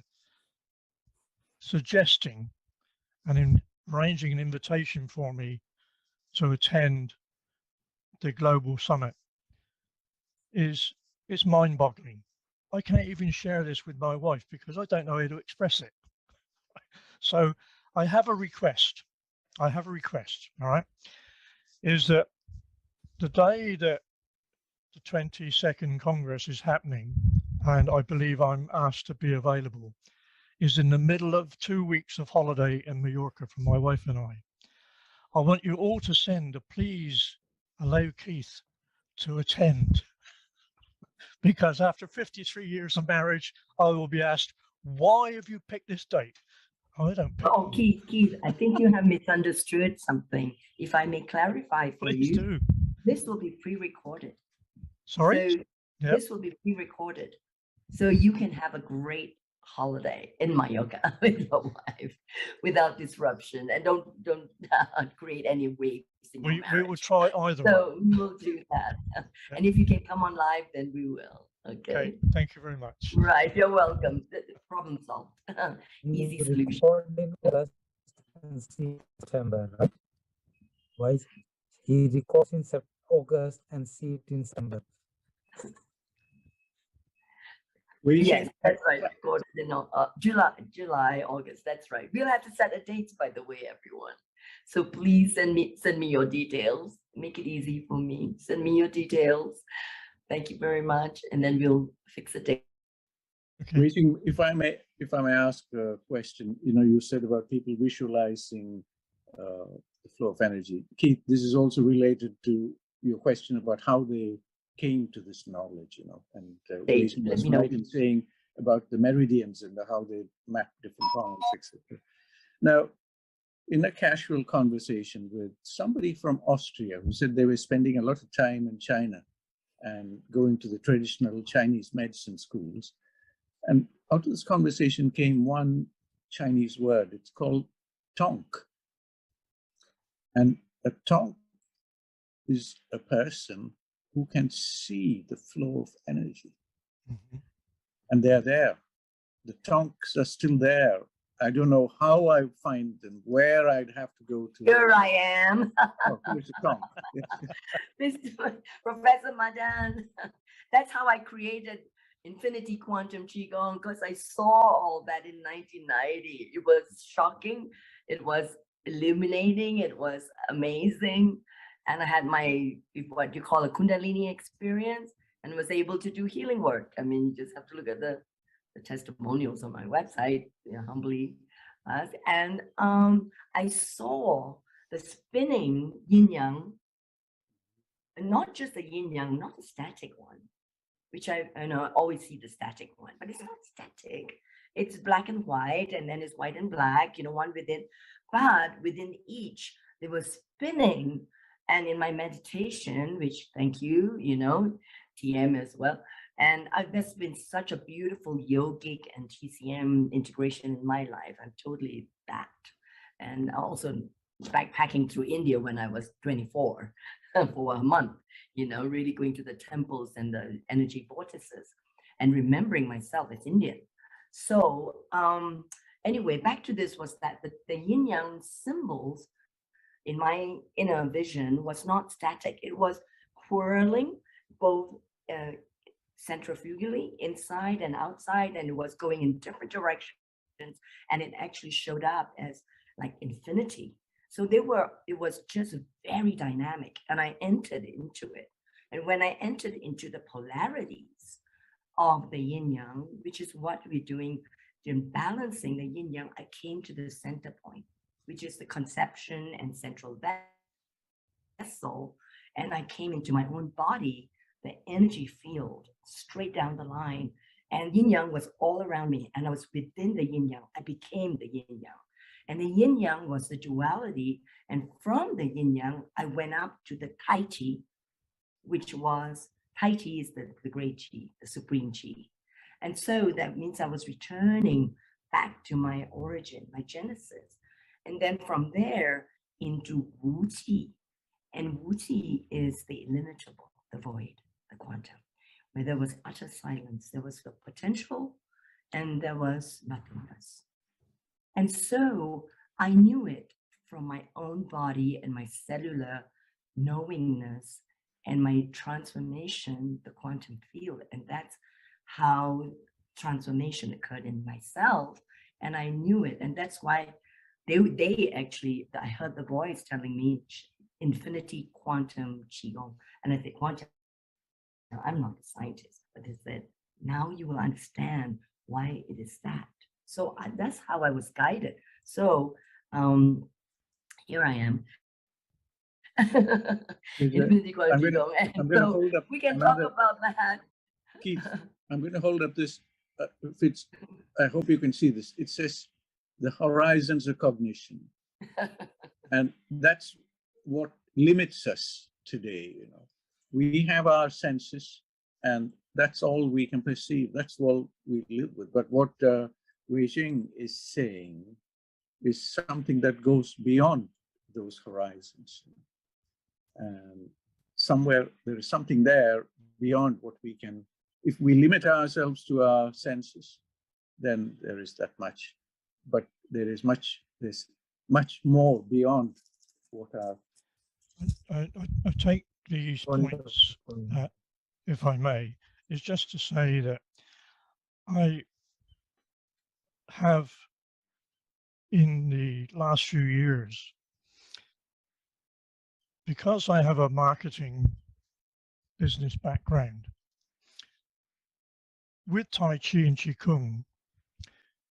suggesting and arranging an invitation for me to attend the global summit is mind-boggling. I can't even share this with my wife because I don't know how to express it. So I have a request. All right, is that the day that the 22nd Congress is happening, and I believe I'm asked to be available, is in the middle of 2 weeks of holiday in Mallorca for my wife and I. I want you all to send a please allow Keith to attend, because after 53 years of marriage, I will be asked, why have you picked this date? I don't pick.
Oh, Keith, I think you have misunderstood something. If I may clarify for
Please
you,
do.
This will be pre-recorded.
Sorry?
So
Yep.
This will be pre-recorded. So you can have a great holiday in Mallorca with your wife without disruption, and don't create any waves in your
We
marriage.
will try either way.
So we will do that. And if you can come on live, then we will. Okay.
Thank you very much.
Right. You're welcome. Problem solved. Easy solution.
Recording August and see September, right? Why he records in August and see it in September?
Yes, that's right. Recorded in July, August. That's right. We'll have to set a date, by the way, everyone. So please send me your details. Make it easy for me. Send me your details. Thank you very much, and then we'll fix a date.
Waiting, if I may ask a question. You know, you said about people visualizing the flow of energy. Keith, this is also related to your question about how they came to this knowledge, you know, and Jason was right in saying about the meridians and how they map different points, etc. Now, in a casual conversation with somebody from Austria who said they were spending a lot of time in China and going to the traditional Chinese medicine schools, and out of this conversation came one Chinese word. It's called tonk. And a tonk is a person who can see the flow of energy.
Mm-hmm.
And they're there. The tonks are still there. I don't know how I find them, where I'd have to go to.
Here I am.
Oh, here's a tonk.
Mr. Professor Madan. That's how I created Infinity Quantum Qigong, because I saw all that in 1990. It was shocking. It was illuminating. It was amazing. And I had my, what you call a Kundalini experience, and was able to do healing work. I mean, you just have to look at the testimonials on my website, you know, humbly. And I saw the spinning yin-yang, and not just the yin-yang, not the static one, which I know I always see the static one, but it's not static. It's black and white, and then it's white and black, you know, one within, but within each, they were spinning. And in my meditation, which thank you, you know, TM as well. And there's been such a beautiful yogic and TCM integration in my life. I'm totally that. And also backpacking through India when I was 24 for a month, you know, really going to the temples and the energy vortices and remembering myself as Indian. So anyway, back to this was that the yin-yang symbols in my inner vision was not static. It was whirling both centrifugally inside and outside, and it was going in different directions, and it actually showed up as like infinity. So it was just very dynamic, and I entered into it. And when I entered into the polarities of the yin-yang, which is what we're doing in balancing the yin-yang, I came to the center point, which is the conception and central vessel. And I came into my own body, the energy field, straight down the line. And yin-yang was all around me, and I was within the yin-yang. I became the yin-yang. And the yin-yang was the duality. And from the yin-yang, I went up to the Tai Chi, which was, Tai Chi is the great Chi, the supreme Chi. And so that means I was returning back to my origin, my genesis. And then from there into Wu Qi. And Wu Qi is the illimitable, the void, the quantum, where there was utter silence. There was the potential and there was nothingness. And so I knew it from my own body and my cellular knowingness and my transformation, the quantum field. And that's how transformation occurred in myself. And I knew it. And that's why they actually, I heard the voice telling me Infinity Quantum Qigong. And I said, quantum, I'm not a scientist, but they said, now you will understand why it is that. So that's how I was guided. So here I am. Infinity Quantum Qigong. And so we can talk about that.
Keith, I'm going to hold up this. If it's, I hope you can see this. It says the horizons of cognition, and that's what limits us today. You know, we have our senses, and that's all we can perceive. That's all we live with. But what Wei Jing is saying is something that goes beyond those horizons. And somewhere there is something there beyond what we can. If we limit ourselves to our senses, then there is that much. But there's much more beyond what our.
I take these points, if I may, is just to say that I have, in the last few years, because I have a marketing business background, with Tai Chi and Qigong,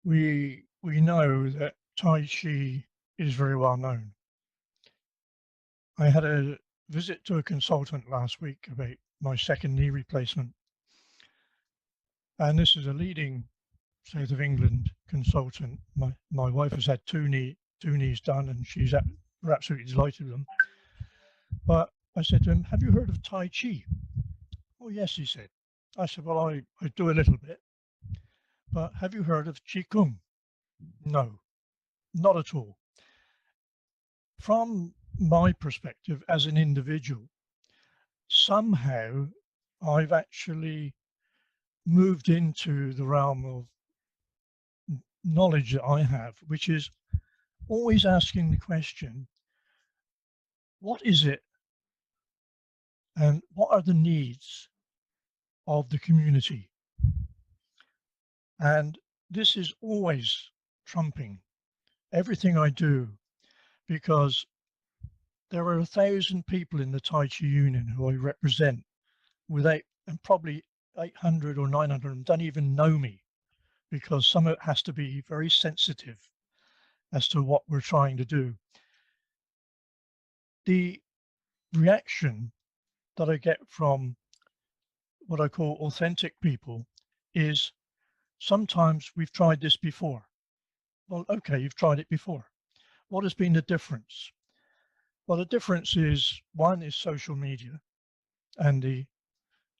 we know that Tai Chi is very well known. I had a visit to a consultant last week about my second knee replacement. And this is a leading South of England consultant. My wife has had two knees done, and we're absolutely delighted with them. But I said to him, "Have you heard of Tai Chi?" "Oh, yes," he said. I said, "Well, I do a little bit. But have you heard of Qigong?" "No, not at all." From my perspective as an individual, somehow I've actually moved into the realm of knowledge that I have, which is always asking the question, what is it and what are the needs of the community? And this is always trumping everything I do, because there are 1,000 people in the Tai Chi Union who I represent, and probably 800 or 900 of them don't even know me, because some of it has to be very sensitive as to what we're trying to do. The reaction that I get from what I call authentic people is, sometimes we've tried this before. Well, okay, you've tried it before. What has been the difference? Well, the difference is, one is social media and the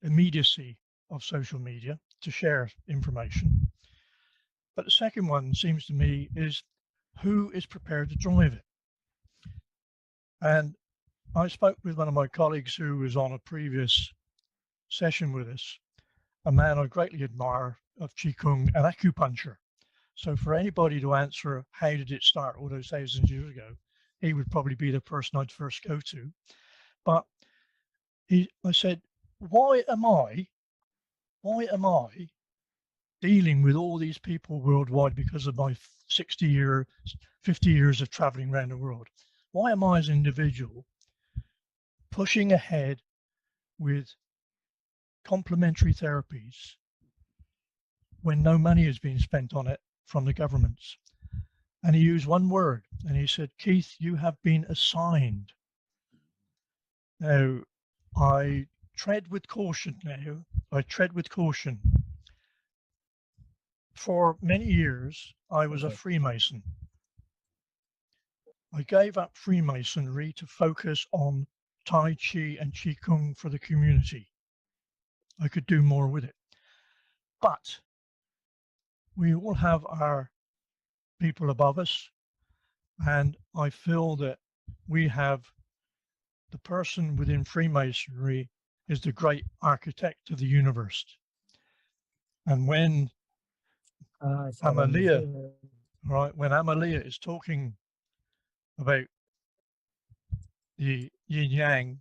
immediacy of social media to share information. But the second one, seems to me, is who is prepared to drive it. And I spoke with one of my colleagues who was on a previous session with us, a man I greatly admire of Qigong and acupuncture. So for anybody to answer how did it start all those thousands of years ago, he would probably be the person I'd first go to. But I said, why am I dealing with all these people worldwide because of my 50 years of traveling around the world? Why am I, as an individual, pushing ahead with complementary therapies when no money is being spent on it from the governments? And he used one word, and he said, "Keith, you have been assigned." Now, I tread with caution now. I tread with caution. For many years, I was a Freemason. I gave up Freemasonry to focus on Tai Chi and Qigong for the community. I could do more with it. But we all have our people above us, and I feel that we have the person within Freemasonry is the great architect of the universe. And when Amalia is talking about the yin yang,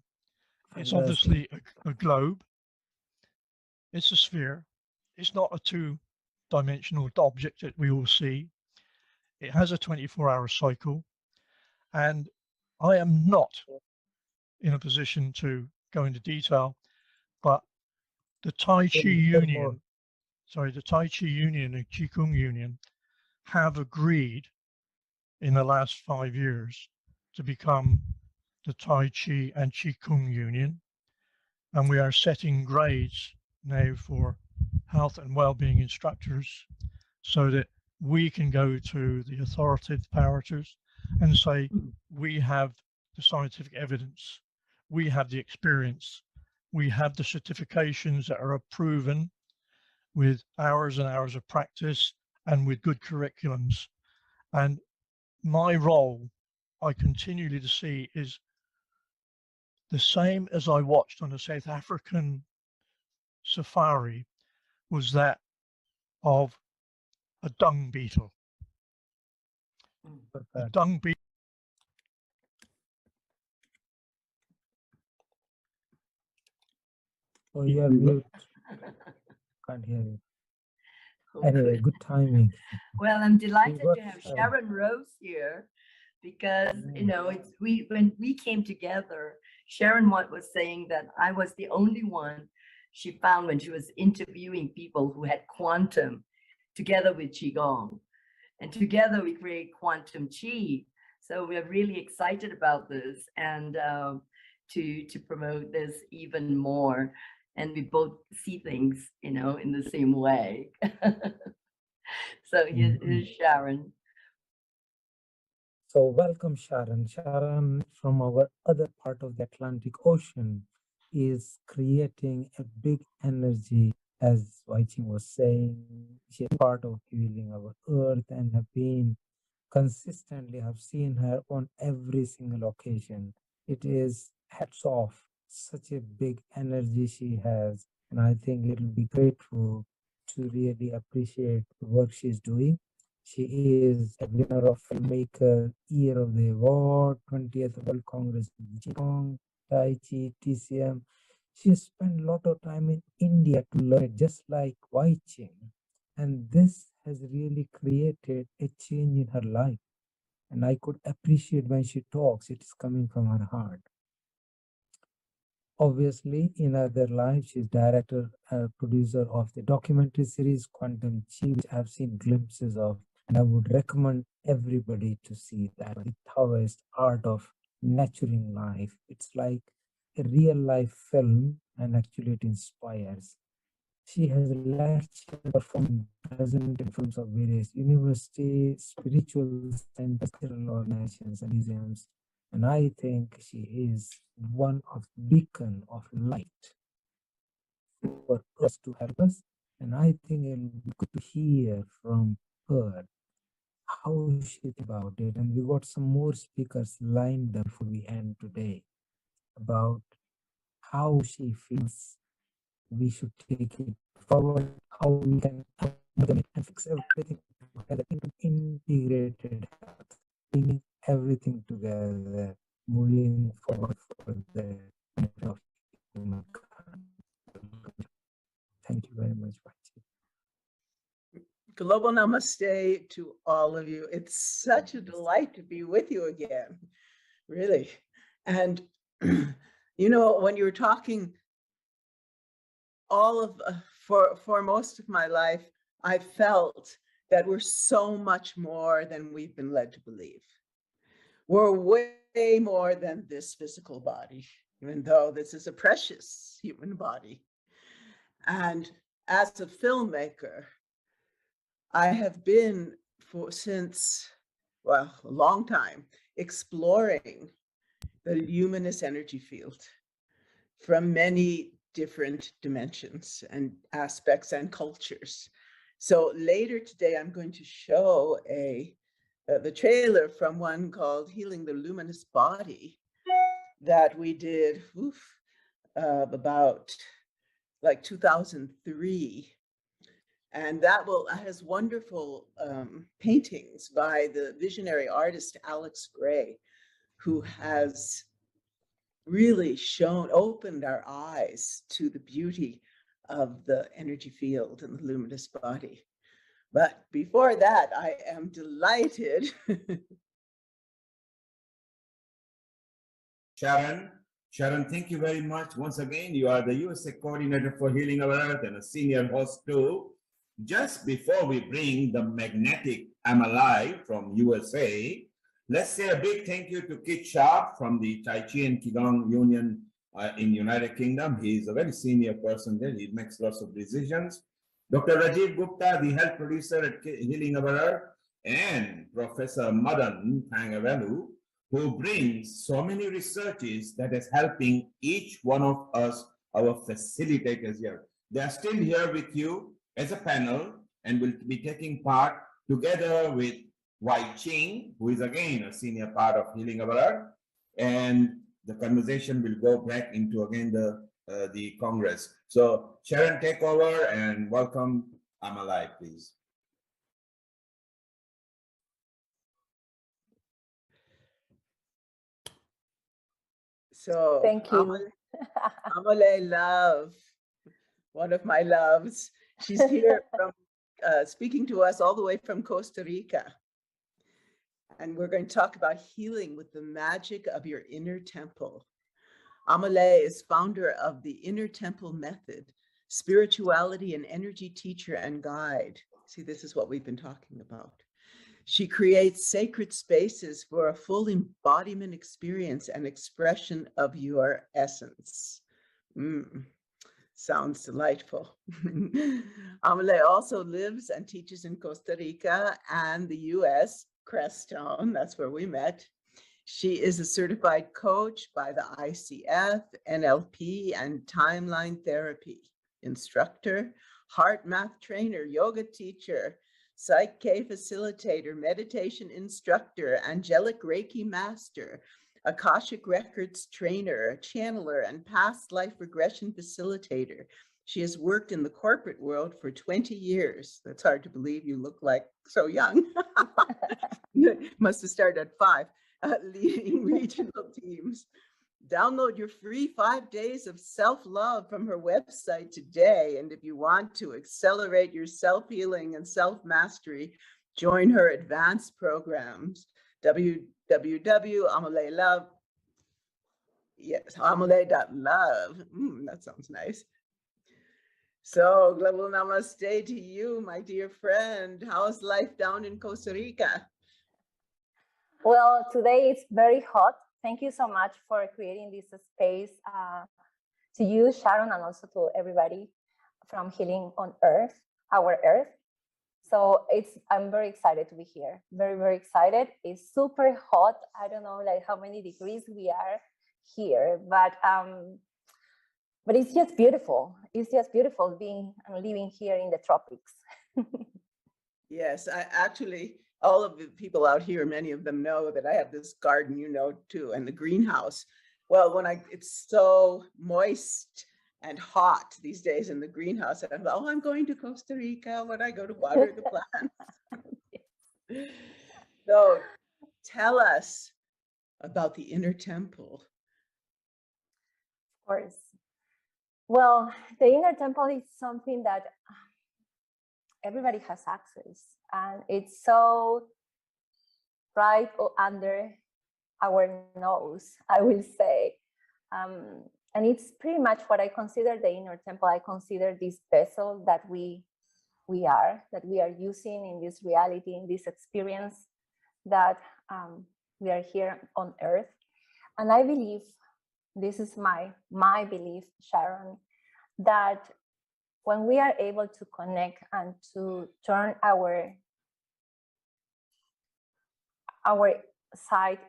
it's obviously a globe. It's a sphere. It's not a two-dimensional object that we all see. It has a 24-hour cycle. And I am not in a position to go into detail, but the Tai Chi Union, the Tai Chi Union and Qigong Union have agreed in the last 5 years to become the Tai Chi and Qigong Union. And we are setting grades now for health and well-being instructors so that we can go to the authoritative powers and say, we have the scientific evidence, we have the experience, We have the certifications that are proven with hours and hours of practice and with good curriculums. And my role, I continually to see, is the same as I watched on the South African safari, was that of a dung beetle. A dung beetle.
Oh, you're mute. Can't hear you. Anyway, good timing.
Well, I'm delighted
got
to have
Sharon.
Sharon Rose here because, you know, it's when we came together, Sharon was saying that I was the only one she found when she was interviewing people who had quantum together with Qigong. And together we create quantum Qi. So we're really excited about this and to promote this even more. And we both see things, you know, in the same way. So here's Sharon.
So welcome, Sharon. Sharon, from our other part of the Atlantic Ocean, is creating a big energy, as Waiching was saying. She's part of healing our earth and have been consistently, have seen her on every single occasion. It is hats off, such a big energy she has. And I think it'll be grateful to really appreciate the work she's doing. She is a winner of Filmmaker Year of the Award, 20th World Congress of Qigong, Tai Chi, TCM. She spent a lot of time in India to learn it, just like Wai Ching. And this has really created a change in her life. And I could appreciate when she talks, it is coming from her heart. Obviously, in other life, she's director, producer of the documentary series Quantum Chi, which I've seen glimpses of. And I would recommend everybody to see that. The Taoist art of nurturing life. It's like a real life film, and actually it inspires. She has lectured, performed, presented films of various universities, spiritual and cultural organizations and museums. And I think she is one of beacon of light for us to help us. And I think it'll be good to hear from her how she thinks about it. And we got some more speakers lined up before we end today about how she feels we should take it forward, how we can amalgamate and fix everything together into integrated health, bringing everything together, moving forward for the benefit of humankind. Thank you very much, Vachi.
Global namaste to all of you. It's such a delight to be with you again, really. And, you know, when you were talking, all of, for most of my life, I felt that we're so much more than we've been led to believe. We're way more than this physical body, even though this is a precious human body. And as a filmmaker, I have been since a long time, exploring the luminous energy field from many different dimensions and aspects and cultures. So later today, I'm going to show the trailer from one called Healing the Luminous Body that we did about like 2003. And that has wonderful paintings by the visionary artist Alex Gray, who has really opened our eyes to the beauty of the energy field and the luminous body. But before that, I am delighted.
Sharon, thank you very much. Once again, you are the USA Coordinator for Healing Our Earth and a senior host too. Just before we bring the magnetic I'm Alive from USA, let's say a big thank you to Kit Sharp from the Tai Chi and Qigong Union in United Kingdom. He's a very senior person there. He makes lots of decisions. Dr. Rajiv Gupta, the health producer at Healing Our Earth, and Professor Madan Pangavelu, who brings so many researches that is helping each one of us our facilitators here. They are still here with you as a panel and will be taking part together with Wai Ching, who is again a senior part of Healing Our Earth, and the conversation will go back into again the Congress. So Sharon, take over and welcome Amalai, please.
So
Thank you.
Amalai Love, one of my loves. She's here from speaking to us all the way from Costa Rica. And we're going to talk about healing with the magic of your inner temple. Amalai is founder of the Inner Temple Method, spirituality and energy teacher and guide. See, this is what we've been talking about. She creates sacred spaces for a full embodiment experience and expression of your essence. Sounds delightful. Amalai also lives and teaches in Costa Rica and the US, Crestone, that's where we met. She is a certified coach by the ICF, NLP, and timeline therapy instructor, heart math trainer, yoga teacher, Psych K facilitator, meditation instructor, angelic Reiki master, Akashic Records trainer, channeler, and past life regression facilitator. She has worked in the corporate world for 20 years. That's hard to believe. You look like so young. Must have started at 5, leading regional teams. Download your free 5 days of self-love from her website today. And if you want to accelerate your self-healing and self-mastery, join her advanced programs, www.amalaylove. Yes, amalay.love. That sounds nice. So, global namaste to you, my dear friend. How's life down in Costa Rica?
Well, today it's very hot. Thank you so much for creating this space to you, Sharon, and also to everybody from Healing on Earth, our Earth. So I'm very excited to be here. Very, very excited. It's super hot. I don't know like how many degrees we are here, but it's just beautiful. It's just beautiful being and living here in the tropics.
Yes, I actually, all of the people out here, many of them know that I have this garden, you know, too, and the greenhouse. Well, it's so moist and hot these days in the greenhouse, and I'm like, oh, I'm going to Costa Rica when I go to water the plants. So tell us about the inner temple.
Of course. Well, the inner temple is something that everybody has access, and it's so right under our nose, I will say. And it's pretty much what I consider the inner temple. I consider this vessel that we are using in this reality, in this experience that we are here on Earth. And I believe, this is my belief, Sharon, that when we are able to connect and to turn our side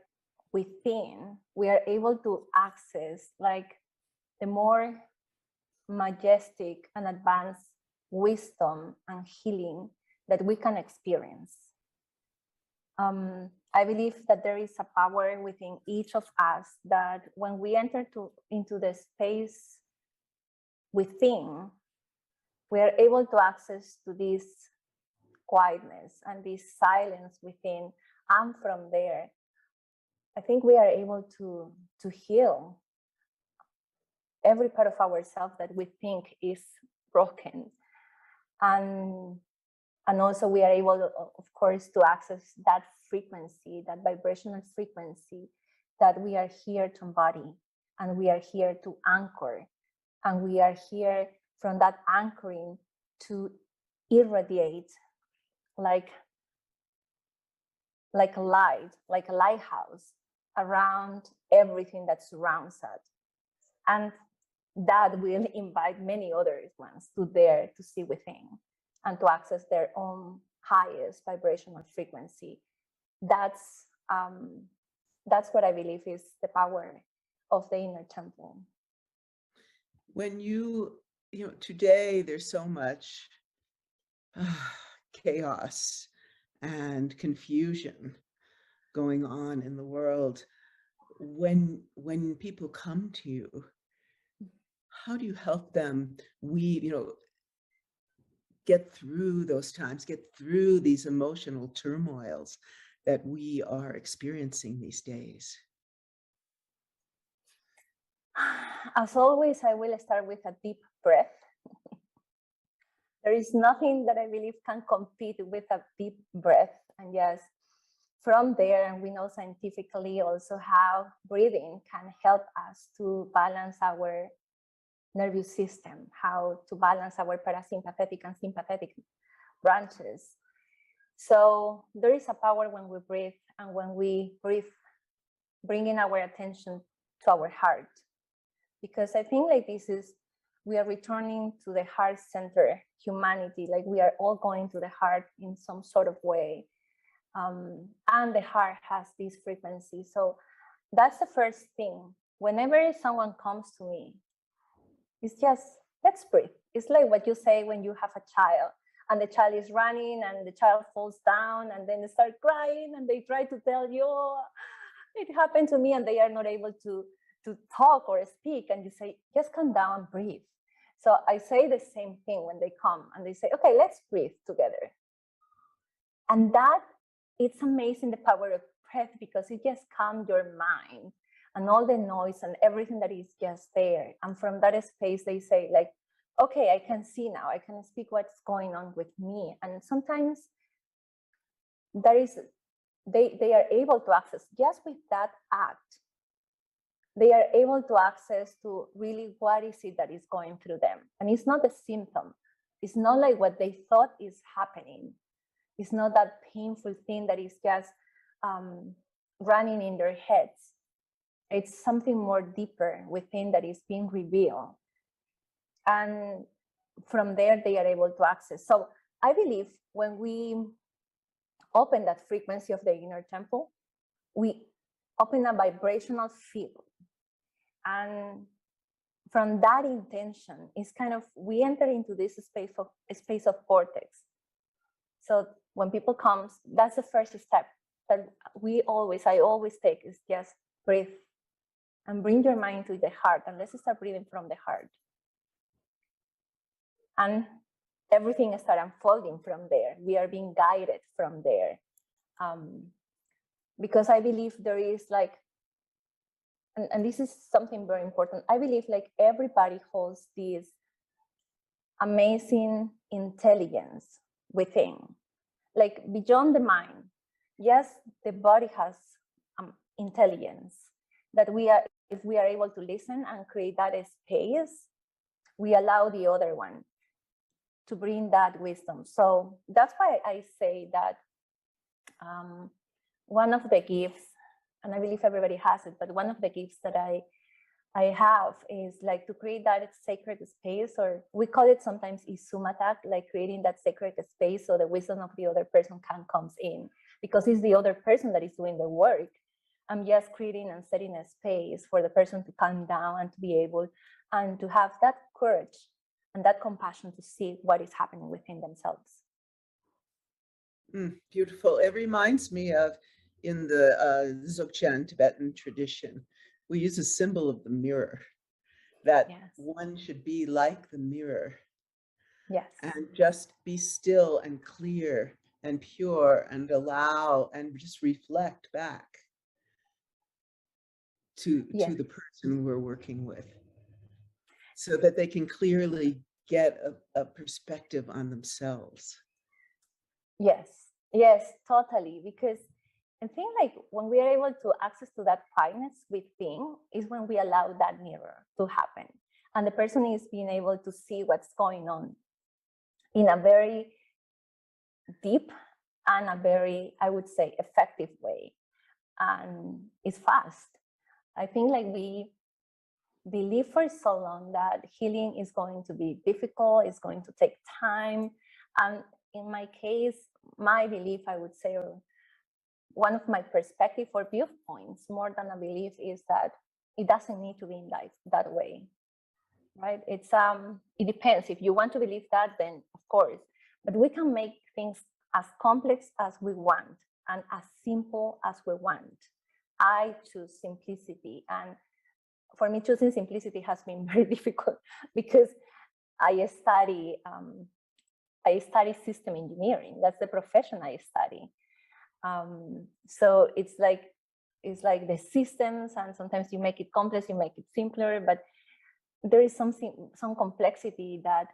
within, we are able to access like the more majestic and advanced wisdom and healing that we can experience. I believe that there is a power within each of us that when we enter into the space within, we are able to access to this quietness and this silence within, and from there, I think we are able to heal every part of ourselves that we think is broken. And also we are able, of course, to access that frequency, that vibrational frequency that we are here to embody, and we are here to anchor, and we are here from that anchoring to irradiate like a light, like a lighthouse around everything that surrounds us. And that will invite many other ones to dare to see within and to access their own highest vibrational frequency. That's what I believe is the power of the inner temple.
When today there's so much chaos and confusion going on in the world. When people come to you, how do you help them get through those times, get through these emotional turmoils that we are experiencing these days?
As always, I will start with a deep breath. There is nothing that I believe can compete with a deep breath. And yes, from there, and we know scientifically also how breathing can help us to balance our nervous system, how to balance our parasympathetic and sympathetic branches. So there is a power when we breathe, and when we breathe, bringing our attention to our heart. Because I think like we are returning to the heart center humanity, like we are all going to the heart in some sort of way. And the heart has this frequency. So that's the first thing. Whenever someone comes to me, it's just, let's breathe. It's like what you say when you have a child and the child is running and the child falls down and then they start crying and they try to tell you, oh, it happened to me, and they are not able to talk or speak, and you say, just calm down, breathe. So I say the same thing when they come and they say, okay, let's breathe together. And that, it's amazing, the power of breath, because it just calms your mind and all the noise and everything that is just there. And from that space, they say like, okay, I can see now, I can speak what's going on with me. And sometimes they are able to access, just with that act, they are able to access to really what is it that is going through them. And it's not a symptom. It's not like what they thought is happening. It's not that painful thing that is just running in their heads. It's something more deeper within that is being revealed. And from there, they are able to access. So I believe when we open that frequency of the inner temple, we open a vibrational field. And from that intention, it's kind of, we enter into this space of vortex. So when people come, that's the first step that I always take, is just breathe and bring your mind to the heart, and let's start breathing from the heart. And everything starts unfolding from there. We are being guided from there. Because I believe there is like, and this is something very important, I believe like everybody holds this amazing intelligence within, like beyond the mind. Yes, the body has intelligence that if we are able to listen and create that space, we allow the other one to bring that wisdom. So that's why I say that one of the gifts, and I believe everybody has it, but one of the gifts that I have is like to create that sacred space, or we call it sometimes isumatak, like creating that sacred space so the wisdom of the other person comes in, because it's the other person that is doing the work. I'm just creating and setting a space for the person to calm down and to be able and to have that courage and that compassion to see what is happening within themselves.
Beautiful. It reminds me of, in the Dzogchen Tibetan tradition, we use a symbol of the mirror, that one should be like the mirror.
Yes.
And just be still and clear and pure and allow and just reflect back to the person we're working with, so that they can clearly get a perspective on themselves.
Yes, totally. Because I think like when we are able to access to that quietness within is when we allow that mirror to happen. And the person is being able to see what's going on in a very deep and a very, I would say, effective way. And it's fast. I think like we believe for so long that healing is going to be difficult, it's going to take time. And in my case, my belief, I would say, or one of my perspective or viewpoints, more than a belief, is that it doesn't need to be in life that way. right? It depends. If you want to believe that, then of course. But we can make things as complex as we want and as simple as we want. I choose simplicity, and for me, choosing simplicity has been very difficult because I study system engineering. That's the profession I study. So it's like the systems, and sometimes you make it complex, you make it simpler, but there is some complexity that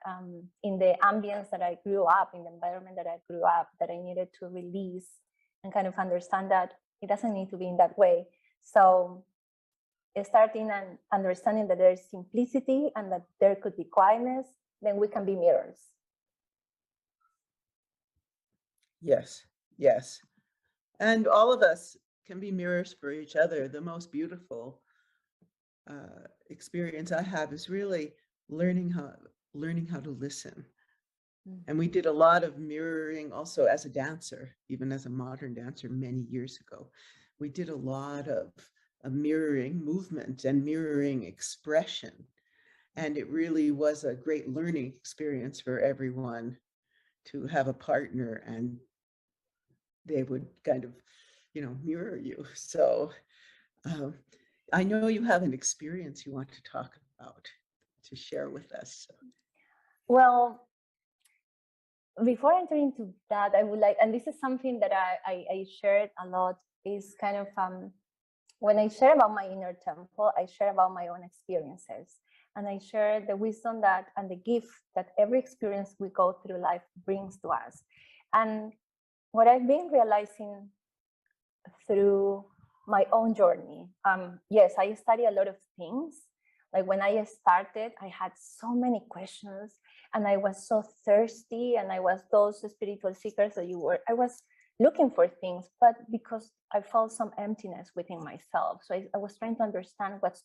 in the ambience that I grew up, in the environment that I grew up, that I needed to release and kind of understand that it doesn't need to be in that way. So starting and understanding that there is simplicity and that there could be quietness, then we can be mirrors.
Yes, yes. And all of us can be mirrors for each other. The most beautiful experience I have is really learning how to listen. And we did a lot of mirroring also as a dancer, even as a modern dancer many years ago. We did a lot of mirroring movement and mirroring expression. And it really was a great learning experience for everyone to have a partner, and they would kind of, mirror you. So I know you have an experience you want to talk about, to share with us.
Well, before entering into that, I would like, and this is something that I shared a lot, is kind of when I share about my inner temple, I share about my own experiences, and I share the wisdom that and the gift that every experience we go through life brings to us. And what I've been realizing through my own journey, yes, I study a lot of things. Like when I started, I had so many questions, and I was so thirsty, and I was those spiritual seekers that you were. I was looking for things, but because I felt some emptiness within myself. So I was trying to understand what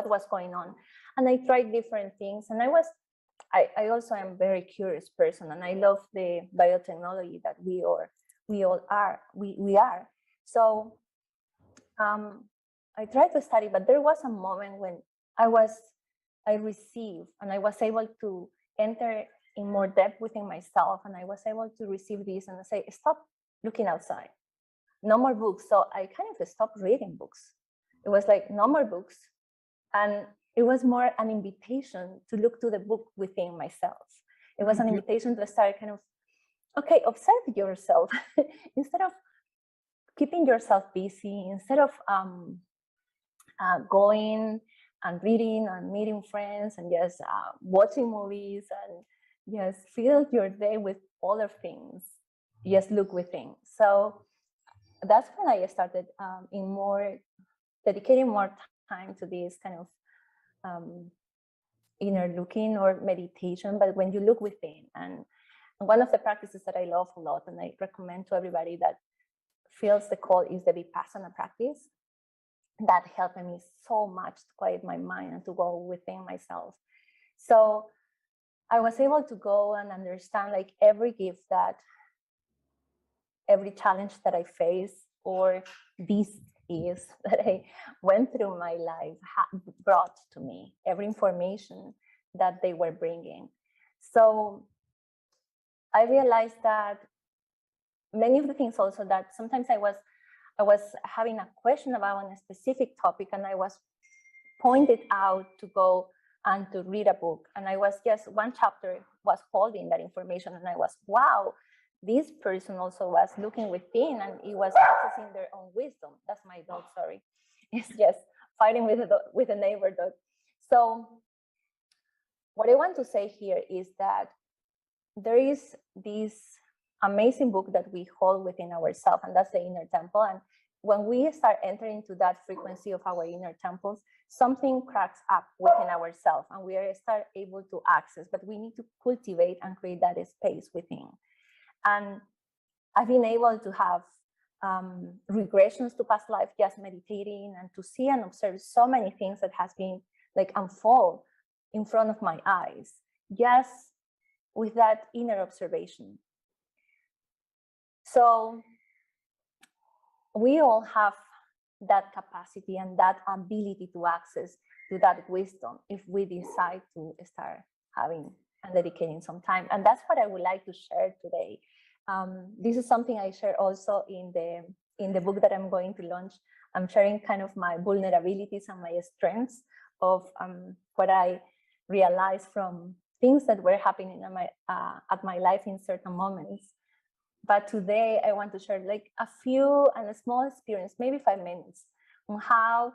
was going on. And I tried different things. And I also am a very curious person, and I love the biotechnology that we all are. We are. So I tried to study, but there was a moment when I received, and I was able to enter in more depth within myself, and I was able to receive this and say, stop looking outside, no more books. So I kind of stopped reading books. It was like no more books, and it was more an invitation to look to the book within myself. It was an invitation to start kind of, okay, observe yourself instead of keeping yourself busy, instead of going and reading and meeting friends and just watching movies and just fill your day with other things. Just look within. So that's when I started dedicating more time to this kind of inner looking or meditation. But when you look within, and one of the practices that I love a lot, and I recommend to everybody that feels the call, is the Vipassana practice. That helped me so much to quiet my mind and to go within myself. So I was able to go and understand like every gift that, every challenge that I face, or this is that I went through my life brought to me, every information that they were bringing. So I realized that many of the things also that sometimes I was having a question about a specific topic, and I was pointed out to go and to read a book. And I was just, one chapter was holding that information, and I was, wow, this person also was looking within, and it was accessing their own wisdom. That's my dog, sorry. It's just fighting with a neighbor dog. So what I want to say here is that there is this amazing book that we hold within ourselves, and that's the inner temple. And when we start entering into that frequency of our inner temples, something cracks up within ourselves, and we are start able to access, but we need to cultivate and create that space within. And I've been able to have regressions to past life, just meditating, and to see and observe so many things that has been like unfold in front of my eyes, just with that inner observation. So we all have that capacity and that ability to access to that wisdom if we decide to start having and dedicating some time. And that's what I would like to share today. This is something I share also in the book that I'm going to launch. I'm sharing kind of my vulnerabilities and my strengths of what I realized from things that were happening at my life in certain moments. But today I want to share like a few and a small experience, maybe 5 minutes, on how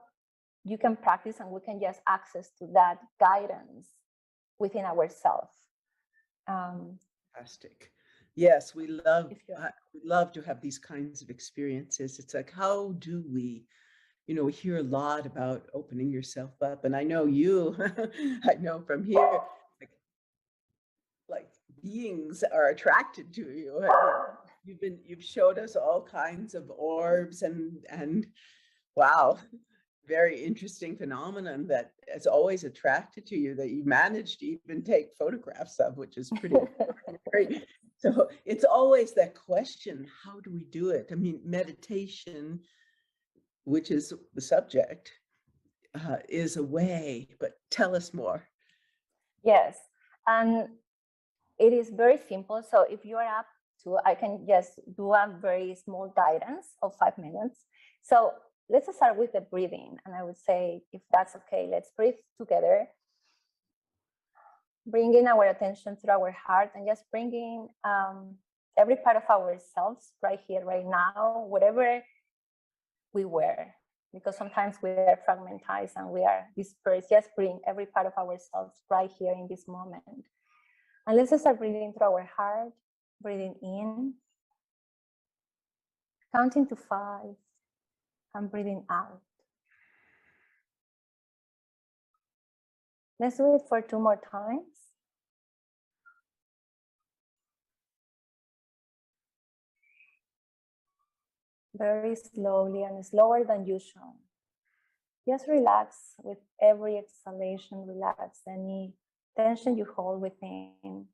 you can practice and we can just access to that guidance within ourselves.
Fantastic. Yes, we love to have these kinds of experiences. It's like, how do we, we hear a lot about opening yourself up. And I know you, I know from here, like beings are attracted to you. You've showed us all kinds of orbs and wow, very interesting phenomenon that has always attracted to you, that you managed to even take photographs of, which is pretty great. So it's always that question, how do we do it? I mean, meditation, which is the subject, is a way, but tell us more.
Yes, and it is very simple. So if you are up to, I can just do a very small guidance of 5 minutes. So let's start with the breathing. And I would say, if that's okay, let's breathe together. Bringing our attention through our heart and just bringing every part of ourselves right here, right now, whatever we were, because sometimes we are fragmentized and we are dispersed. Just bring every part of ourselves right here in this moment. And let's start breathing through our heart, breathing in, counting to 5, and breathing out. Let's do it for 2 more times. Very slowly and slower than usual. Just relax with every exhalation, relax any tension you hold within.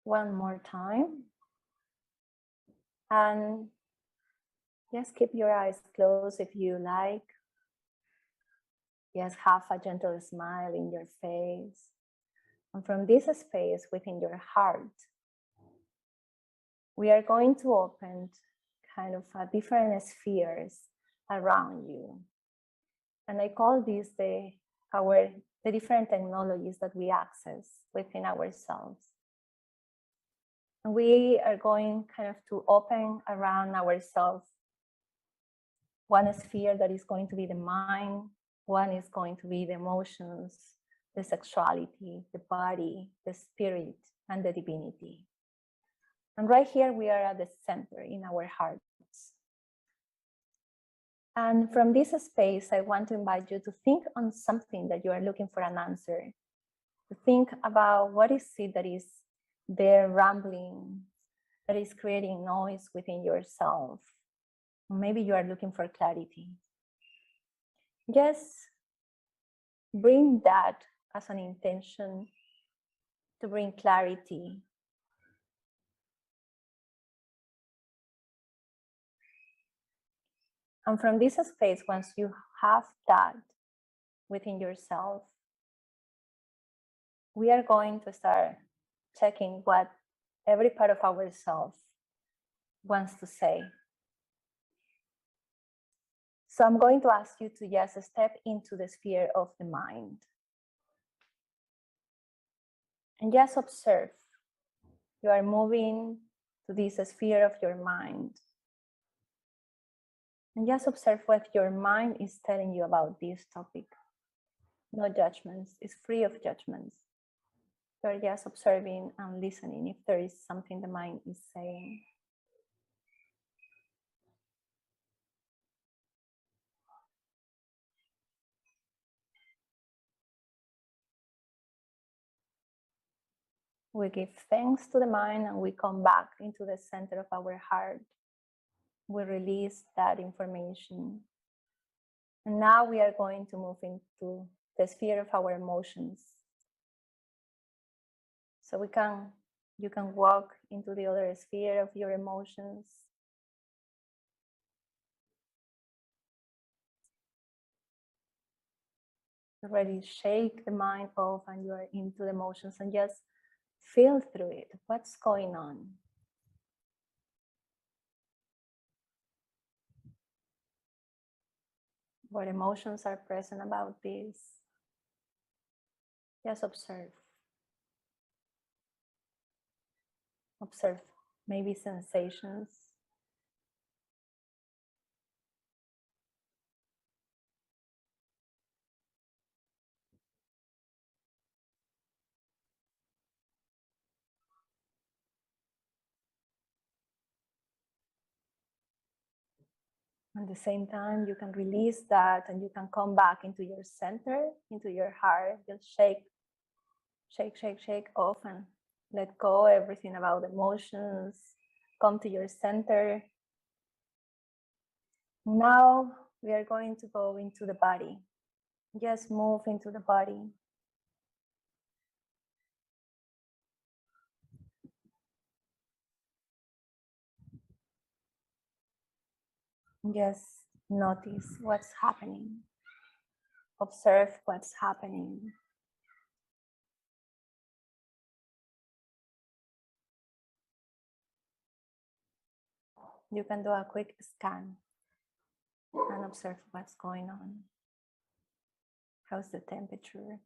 One more time. And just keep your eyes closed if you like. Just have a gentle smile in your face. And from this space within your heart, we are going to open kind of different spheres around you. And I call these the different technologies that we access within ourselves. And we are going kind of to open around ourselves one sphere that is going to be the mind, one is going to be the emotions, the sexuality, the body, the spirit, and the divinity. And right here, we are at the center in our hearts. And from this space, I want to invite you to think on something that you are looking for an answer. To think about what is it that is there rambling, that is creating noise within yourself. Maybe you are looking for clarity. Just bring that as an intention to bring clarity. And from this space, once you have that within yourself, we are going to start checking what every part of ourselves wants to say. So I'm going to ask you to just step into the sphere of the mind. And just observe. You are moving to this sphere of your mind. And just observe what your mind is telling you about this topic. No judgments. It's free of judgments. You're just observing and listening if there is something the mind is saying. We give thanks to the mind and we come back into the center of our heart. We release that information. And now we are going to move into the sphere of our emotions. So we can You can walk into the other sphere of your emotions. Already shake the mind off and you are into the emotions and just feel through it. What's going on? What emotions are present about this? Just observe. Observe maybe sensations. At the same time, you can release that and you can come back into your center, into your heart. Just shake, shake, shake, shake off and let go everything about emotions. Come to your center. Now we are going to go into the body. Just move into the body. Just notice what's happening. Observe what's happening. You can do a quick scan and observe what's going on. How's the temperature?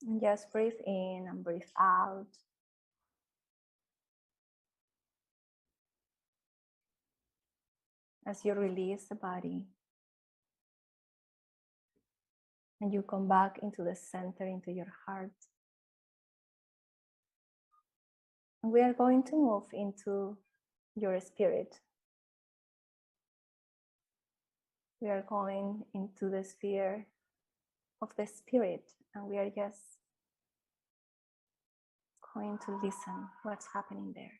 And just breathe in and breathe out. As you release the body and you come back into the center, into your heart. And we are going to move into your spirit. We are going into the sphere of the spirit and we are just going to listen what's happening there.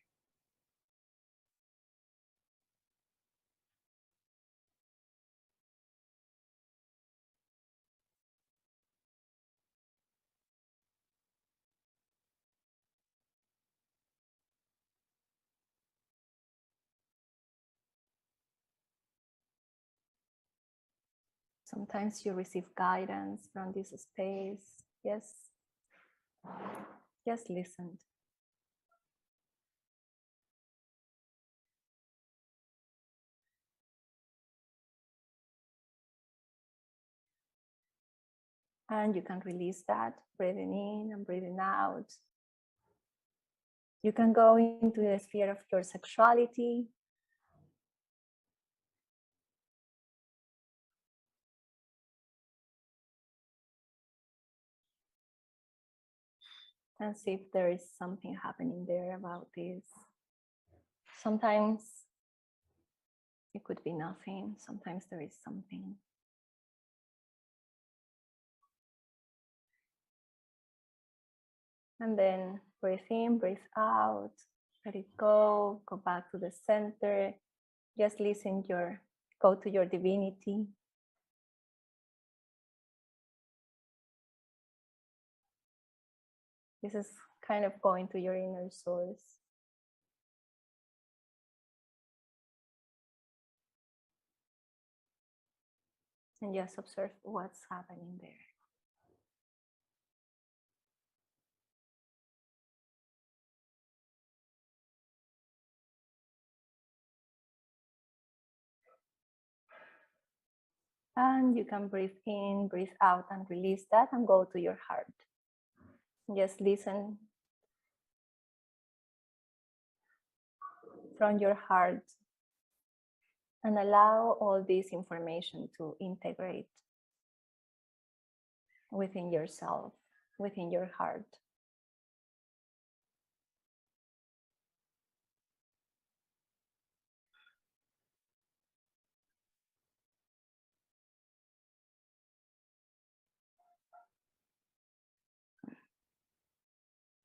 Sometimes you receive guidance from this space. Yes, just listen. And you can release that, breathing in and breathing out. You can go into the sphere of your sexuality. And see if there is something happening there about this. Sometimes it could be nothing. Sometimes there is something. And then breathe in, breathe out, let it go back to the center. Just go to your divinity. This is kind of going to your inner source. And just observe what's happening there. And you can breathe in, breathe out, and release that and go to your heart. Just listen from your heart and allow all this information to integrate within yourself, within your heart.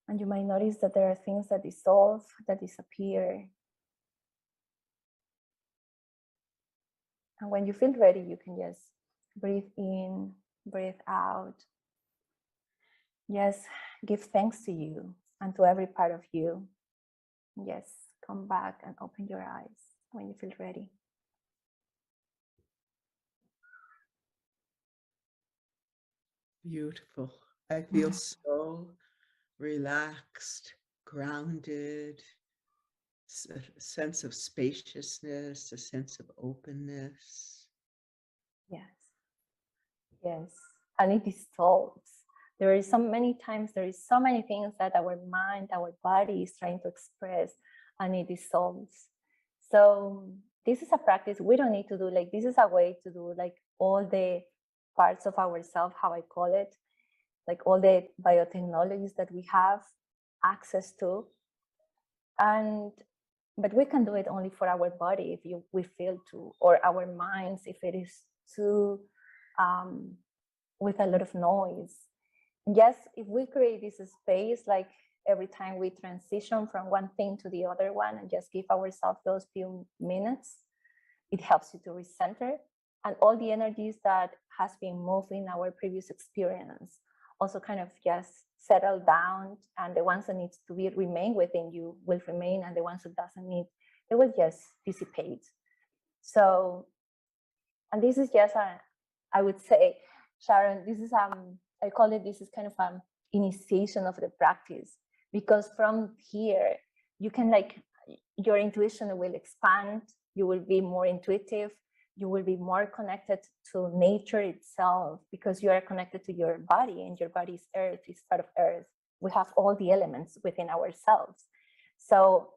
And you might notice that there are things that dissolve, that disappear. And when you feel ready, you can just breathe in, breathe out. Yes, give thanks to you and to every part of you. Yes, come back and open your eyes when you feel ready.
Beautiful. I feel so relaxed, grounded, a sense of spaciousness, a sense of openness.
Yes. Yes. And it dissolves. There is so many times, there is so many things that our mind, our body is trying to express, and it dissolves. So this is a practice we don't need to do. Like, this is a way to do like all the parts of ourselves, how I call it, like all the biotechnologies that we have access to. But we can do it only for our body if we feel to, or our minds if it is too with a lot of noise. Yes, if we create this space, like every time we transition from one thing to the other one, and just give ourselves those few minutes, it helps you to recenter, and all the energies that has been moved in our previous experience also kind of just settle down, and the ones that needs to be remain within you will remain, and the ones that doesn't need, they will just dissipate. So, and this is just I would say, Sharon, this is I call it, this is kind of an initiation of the practice, because from here you can, like, your intuition will expand, you will be more intuitive, you will be more connected to nature itself, because you are connected to your body, and your body is earth, is part of earth. We have all the elements within ourselves. So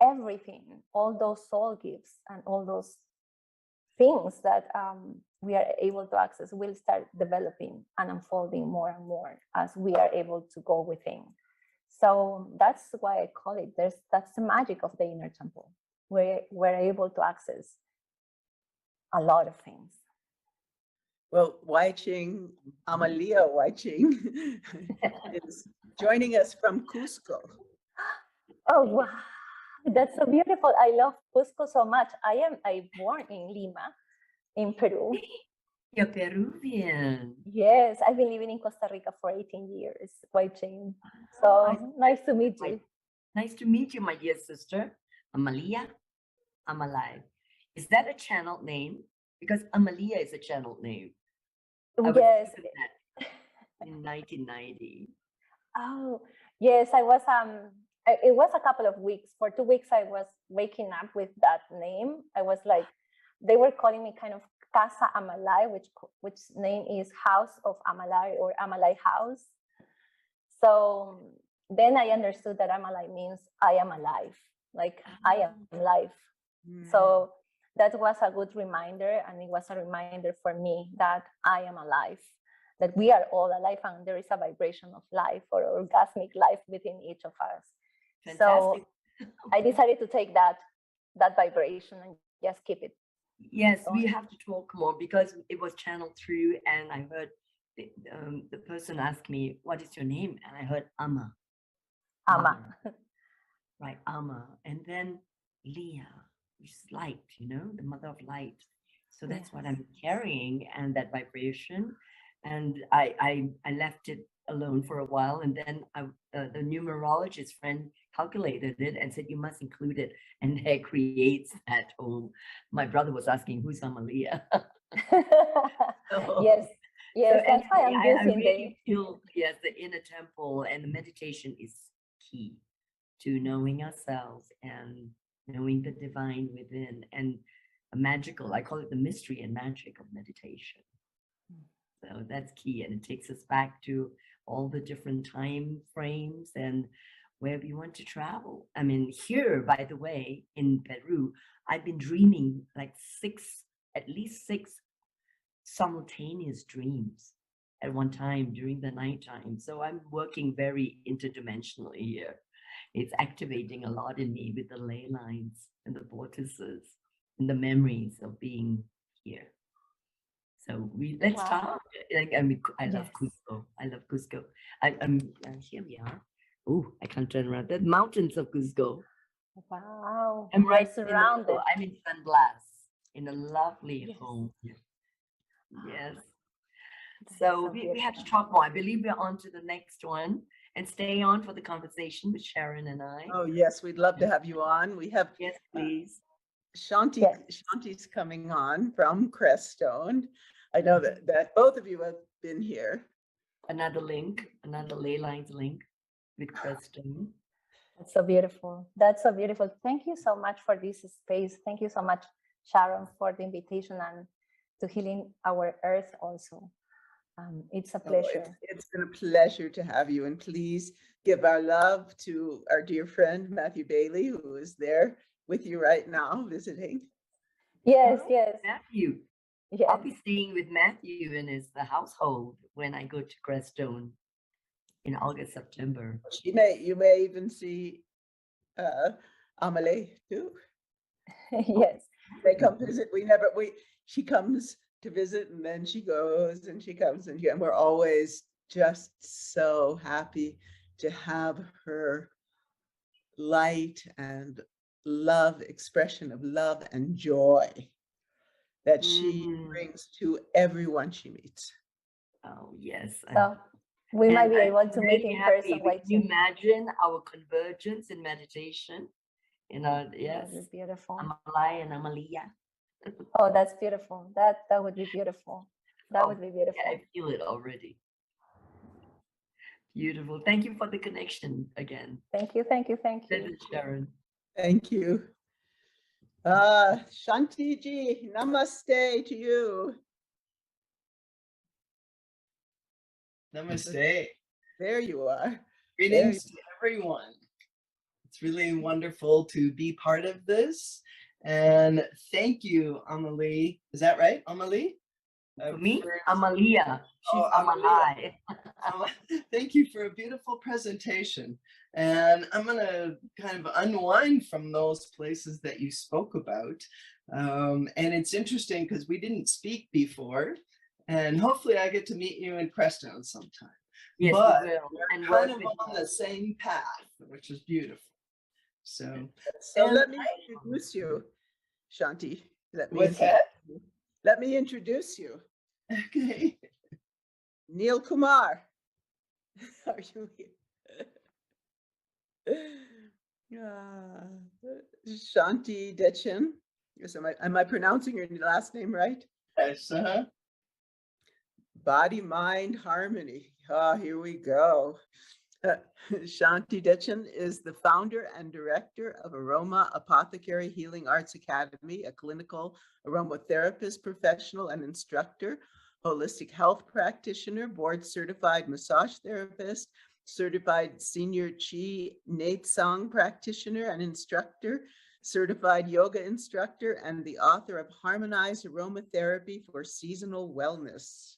everything, all those soul gifts and all those things that we are able to access will start developing and unfolding more and more as we are able to go within. So that's why I call it, that's the magic of the inner temple. We're able to access a lot of things.
Well, Wai Ching, Amalia Wai Ching is joining us from Cusco.
Oh, wow. That's so beautiful. I love Cusco so much. I born in Lima, in Peru.
You're Peruvian.
Yes, I've been living in Costa Rica for 18 years, Wai Ching. So nice to meet you.
Nice to meet you, my dear sister. Amalia, Amalai. Is that a channel name? Because Amalia is a channel name.
Yes.
In 1990.
Oh, yes, I was it was a couple of weeks. For 2 weeks I was waking up with that name. I was like, they were calling me kind of Casa Amalai, which name is House of Amalai, or Amalai House. So then I understood that Amalai means I am alive, like I am life. So that was a good reminder, and it was a reminder for me that I am alive, that we are all alive, and there is a vibration of life, or orgasmic life within each of us.
Fantastic.
So I decided to take that vibration and just keep it.
Yes, we have to talk more, because it was channeled through, and I heard the person ask me, what is your name? And I heard Ama.
Ama.
Right, Ama. And then Leah, which is light, the mother of light. So that's what I'm carrying, and that vibration. And I left it alone for a while, and then the numerologist friend calculated it and said, you must include it, and that creates that whole. My brother was asking, who's Amalia?
Yes, that's why I'm using
really feel, yes, the inner temple, and the meditation is key to knowing ourselves and knowing the divine within, and a magical, I call it the mystery and magic of meditation. So that's key, and it takes us back to all the different time frames and where we want to travel. I mean, here, by the way, in Peru, I've been dreaming like at least six simultaneous dreams at one time during the nighttime. So I'm working very interdimensionally here. It's activating a lot in me with the ley lines and the vortices and the memories of being here. So let's talk. Like, I mean, I love Cusco. I love Cusco. Here we are. Oh, I can't turn around. The mountains of Cusco.
Wow.
I'm
We're
right in the
surrounded.
middle. I'm in San Blas, in a lovely
Yes.
home. Yes.
That is
So
so
we have to
beautiful.
talk more. I believe we're on to the next one, and stay on for the conversation with Sharon and I.
Oh, yes, we'd love to have you on. We have
Yes, please.
Shanti.
Yes.
Shanti's coming on from Crestone. I know that both of you have been here.
Another link, another ley lines link with Crestone.
That's so beautiful. That's so beautiful. Thank you so much for this space. Thank you so much, Sharon, for the invitation and to Healing Our Earth also. It's a
Oh,
pleasure.
it's been a pleasure to have you. And please give our love to our dear friend, Matthew Bailey, who is there with you right now visiting.
Yes,
Oh,
yes.
Matthew.
Yes.
I'll be staying with Matthew in the household when I go to Crestone in August, September.
You may even see Amelie too.
Yes.
They come visit. She comes to visit and then she goes and she comes and we're always just so happy to have her light and love, expression of love and joy that she brings to everyone she meets.
Oh, yes.
So we might be able
I'm
to meet
really
in
happy.
person.
Can you imagine our convergence in meditation? Yes.
That would be beautiful.
Amalai and Amalia.
Oh, that's beautiful. That would be beautiful. That would be beautiful.
Yeah, I feel it already. Beautiful. Thank you for the connection again.
Thank you, thank you, thank you.
Pleasure, Sharon.
Thank you. Shanti ji, namaste to you.
Namaste.
There you are.
Greetings to everyone. It's really wonderful to be part of this. And thank you, Amelie. Is that right, Amelie?
For me, Amalia. She's Amalai.
Thank you for a beautiful presentation. And I'm going to kind of unwind from those places that you spoke about. And it's interesting because we didn't speak before. And hopefully I get to meet you in Crestone sometime.
Yes,
but
we will.
And kind of on the same path, which is beautiful. So
let me introduce you, Shanti. Let me introduce you.
Okay.
Neil Kumar. Are you here? Shanti Dechin. Yes, am I pronouncing your last name right?
Yes.
Body Mind Harmony. Here we go. Shanti Dechin is the founder and director of Aroma Apothecary Healing Arts Academy, a clinical aromatherapist, professional and instructor, holistic health practitioner, board certified massage therapist, certified senior Chi Natsang practitioner and instructor, certified yoga instructor, and the author of Harmonized Aromatherapy for Seasonal Wellness.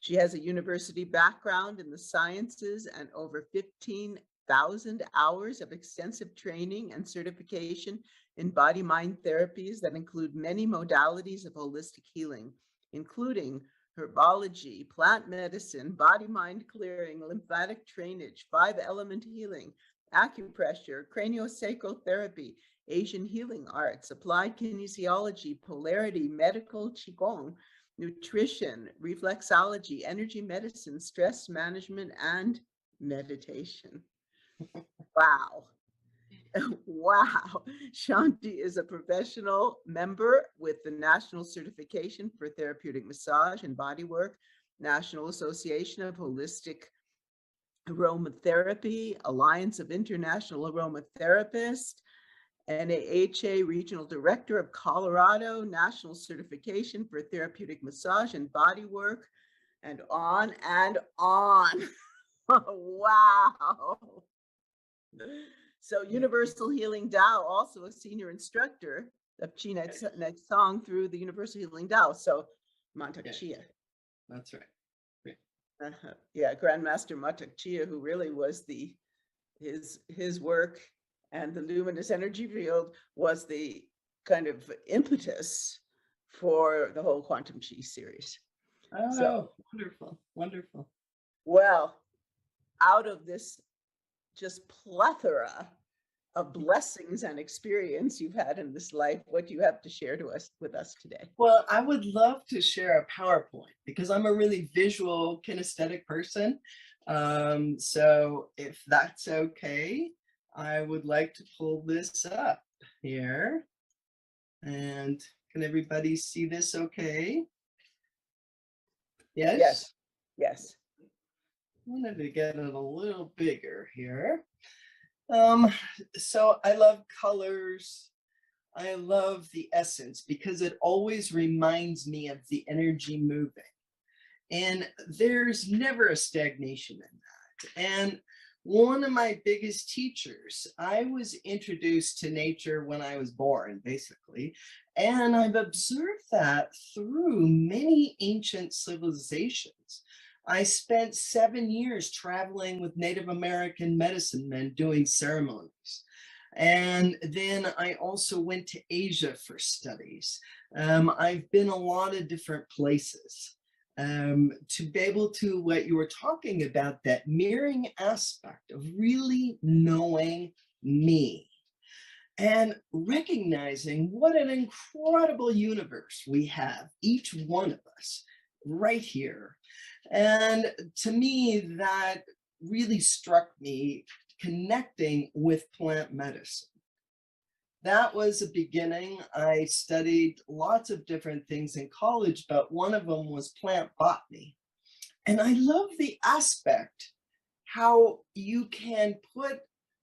She has a university background in the sciences and over 15,000 hours of extensive training and certification in body-mind therapies that include many modalities of holistic healing, including herbology, plant medicine, body-mind clearing, lymphatic drainage, 5-element healing, acupressure, craniosacral therapy, Asian healing arts, applied kinesiology, polarity, medical qigong, nutrition, reflexology, energy medicine, stress management, and meditation. Wow. Wow. Shanti is a professional member with the National Certification for Therapeutic Massage and Bodywork, National Association of Holistic Aromatherapy, Alliance of International Aromatherapists, NAHA Regional Director of Colorado, National Certification for Therapeutic Massage and Bodywork, and on and on. Wow. So Universal Healing Tao, also a senior instructor of Chi Natsang through the Universal Healing Tao. So Mantak Chia.
That's right.
Yeah, Grandmaster Mantak Chia, who really was his work and the luminous energy field was the kind of impetus for the whole Quantum Chi series.
Oh,
so
wonderful, wonderful.
Well, out of this just plethora of blessings and experience you've had in this life, what do you have to share to us with us today?
Well, I would love to share a PowerPoint because I'm a really visual kinesthetic person. So if that's okay, I would like to pull this up here. And can everybody see this okay? Yes?
Yes. Yes.
I wanted to get it a little bigger here. So I love colors. I love the essence because it always reminds me of the energy moving. And there's never a stagnation in that. And one of my biggest teachers, I was introduced to nature when I was born, basically. And I've observed that through many ancient civilizations. I spent 7 years traveling with Native American medicine men doing ceremonies. And then I also went to Asia for studies. I've been a lot of different places. To be able to, what you were talking about, that mirroring aspect of really knowing me and recognizing what an incredible universe we have, each one of us right here. And to me, that really struck me connecting with plant medicine. That was a beginning. I studied lots of different things in college, but one of them was plant botany. And I love the aspect how you can put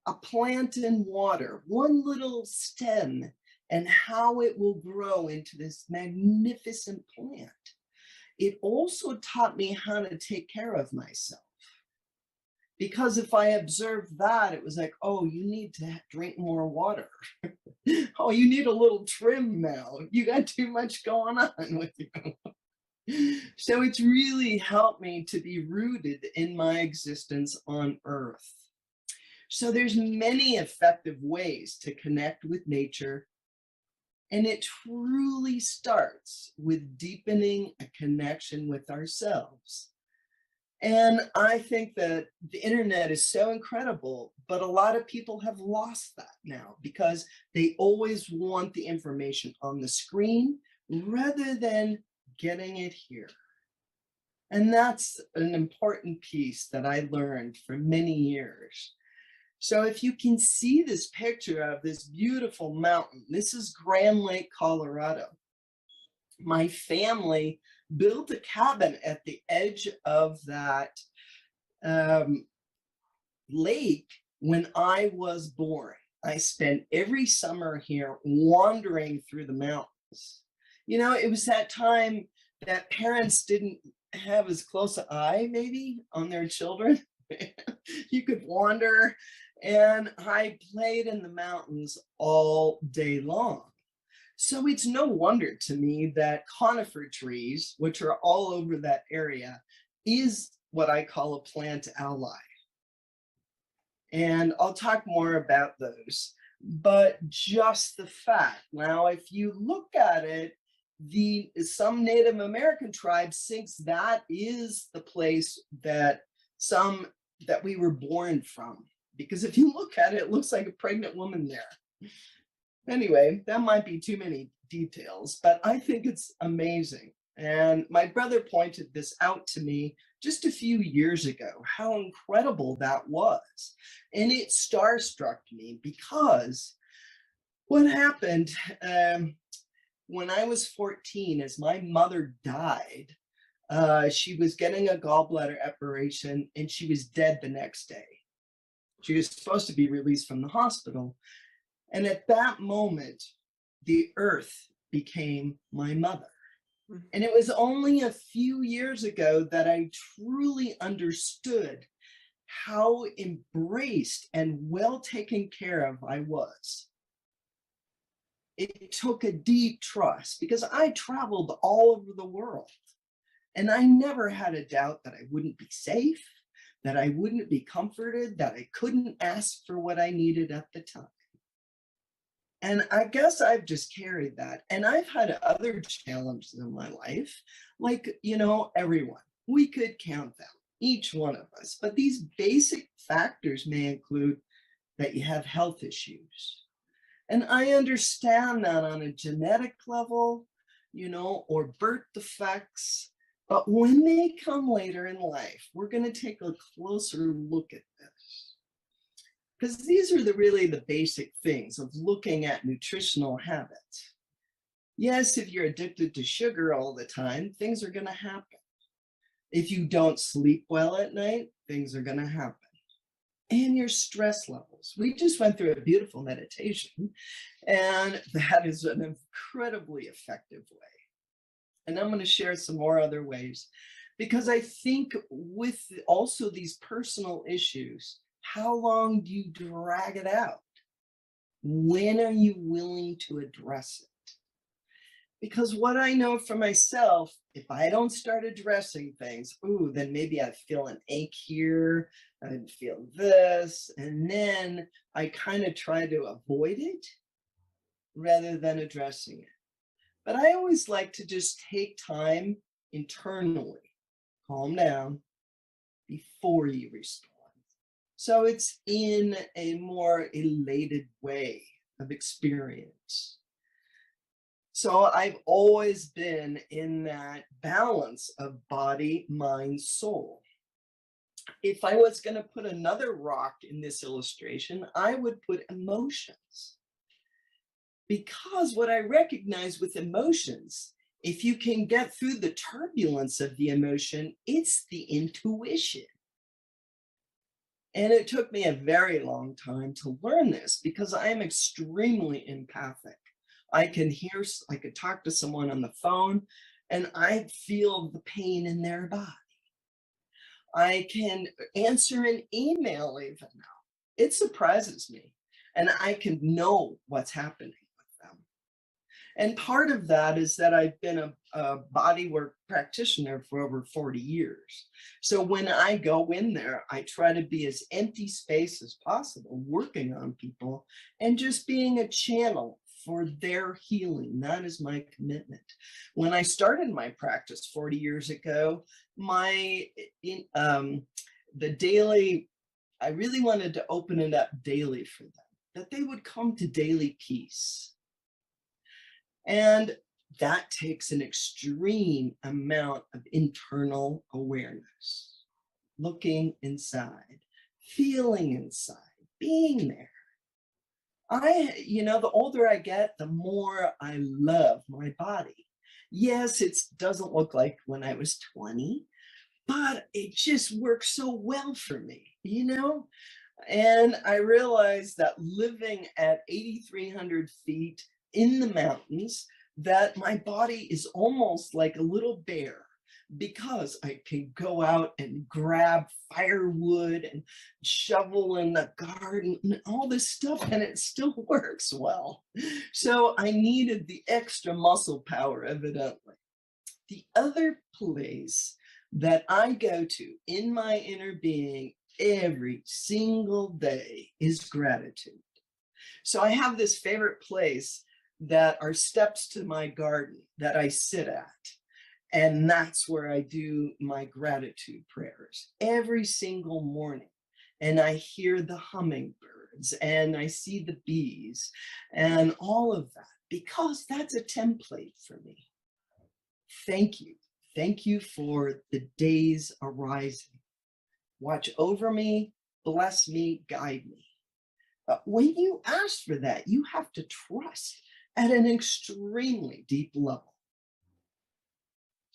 a plant in water, one little stem, and how it will grow into this magnificent plant. It also taught me how to take care of myself. Because if I observed that, it was like, oh, you need to drink more water. Oh, you need a little trim now. You got too much going on with you. So it's really helped me to be rooted in my existence on Earth. So there's many effective ways to connect with nature. And it truly starts with deepening a connection with ourselves. And I think that the internet is so incredible, but a lot of people have lost that now because they always want the information on the screen rather than getting it here. And that's an important piece that I learned for many years. So if you can see this picture of this beautiful mountain, this is Grand Lake, Colorado. My family built a cabin at the edge of that lake when I was born. I spent every summer here wandering through the mountains. You know, it was that time that parents didn't have as close an eye maybe on their children. You could wander, and I played in the mountains all day long. So it's no wonder to me that conifer trees, which are all over that area, is what I call a plant ally. And I'll talk more about those. But just the fact, now if you look at it, some Native American tribes thinks that is the place that we were born from. Because if you look at it, it looks like a pregnant woman there. Anyway, that might be too many details, but I think it's amazing. And my brother pointed this out to me just a few years ago, how incredible that was. And it starstruck me because what happened when I was 14, as my mother died, she was getting a gallbladder operation and she was dead the next day. She was supposed to be released from the hospital. And at that moment, the earth became my mother. And it was only a few years ago that I truly understood how embraced and well taken care of I was. It took a deep trust because I traveled all over the world. And I never had a doubt that I wouldn't be safe, that I wouldn't be comforted, that I couldn't ask for what I needed at the time. And I guess I've just carried that. And I've had other challenges in my life, like, you know, everyone. We could count them. each one of us. But these basic factors may include that you have health issues. And I understand that on a genetic level, you know, or birth defects. But when they come later in life, we're going to take a closer look at this. Because these are really the basic things of looking at nutritional habits. Yes, if you're addicted to sugar all the time, things are going to happen. If you don't sleep well at night, things are going to happen. And your stress levels. We just went through a beautiful meditation, and that is an incredibly effective way. And I'm going to share some more other ways, because I think with also these personal issues, how long do you drag it out? When are you willing to address it? Because what I know for myself, if I don't start addressing things, then maybe I feel an ache here, I'd feel this, and then I kind of try to avoid it rather than addressing it. But I always like to just take time internally, calm down before you respond. So it's in a more elated way of experience. So I've always been in that balance of body, mind, soul. If I was going to put another rock in this illustration, I would put emotions. Because what I recognize with emotions, if you can get through the turbulence of the emotion, it's the intuition. And it took me a very long time to learn this because I am extremely empathic. I could talk to someone on the phone and I feel the pain in their body. I can answer an email even now. It surprises me. And I can know what's happening with them. And part of that is that I've been a bodywork practitioner for over 40 years. So when I go in there, I try to be as empty space as possible, working on people and just being a channel for their healing. That is my commitment. When I started my practice 40 years ago, I really wanted to open it up daily for them, that they would come to daily peace. And that takes an extreme amount of internal awareness, looking inside, feeling inside, being there. The older I get, the more I love my body. Yes, it doesn't look like when I was 20, but it just works so well for me, you know? And I realized that living at 8,300 feet in the mountains, that my body is almost like a little bear, because I can go out and grab firewood and shovel in the garden and all this stuff, and it still works well. So I needed the extra muscle power, evidently. The other place that I go to in my inner being every single day is gratitude. So I have this favorite place that are steps to my garden that I sit at. And that's where I do my gratitude prayers every single morning. And I hear the hummingbirds and I see the bees and all of that, because that's a template for me. Thank you. Thank you for the days arising. Watch over me, bless me, guide me. When you ask for that, you have to trust at an extremely deep level.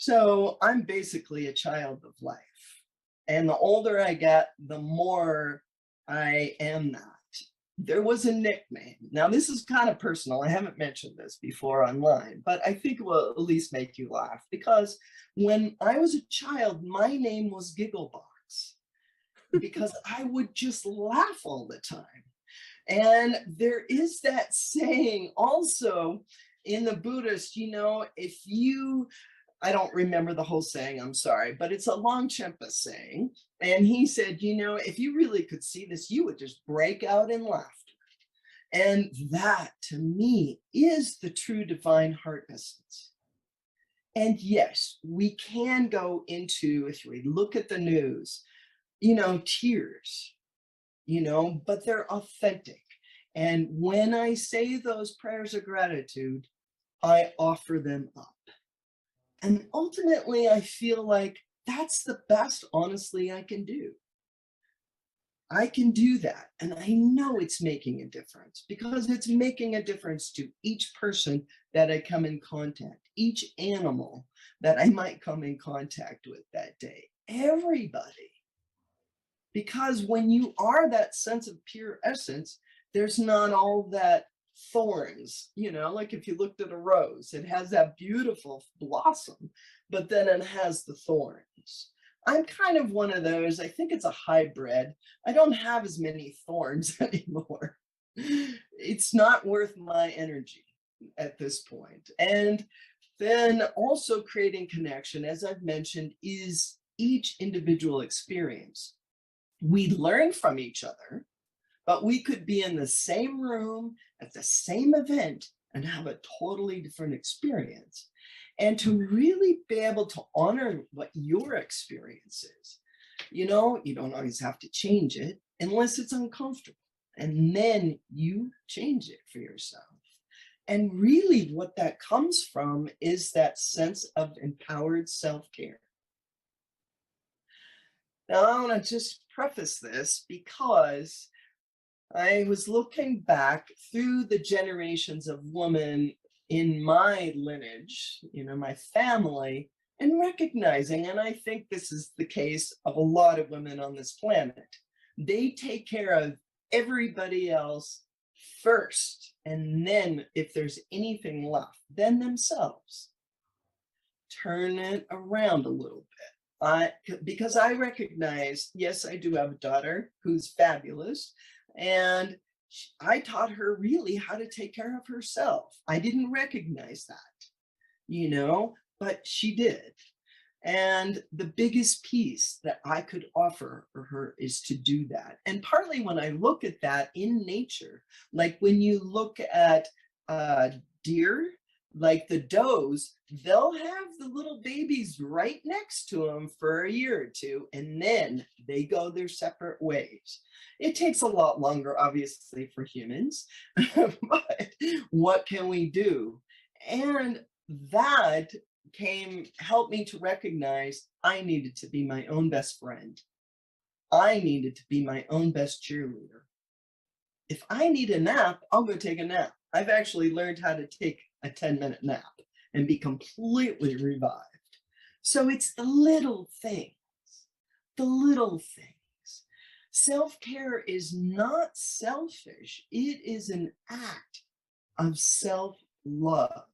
So I'm basically a child of life. And the older I get, the more I am that. There was a nickname. Now, this is kind of personal. I haven't mentioned this before online, but I think it will at least make you laugh, because when I was a child, my name was Gigglebox, because I would just laugh all the time. And there is that saying also in the Buddhist, I don't remember the whole saying, I'm sorry, but it's a Longchenpa saying. And he said, if you really could see this, you would just break out in laughter. And that, to me, is the true divine heart essence. And yes, we can go into, if we look at the news, tears, but they're authentic. And when I say those prayers of gratitude, I offer them up. And ultimately, I feel like that's the best, honestly, I can do. I can do that. And I know it's making a difference because it's making a difference to each person that I come in contact, each animal that I might come in contact with that day, everybody. Because when you are that sense of pure essence, there's not all that thorns, like if you looked at a rose, it has that beautiful blossom, but then it has the thorns. I'm kind of one of those. I think it's a hybrid. I don't have as many thorns anymore. It's not worth my energy at this point. And then also creating connection, as I've mentioned, is each individual experience. We learn from each other, but we could be in the same room at the same event and have a totally different experience. And to really be able to honor what your experience is, you don't always have to change it unless it's uncomfortable. And then you change it for yourself. And really what that comes from is that sense of empowered self-care. Now, I want to just preface this because I was looking back through the generations of women in my lineage, my family, and recognizing, and I think this is the case of a lot of women on this planet, they take care of everybody else first, and then if there's anything left, then themselves. Turn it around a little bit. Because I recognize, yes, I do have a daughter who's fabulous, and I taught her really how to take care of herself. I didn't recognize that, but she did. And the biggest piece that I could offer her is to do that. And partly when I look at that in nature, like when you look at deer, like the does, they'll have the little babies right next to them for a year or two, and then they go their separate ways. It takes a lot longer, obviously, for humans, but what can we do? And that helped me to recognize I needed to be my own best friend. I needed to be my own best cheerleader. If I need a nap, I'll go take a nap. I've actually learned how to take a 10-minute nap and be completely revived. So it's the little things, the little things. Self-care is not selfish. It is an act of self-love.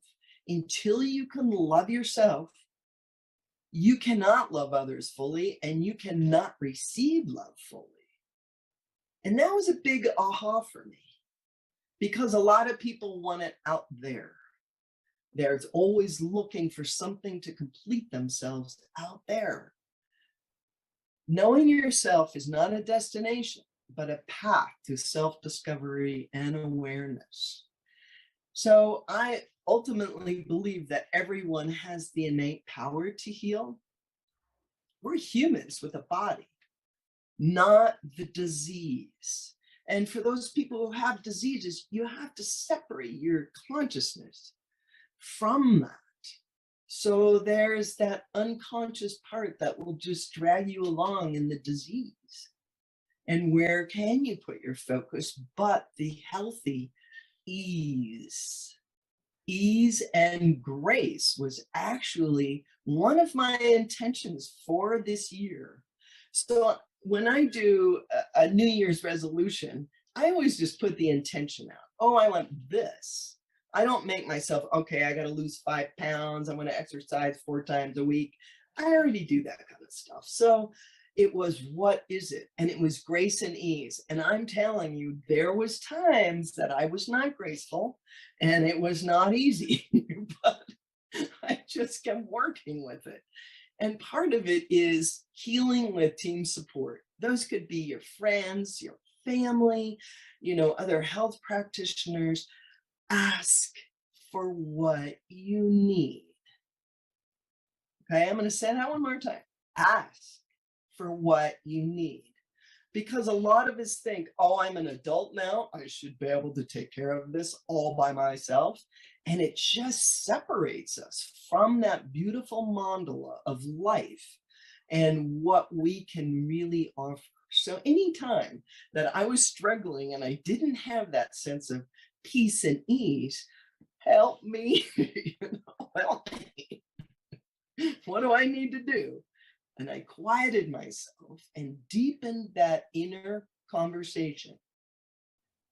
Until you can love yourself, you cannot love others fully, and you cannot receive love fully. And that was a big aha for me, because a lot of people want it out there. They're always looking for something to complete themselves out there. Knowing yourself is not a destination, but a path to self-discovery and awareness. So I ultimately believe that everyone has the innate power to heal. We're humans with a body, not the disease. And for those people who have diseases, you have to separate your consciousness from that. So there's that unconscious part that will just drag you along in the disease. And where can you put your focus but the healthy ease? Ease and grace was actually one of my intentions for this year. So when I do a New Year's resolution, I always just put the intention out. Oh, I want this. I don't make myself, okay, I got to lose 5 pounds. I'm going to exercise 4 times a week. I already do that kind of stuff. So it was, what is it? And it was grace and ease. And I'm telling you, there was times that I was not graceful and it was not easy, but I just kept working with it. And part of it is healing with team support. Those could be your friends, your family, other health practitioners. Ask for what you need. Okay, I'm going to say that one more time. Ask for what you need. Because a lot of us think, oh, I'm an adult now, I should be able to take care of this all by myself. And it just separates us from that beautiful mandala of life and what we can really offer. So anytime that I was struggling and I didn't have that sense of peace and ease, help me, help me. What do I need to do? And I quieted myself and deepened that inner conversation.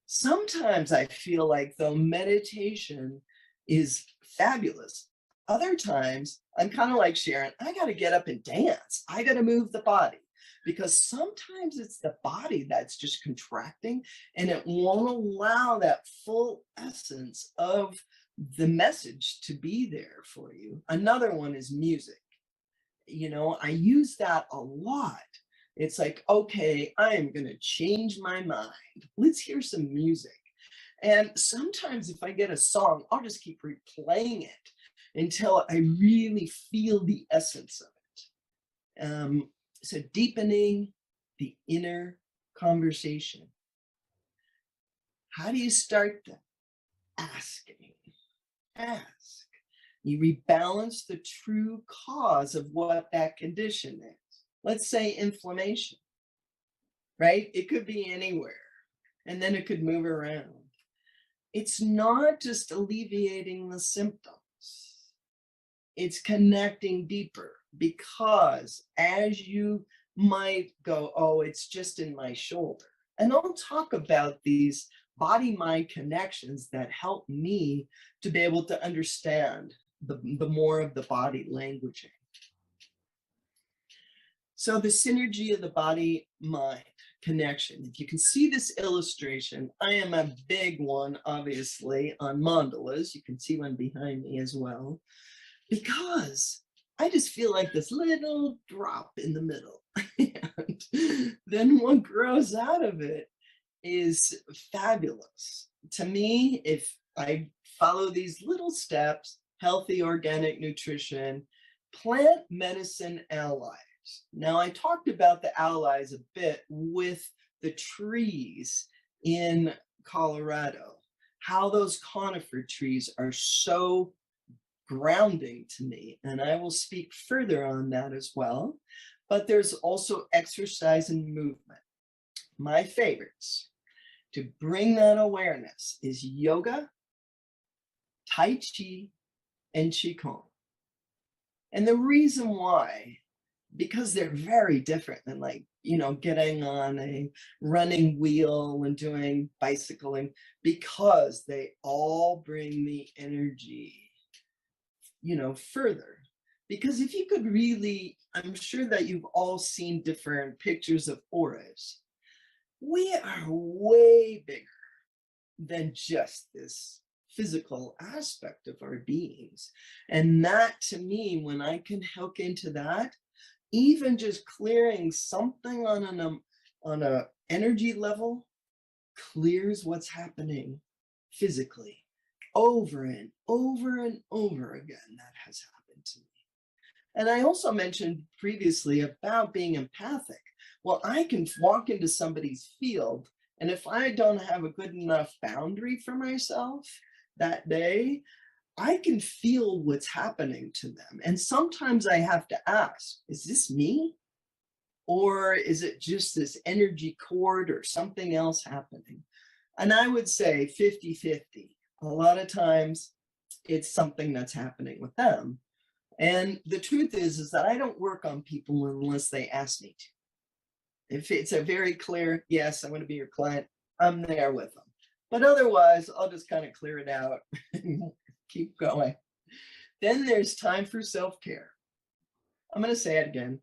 Sometimes I feel like though meditation is fabulous. Other times I'm kind of like Sharon, I got to get up and dance. I got to move the body because sometimes it's the body that's just contracting and it won't allow that full essence of the message to be there for you. Another one is music. You know, I use that a lot. It's like, okay, I am going to change my mind. Let's hear some music. And sometimes if I get a song, I'll just keep replaying it until I really feel the essence of it. So deepening the inner conversation. How do you start that? Asking. Ask. You rebalance the true cause of what that condition is. Let's say inflammation, right? It could be anywhere, and then it could move around. It's not just alleviating the symptoms. It's connecting deeper because as you might go, oh, it's just in my shoulder. And I'll talk about these body-mind connections that help me to be able to understand the more of the body languaging. So the synergy of the body-mind connection. If you can see this illustration, I am a big one, obviously, on mandalas. You can see one behind me as well, because I just feel like this little drop in the middle. And then what grows out of it is fabulous. To me, if I follow these little steps, healthy organic nutrition, plant medicine allies. Now, I talked about the allies a bit with the trees in Colorado, how those conifer trees are so grounding to me, and I will speak further on that as well. But there's also exercise and movement. My favorites to bring that awareness is yoga, Tai Chi, and Qigong. And the reason why, because they're very different than, like, you know, getting on a running wheel and doing bicycling, because they all bring the energy, you know, further. Because if you could really, I'm sure that you've all seen different pictures of auras. We are way bigger than just this physical aspect of our beings. And that, to me, when I can hook into that, even just clearing something on a energy level clears what's happening physically over and over and over again. That has happened to me. And I also mentioned previously about being empathic. Well, I can walk into somebody's field, and if I don't have a good enough boundary for myself that day, I can feel what's happening to them. And sometimes I have to ask, is this me? Or is it just this energy cord or something else happening? And I would say 50-50. A lot of times it's something that's happening with them. And the truth is that I don't work on people unless they ask me to. If it's a very clear, yes, I want to be your client, I'm there with them. But otherwise, I'll just kind of clear it out and keep going. Then there's time for self-care. I'm going to say it again.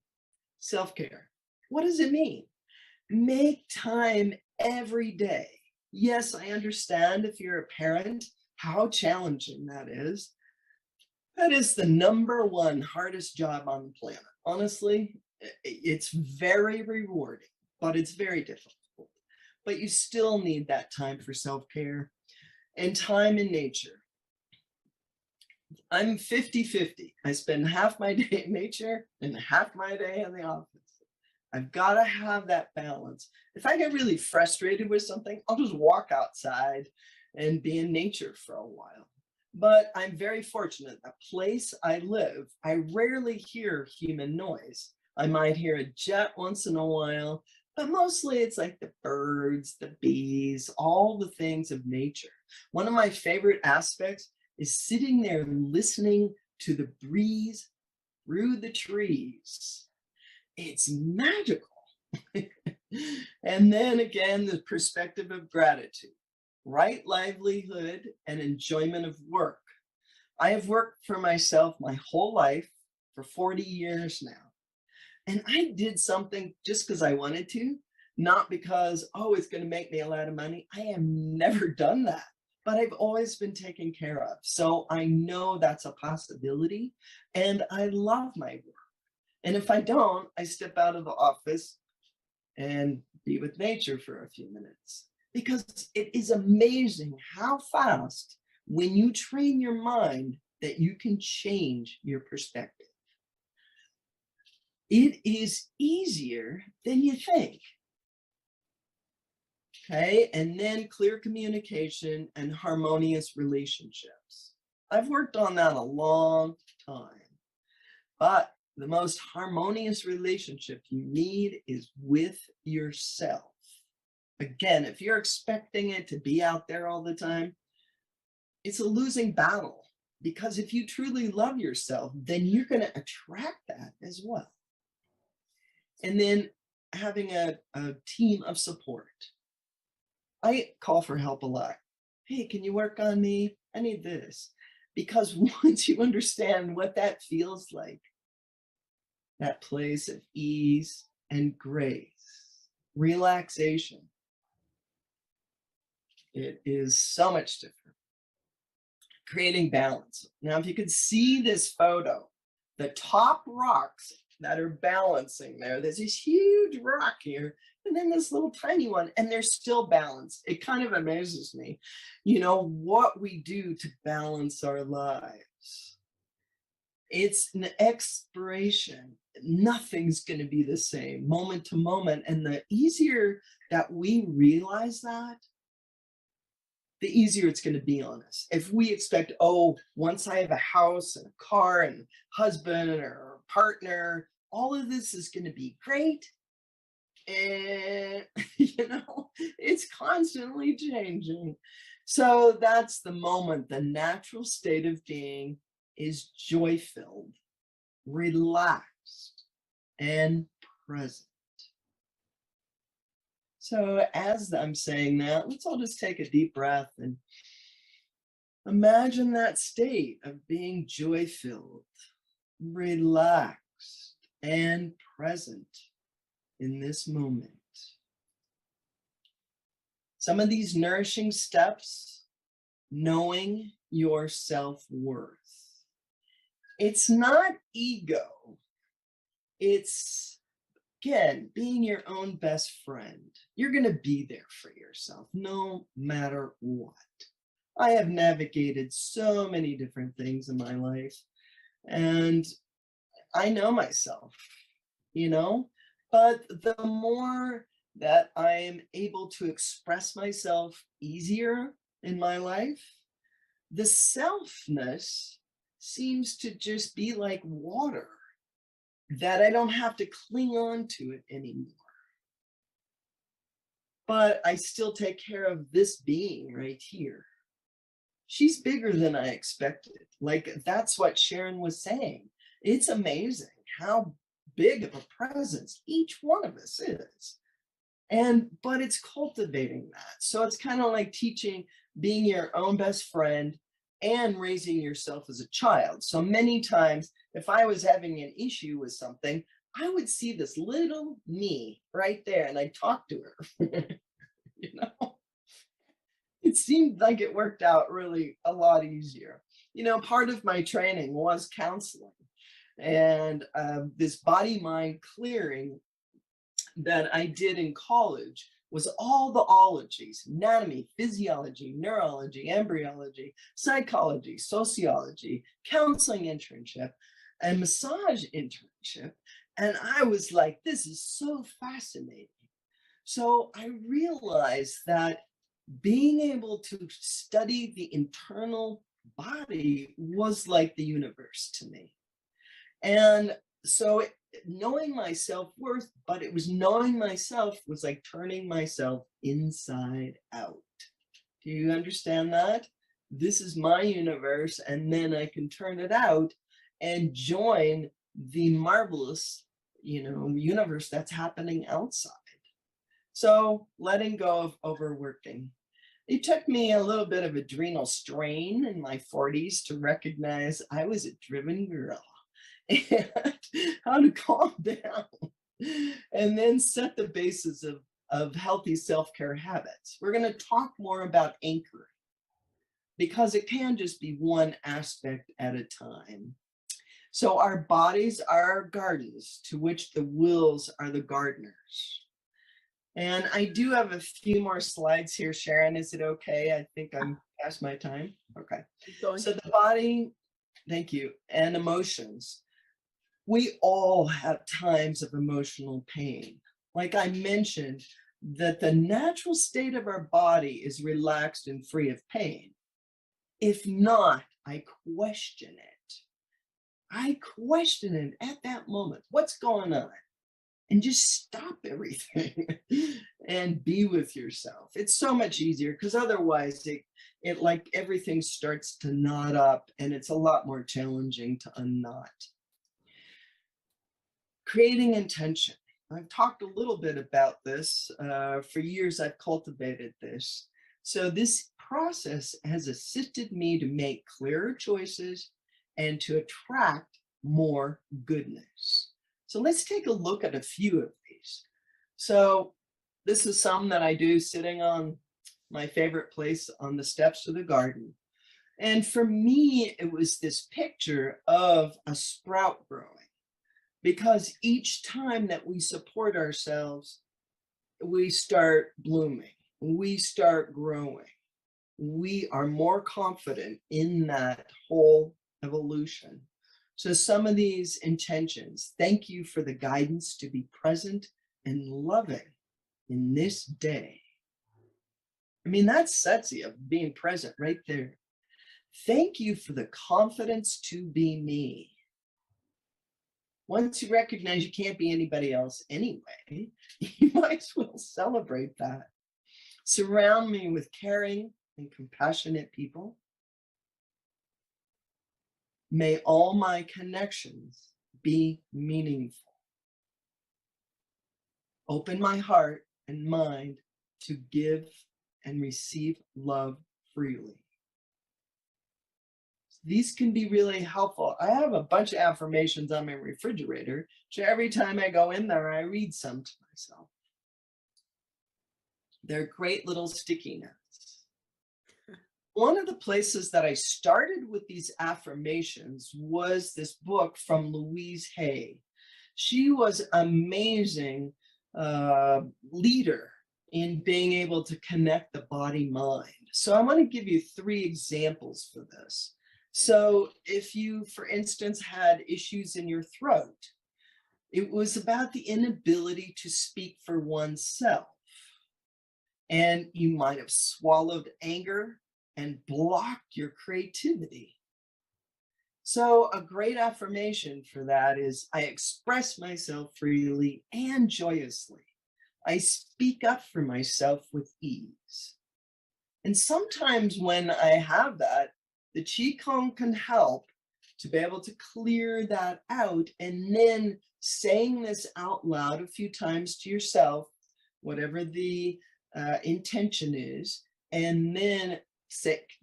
Self-care. What does it mean? Make time every day. Yes, I understand if you're a parent, how challenging that is. That is the #1 hardest job on the planet. Honestly, it's very rewarding, but it's very difficult. But you still need that time for self-care and time in nature. I'm 50-50. I spend half my day in nature and half my day in the office. I've got to have that balance. If I get really frustrated with something, I'll just walk outside and be in nature for a while. But I'm very fortunate. The place I live, I rarely hear human noise. I might hear a jet once in a while, but mostly it's like the birds, the bees, all the things of nature. One of my favorite aspects is sitting there listening to the breeze through the trees. It's magical. And then again, the perspective of gratitude, right livelihood and enjoyment of work. I have worked for myself my whole life for 40 years now. And I did something just because I wanted to, not because, oh, it's going to make me a lot of money. I have never done that, but I've always been taken care of. So I know that's a possibility and I love my work. And if I don't, I step out of the office and be with nature for a few minutes, because it is amazing how fast, when you train your mind, that you can change your perspective. It is easier than you think. Okay, and then clear communication and harmonious relationships. I've worked on that a long time, but the most harmonious relationship you need is with yourself. Again, if you're expecting it to be out there all the time, it's a losing battle, because if you truly love yourself, then you're going to attract that as well. And then having a team of support. I call for help a lot. Hey, can you work on me? I need this. Because once you understand what that feels like, that place of ease and grace, relaxation, it is so much different. Creating balance. Now, if you could see this photo, the top rocks that are balancing there's this huge rock here, and then this little tiny one, and they're still balanced. It kind of amazes me, you know, what we do to balance our lives. It's an exploration. Nothing's going to be the same moment to moment. And the easier that we realize that, the easier it's going to be on us. If we expect, oh, once I have a house and a car and husband or partner, all of this is going to be great. And, you know, it's constantly changing. So that's the moment. The natural state of being is joy-filled, relaxed, and present. So as I'm saying that, let's all just take a deep breath and imagine that state of being joy-filled, relaxed, and present in this moment. Some of these nourishing steps, knowing your self-worth. It's not ego. It's, again, being your own best friend. You're going to be there for yourself no matter what. I have navigated so many different things in my life, and I know myself, you know, but the more that I am able to express myself easier in my life, the selfness seems to just be like water, that I don't have to cling on to it anymore. But I still take care of this being right here. She's bigger than I expected. Like, that's what Sharon was saying. It's amazing how big of a presence each one of us is. But it's cultivating that. So it's kind of like teaching, being your own best friend and raising yourself as a child. So many times, if I was having an issue with something, I would see this little me right there and I'd talk to her. You know, it seemed like it worked out really a lot easier. You know, part of my training was counseling, and this body-mind clearing that I did in college was all the ologies: anatomy, physiology, neurology, embryology, psychology, sociology, counseling internship, and massage internship. And I was like, this is so fascinating. So I realized that being able to study the internal body was like the universe to me. And so knowing my self-worth, but it was knowing myself was like turning myself inside out. Do you understand that? This is my universe, and then I can turn it out and join the marvelous, universe that's happening outside. So letting go of overworking. It took me a little bit of adrenal strain in my 40s to recognize I was a driven girl and how to calm down and then set the basis of healthy self-care habits. We're going to talk more about anchoring because it can just be one aspect at a time. So our bodies are gardens to which the wills are the gardeners. And I do have a few more slides here, Sharon. Is it okay? I think I'm past my time. Okay. So the body, thank you, and emotions. We all have times of emotional pain. Like I mentioned, that the natural state of our body is relaxed and free of pain. If not, I question it. I question it at that moment. What's going on? And just stop everything and be with yourself. It's so much easier because otherwise it like everything starts to knot up and it's a lot more challenging to unknot. Creating intention. I've talked a little bit about this. For years, I've cultivated this. So this process has assisted me to make clearer choices and to attract more goodness. So let's take a look at a few of these. So this is some that I do sitting on my favorite place on the steps of the garden. And for me, it was this picture of a sprout growing, because each time that we support ourselves, we start blooming, we start growing. We are more confident in that whole evolution. So some of these intentions: thank you for the guidance to be present and loving in this day. I mean, that's sexy of being present right there. Thank you for the confidence to be me. Once you recognize you can't be anybody else anyway, you might as well celebrate that. Surround me with caring and compassionate people. May all my connections be meaningful. Open my heart and mind to give and receive love freely. These can be really helpful. I have a bunch of affirmations on my refrigerator, so every time I go in there, I read some to myself. They're great little sticky notes. One of the places that I started with these affirmations was this book from Louise Hay. She was an amazing leader in being able to connect the body-mind. So I want to give you 3 examples for this. So if you, for instance, had issues in your throat, it was about the inability to speak for oneself. And you might have swallowed anger and blocked your creativity. So a great affirmation for that is, I express myself freely and joyously. I speak up for myself with ease. And sometimes when I have that, the Qigong can help to be able to clear that out, and then saying this out loud a few times to yourself, whatever the intention is, and then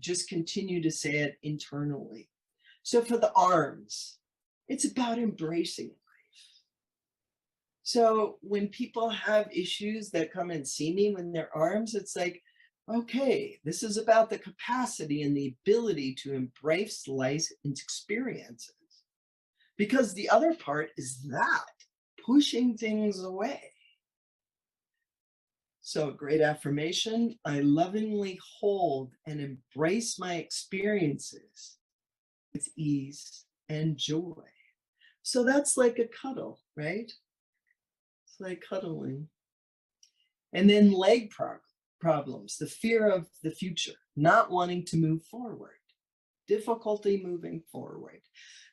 just continue to say it internally. So for the arms, it's about embracing life. So when people have issues that come and see me with their arms, it's like, okay, this is about the capacity and the ability to embrace life's experiences. Because the other part is that, pushing things away. So, great affirmation. I lovingly hold and embrace my experiences with ease and joy. So that's like a cuddle, right? It's like cuddling. And then leg problems, the fear of the future, not wanting to move forward, difficulty moving forward.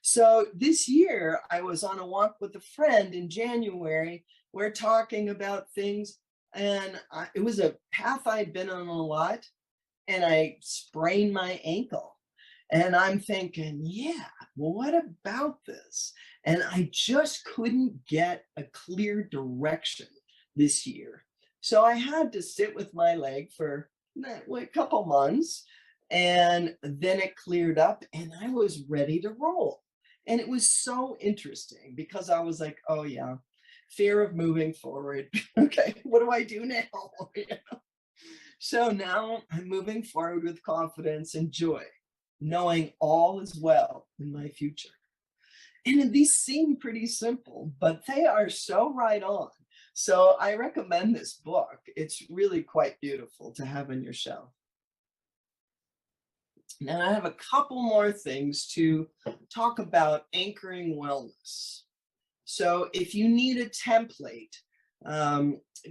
So this year I was on a walk with a friend in January. We're talking about things, and it was a path I'd been on a lot, and I sprained my ankle. And I'm thinking, yeah, well, what about this? And I just couldn't get a clear direction this year. So I had to sit with my leg for a couple months, and then it cleared up and I was ready to roll. And it was so interesting because I was like, oh yeah, fear of moving forward. Okay, what do I do now? You know? So now I'm moving forward with confidence and joy, knowing all is well in my future. And these seem pretty simple, but they are so right on. So I recommend this book. It's really quite beautiful to have on your shelf. Now I have a couple more things to talk about anchoring wellness. So if you need a template,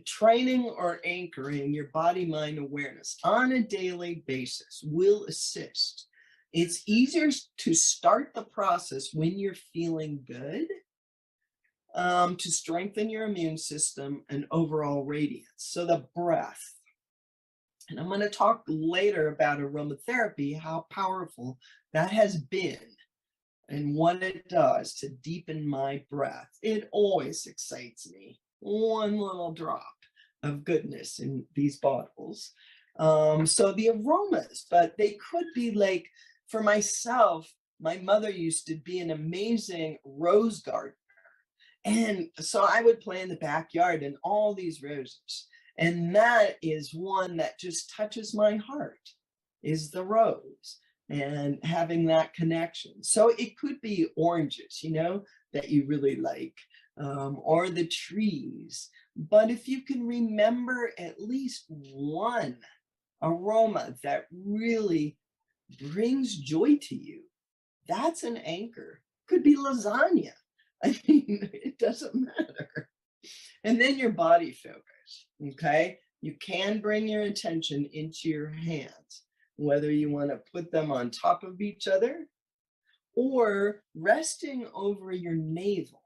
training or anchoring your body-mind awareness on a daily basis will assist. It's easier to start the process when you're feeling good, to strengthen your immune system and overall radiance. So the breath. And I'm going to talk later about aromatherapy, how powerful that has been and what it does to deepen my breath. It always excites me. One little drop of goodness in these bottles. So the aromas, but they could be like, for myself, my mother used to be an amazing rose gardener. And so I would play in the backyard and all these roses. And that is one that just touches my heart, is the rose and having that connection. So it could be oranges, you know, that you really like, or the trees. But if you can remember at least one aroma that really brings joy to you, that's an anchor. Could be lasagna. I mean, it doesn't matter. And then your body focus, okay? You can bring your attention into your hands, whether you want to put them on top of each other or resting over your navel.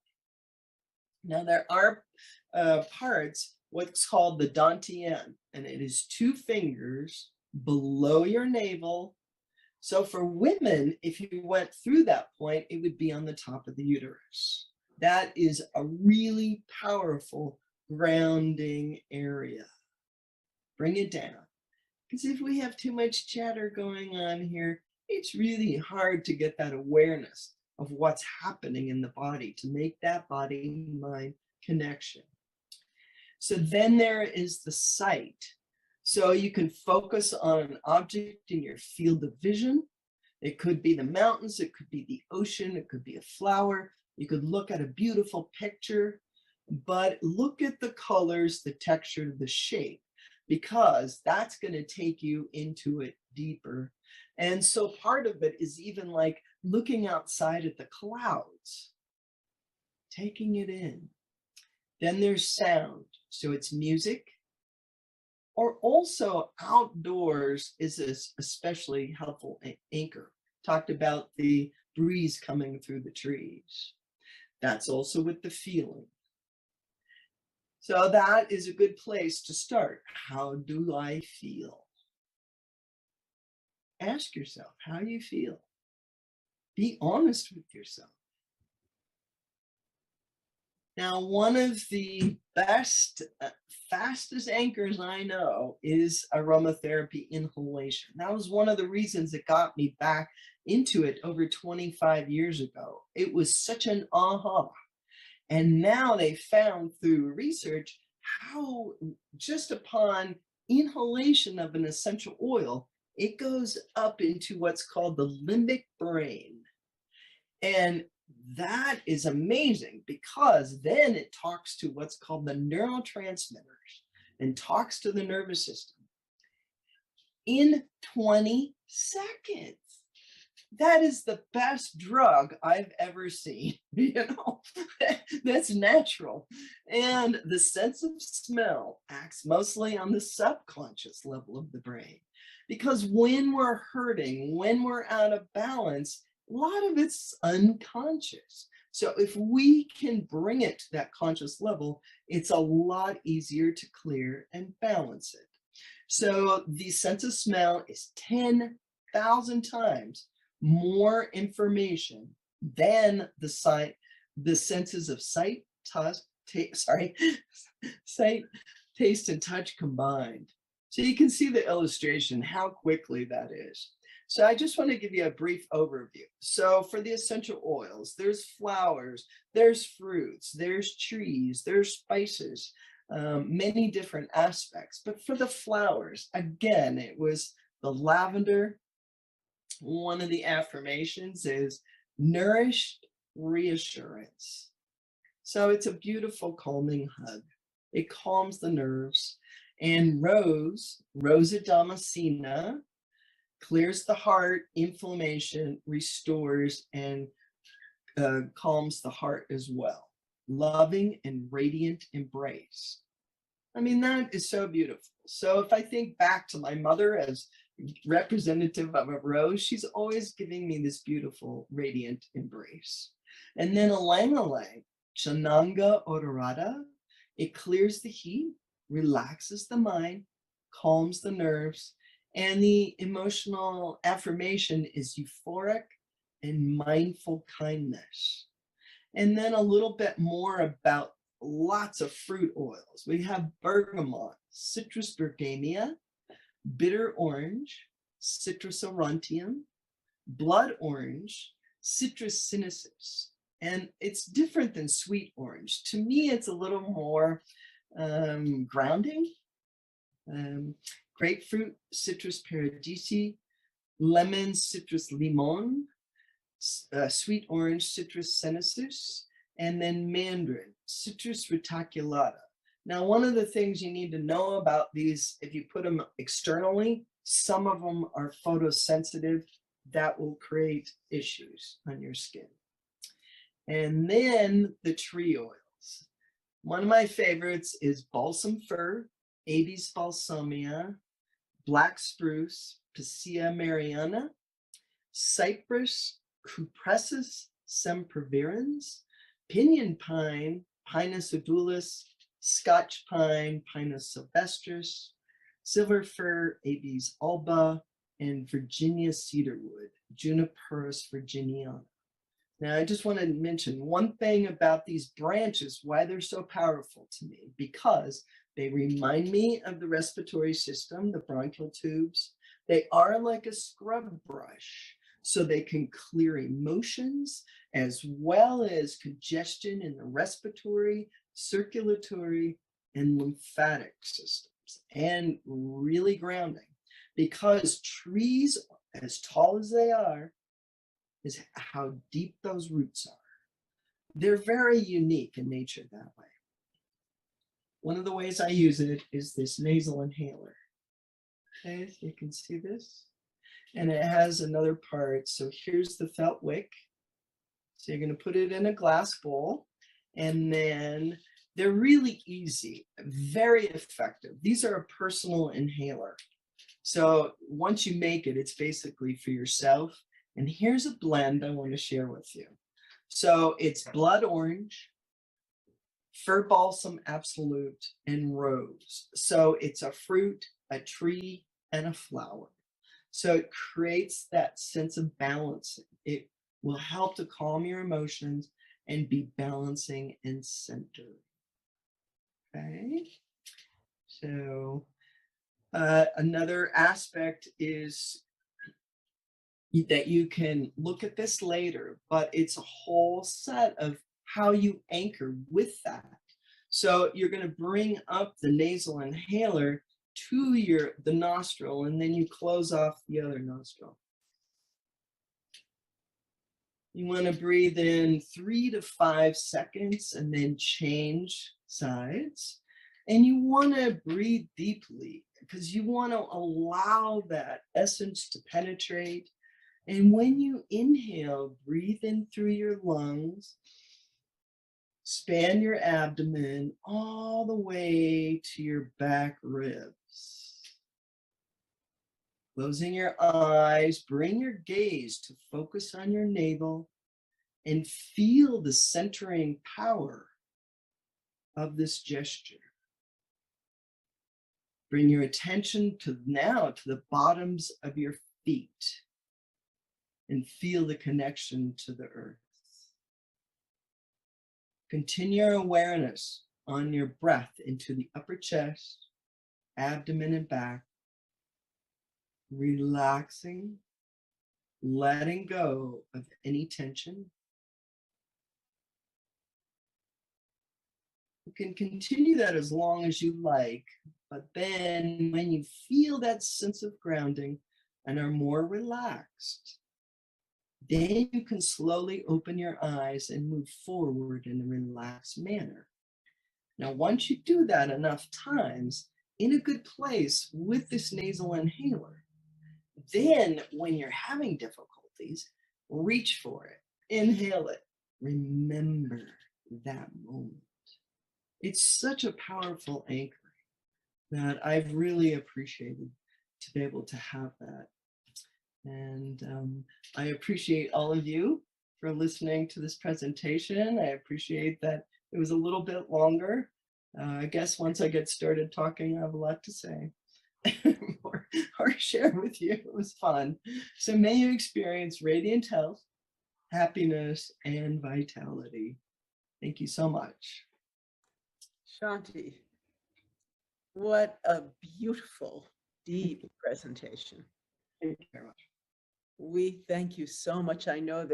Now, there are parts, what's called the dantian, and it is 2 fingers below your navel. So for women, if you went through that point, it would be on the top of the uterus. That is a really powerful grounding area. Bring it down. Because if we have too much chatter going on here, it's really hard to get that awareness of what's happening in the body, to make that body-mind connection. So then there is the sight. So you can focus on an object in your field of vision. It could be the mountains, it could be the ocean, it could be a flower. You could look at a beautiful picture, but look at the colors, the texture, the shape, because that's going to take you into it deeper. And so part of it is even like looking outside at the clouds, taking it in. Then there's sound. So it's music, or also outdoors is an especially helpful anchor. Talked about the breeze coming through the trees. That's also with the feeling. So that is a good place to start. How do I feel? Ask yourself how you feel. Be honest with yourself. Now, one of the best, fastest anchors I know is aromatherapy inhalation. That was one of the reasons that got me back into it over 25 years ago. It was such an aha. And now they found through research how just upon inhalation of an essential oil, it goes up into what's called the limbic brain. And that is amazing because then it talks to what's called the neurotransmitters. and talks to the nervous system in 20 seconds. That is the best drug I've ever seen. That's natural. And the sense of smell acts mostly on the subconscious level of the brain. Because when we're hurting, when we're out of balance, a lot of it's unconscious. So if we can bring it to that conscious level, it's a lot easier to clear and balance it. So the sense of smell is 10,000 times more information than the senses of sight, sight, taste, and touch combined. So you can see the illustration, how quickly that is. So I just want to give you a brief overview. So for the essential oils, there's flowers, there's fruits, there's trees, there's spices, many different aspects. But for the flowers, again, it was the lavender. One of the affirmations is nourished reassurance. So it's a beautiful calming hug. It calms the nerves. And rose, Rosa Damascena, clears the heart, inflammation, restores, and calms the heart as well. Loving and radiant embrace. I mean, that is so beautiful. So if I think back to my mother as representative of a rose, she's always giving me this beautiful, radiant embrace. And then ylang ylang, Chananga Odorata, it clears the heat, relaxes the mind, calms the nerves, and the emotional affirmation is euphoric and mindful kindness. And then a little bit more about lots of fruit oils. We have bergamot, Citrus bergamia, bitter orange, Citrus aurantium, blood orange, Citrus sinensis. And it's different than sweet orange. To me, it's a little more grounding. Grapefruit, Citrus paradisi, lemon, Citrus limon, sweet orange, Citrus sinensis, and then mandarin, Citrus reticulata. Now, one of the things you need to know about these, if you put them externally, some of them are photosensitive. That will create issues on your skin. And then the tree oils. One of my favorites is balsam fir, Abies balsamea, black spruce, Picea mariana, cypress, Cupressus sempervirens, pinyon pine, Pinus edulis, Scotch pine, Pinus sylvestris, silver fir, Abies alba, and Virginia cedarwood, Juniperus virginiana. Now, I just want to mention one thing about these branches, why they're so powerful to me, because they remind me of the respiratory system, the bronchial tubes. They are like a scrub brush, so they can clear emotions as well as congestion in the respiratory, circulatory, and lymphatic systems, and really grounding, because trees, as tall as they are, is how deep those roots are. They're very unique in nature that way. One of the ways I use it is this nasal inhaler. Okay, so you can see this. And it has another part. So here's the felt wick. So you're going to put it in a glass bowl, and then they're really easy, very effective. These are a personal inhaler. So once you make it, it's basically for yourself. And here's a blend I want to share with you. So it's blood orange, fir balsam absolute, and rose. So it's a fruit, a tree, and a flower. So it creates that sense of balance. It will help to calm your emotions and be balancing and centered. Okay. So another aspect is that you can look at this later, but it's a whole set of how you anchor with that. So you're going to bring up the nasal inhaler to the nostril, and then you close off the other nostril. You want to breathe in 3 to 5 seconds and then change sides. And you want to breathe deeply because you want to allow that essence to penetrate. And when you inhale, breathe in through your lungs, expand your abdomen all the way to your back ribs. Closing your eyes, bring your gaze to focus on your navel and feel the centering power of this gesture. Bring your attention to the bottoms of your feet and feel the connection to the earth. Continue your awareness on your breath into the upper chest, abdomen, and back, relaxing, letting go of any tension. You can continue that as long as you like, but then when you feel that sense of grounding and are more relaxed, then you can slowly open your eyes and move forward in a relaxed manner. Now, once you do that enough times in a good place with this nasal inhaler, then when you're having difficulties, reach for it, inhale it, remember that moment. It's such a powerful anchor that I've really appreciated to be able to have that. And I appreciate all of you for listening to this presentation. I appreciate that it was a little bit longer. I guess once I get started talking, I have a lot to say or share with you. It was fun. So may you experience radiant health, happiness, and vitality. Thank you so much.
Shanti, what a beautiful, deep presentation.
Thank you very much.
We thank you so much. I know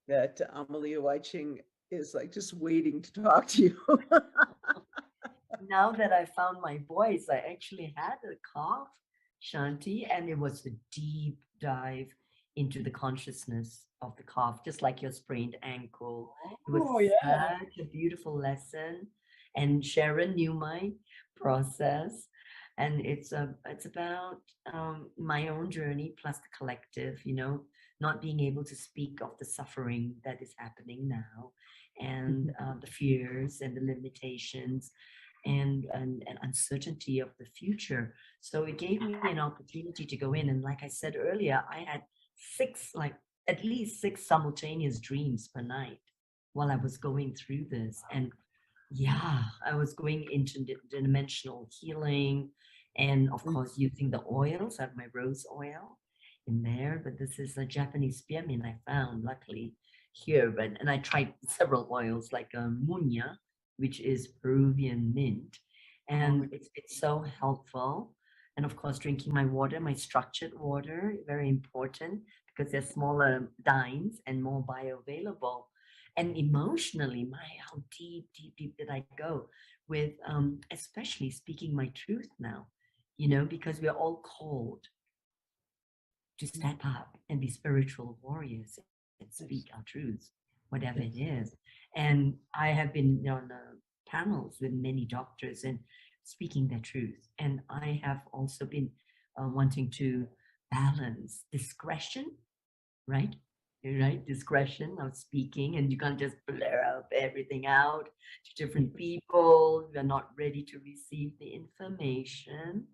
that Amalia Weiching is like just waiting to talk to you.
Now that I found my voice, I actually had a cough, Shanti, and it was a deep dive into the consciousness of the cough, just like your sprained ankle. It was such a beautiful lesson. And Sharon knew my process. And it's about my own journey plus the collective, you know, not being able to speak of the suffering that is happening now and the fears and the limitations and uncertainty of the future. So it gave me an opportunity to go in. And like I said earlier, I had at least six simultaneous dreams per night while I was going through this. And yeah, I was going into dimensional healing and of course using the oils. I have my rose oil in there, but this is a Japanese spearmint I found luckily here. And I tried several oils like munya, which is Peruvian mint, and it's so helpful. And of course, drinking my water, my structured water, very important because they're smaller dynes and more bioavailable. And emotionally, how deep did I go with especially speaking my truth now, you know, because we're all called to step up and be spiritual warriors and speak our truths, whatever it is. And I have been on panels with many doctors and speaking their truth. And I have also been wanting to balance discretion, right? Discretion of speaking, and you can't just blare up everything out to different people. We're not ready to receive the information,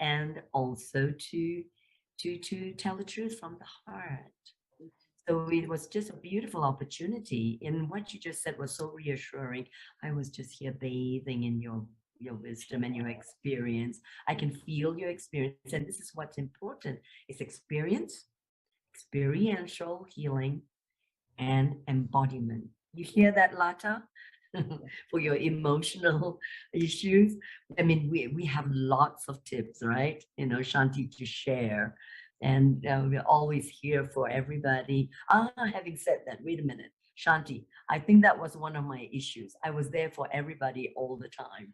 and also to tell the truth from the heart. So it was just a beautiful opportunity. And what you just said was so reassuring. I was just here bathing in your wisdom and your experience. I can feel your experience, and this is what's important: is experience, experiential healing, and embodiment. You hear that, Lata? For your emotional issues. I mean, we have lots of tips, right? You know, Shanti, to share. And we're always here for everybody. Having said that, wait a minute. Shanti, I think that was one of my issues. I was there for everybody all the time.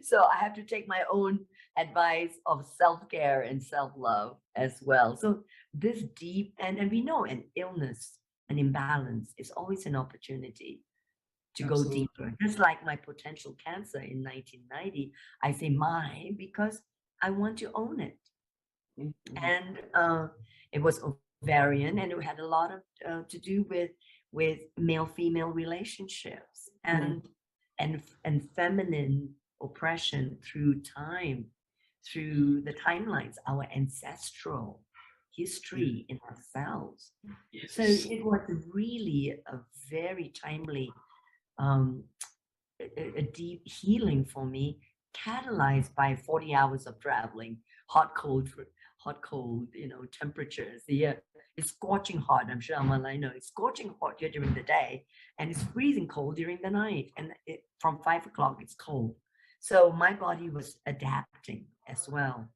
So I have to take my own advice of self-care and self-love as well. So this deep, and we know an illness, an imbalance is always an opportunity to go deeper. Just like my potential cancer in 1990, I say mine because I want to own it. And it was ovarian, and it had a lot of to do with male-female relationships and feminine oppression through time, through the timelines, our ancestral history in ourselves. So it was really a very timely, a deep healing for me, catalyzed by 40 hours of traveling, hot, cold, temperatures. It's scorching hot. I'm sure Amala knows. It's scorching hot here during the day, and it's freezing cold during the night. And from 5 o'clock, it's cold. So my body was adapting as well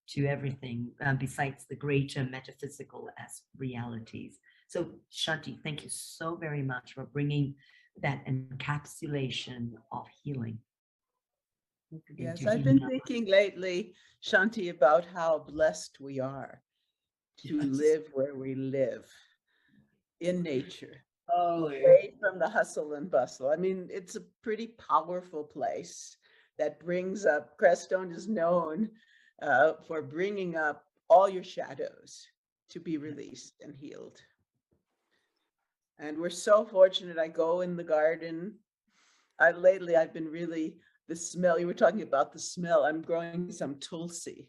to everything besides the greater metaphysical as realities. So Shanti, thank you so very much for bringing that encapsulation of healing.
Yes, I've been thinking lately, Shanti, about how blessed we are to live where we live, in nature, away from the hustle and bustle. I mean, it's a pretty powerful place that brings up, Crestone is known for bringing up all your shadows to be released and healed. And we're so fortunate. I go in the garden. Lately, I've been really, the smell, you were talking about the smell. I'm growing some tulsi.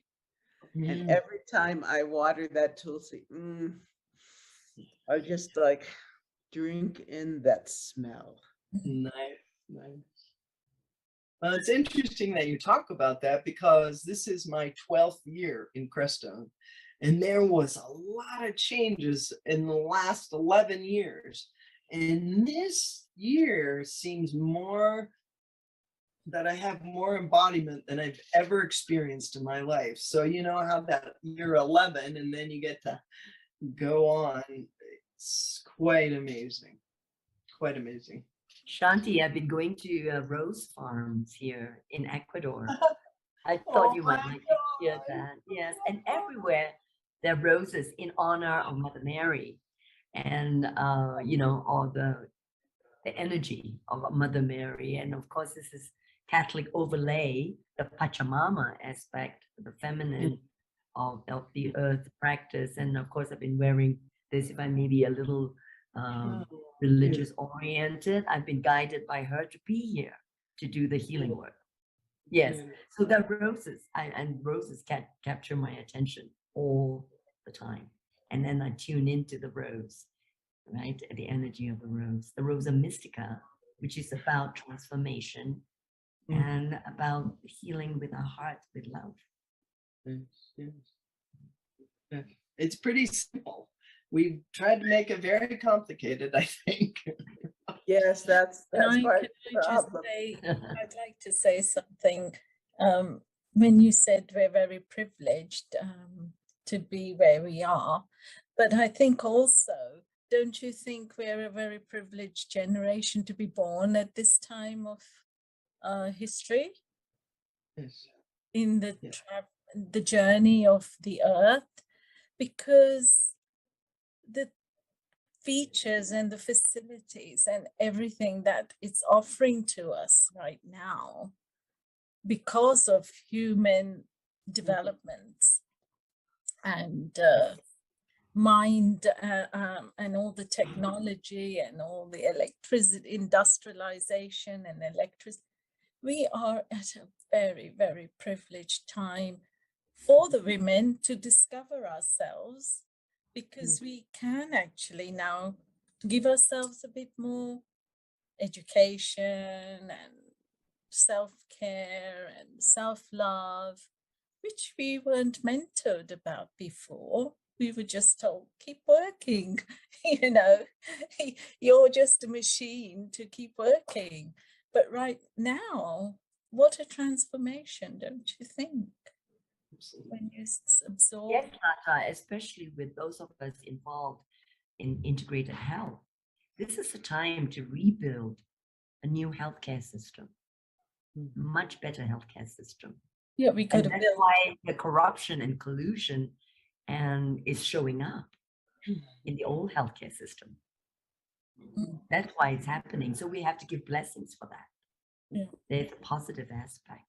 And every time I water that tulsi, I just like drink in that smell.
Nice. Well, it's interesting that you talk about that because this is my 12th year in Crestone. And there was a lot of changes in the last 11 years. And this year seems more that I have more embodiment than I've ever experienced in my life. So you know how that you're 11 and then you get to go on. It's quite amazing. Quite amazing.
Shanti, I've been going to rose farms here in Ecuador. I thought you might like to hear that. Yes, and everywhere there are roses in honor of Mother Mary, and all the energy of Mother Mary, and of course this is Catholic overlay, the Pachamama aspect, the feminine of the earth practice, and of course I've been wearing this, if I may be a little religious oriented. I've been guided by her to be here to do the healing work. Yes, so the roses, and roses capture my attention all the time. And then I tune into the rose, right? The energy of the Rosa Mystica, which is about transformation and about healing with our heart, with love.
Yes. It's pretty simple. We've tried to make it very complicated, I think.
Yes, that's part of the
just
problem.
say, I'd like to say something. When you said we're very privileged to be where we are, but I think also, don't you think we're a very privileged generation to be born at this time of history?
Yes.
In the journey of the earth, because the features and the facilities and everything that it's offering to us right now, because of human developments and mind and all the technology and all the electricity, industrialization and electricity, we are at a very, very privileged time for the women to discover ourselves, because we can actually now give ourselves a bit more education and self-care and self-love, which we weren't mentored about before. We were just told, keep working, you're just a machine to keep working. But right now, what a transformation, don't you think? When you absorb.
Yes, Tata, especially with those of us involved in integrated health. This is a time to rebuild a new healthcare system, much better healthcare system.
Yeah, we could
have. That's why the corruption and collusion is showing up in the old healthcare system. That's why it's happening. So we have to give blessings for that.
Yeah.
There's a positive aspect.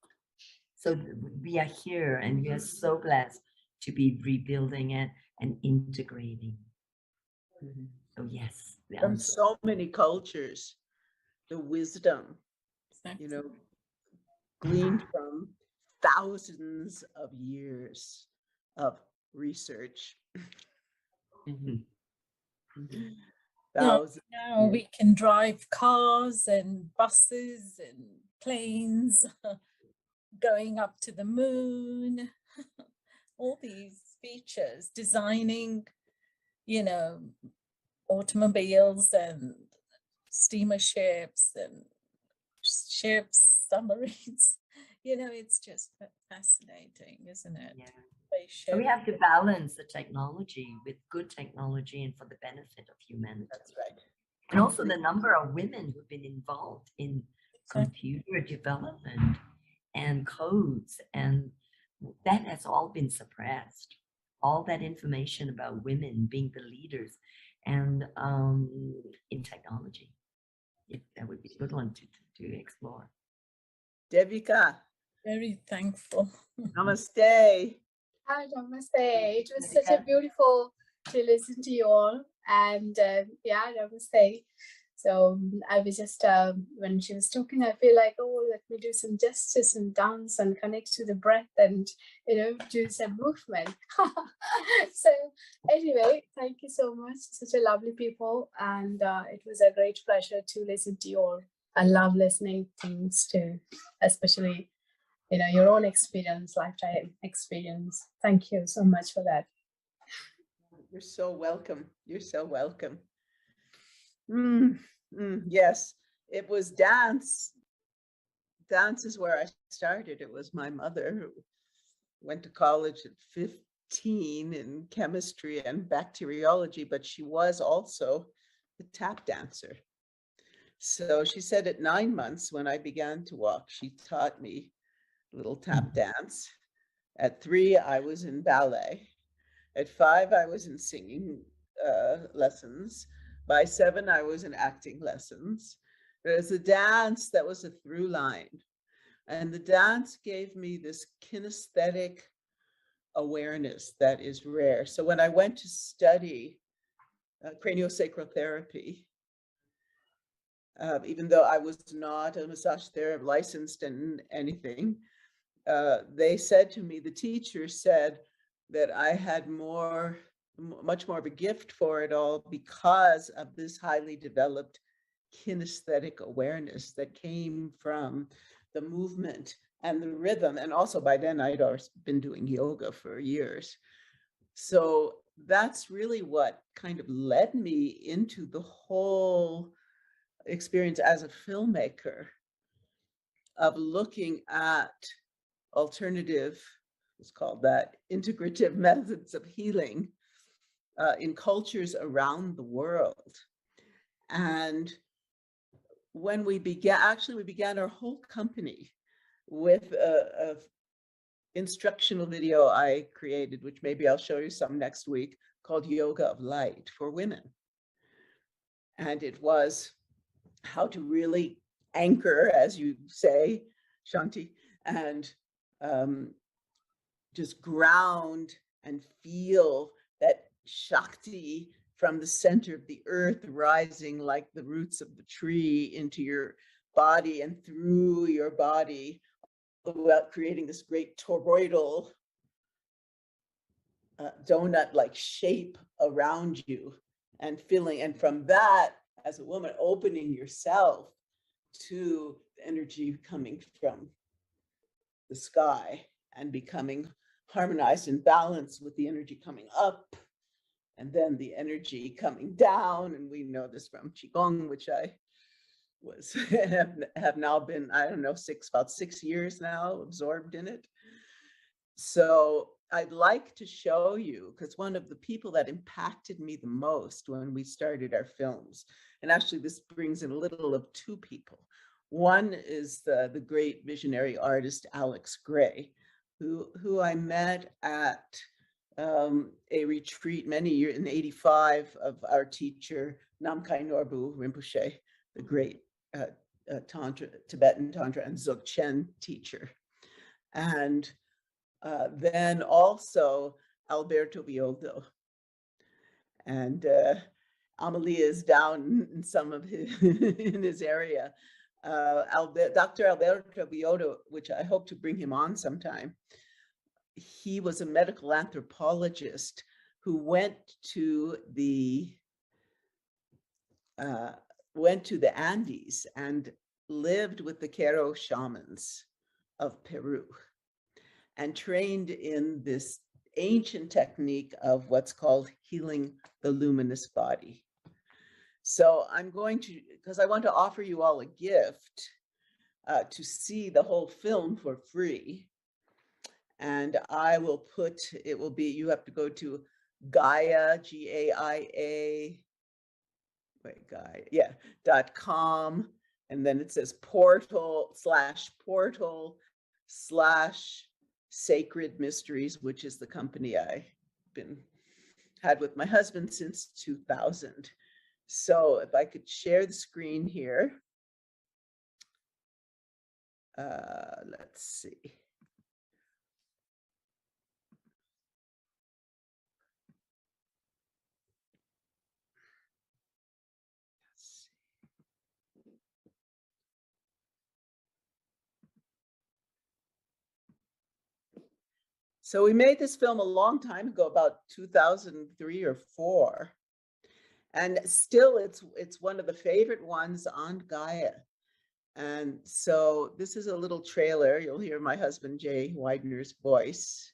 So we are here and we are so blessed to be rebuilding it and integrating. So yes,
From so many cultures, the wisdom, you know, gleaned from thousands of years of research. Thousands.
Now we can drive cars and buses and planes, going up to the moon, all these features, designing, you know, automobiles and steamer ships and ships, submarines. You know, it's just fascinating, isn't it?
Yeah. So we
Spaceship.
have to balance the technology with good technology and for the benefit of humanity.
That's right.
And also the number of women who've been involved in computer development and codes, and that has all been suppressed. All that information about women being the leaders and in technology. That would be a good one to explore.
Devika.
Very thankful.
Namaste.
Hi, namaste. It was such a beautiful to listen to you all, and yeah, namaste. So I was just when she was talking, I feel like, oh, let me do some justice and dance and connect to the breath and, you know, do some movement. So anyway, thank you so much. Such a lovely people, and it was a great pleasure to listen to you all. I love listening things too, especially, you know, your own experience, lifetime experience. Thank you so much for that.
You're so welcome. You're so welcome. Yes, it was dance. Dance is where I started. It was my mother who went to college at 15 in chemistry and bacteriology, but she was also a tap dancer. So she said at 9 months when I began to walk, she taught me little tap dance. At 3, I was in ballet. At 5, I was in singing lessons. By 7, I was in acting lessons. There's a dance that was a through line. And the dance gave me this kinesthetic awareness that is rare. So when I went to study craniosacral therapy, even though I was not a massage therapist licensed and anything, they said to me, the teacher said that I had much more of a gift for it all because of this highly developed kinesthetic awareness that came from the movement and the rhythm. And also by then I'd already been doing yoga for years. So that's really what kind of led me into the whole experience as a filmmaker of looking at alternative, it's called that, integrative methods of healing in cultures around the world. And when we began our whole company with a instructional video I created, which maybe I'll show you some next week, called Yoga of Light for Women. And it was how to really anchor, as you say, Shanti, and just ground and feel that Shakti from the center of the earth rising like the roots of the tree into your body and through your body, without creating this great toroidal donut-like shape around you and feeling, and from that, as a woman, opening yourself to the energy coming from the sky and becoming harmonized and balanced with the energy coming up and then the energy coming down. And we know this from Qigong, which I have now been, I don't know, about 6 years now absorbed in it. So I'd like to show you, because one of the people that impacted me the most when we started our films, and actually this brings in a little of two people. One is the great visionary artist, Alex Gray, who I met at a retreat many years in '85 of our teacher Namkhai Norbu Rinpoche, the great Tantra, Tibetan Tantra and Dzogchen teacher. And then also Alberto Viodo. And Amalia is down in some of his, in his area. Dr. Alberto Viodo, which I hope to bring him on sometime, he was a medical anthropologist who went to the Andes and lived with the Quero shamans of Peru and trained in this ancient technique of what's called healing the luminous body. So I'm going to, because I want to offer you all a gift to see the whole film for free. And I will put, it will be, you have to go to Gaia, Gaia, wait, Gaia, yeah, .com. And then it says portal/sacred mysteries, which is the company I've had with my husband since 2000. So if I could share the screen here. Let's see. So we made this film a long time ago, about 2003 or 4. And still it's one of the favorite ones on Gaia. And so this is a little trailer. You'll hear my husband, Jay Widener's voice.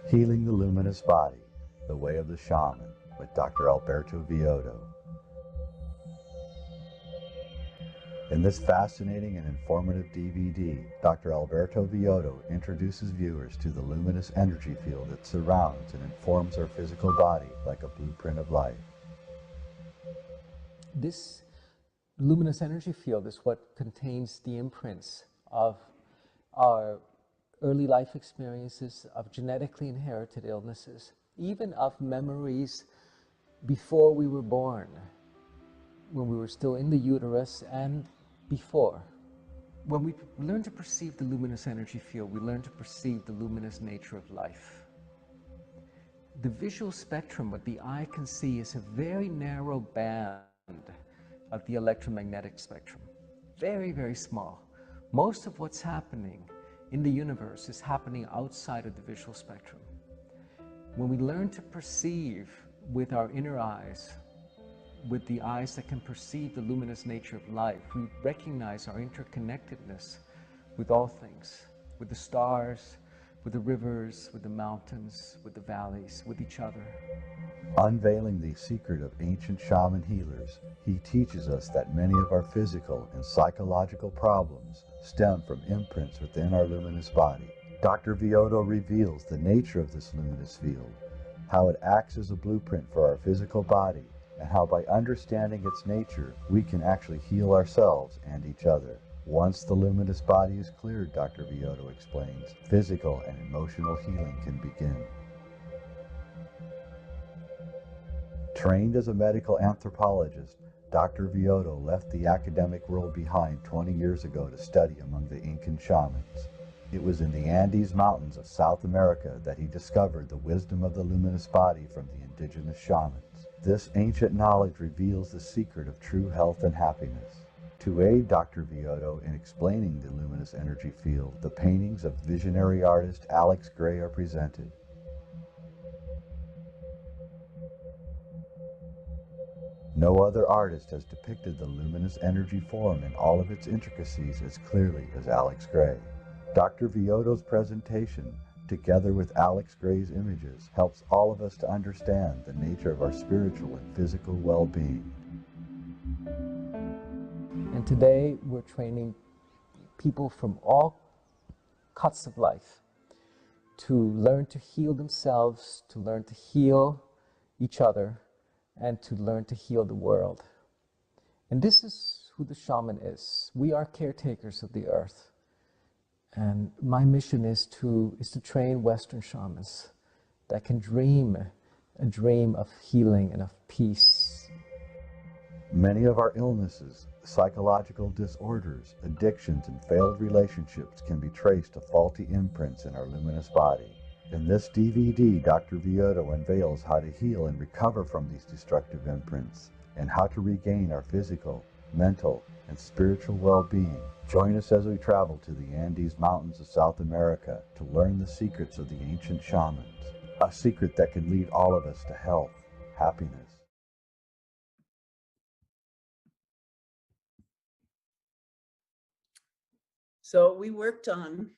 Healing the Luminous Body, The Way of the Shaman, with Dr. Alberto Viodo. In this fascinating and informative DVD, Dr. Alberto Viodo introduces viewers to the luminous energy field that surrounds and informs our physical body like a blueprint of life.
This luminous energy field is what contains the imprints of our early life experiences, of genetically inherited illnesses, even of memories before we were born, when we were still in the uterus and before. When we learn to perceive the luminous energy field, we learn to perceive the luminous nature of life. The visual spectrum, what the eye can see, is a very narrow band of the electromagnetic spectrum. Very, very small. Most of what's happening in the universe is happening outside of the visual spectrum. When we learn to perceive with our inner eyes, with the eyes that can perceive the luminous nature of life, we recognize our interconnectedness with all things, with the stars, with the rivers, with the mountains, with the valleys, with each other.
Unveiling the secret of ancient shaman healers, he teaches us that many of our physical and psychological problems stem from imprints within our luminous body. Dr. Viodo reveals the nature of this luminous field, how it acts as a blueprint for our physical body, and how by understanding its nature, we can actually heal ourselves and each other. Once the luminous body is cleared, Dr. Viodo explains, physical and emotional healing can begin. Trained as a medical anthropologist, Dr. Viodo left the academic world behind 20 years ago to study among the Incan shamans. It was in the Andes Mountains of South America that he discovered the wisdom of the luminous body from the indigenous shamans. This ancient knowledge reveals the secret of true health and happiness. To aid Dr. Viodo in explaining the luminous energy field, the paintings of visionary artist Alex Gray are presented. No other artist has depicted the luminous energy form in all of its intricacies as clearly as Alex Gray. Dr. Viodo's presentation, together with Alex Gray's images, helps all of us to understand the nature of our spiritual and physical well-being.
And today we're training people from all cuts of life to learn to heal themselves, to learn to heal each other, and to learn to heal the world. And this is who the shaman is. We are caretakers of the earth. And my mission is to train Western shamans that can dream a dream of healing and of peace.
Many of our illnesses, psychological disorders, addictions, and failed relationships can be traced to faulty imprints in our luminous body. In this DVD, Dr. Villotto unveils how to heal and recover from these destructive imprints and how to regain our physical, mental, and spiritual well-being. Join us as we travel to the Andes Mountains of South America to learn the secrets of the ancient shamans, a secret that can lead all of us to health, happiness.
So we worked on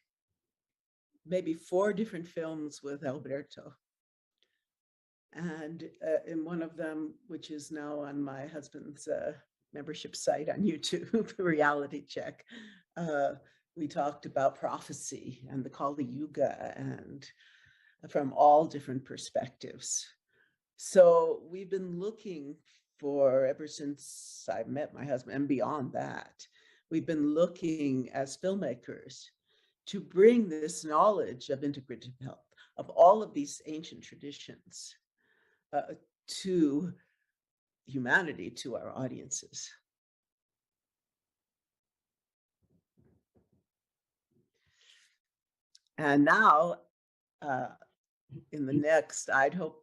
maybe 4 different films with Alberto. And in one of them, which is now on my husband's membership site on YouTube, Reality Check, we talked about prophecy and the Kali Yuga, and from all different perspectives. So we've been looking for, ever since I met my husband and beyond that, we've been looking as filmmakers to bring this knowledge of integrative health, of all of these ancient traditions, to humanity, to our audiences. And now, in the next,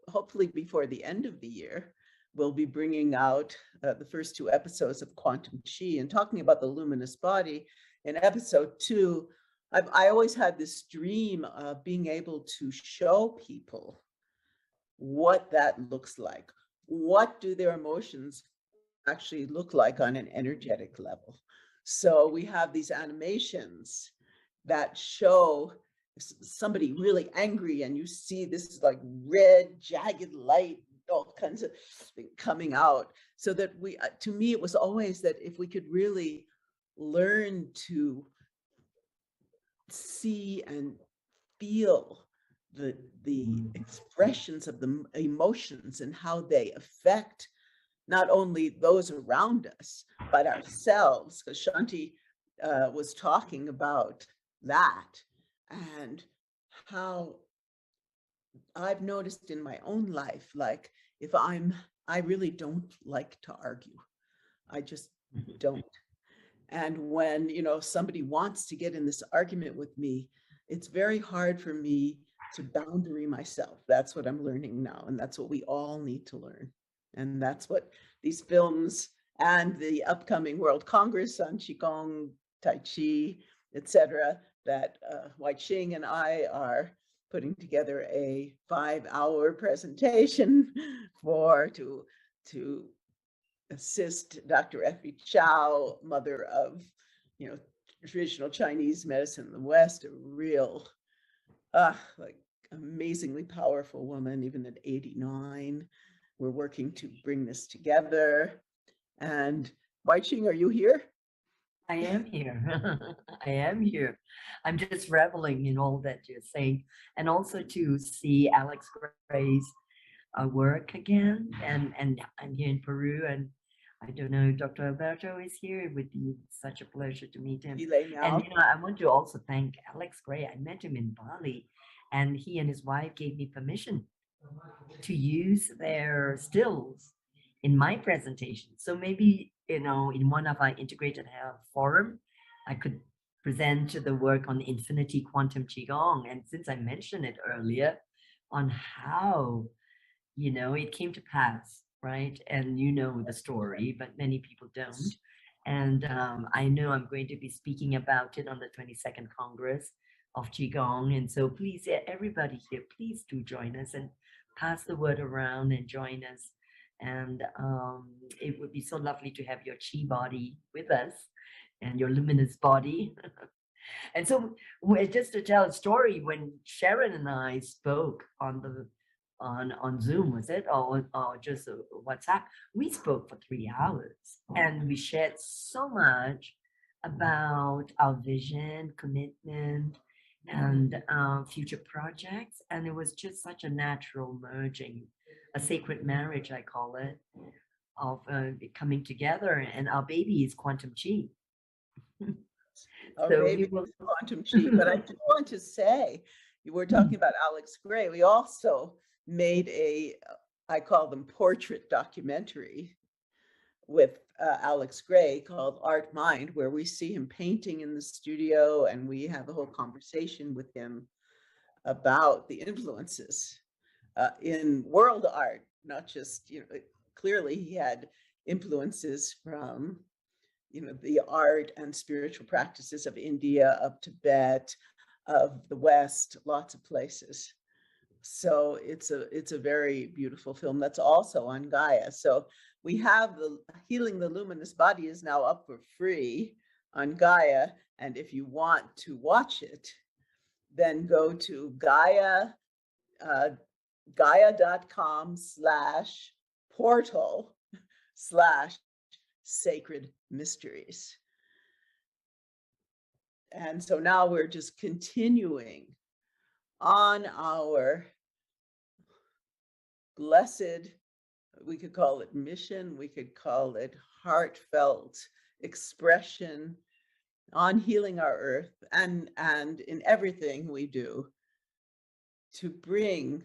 hopefully before the end of the year, we'll be bringing out the first 2 episodes of Quantum Chi and talking about the luminous body. In episode 2, I always had this dream of being able to show people what that looks like. What do their emotions actually look like on an energetic level? So we have these animations that show somebody really angry, and you see this like red jagged light, all kinds of things coming out. So that we, to me, it was always that if we could really learn to see and feel the expressions of the emotions and how they affect not only those around us, but ourselves, because Shanti was talking about that, and how I've noticed in my own life, like if I really don't like to argue. I just don't. And when, somebody wants to get in this argument with me, it's very hard for me to boundary myself. That's what I'm learning now. And that's what we all need to learn. And that's what these films and the upcoming World Congress on Qigong, Tai Chi, etc., that Wai Ching and I are putting together a 5-hour presentation to assist Dr. Effie Chow, mother of, traditional Chinese medicine in the West, a real, like amazingly powerful woman, even at 89. We're working to bring this together. And Wai Ching, are you here?
I am here. I am here. I'm just reveling in all that you're saying, and also to see Alex Gray's work again, and I'm here in Peru, and I don't know, Dr. Alberto is here. It would be such a pleasure to meet him. And I want to also thank Alex Gray. I met him in Bali, and he and his wife gave me permission to use their stills in my presentation. So maybe, in one of our integrated health forum, I could present the work on infinity quantum qigong. And since I mentioned it earlier, on how, it came to pass, right? And the story, but many people don't. And I know I'm going to be speaking about it on the 22nd Congress of Qigong. And so please, everybody here, please do join us and pass the word around and join us. And it would be so lovely to have your Qi body with us and your luminous body. And so just to tell a story, when Sharon and I spoke on Zoom, was it, or just WhatsApp, we spoke for 3 hours, and we shared so much about our vision, commitment, and future projects. And it was just such a natural merging, a sacred marriage, I call it, of it coming together. And our baby is Quantum Chi.
Or
So
maybe
we will.
it's quantum chi. But I do want to say, you were talking about Alex Gray. We also made a, I call them portrait documentary with Alex Gray called Art Mind, where we see him painting in the studio and we have a whole conversation with him about the influences in world art, not just, clearly he had influences from the art and spiritual practices of India, of Tibet, of the West, lots of places. So it's a very beautiful film that's also on Gaia. So we have the Healing the Luminous Body is now up for free on Gaia. And if you want to watch it, then go to gaia.com/portal/sacred mysteries. And so now we're just continuing on our blessed, we could call it mission, we could call it heartfelt expression on healing our earth and in everything we do to bring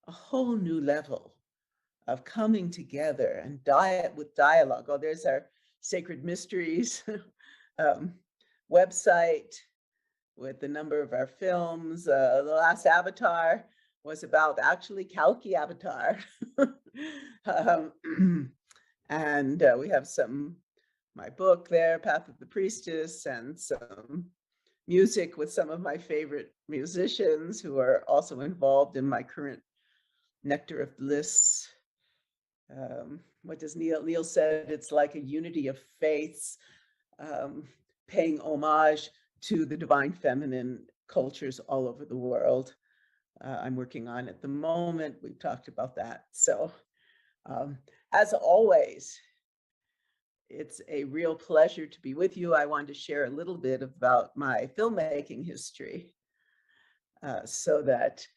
a whole new level of coming together and with dialogue. Oh, there's our Sacred Mysteries website with the number of our films. The last Avatar was about actually Kalki Avatar. And we have my book there, Path of the Priestess, and some music with some of my favorite musicians who are also involved in my current Nectar of Bliss. What does Neil said? It's like a unity of faiths, paying homage to the divine feminine cultures all over the world. I'm working on at the moment. We've talked about that. So as always, it's a real pleasure to be with you. I wanted to share a little bit about my filmmaking history so that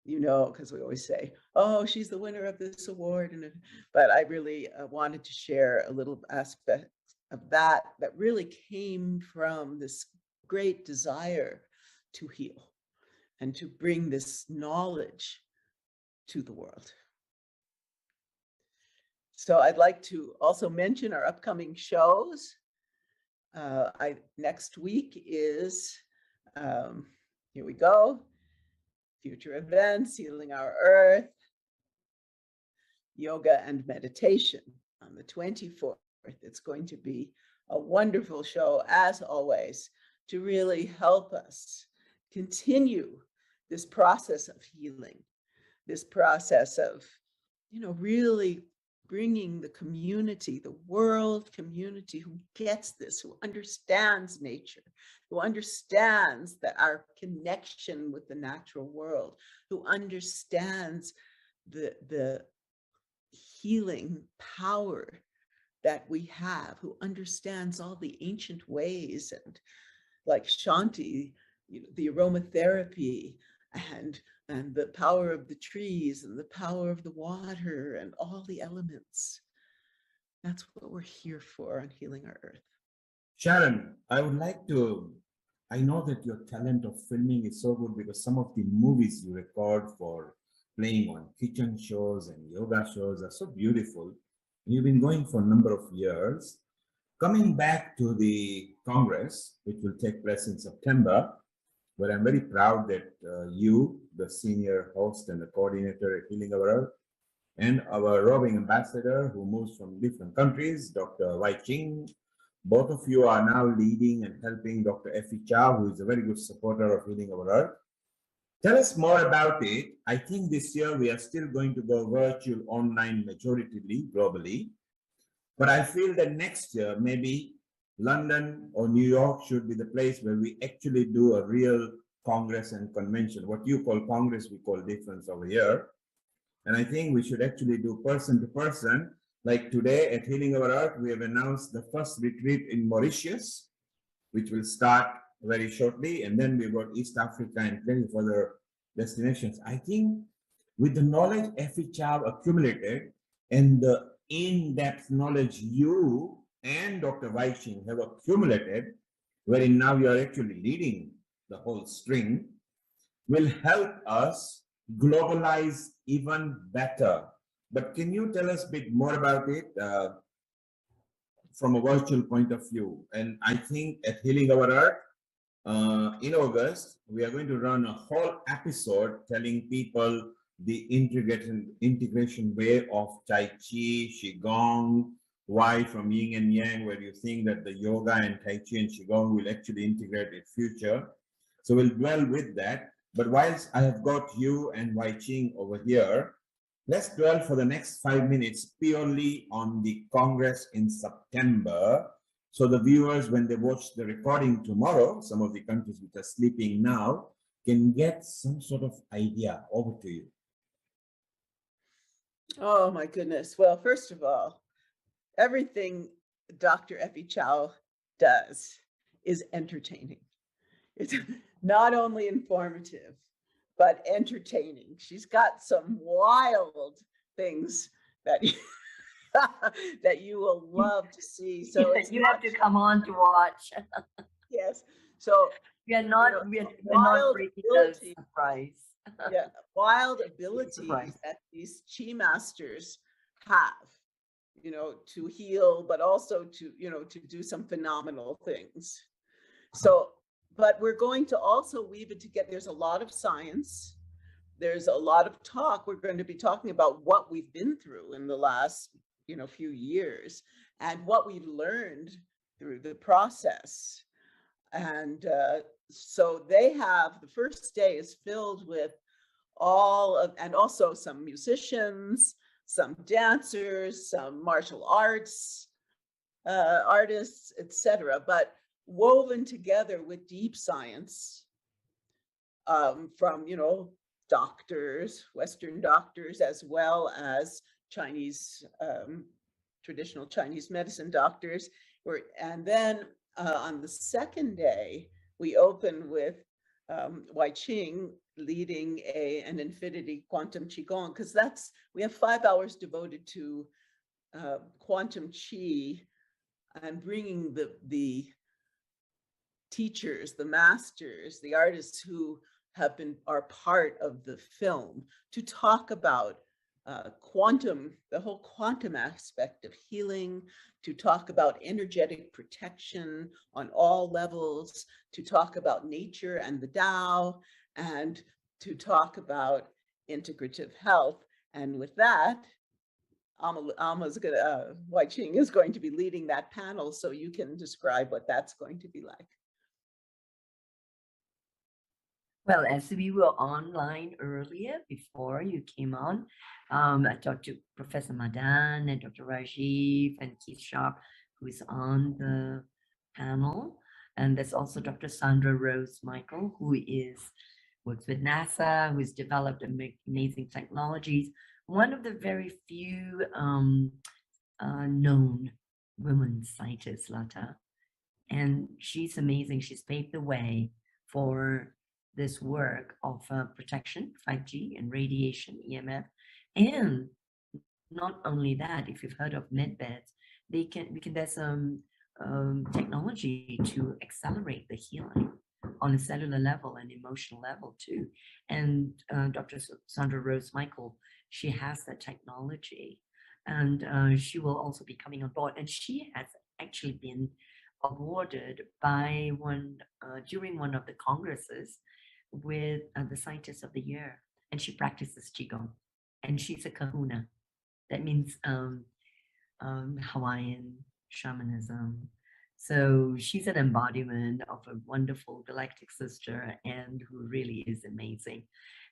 because we always say, oh, she's the winner of this award. But I really wanted to share a little aspect of that really came from this great desire to heal and to bring this knowledge to the world. So I'd like to also mention our upcoming shows. Next week is, here we go, Future Events, Healing Our Earth, Yoga and Meditation on the 24th. It's going to be a wonderful show, as always, to really help us continue this process of healing, this process of, really bringing the community, the world community who gets this, who understands nature, who understands that our connection with the natural world, who understands the healing power that we have, who understands all the ancient ways and like Shanti, the aromatherapy and the power of the trees and the power of the water and all the elements. That's what we're here for on Healing Our Earth.
Sharon, I would like to, I know that your talent of filming is so good because some of the movies you record for playing on kitchen shows and yoga shows are so beautiful. You've been going for a number of years. Coming back to the Congress, which will take place in September, where I'm very proud that you, the senior host and the coordinator at Healing Our Earth, and our roving ambassador who moves from different countries, Dr. Wai Ching, both of you are now leading and helping Dr. Effie Chow, who is a very good supporter of Healing Our Earth. Tell us more about it. I think this year we are still going to go virtual online majoritively, globally. But I feel that next year, maybe London or New York should be the place where we actually do a real Congress and convention. What you call Congress, we call difference over here. And I think we should actually do person to person. Like today at Healing Our Earth, we have announced the first retreat in Mauritius. which will start very shortly, and then we've got East Africa and plenty of other destinations. I think with the knowledge Effie Chow accumulated and the in-depth knowledge you and Dr. Wai Ching have accumulated, wherein now you are actually leading the whole string, will help us globalize even better. But can you tell us a bit more about it from a virtual point of view? And I think at Healing Our Earth, in August, we are going to run a whole episode telling people the integration way of Tai Chi, Qigong, why from Yin and Yang, where you think that the yoga and Tai Chi and Qigong will actually integrate in future. So we'll dwell with that. But whilst I have got you and Wai Ching over here, let's dwell for the next 5 minutes purely on the Congress in September. So the viewers, when they watch the recording tomorrow, some of the countries which are sleeping now, can get some sort of idea. Over to you.
Oh my goodness. Well, first of all, everything Dr. Effie Chow does is entertaining. It's not only informative, but entertaining. She's got some wild things that that you will love to see. So
Yes, you have to come on to watch.
Yes. So
we are not we're not breaking the surprise.
Yeah, wild abilities that these chi masters have, you know, to heal, but also to, you know, to do some phenomenal things. So, but we're going to also weave it together. There's a lot of science. There's a lot of talk. We're going to be talking about what we've been through in the last, you know, few years and what we've learned through the process. And so they have, the first day is filled with all of, and also some musicians, some dancers, some martial arts artists, etc., but woven together with deep science from, you know, doctors, Western doctors, as well as Chinese, traditional Chinese medicine doctors. And then on the second day, we open with Wai Ching leading an infinity quantum qigong, because we have 5 hours devoted to quantum qi and bringing the teachers, the masters, the artists who are part of the film to talk about quantum, the whole quantum aspect of healing, to talk about energetic protection on all levels, to talk about nature and the Tao, and to talk about integrative health. And with that, Wai Ching is going to be leading that panel, so you can describe what that's going to be like.
Well, as we were online earlier, before you came on, I talked to Professor Madan and Dr. Rajiv and Keith Sharp, who is on the panel. And there's also Dr. Sandra Rose Michael, who works with NASA, who's developed amazing technologies. One of the very few known women scientists, Lata. And she's amazing. She's paved the way for this work of protection, 5G and radiation, EMF. And not only that, if you've heard of medbeds, there's some technology to accelerate the healing on a cellular level and emotional level too. And Dr. Sandra Rose Michael, she has that technology, and she will also be coming on board. And she has actually been awarded by during one of the congresses with the Scientist of the Year, and she practices Qigong, and she's a kahuna. That means Hawaiian shamanism. So she's an embodiment of a wonderful galactic sister, and who really is amazing.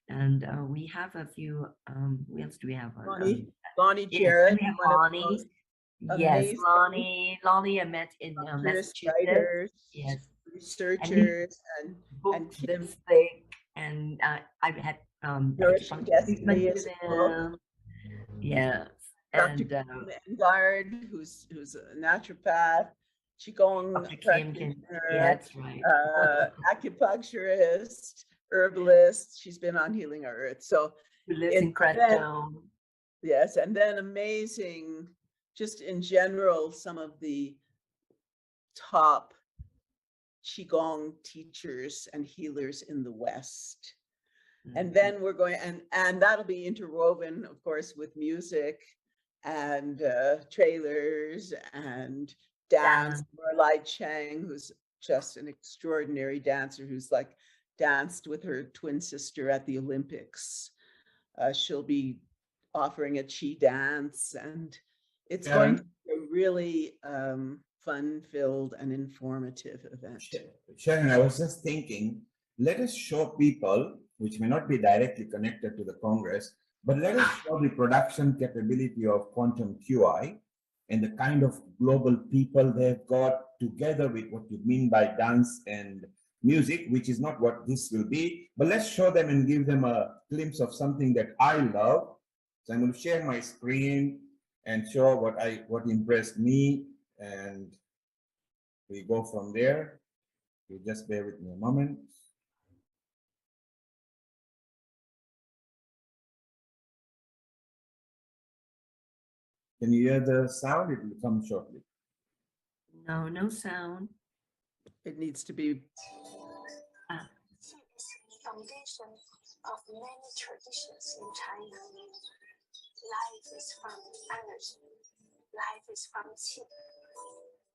And we have a few, who else do we have?
Lonnie Jarrett.
Yes, Lonnie. Yes, Lonnie, I met in Massachusetts.
Writers,
yes,
researchers, and
this thick, and I've had treatment with him. Yes,
Dr. Vanguard, who's a naturopath, Qigong
Kim,
practitioner,
that's right.
acupuncturist, herbalist. She's been on Healing Our Earth. So
Who lives in Crestone.
Yes, and then amazing, just in general, some of the top Qigong teachers and healers in the West. And then we're going, and that'll be interwoven, of course, with music and trailers and dance. Morlai Chang, who's just an extraordinary dancer, who's like danced with her twin sister at the Olympics. She'll be offering a Qi dance, and it's going to be a really fun-filled and informative event.
Sharon, I was just thinking, let us show people, which may not be directly connected to the Congress, but let us show the production capability of Quantum QI and the kind of global people they've got together with what you mean by dance and music, which is not what this will be, but let's show them and give them a glimpse of something that I love. So I'm going to share my screen and show what impressed me, and we go from there. You just bear with me a moment. Can you hear the sound? It will come shortly.
No, no sound.
It needs to be.
Foundation of many traditions in China. Life is from energy. Life is from qi.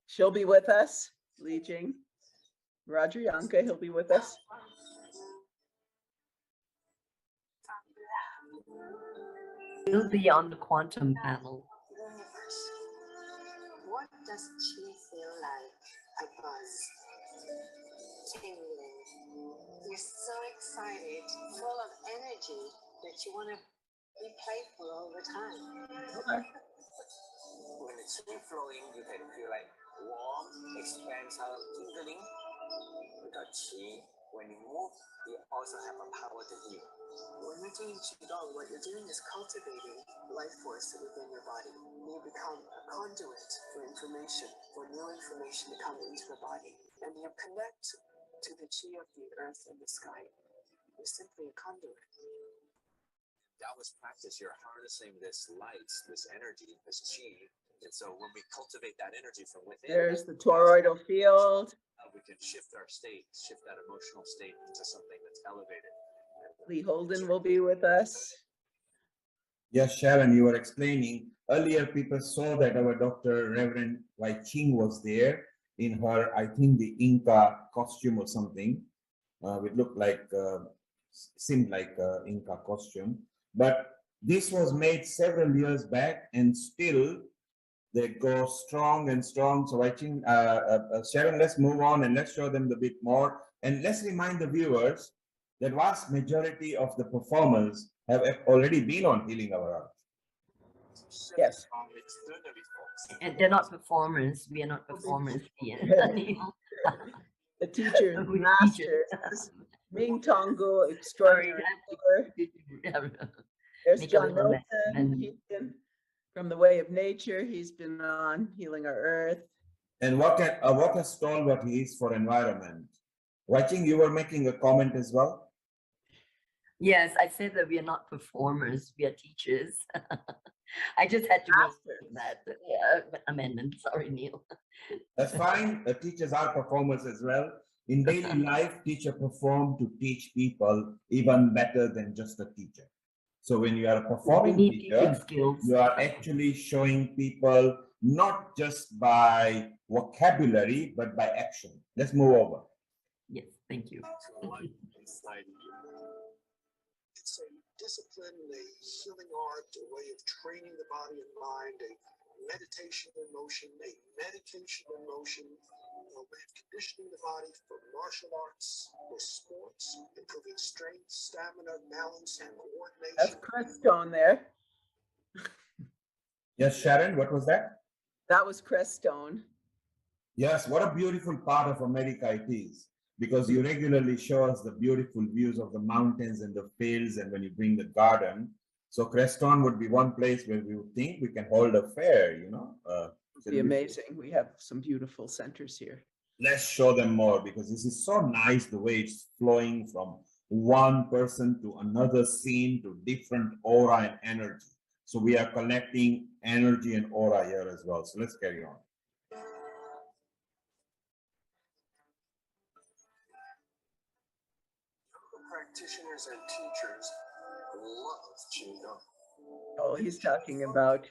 She'll be with us, Li Jing. Roger Yanka, he'll be with us.
He'll be on the quantum panel.
What does qi feel like? A buzz. Tingling. You're so excited, full of energy that you want to be playful all the time.
Okay.
When it's free flowing, you can feel like warm, expansive, tingling. Without qi, when you move, you also have a power to heal.
When you're doing qigong, what you're doing is cultivating life force within your body. You become a conduit for information, for new information to come into the body, and you connect to the qi of the earth and the sky. You're simply a conduit.
Taoist practice, you're harnessing this light, this energy, this qi. And so when we cultivate that energy from within,
There's the toroidal field.
We can shift our state, shift that emotional state into something that's elevated.
Lee Holden will be with us.
Yes, Sharon, you were explaining earlier, people saw that our Dr. Reverend Wai Ching was there in her, I think, the Inca costume or something. It looked like, seemed like Inca costume. But this was made several years back, and still they go strong and strong. So I think, Sharon, let's move on and let's show them a bit more. And let's remind the viewers that vast majority of the performers have already been on Healing Our Earth.
Yes.
And they're not performers. We are not performers here.
The teachers, masters. Ming Tonggu, extraordinary. There's John Milton. He's been from the Way of Nature. He's been on Healing Our Earth.
And what a stalwart he is for environment. Watching, you were making a comment as well.
Yes, I said that we are not performers, we are teachers. I just had to make that amendment. Sorry, Neil.
That's fine. The teachers are performers as well. In daily life, teacher perform to teach people even better than just a teacher. So when you are a performing teacher, you are actually showing people not just by vocabulary, but by action. Let's move over.
Yes, thank you.
It's a discipline, a healing art, a way of training the body and mind, a meditation in motion, a medication in motion, a way of conditioning the body for martial arts, for sports, improving strength, stamina, balance, and coordination.
That's Crestone there.
Yes, Sharon, what was that?
That was Crestone.
Yes, what a beautiful part of America it is, because you regularly show us the beautiful views of the mountains and the fields, and when you bring the garden. So Crestone would be one place where we would think we can hold a fair, you know.
It'd be amazing. We have some beautiful centers here.
Let's show them more, because this is so nice, the way it's flowing from one person to another scene to different aura and energy. So we are collecting energy and aura here as well. So let's carry on.
Practitioners and teachers love Qigong.
Oh, he's talking about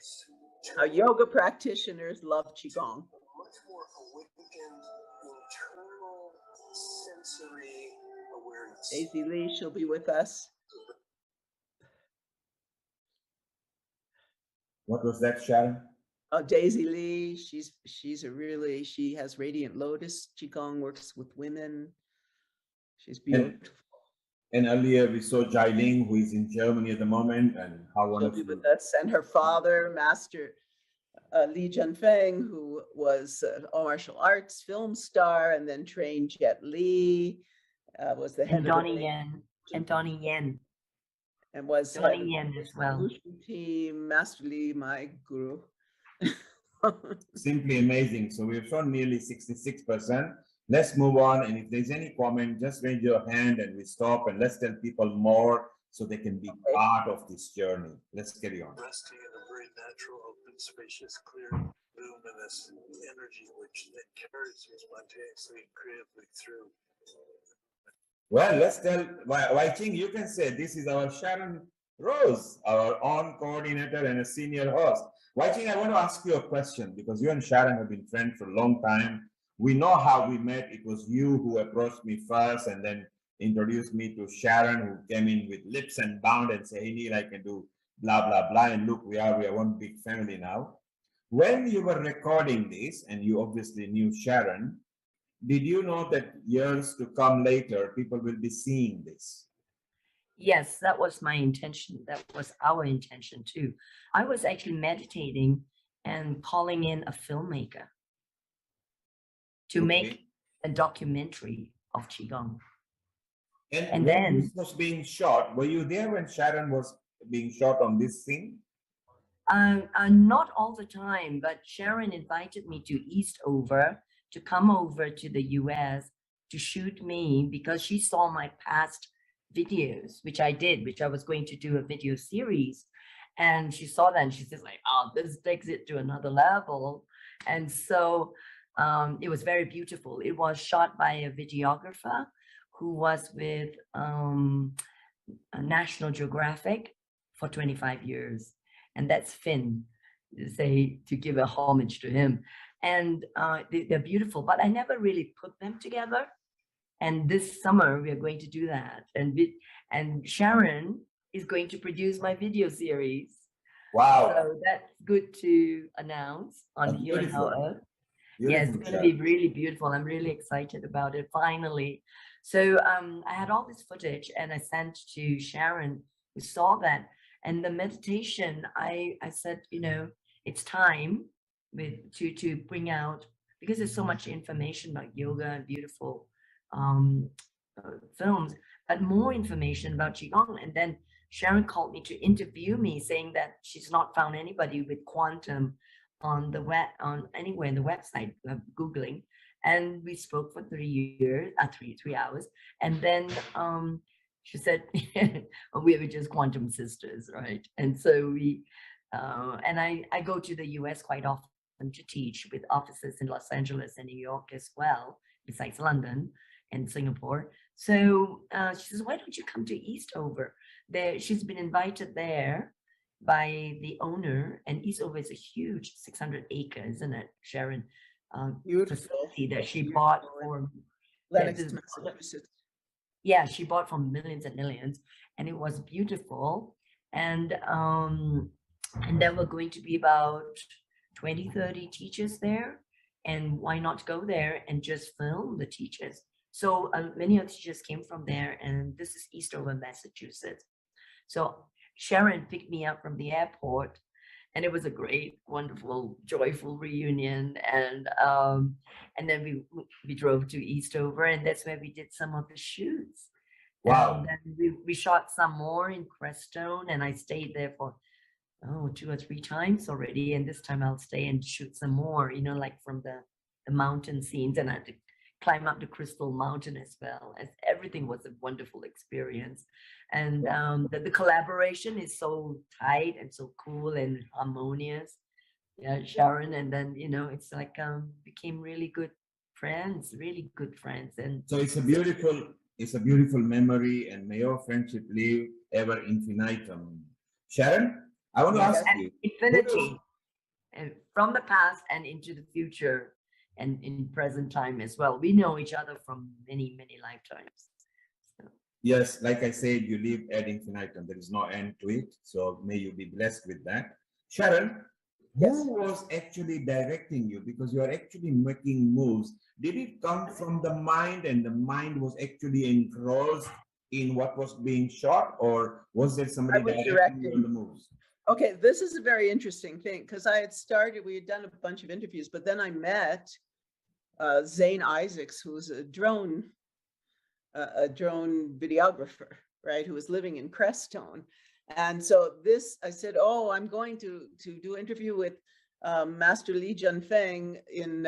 how yoga practitioners love Qigong.
Much more awakened internal sensory awareness.
Daisy Lee, she'll be with us.
What was that, Sharon?
Oh, Daisy Lee, she has Radiant Lotus. Qigong works with women. She's beautiful.
And earlier we saw Jai Ling, who is in Germany at the moment, and how wonderful.
She'll be with us. And her father, Master Li Junfeng, who was an martial arts film star and then trained Jet Li, was the head
And
of
Donnie
the
Yen. And Donnie Yen.
And was
Donnie Yen as well.
Team, Master Li, my guru.
Simply amazing. So we've shown nearly 66%. Let's move on. And if there's any comment, just raise your hand and we stop, and let's tell people more so they can be part of this journey. Let's carry on.
Resting in a very natural, open, spacious, clear, luminous energy, which then carries you spontaneously and creatively through.
Well, let's tell Wai Ching, you can say this is our Sharon Rose, our own coordinator and a senior host. Wai Ching, I want to ask you a question, because you and Sharon have been friends for a long time. We know how we met. It was you who approached me first and then introduced me to Sharon, who came in with lips and bound and said, hey, Neil, I can do blah, blah, blah. And look, we are one big family now. When you were recording this, and you obviously knew Sharon, did you know that years to come later, people will be seeing this?
Yes, that was my intention. That was our intention too. I was actually meditating and calling in a filmmaker to make a documentary of Qigong.
And when
then
this was being shot, were you there when Sharon was being shot on this scene?
Not all the time, but Sharon invited me to Eastover to come over to the US to shoot me, because she saw my past videos, which I did, which I was going to do a video series. And she saw that and she says like, oh, this takes it to another level. And so it was very beautiful. It was shot by a videographer who was with National Geographic for 25 years. And that's Finn, to give a homage to him. And they're beautiful, but I never really put them together. And this summer we are going to do that. And Sharon is going to produce my video series.
Wow.
So that's good to announce on Here and Now Earth. Yeah, it's going to be really beautiful. I'm really excited about it, finally. So I had all this footage and I sent to Sharon, who saw that. And the meditation, I said, it's time to bring out, because there's so much information about yoga and beautiful films, but more information about Qigong. And then Sharon called me to interview me, saying that she's not found anybody with quantum on the web, on anywhere in the website, Googling. And we spoke for 3 hours. And then she said, we were just quantum sisters, right? And so and I go to the US quite often to teach, with offices in Los Angeles and New York as well, besides London and Singapore. So she says, why don't you come to Eastover? She's been invited there by the owner, and Eastover is a huge 600 acres, isn't it, Sharon? Facility that she bought for
Lenox, Massachusetts.
Yeah, she bought for millions and millions, and it was beautiful. And there were going to be about 20, 30 teachers there. And why not go there and just film the teachers? So many of the teachers came from there, and this is Eastover, Massachusetts. So Sharon picked me up from the airport, and it was a great, wonderful, joyful reunion. And then we drove to Eastover, and that's where we did some of the shoots.
Wow.
And then we shot some more in Crestone, and I stayed there for 2 or 3 times already, and this time I'll stay and shoot some more, like from the mountain scenes, and I had to climb up the Crystal Mountain as well. As everything was a wonderful experience, and the collaboration is so tight and so cool and harmonious. Yeah, Sharon, and then it's like became really good friends, and
So it's a beautiful memory, and may your friendship live ever infinitum. Sharon, I want to ask
and
you.
infinity, and from the past and into the future and in present time as well. We know each other from many, many lifetimes. So.
Yes, like I said, you live ad infinitum. There is no end to it. So may you be blessed with that. Sharon, who was actually directing you? Because you are actually making moves. Did it come from the mind, and the mind was actually engrossed in what was being shot, or was there somebody directing you on the moves?
Okay, this is a very interesting thing, because we had done a bunch of interviews, but then I met Zane Isaacs, who's a drone videographer, right, who was living in Crestone. And so I said, oh, I'm going to do an interview with Master Li Junfeng in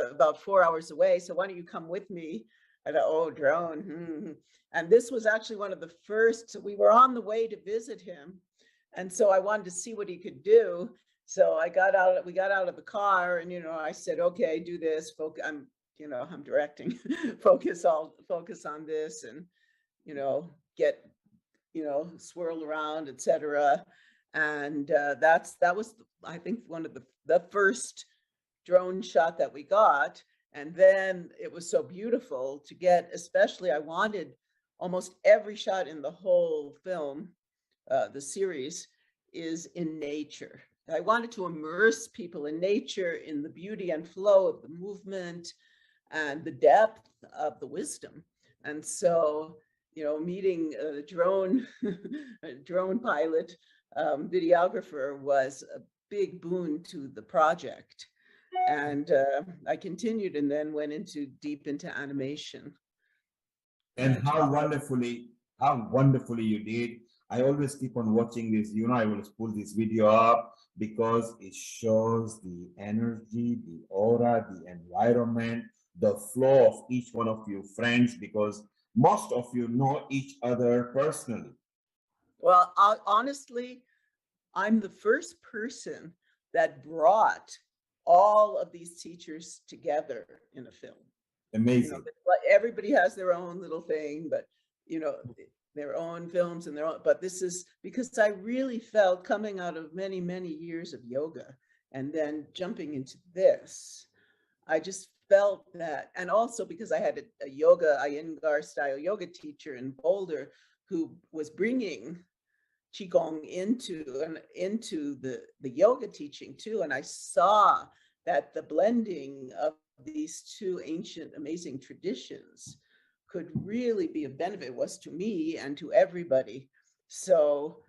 about 4 hours away. So why don't you come with me? I thought, oh, drone. And this was actually one of the first, we were on the way to visit him. And so I wanted to see what he could do. So we got out of the car, and, I said, okay, do this. I'm directing, focus on this, and, get, swirl around, etc. And that was, I think, one of the first drone shot that we got. And then it was so beautiful to get, especially I wanted almost every shot in the whole film, the series, is in nature. I wanted to immerse people in nature, in the beauty and flow of the movement and the depth of the wisdom. And so, meeting a drone pilot, videographer was a big boon to the project. And I continued, and then went deep into animation.
And how wonderfully you did. I always keep on watching this, I will pull this video up because it shows the energy, the aura, the environment, the flow of each one of you friends, because most of you know each other personally.
Well, honestly, I'm the first person that brought all of these teachers together in a film.
Amazing.
Everybody has their own little thing, but their own films and but this is because I really felt, coming out of many, many years of yoga and then jumping into this, I just felt that. And also because I had a yoga, Iyengar style yoga teacher in Boulder who was bringing Qigong into the yoga teaching too. And I saw that the blending of these two ancient, amazing traditions could really be of benefit, was to me and to everybody. So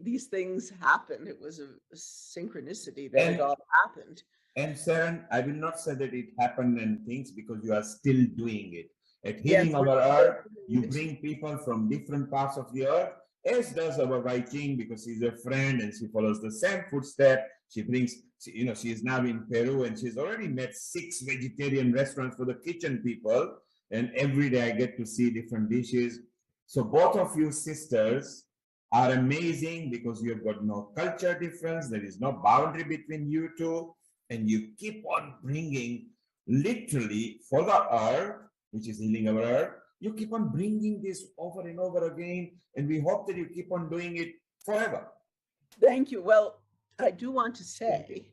these things happen. It was a synchronicity that it all happened.
And Sharon, I will not say that it happened and things, because you are still doing it. At Healing Our Earth, you bring people from different parts of the earth, as does our Wai Ching, because she's a friend and she follows the same footstep. She brings, she is now in Peru, and she's already met 6 vegetarian restaurants for the kitchen people. And every day I get to see different dishes. So both of you sisters are amazing, because you've got no culture difference. There is no boundary between you two. And you keep on bringing, literally, for the earth, which is Healing Our Earth, you keep on bringing this over and over again. And we hope that you keep on doing it forever.
Thank you. Well, I do want to say,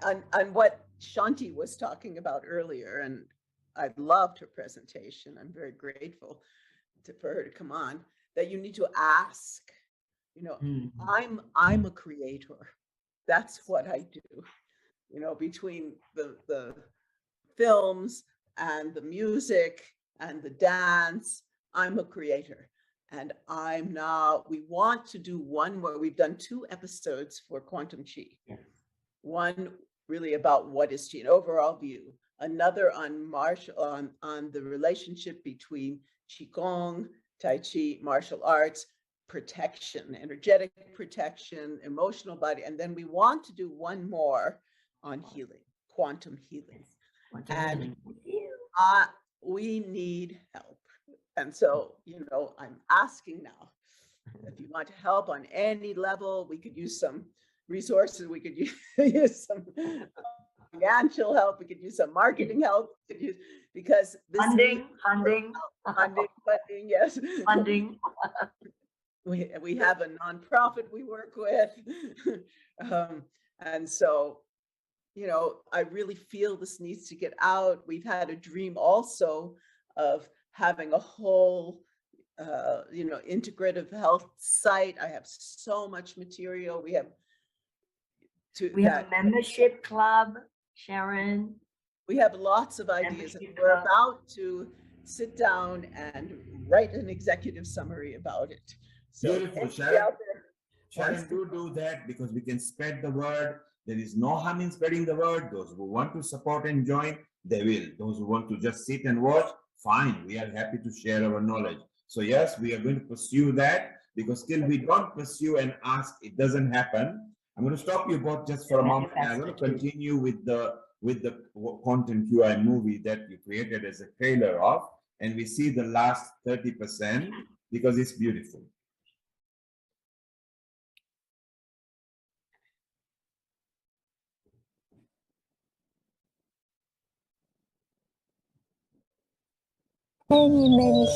on what Shanti was talking about earlier, and I loved her presentation. I'm very grateful for her to come on, that you need to ask, I'm a creator. That's what I do. Between the films and the music and the dance, I'm a creator. And we want to do one more. We've done 2 episodes for Quantum Chi. Yeah. One really about what is Chi, an overall view. Another on on the relationship between Qigong, Tai Chi, martial arts, protection, energetic protection, emotional body. And then we want to do one more on healing, quantum healing. And we need help. And so, you know, I'm asking now, if you want to help on any level, we could use some resources, we could use some financial help, we could use some marketing help, we could use, because this funding, yes.
Funding.
We have a nonprofit we work with. And so, you know, I really feel this needs to get out. We've had a dream also of having a whole, you know, integrative health site. I have so much material. We have
a membership club, Sharon.
We have lots of ideas. We're about to sit down and write an executive summary about it. So
beautiful, Sharon. Sharon, do that, because we can spread the word. There is no harm in spreading the word. Those who want to support and join, they will. Those who want to just sit and watch, fine. We are happy to share our knowledge. So yes, we are going to pursue that, because till we don't pursue and ask, it doesn't happen. I'm going to stop you both just for a moment. And I'm going to continue with the content QI movie that you created as a trailer of, and we see the last 30% because it's beautiful.
Many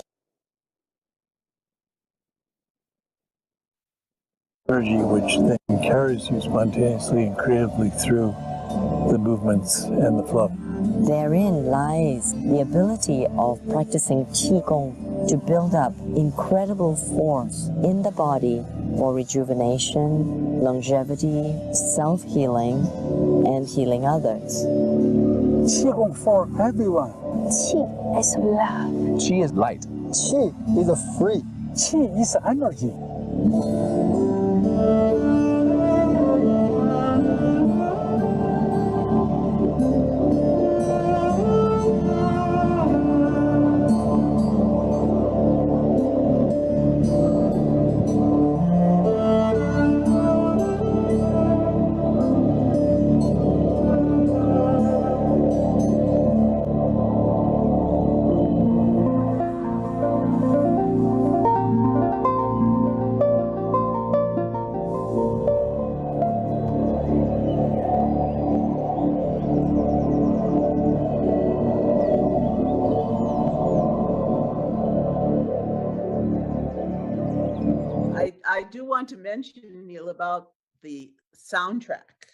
energy which then carries you spontaneously and creatively through the movements and the flow.
Therein lies the ability of practicing Qigong to build up incredible force in the body for rejuvenation, longevity, self-healing, and healing others.
Qigong for everyone.
Qi is love.
Qi is light. Qi is free. Qi is energy.
I do want to mention, Neil, about the soundtrack.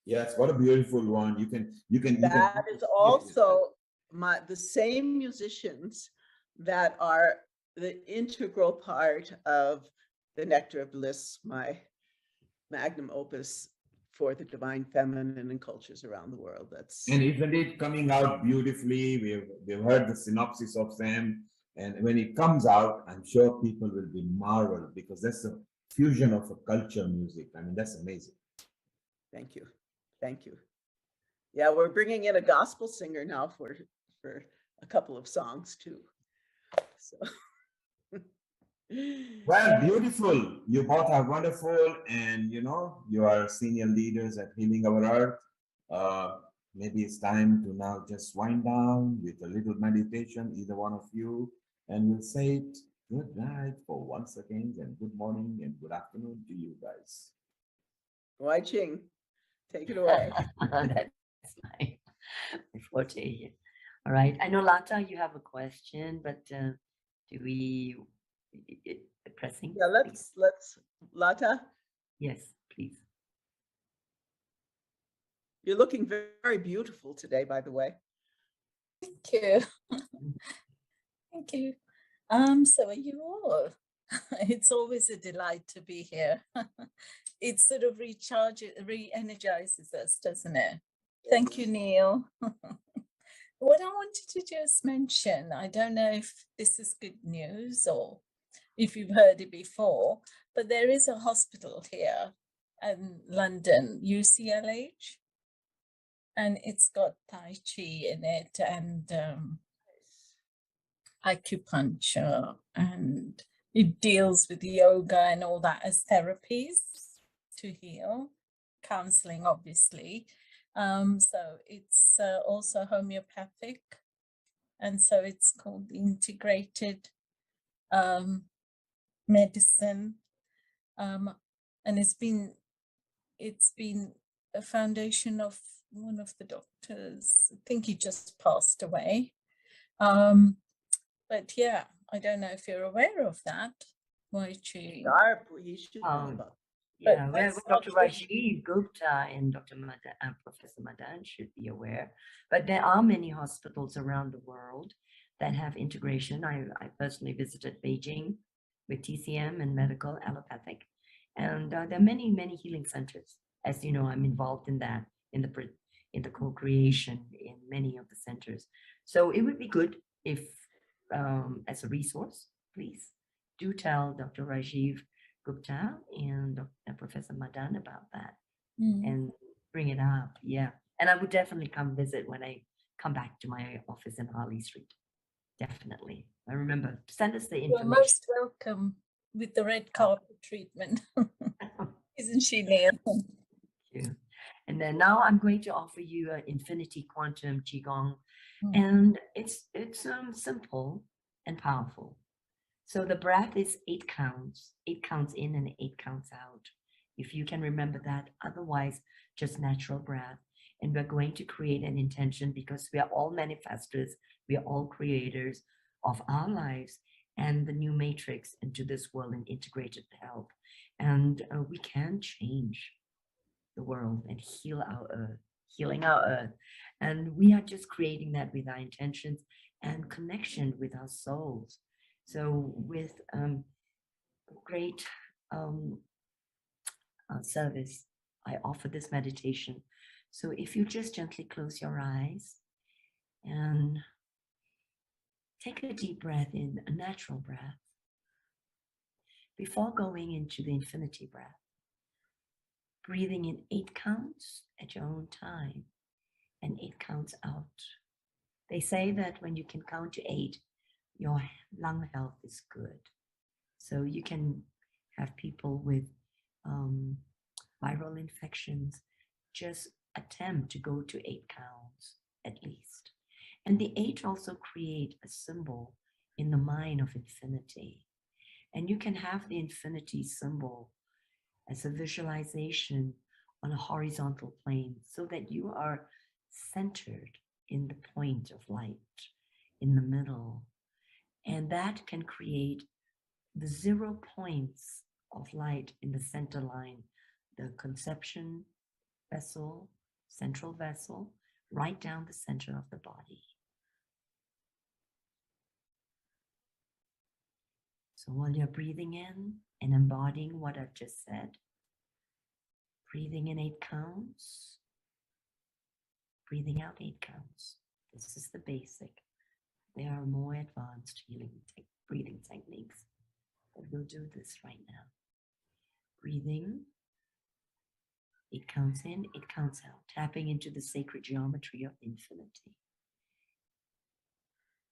Yes, what a beautiful one. You can
That is also the same musicians that are the integral part of the Nectar of Bliss, my magnum opus for the divine feminine and cultures around the world. That's
and isn't it coming out beautifully? We've heard the synopsis of them, and when it comes out, I'm sure people will be marveled, because that's a fusion of a culture music. I mean, that's amazing.
Thank you. Thank you. Yeah, we're bringing in a gospel singer now for a couple of songs too. So.
Well, beautiful. You both are wonderful, and you know, you are senior leaders at Healing Our Earth. Maybe it's time to now just wind down with a little meditation, either one of you, and we'll say it good night for once again, and good morning and good afternoon to you guys.
Wai Ching, take it away.
That's my forte. All right. I know, Lata, you have a question, but do we pressing?
Yeah, let's Lata.
Yes, please.
You're looking very, very beautiful today, by the way.
Thank you. Thank you. So are you all. It's always a delight to be here. It sort of re-energizes us, doesn't it? Thank you, Neil. What I wanted to just mention, I don't know if this is good news or if you've heard it before, but there is a hospital here in London, UCLH, and it's got Tai Chi in it and acupuncture and it deals with yoga and all that as therapies to heal, counseling, obviously. So it's also homeopathic. And so it's called integrated medicine. And it's been a foundation of one of the doctors. I think he just passed away. But yeah, I don't know if you're aware of that. Why
He should know about.
Yeah, well, Dr. Rajiv Gupta and Dr. Madan, Professor Madan should be aware. But there are many hospitals around the world that have integration. I personally visited Beijing with TCM and medical allopathic. And there are many, many healing centers. As you know, I'm involved in that, in the co-creation in many of the centers. So it would be good if, as a resource, please do tell Dr. Rajiv Gupta and Professor Madan about that and bring it up. Yeah. And I would definitely come visit when I come back to my office in Harley Street. Definitely. I remember, send us the information.
You're most welcome with the red carpet treatment. Isn't she, Neil?
Thank you. And then now I'm going to offer you an infinity quantum qigong. And it's simple and powerful. So the breath is 8 counts in and 8 counts out. If you can remember that, otherwise just natural breath. And we're going to create an intention because we are all manifestors. We are all creators of our lives and the new matrix into this world and integrated health. And we can change the world and heal our earth, healing our earth. And we are just creating that with our intentions and connection with our souls. So with great service, I offer this meditation. So if you just gently close your eyes and take a deep breath in, a natural breath, before going into the infinity breath, breathing in 8 counts at your own time and 8 counts out. They say that when you can count to 8, your lung health is good. So you can have people with viral infections just attempt to go to 8 counts at least. And the 8 also create a symbol in the mind of infinity. And you can have the infinity symbol as a visualization on a horizontal plane so that you are centered in the point of light in the middle. And that can create the 0 points of light in the center line, the conception vessel, central vessel, right down the center of the body. So while you're breathing in and embodying what I've just said, breathing in 8 counts, breathing out 8 counts. This is the basic. There are more advanced healing breathing techniques, but we'll do this right now. Breathing, 8 counts in, 8 counts out, tapping into the sacred geometry of infinity.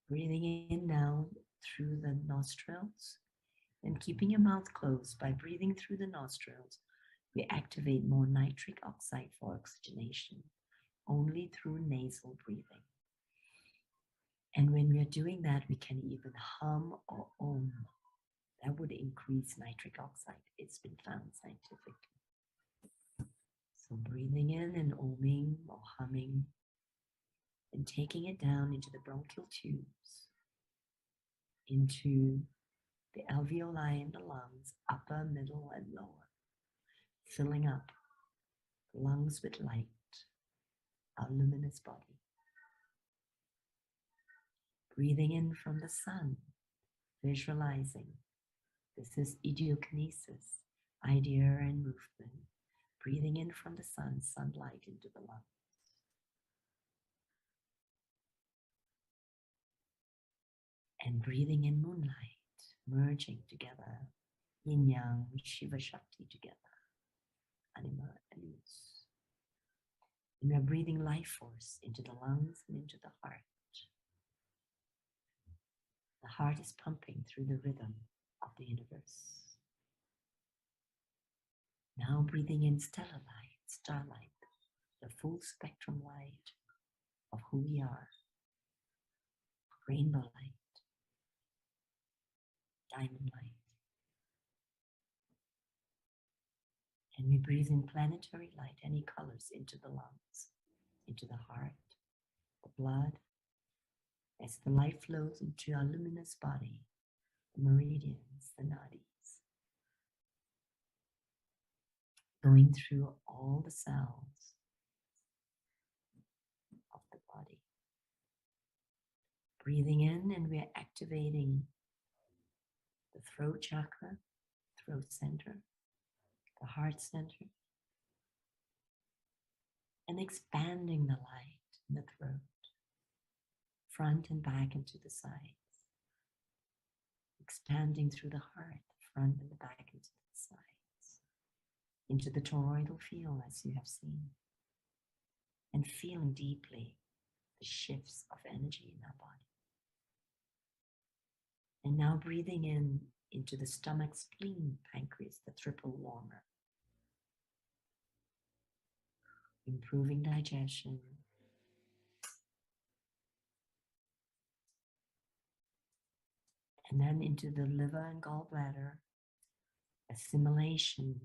Breathing in now through the nostrils and keeping your mouth closed. By breathing through the nostrils, we activate more nitric oxide for oxygenation only through nasal breathing. And when we are doing that, we can even hum or om. That would increase nitric oxide. It's been found scientifically. So breathing in and oming or humming and taking it down into the bronchial tubes, into the alveoli in the lungs, upper, middle, and lower, filling up the lungs with light, our luminous body. Breathing in from the sun, visualizing. This is idiokinesis, idea and movement. Breathing in from the sun, sunlight into the lungs. And breathing in moonlight, merging together, yin yang, Shiva Shakti together, anima, animus. And we are breathing life force into the lungs and into the heart. The heart is pumping through the rhythm of the universe. Now breathing in stellar light, starlight, the full spectrum light of who we are. Rainbow light, diamond light. And we breathe in planetary light, any colors, into the lungs, into the heart, the blood, as the light flows into our luminous body, the meridians, the nadis, going through all the cells of the body. Breathing in, and we're activating the throat chakra, throat center, the heart center, and expanding the light in the throat, front and back and to the sides, expanding through the heart, the front and the back and to the sides, into the toroidal field, as you have seen, and feeling deeply the shifts of energy in our body. And now breathing in into the stomach, spleen, pancreas, the triple warmer, improving digestion, and then into the liver and gallbladder, assimilation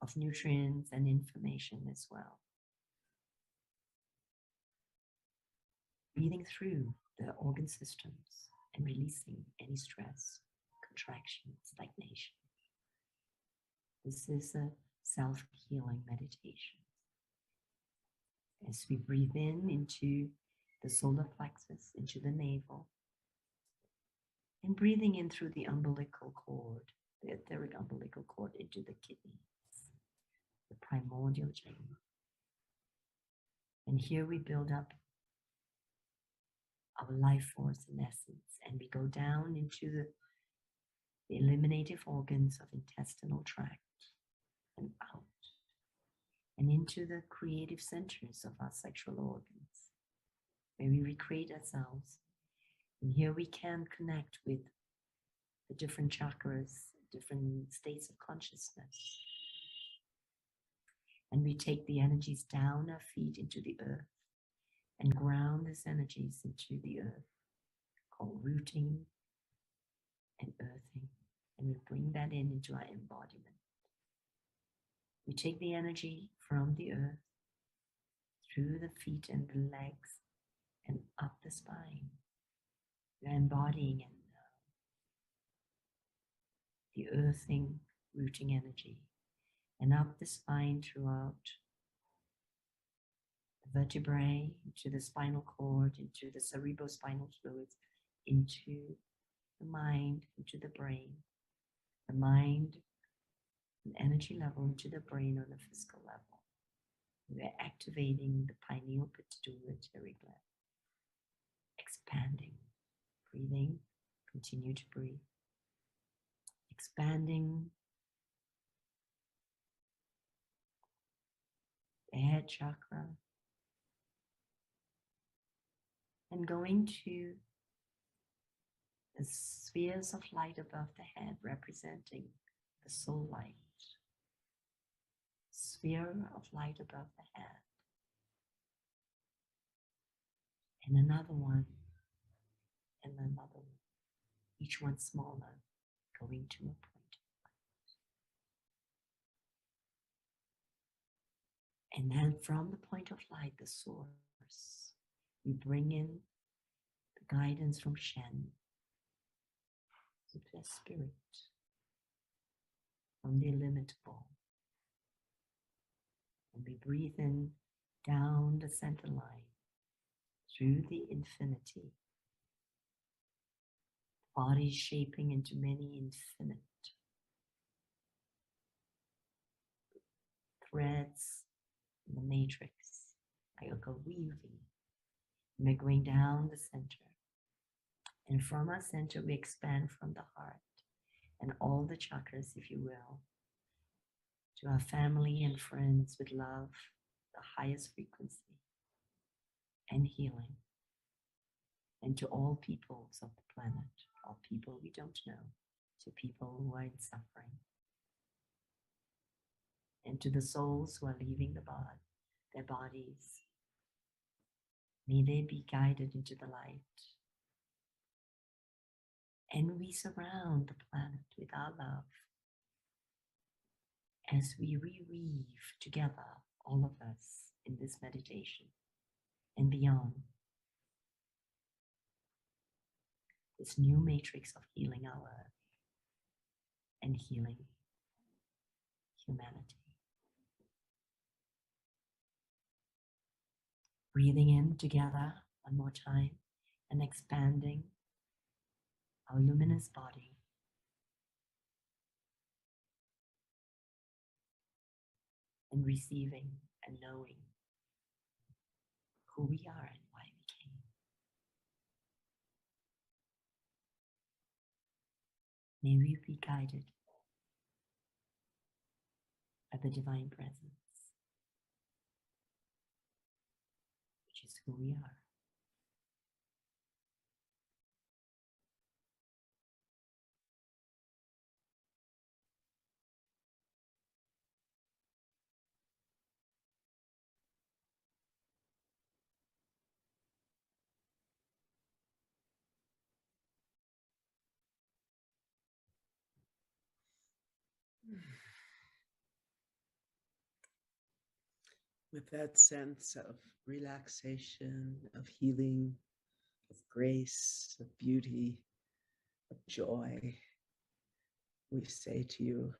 of nutrients and information as well. Breathing through the organ systems and releasing any stress, contraction, stagnation. This is a self-healing meditation. As we breathe in into the solar plexus, into the navel, and breathing in through the umbilical cord, the etheric umbilical cord, into the kidneys, the primordial chain. And here we build up our life force in essence, and we go down into the eliminative organs of intestinal tract and out, and into the creative centers of our sexual organs, where we recreate ourselves. And here we can connect with the different chakras, different states of consciousness. And we take the energies down our feet into the earth and ground these energies into the earth, called rooting and earthing. And we bring that in into our embodiment. We take the energy from the earth through the feet and the legs and up the spine. We are embodying the earthing, rooting energy, and up the spine throughout the vertebrae, into the spinal cord, into the cerebrospinal fluids, into the mind, into the brain, the mind, an energy level into the brain on a physical level. We're activating the pineal pituitary gland, expanding, breathing, continue to breathe, expanding the head chakra, and going to the spheres of light above the head, representing the soul light, sphere of light above the head, and another one, and another one, each one smaller, going to a point. And then from the point of light, the source, we bring in the guidance from Shen, the spirit, from the illimitable. And we breathe in down the center line, through the infinity, body shaping into many infinite threads in the matrix, like a weaving. And we're going down the center. And from our center, we expand from the heart and all the chakras, if you will, to our family and friends with love, the highest frequency, and healing. and to all peoples of the planet, all people we don't know, to people who are in suffering, and to the souls who are leaving their bodies. May they be guided into the light. And we surround the planet with our love as we reweave together, all of us, in this meditation and beyond, this new matrix of healing our earth and healing humanity. Breathing in together one more time and expanding our luminous body. And receiving and knowing who we are and why we came. May we be guided by the divine presence, which is who we are.
With that sense of relaxation, of healing, of grace, of beauty, of joy, we say to you,